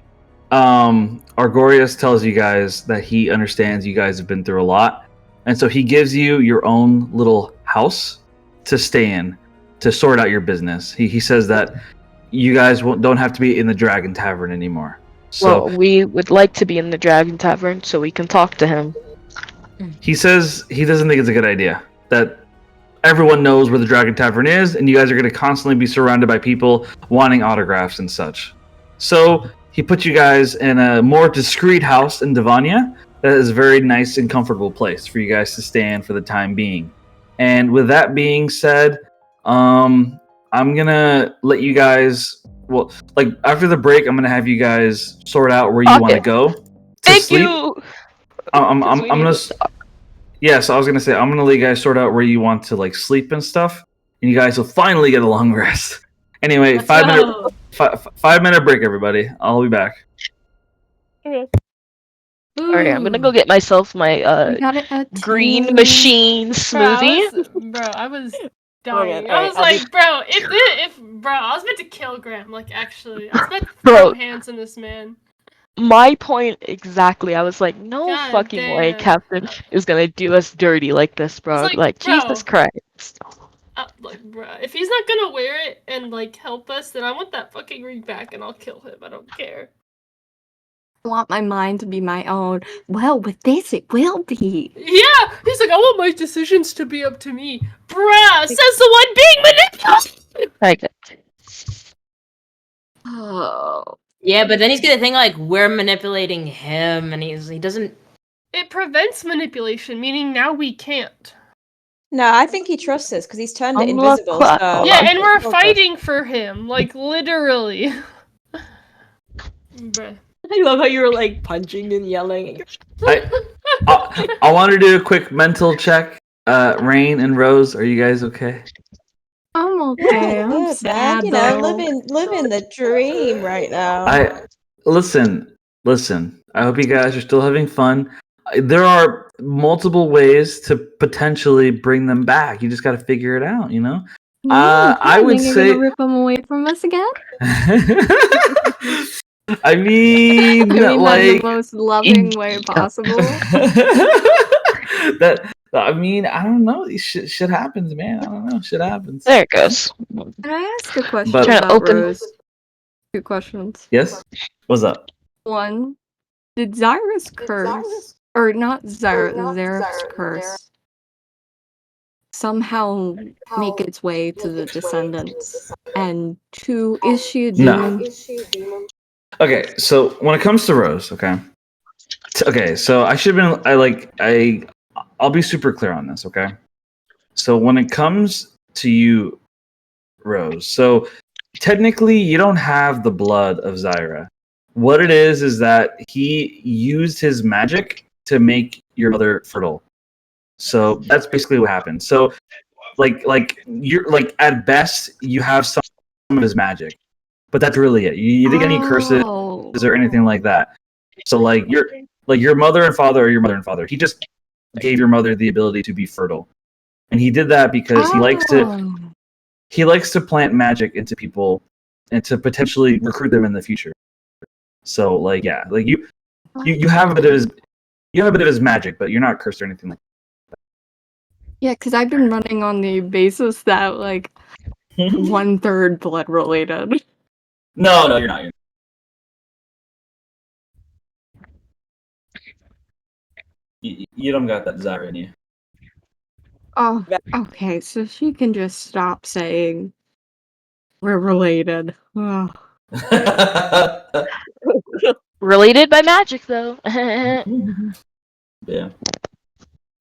Argorius tells you guys that he understands you guys have been through a lot, and so he gives you your own little house to stay in to sort out your business. He says that you guys don't have to be in the Dragon Tavern anymore. So Well, we would like to be in the Dragon Tavern so we can talk to him. he says he doesn't think it's a good idea. That everyone knows where the Dragon Tavern is, and you guys are going to constantly be surrounded by people wanting autographs and such. So he put you guys in a more discreet house in Devania that is a very nice and comfortable place for you guys to stay in for the time being. And with that being said, I'm going to let you guys... Well, like, after the break, I'm going to have you guys sort out where you want to go to Thank sleep. you! I'm 'Cause we gonna. need to talk. Yeah, so I was gonna say I'm gonna let you guys sort out where you want to like sleep and stuff, and you guys will finally get a long rest. Anyway, Let's 5 minute go. 5 minute break, everybody. I'll be back. Alright, I'm gonna go get myself my We got it at green 2. machine smoothie. I was dying. God, I was alright, like, bro, I was meant to kill Graham. Like, actually, I was meant to Bro. throw hands on this man. My point exactly. I was like, no God fucking way damn. Captain is gonna do us dirty like this, bro. It's Like, bro, Jesus Christ. like, bro, if he's not gonna wear it and like help us, then I want that fucking ring back, and I'll kill him. I don't care. I want my mind to be my own. Well, with this, it will be. Yeah, he's like, I want my decisions to be up to me, bruh. Says the one being manipulated. Like, Oh. Yeah, but then he's gonna think like we're manipulating him, and he doesn't. It prevents manipulation, meaning now we can't. No, I think he trusts us because he's turned it Unlock invisible. clock. So Yeah, and we're Okay. fighting for him, like literally. Bruh. I love how you were like punching and yelling. I want to do a quick mental check. Rain and Rose, are you guys okay? I'm okay. Yeah, I'm good, sad, man. You know, though. living the dream right now. Listen. I hope you guys are still having fun. There are multiple ways to potentially bring them back. You just got to figure it out, you know. I would you're say gonna rip them away from us again. I mean, I mean, like that in the most loving way possible. I mean, I don't know. Shit happens, man. I don't know. Shit happens. there it goes. Can I ask a question But- Trying to about open- Rose? 2 questions. Yes. What's up? One, did Zyra's curse, or not Zara's curse, somehow make its way to the descendants? And 2, is she a No. demon? Okay, so when it comes to Rose, okay. So I should have been. I'll be super clear on this, okay. So when it comes to you, Rose, so technically you don't have the blood of Zyra. What it is that he used his magic to make your mother fertile. So that's basically what happened. So like you're like at best you have some of his magic, but that's really it. You didn't get any curses Oh. or anything like that. So like your mother and father are your mother and father. He just gave your mother the ability to be fertile, and he did that because he likes to plant magic into people and to potentially recruit them in the future. So like yeah, like you have a bit of his magic, but you're not cursed or anything like that. Yeah, because I've been running on the basis that, like, 1/3 blood related. No, you're not. You don't got that Zyra in you. Oh, okay, so she can just stop saying we're related. Ugh. Related by magic, though. Yeah.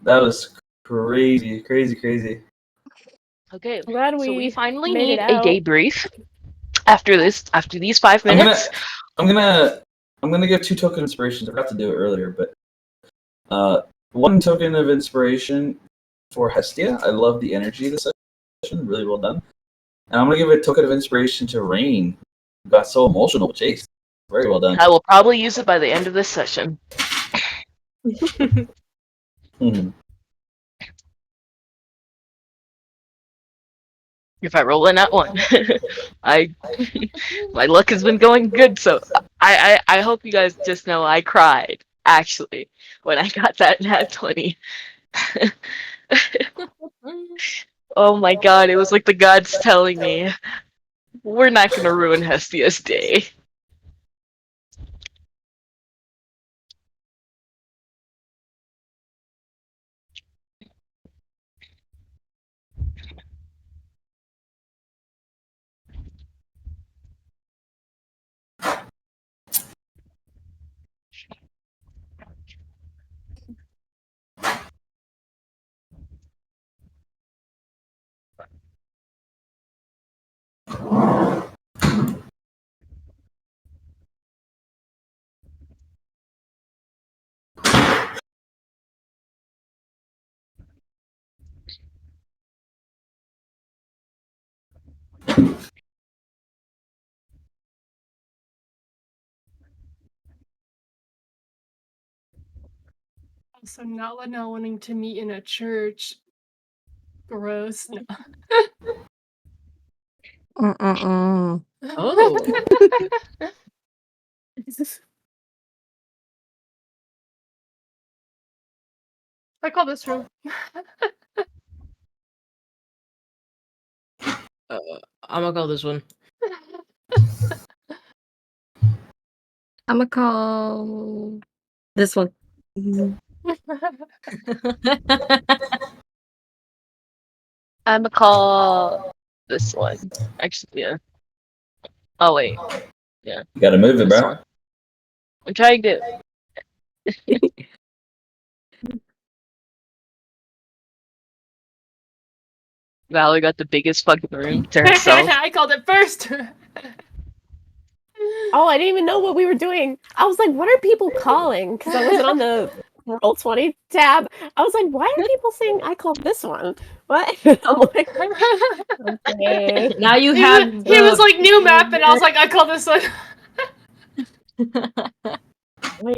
That was crazy. Okay, Glad so we we finally made need it a out. debrief after these 5 minutes. I'm gonna give 2 token inspirations. I forgot to do it earlier, but 1 token of inspiration for Hestia. I love the energy of this session. Really well done. And I'm gonna give a token of inspiration to Rain. Who got so emotional with Chase. Very well done. I will probably use it by the end of this session. Mhm. If I roll in that one, I my luck has been going good. So I hope you guys just know I cried actually when I got that nat 20. Oh my god, it was like the gods telling me, we're not gonna ruin Hestia's day. Also, not wanting to meet in a church. Gross. No. Oh. I call this room. I'm gonna call this one. I'm gonna call this one. I'ma call this one. Actually, yeah. Oh wait, You gotta move it, this bro. one. I'm trying to. Valerie got the biggest fucking room to herself. I called it first. Oh, I didn't even know what we were doing. I was like, what are people calling? Because I wasn't on the Roll20 tab. I was like, why are people saying I called this one? What? I'm like, okay. Now you he have was like new map, and I was like, I call this one.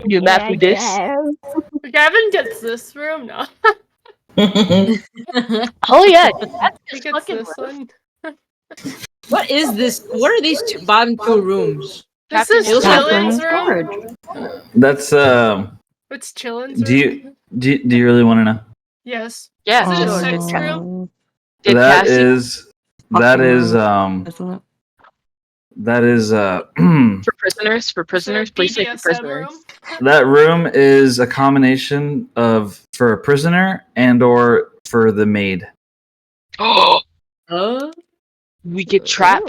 You map with this? Gavin gets this room. No, Oh yeah, that's he his gets fucking this room. one. What is this? What are these bottom two rooms? This Captain is Hill's Chillin's Bathroom room. storage. That's It's Chillin's Do room. you really want to know? Yes. Yeah, Is it a sure. sex room? Did That Cassie? is Isn't it? that is For prisoners? For prisoners? Please say for BDSM prisoners. room? that room is a combination of for a prisoner and or for the maid. Oh, Uh, we could trap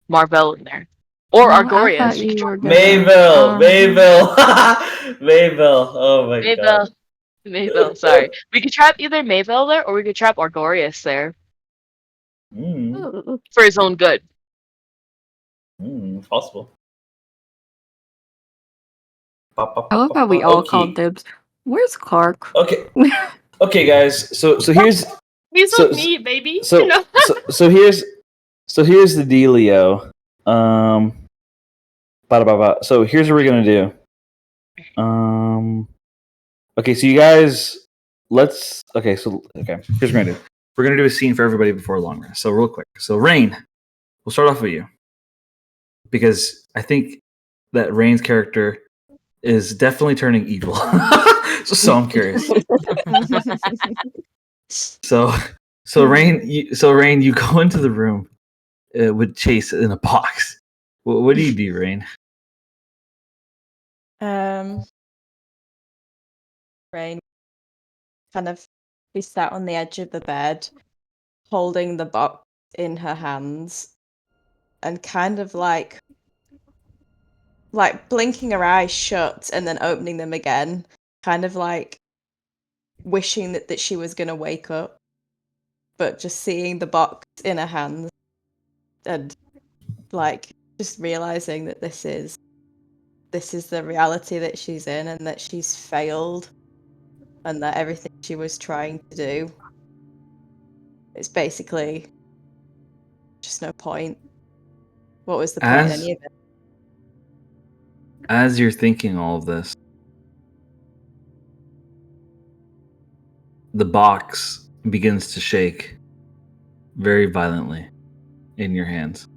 Marvel in there. Or I Argorius. thought We could you trap were gonna. Maybell, Maybell, Maybell. Oh my Maybell. god. Maybell, sorry. We could trap either Maybell there or we could trap Argorius there. For his own good. Possible. I love how we all Okay. called dibs. Where's Clark? Okay. Okay, guys. So here's He's So- with me, baby. so You know? so here's the dealio. So here's what we're gonna do. Okay, so you guys, here's what we're gonna do. We're gonna do a scene for everybody before a long rest. So real quick. So Rain, we'll start off with you because I think that Rain's character is definitely turning evil. so I'm curious. So Rain, you go into the room with Chase in a box. What do you do, Rain? Rain kind of be sat on the edge of the bed, holding the box in her hands, and kind of like blinking her eyes shut and then opening them again, kind of like wishing that she was gonna wake up, but just seeing the box in her hands and like just realizing that this is the reality that she's in and that she's failed and that everything she was trying to do is basically just no point. What was the point in As any of it? As you're thinking all of this, the box begins to shake very violently in your hands.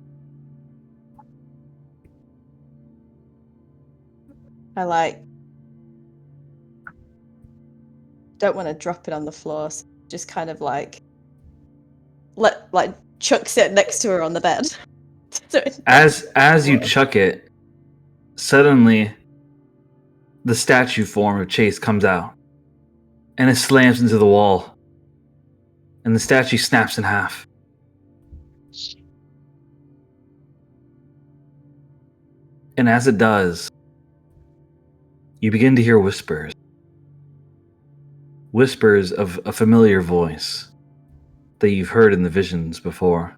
I don't want to drop it on the floor, so just kind of chucks it next to her on the bed. As you chuck it, suddenly the statue form of Chase comes out and it slams into the wall, and the statue snaps in half. And as it does, you begin to hear whispers. Whispers of a familiar voice that you've heard in the visions before.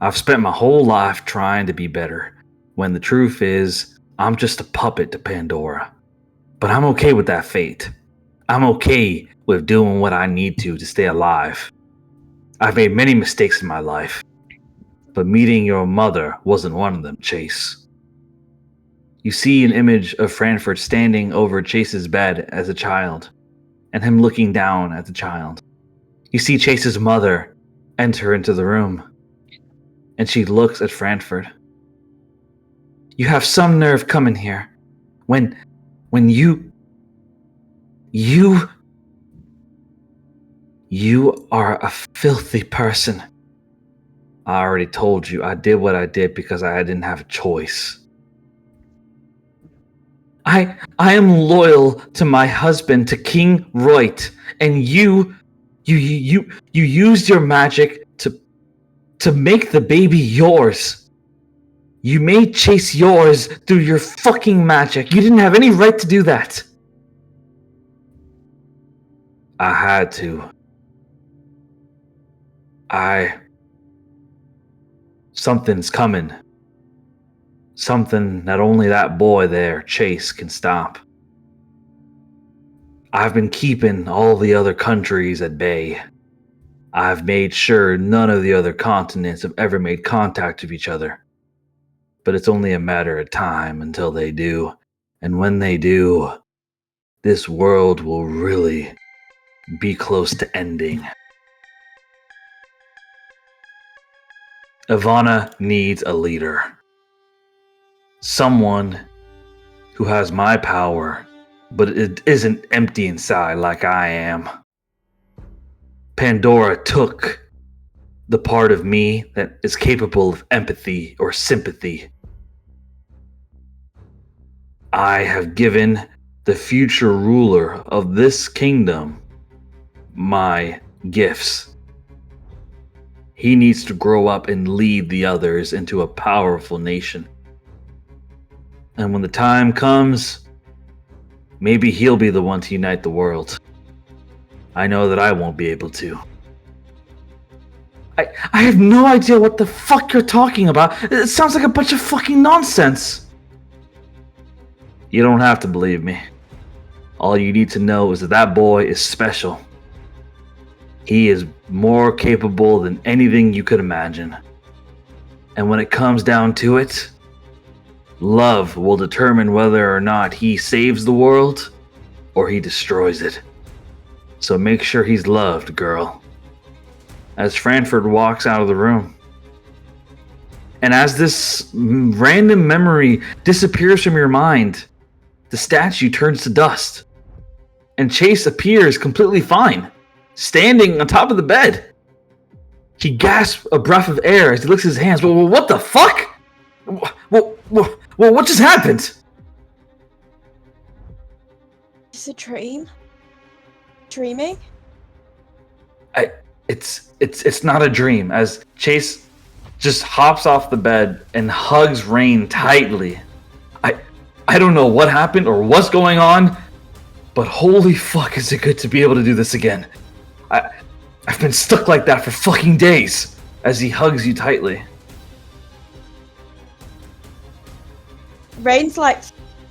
I've spent my whole life trying to be better, when the truth is, I'm just a puppet to Pandora. But I'm okay with that fate. I'm okay with doing what I need to stay alive. I've made many mistakes in my life, but meeting your mother wasn't one of them, Chase. You see an image of Franford standing over Chase's bed as a child, and him looking down at the child. You see Chase's mother enter into the room, and she looks at Franford. You have some nerve coming here. When you are a filthy person. I already told you I did what I did because I didn't have a choice. I am loyal to my husband, to King Royt, and you used your magic to make the baby yours. You made Chase yours through your fucking magic. You didn't have any right to do that. I had to. Something's coming. Something that only that boy there, Chase, can stop. I've been keeping all the other countries at bay. I've made sure none of the other continents have ever made contact with each other. But it's only a matter of time until they do. And when they do, this world will really be close to ending. Ivana needs a leader. Someone who has my power, but it isn't empty inside like I am. Pandora took the part of me that is capable of empathy or sympathy. I have given the future ruler of this kingdom my gifts. He needs to grow up and lead the others into a powerful nation. And when the time comes, maybe he'll be the one to unite the world. I know that I won't be able to. I have no idea what the fuck you're talking about. It sounds like a bunch of fucking nonsense. You don't have to believe me. All you need to know is that that boy is special. He is more capable than anything you could imagine. And when it comes down to it, love will determine whether or not he saves the world or he destroys it. So make sure he's loved, girl. As Franford walks out of the room. And as this random memory disappears from your mind, the statue turns to dust. And Chase appears completely fine, standing on top of the bed. He gasps a breath of air as he licks his hands. Well, what the fuck? Well, what just happened? It's a dream. Dreaming? It's not a dream, as Chase just hops off the bed and hugs Rain tightly. I don't know what happened or what's going on, but holy fuck is it good to be able to do this again. I've been stuck like that for fucking days, as he hugs you tightly. Rain's like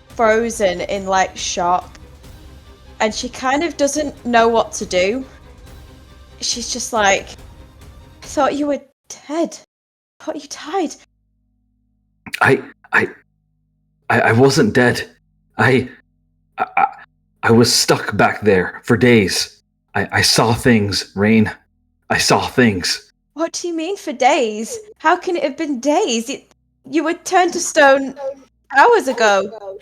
frozen in like shock, and she kind of doesn't know what to do. She's just like, I thought you were dead. I thought you died. I wasn't dead. I, I I was stuck back there for days. I saw things, Rain. I saw things. What do you mean for days? How can it have been days? You were turned to stone hours ago.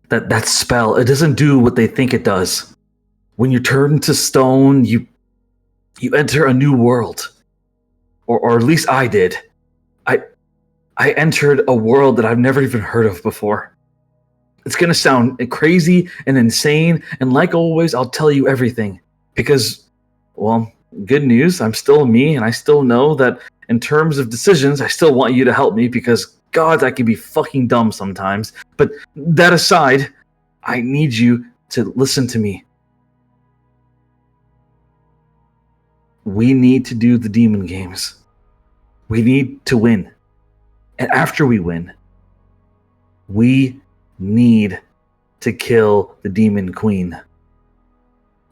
That spell, it doesn't do what they think it does. When you turn to stone, you enter a new world. Or at least I did. I entered a world that I've never even heard of before. It's gonna sound crazy and insane, and like always, I'll tell you everything. Because, well, good news, I'm still me, and I still know that in terms of decisions, I still want you to help me because, God, I can be fucking dumb sometimes. But that aside, I need you to listen to me. We need to do the demon games. We need to win. And after we win, we need to kill the demon queen.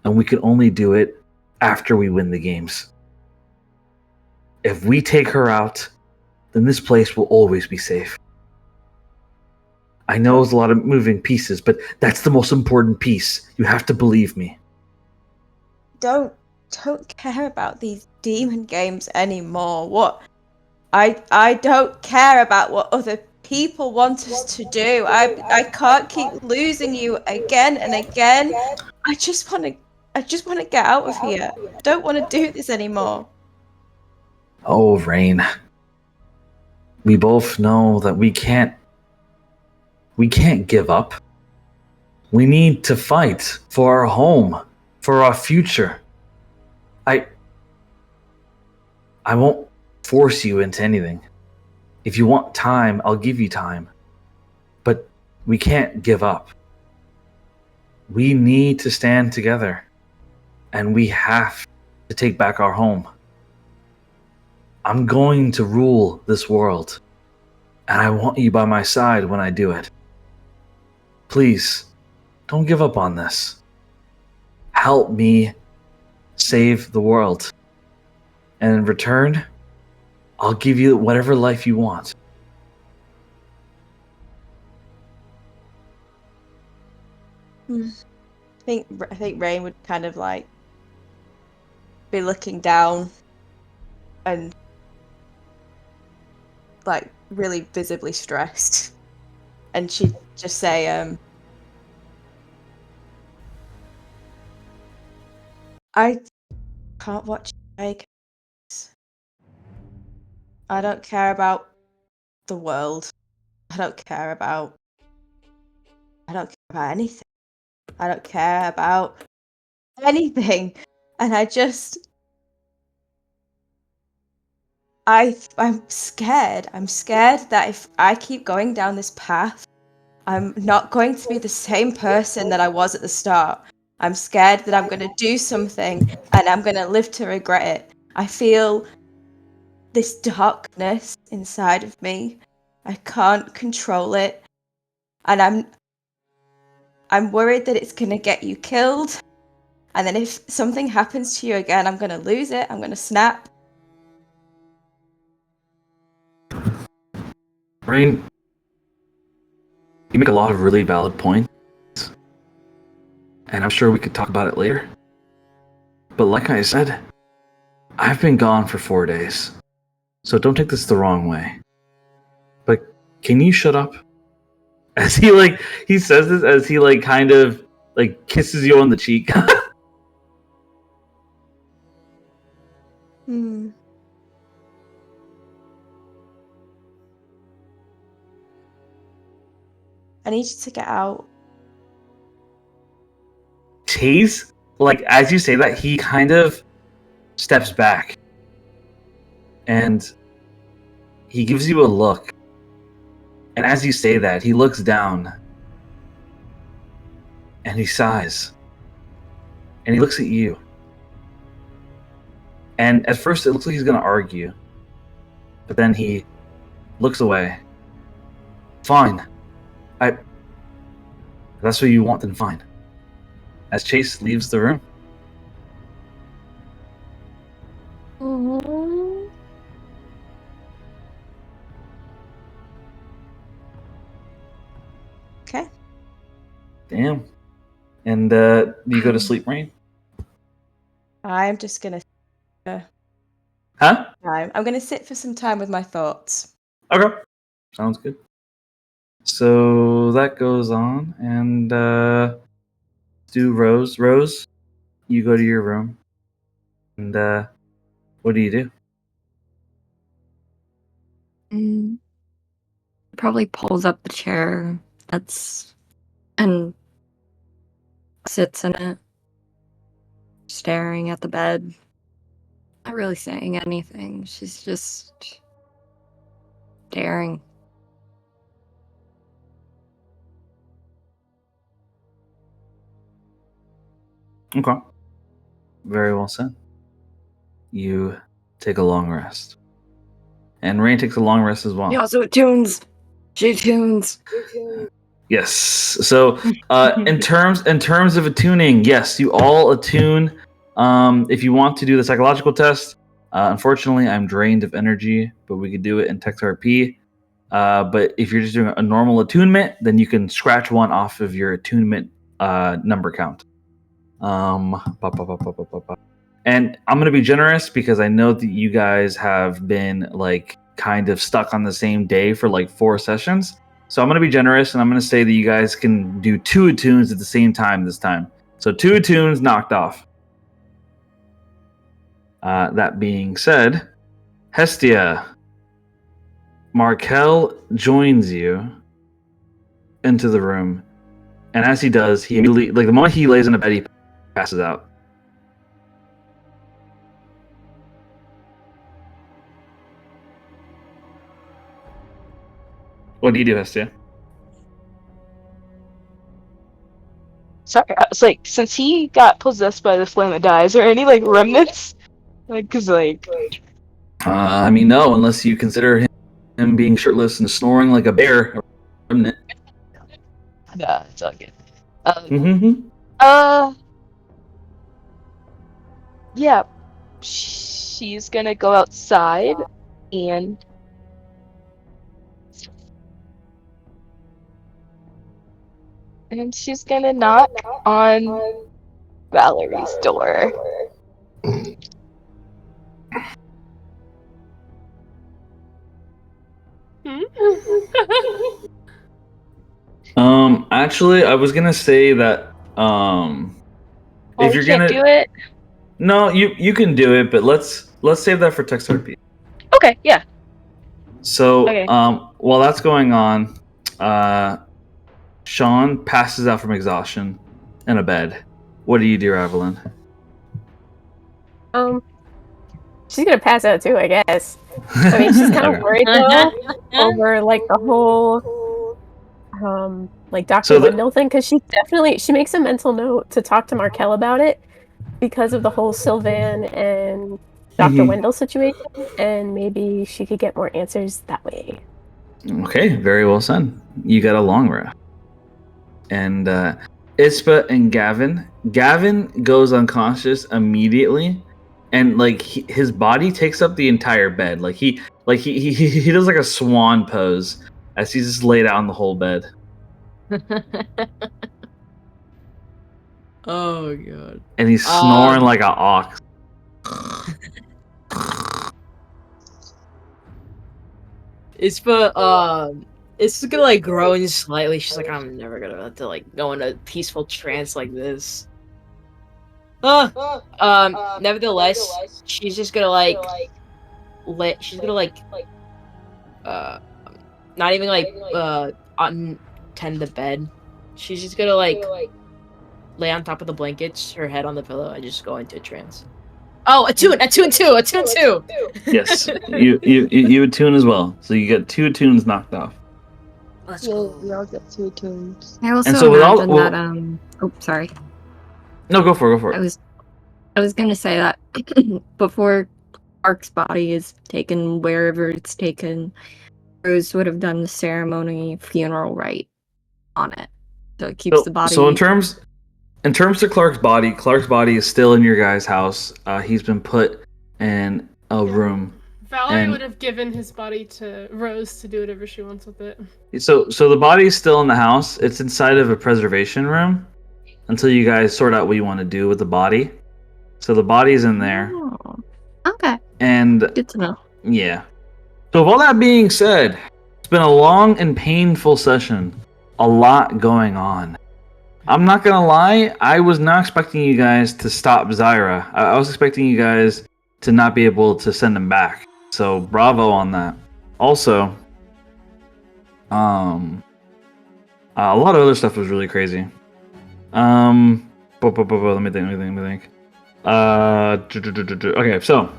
And we can only do it after we win the games. If we take her out, then this place will always be safe. I know it's a lot of moving pieces, but that's the most important piece. You have to believe me. Don't care about these demon games anymore. What? I don't care about what other people want us to do. I can't keep losing you again and again. I just want to get out of here. I don't want to do this anymore. Oh, Rain. We both know that we can't give up. We need to fight for our home, for our future. I won't force you into anything. If you want time, I'll give you time. But we can't give up. We need to stand together. And we have to take back our home. I'm going to rule this world. And I want you by my side when I do it. Please, don't give up on this. Help me save the world. And in return, I'll give you whatever life you want. I think Rain would kind of like be looking down and like really visibly stressed, and she'd just say, I can't watch you. I don't care about the world. I don't care about anything. I don't care about anything. And I'm scared. I'm scared that if I keep going down this path, I'm not going to be the same person that I was at the start. I'm scared that I'm going to do something and I'm going to live to regret it. I feel this darkness inside of me. I can't control it. And I'm worried that it's going to get you killed. And then if something happens to you again, I'm going to lose it. I'm going to snap. Rain, you make a lot of really valid points. And I'm sure we could talk about it later. But like I said, I've been gone for 4 days. So don't take this the wrong way. But can you shut up? As he says this as he kind of kisses you on the cheek. I need you to get out. Chase, as you say that, he kind of steps back. And he gives you a look. And as you say that, he looks down. And he sighs. And he looks at you. And at first it looks like he's going to argue. But then he looks away. Fine. If that's what you want, then fine. As Chase leaves the room. Okay. Damn. And you go to sleep, Rain? I'm just gonna. Huh? I'm gonna sit for some time with my thoughts. Okay. Sounds good. So that goes on, and do Rose. Rose, you go to your room, and what do you do? Probably pulls up the chair and sits in it, staring at the bed. Not really saying anything. She's just staring. Okay. Very well said. You take a long rest. And Rain takes a long rest as well. He also tunes. She tunes. Yes. So in terms of attuning, yes, you all attune. If you want to do the psychological test, unfortunately I'm drained of energy, but we could do it in TextRP. But if you're just doing a normal attunement, then you can scratch one off of your attunement number count. And I'm gonna be generous because I know that you guys have been like kind of stuck on the same day for like 4 sessions. So I'm gonna be generous and I'm gonna say that you guys can do 2 attunes at the same time this time. So 2 attunes knocked off. That being said, Hestia, Markel joins you into the room, and as he does, he immediately, like the moment he lays in a bed, he passes out. What do you do, Hestia? Sorry, I was like, since he got possessed by the Flamme, is there any like remnants? Like, cause like, I mean, no, unless you consider him being shirtless and snoring like a bear. nah, it's all good. Mm-hmm. Yeah, she's gonna go outside and she's gonna knock on Valerie's door. Actually, I was gonna say that if you're can't gonna do it. no, you can do it, but let's save that for text RP. Okay, yeah. So Okay. while that's going on, Sean passes out from exhaustion in a bed. What do you do, Evelyn? She's gonna pass out too, I guess. I mean, she's kind of Okay. worried though over like the whole like Dr. Wendell thing, because she makes a mental note to talk to Markel about it because of the whole Sylvan and Dr. Wendell situation, and maybe she could get more answers that way. Okay, very well said. You got a long rest. And Ispa and Gavin. Gavin goes unconscious immediately, and like his body takes up the entire bed. Like he does like a swan pose as he's just laid out on the whole bed. Oh god. And he's snoring like an ox. It's gonna like groan slightly. She's like, I'm never gonna have to like go in a peaceful trance like this. Nevertheless, she's just gonna like not even like untend the bed. She's just gonna like lay on top of the blankets, her head on the pillow, and just go into a trance. Oh, attune two. Yes, you attune as well. So you get 2 attunes knocked off. Let's go. We all get 2 tunes. I also And so with all- imagine that oh, sorry. No, go for it. I was gonna say that before Clark's body is taken wherever it's taken, Rose would have done the ceremony funeral rite on it. So it keeps the body. So in terms of Clark's body is still in your guys' house. He's been put in a room Valerie And- would have given his body to Rose to do whatever she wants with it. So the body's still in the house. It's inside of a preservation room until you guys sort out what you want to do with the body. So the body's in there, Oh, okay. and Good to know. yeah. So with all that being said, it's been a long and painful session. A lot going on. I'm not gonna lie, I was not expecting you guys to stop Zyra. I was expecting you guys to not be able to send him back. So bravo on that. Also, a lot of other stuff was really crazy. Let me think. Okay, so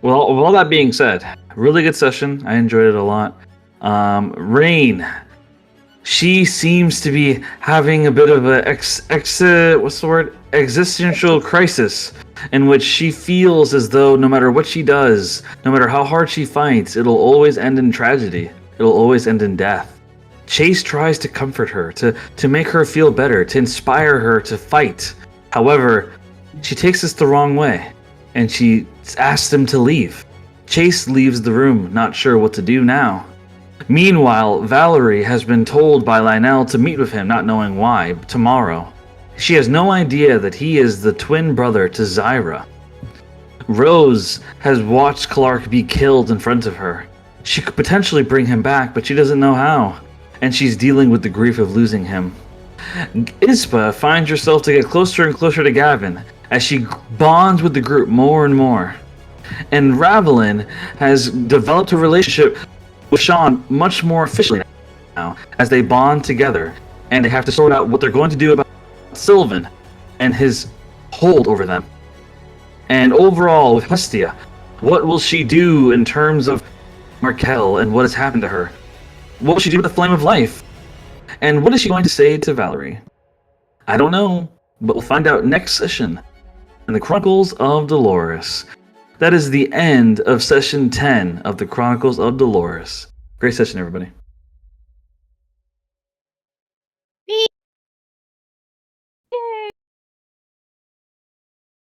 with all that being said, really good session. I enjoyed it a lot. Rain, she seems to be having a bit of a existential crisis, in which she feels as though no matter what she does, no matter how hard she fights, it'll always end in tragedy. It'll always end in death. Chase tries to comfort her, to make her feel better, to inspire her to fight. However, she takes this the wrong way, and she asks him to leave. Chase leaves the room, not sure what to do now. Meanwhile, Valerie has been told by Lionel to meet with him, not knowing why, tomorrow. She has no idea that he is the twin brother to Zyra. Rose has watched Clark be killed in front of her. She could potentially bring him back, but she doesn't know how, and she's dealing with the grief of losing him. Ispa finds herself to get closer and closer to Gavin as she bonds with the group more and more. And Ravelin has developed a relationship with Sean much more officially now, as they bond together, and they have to sort out what they're going to do about Sylvan and his hold over them. And overall, with Hestia, what will she do in terms of Markel and what has happened to her? What will she do with the Flame of Life? And what is she going to say to Valerie? I don't know, but we'll find out next session in the Chronicles of Dolores. That is the end of session 10 of the Chronicles of Dolores. Great session, everybody.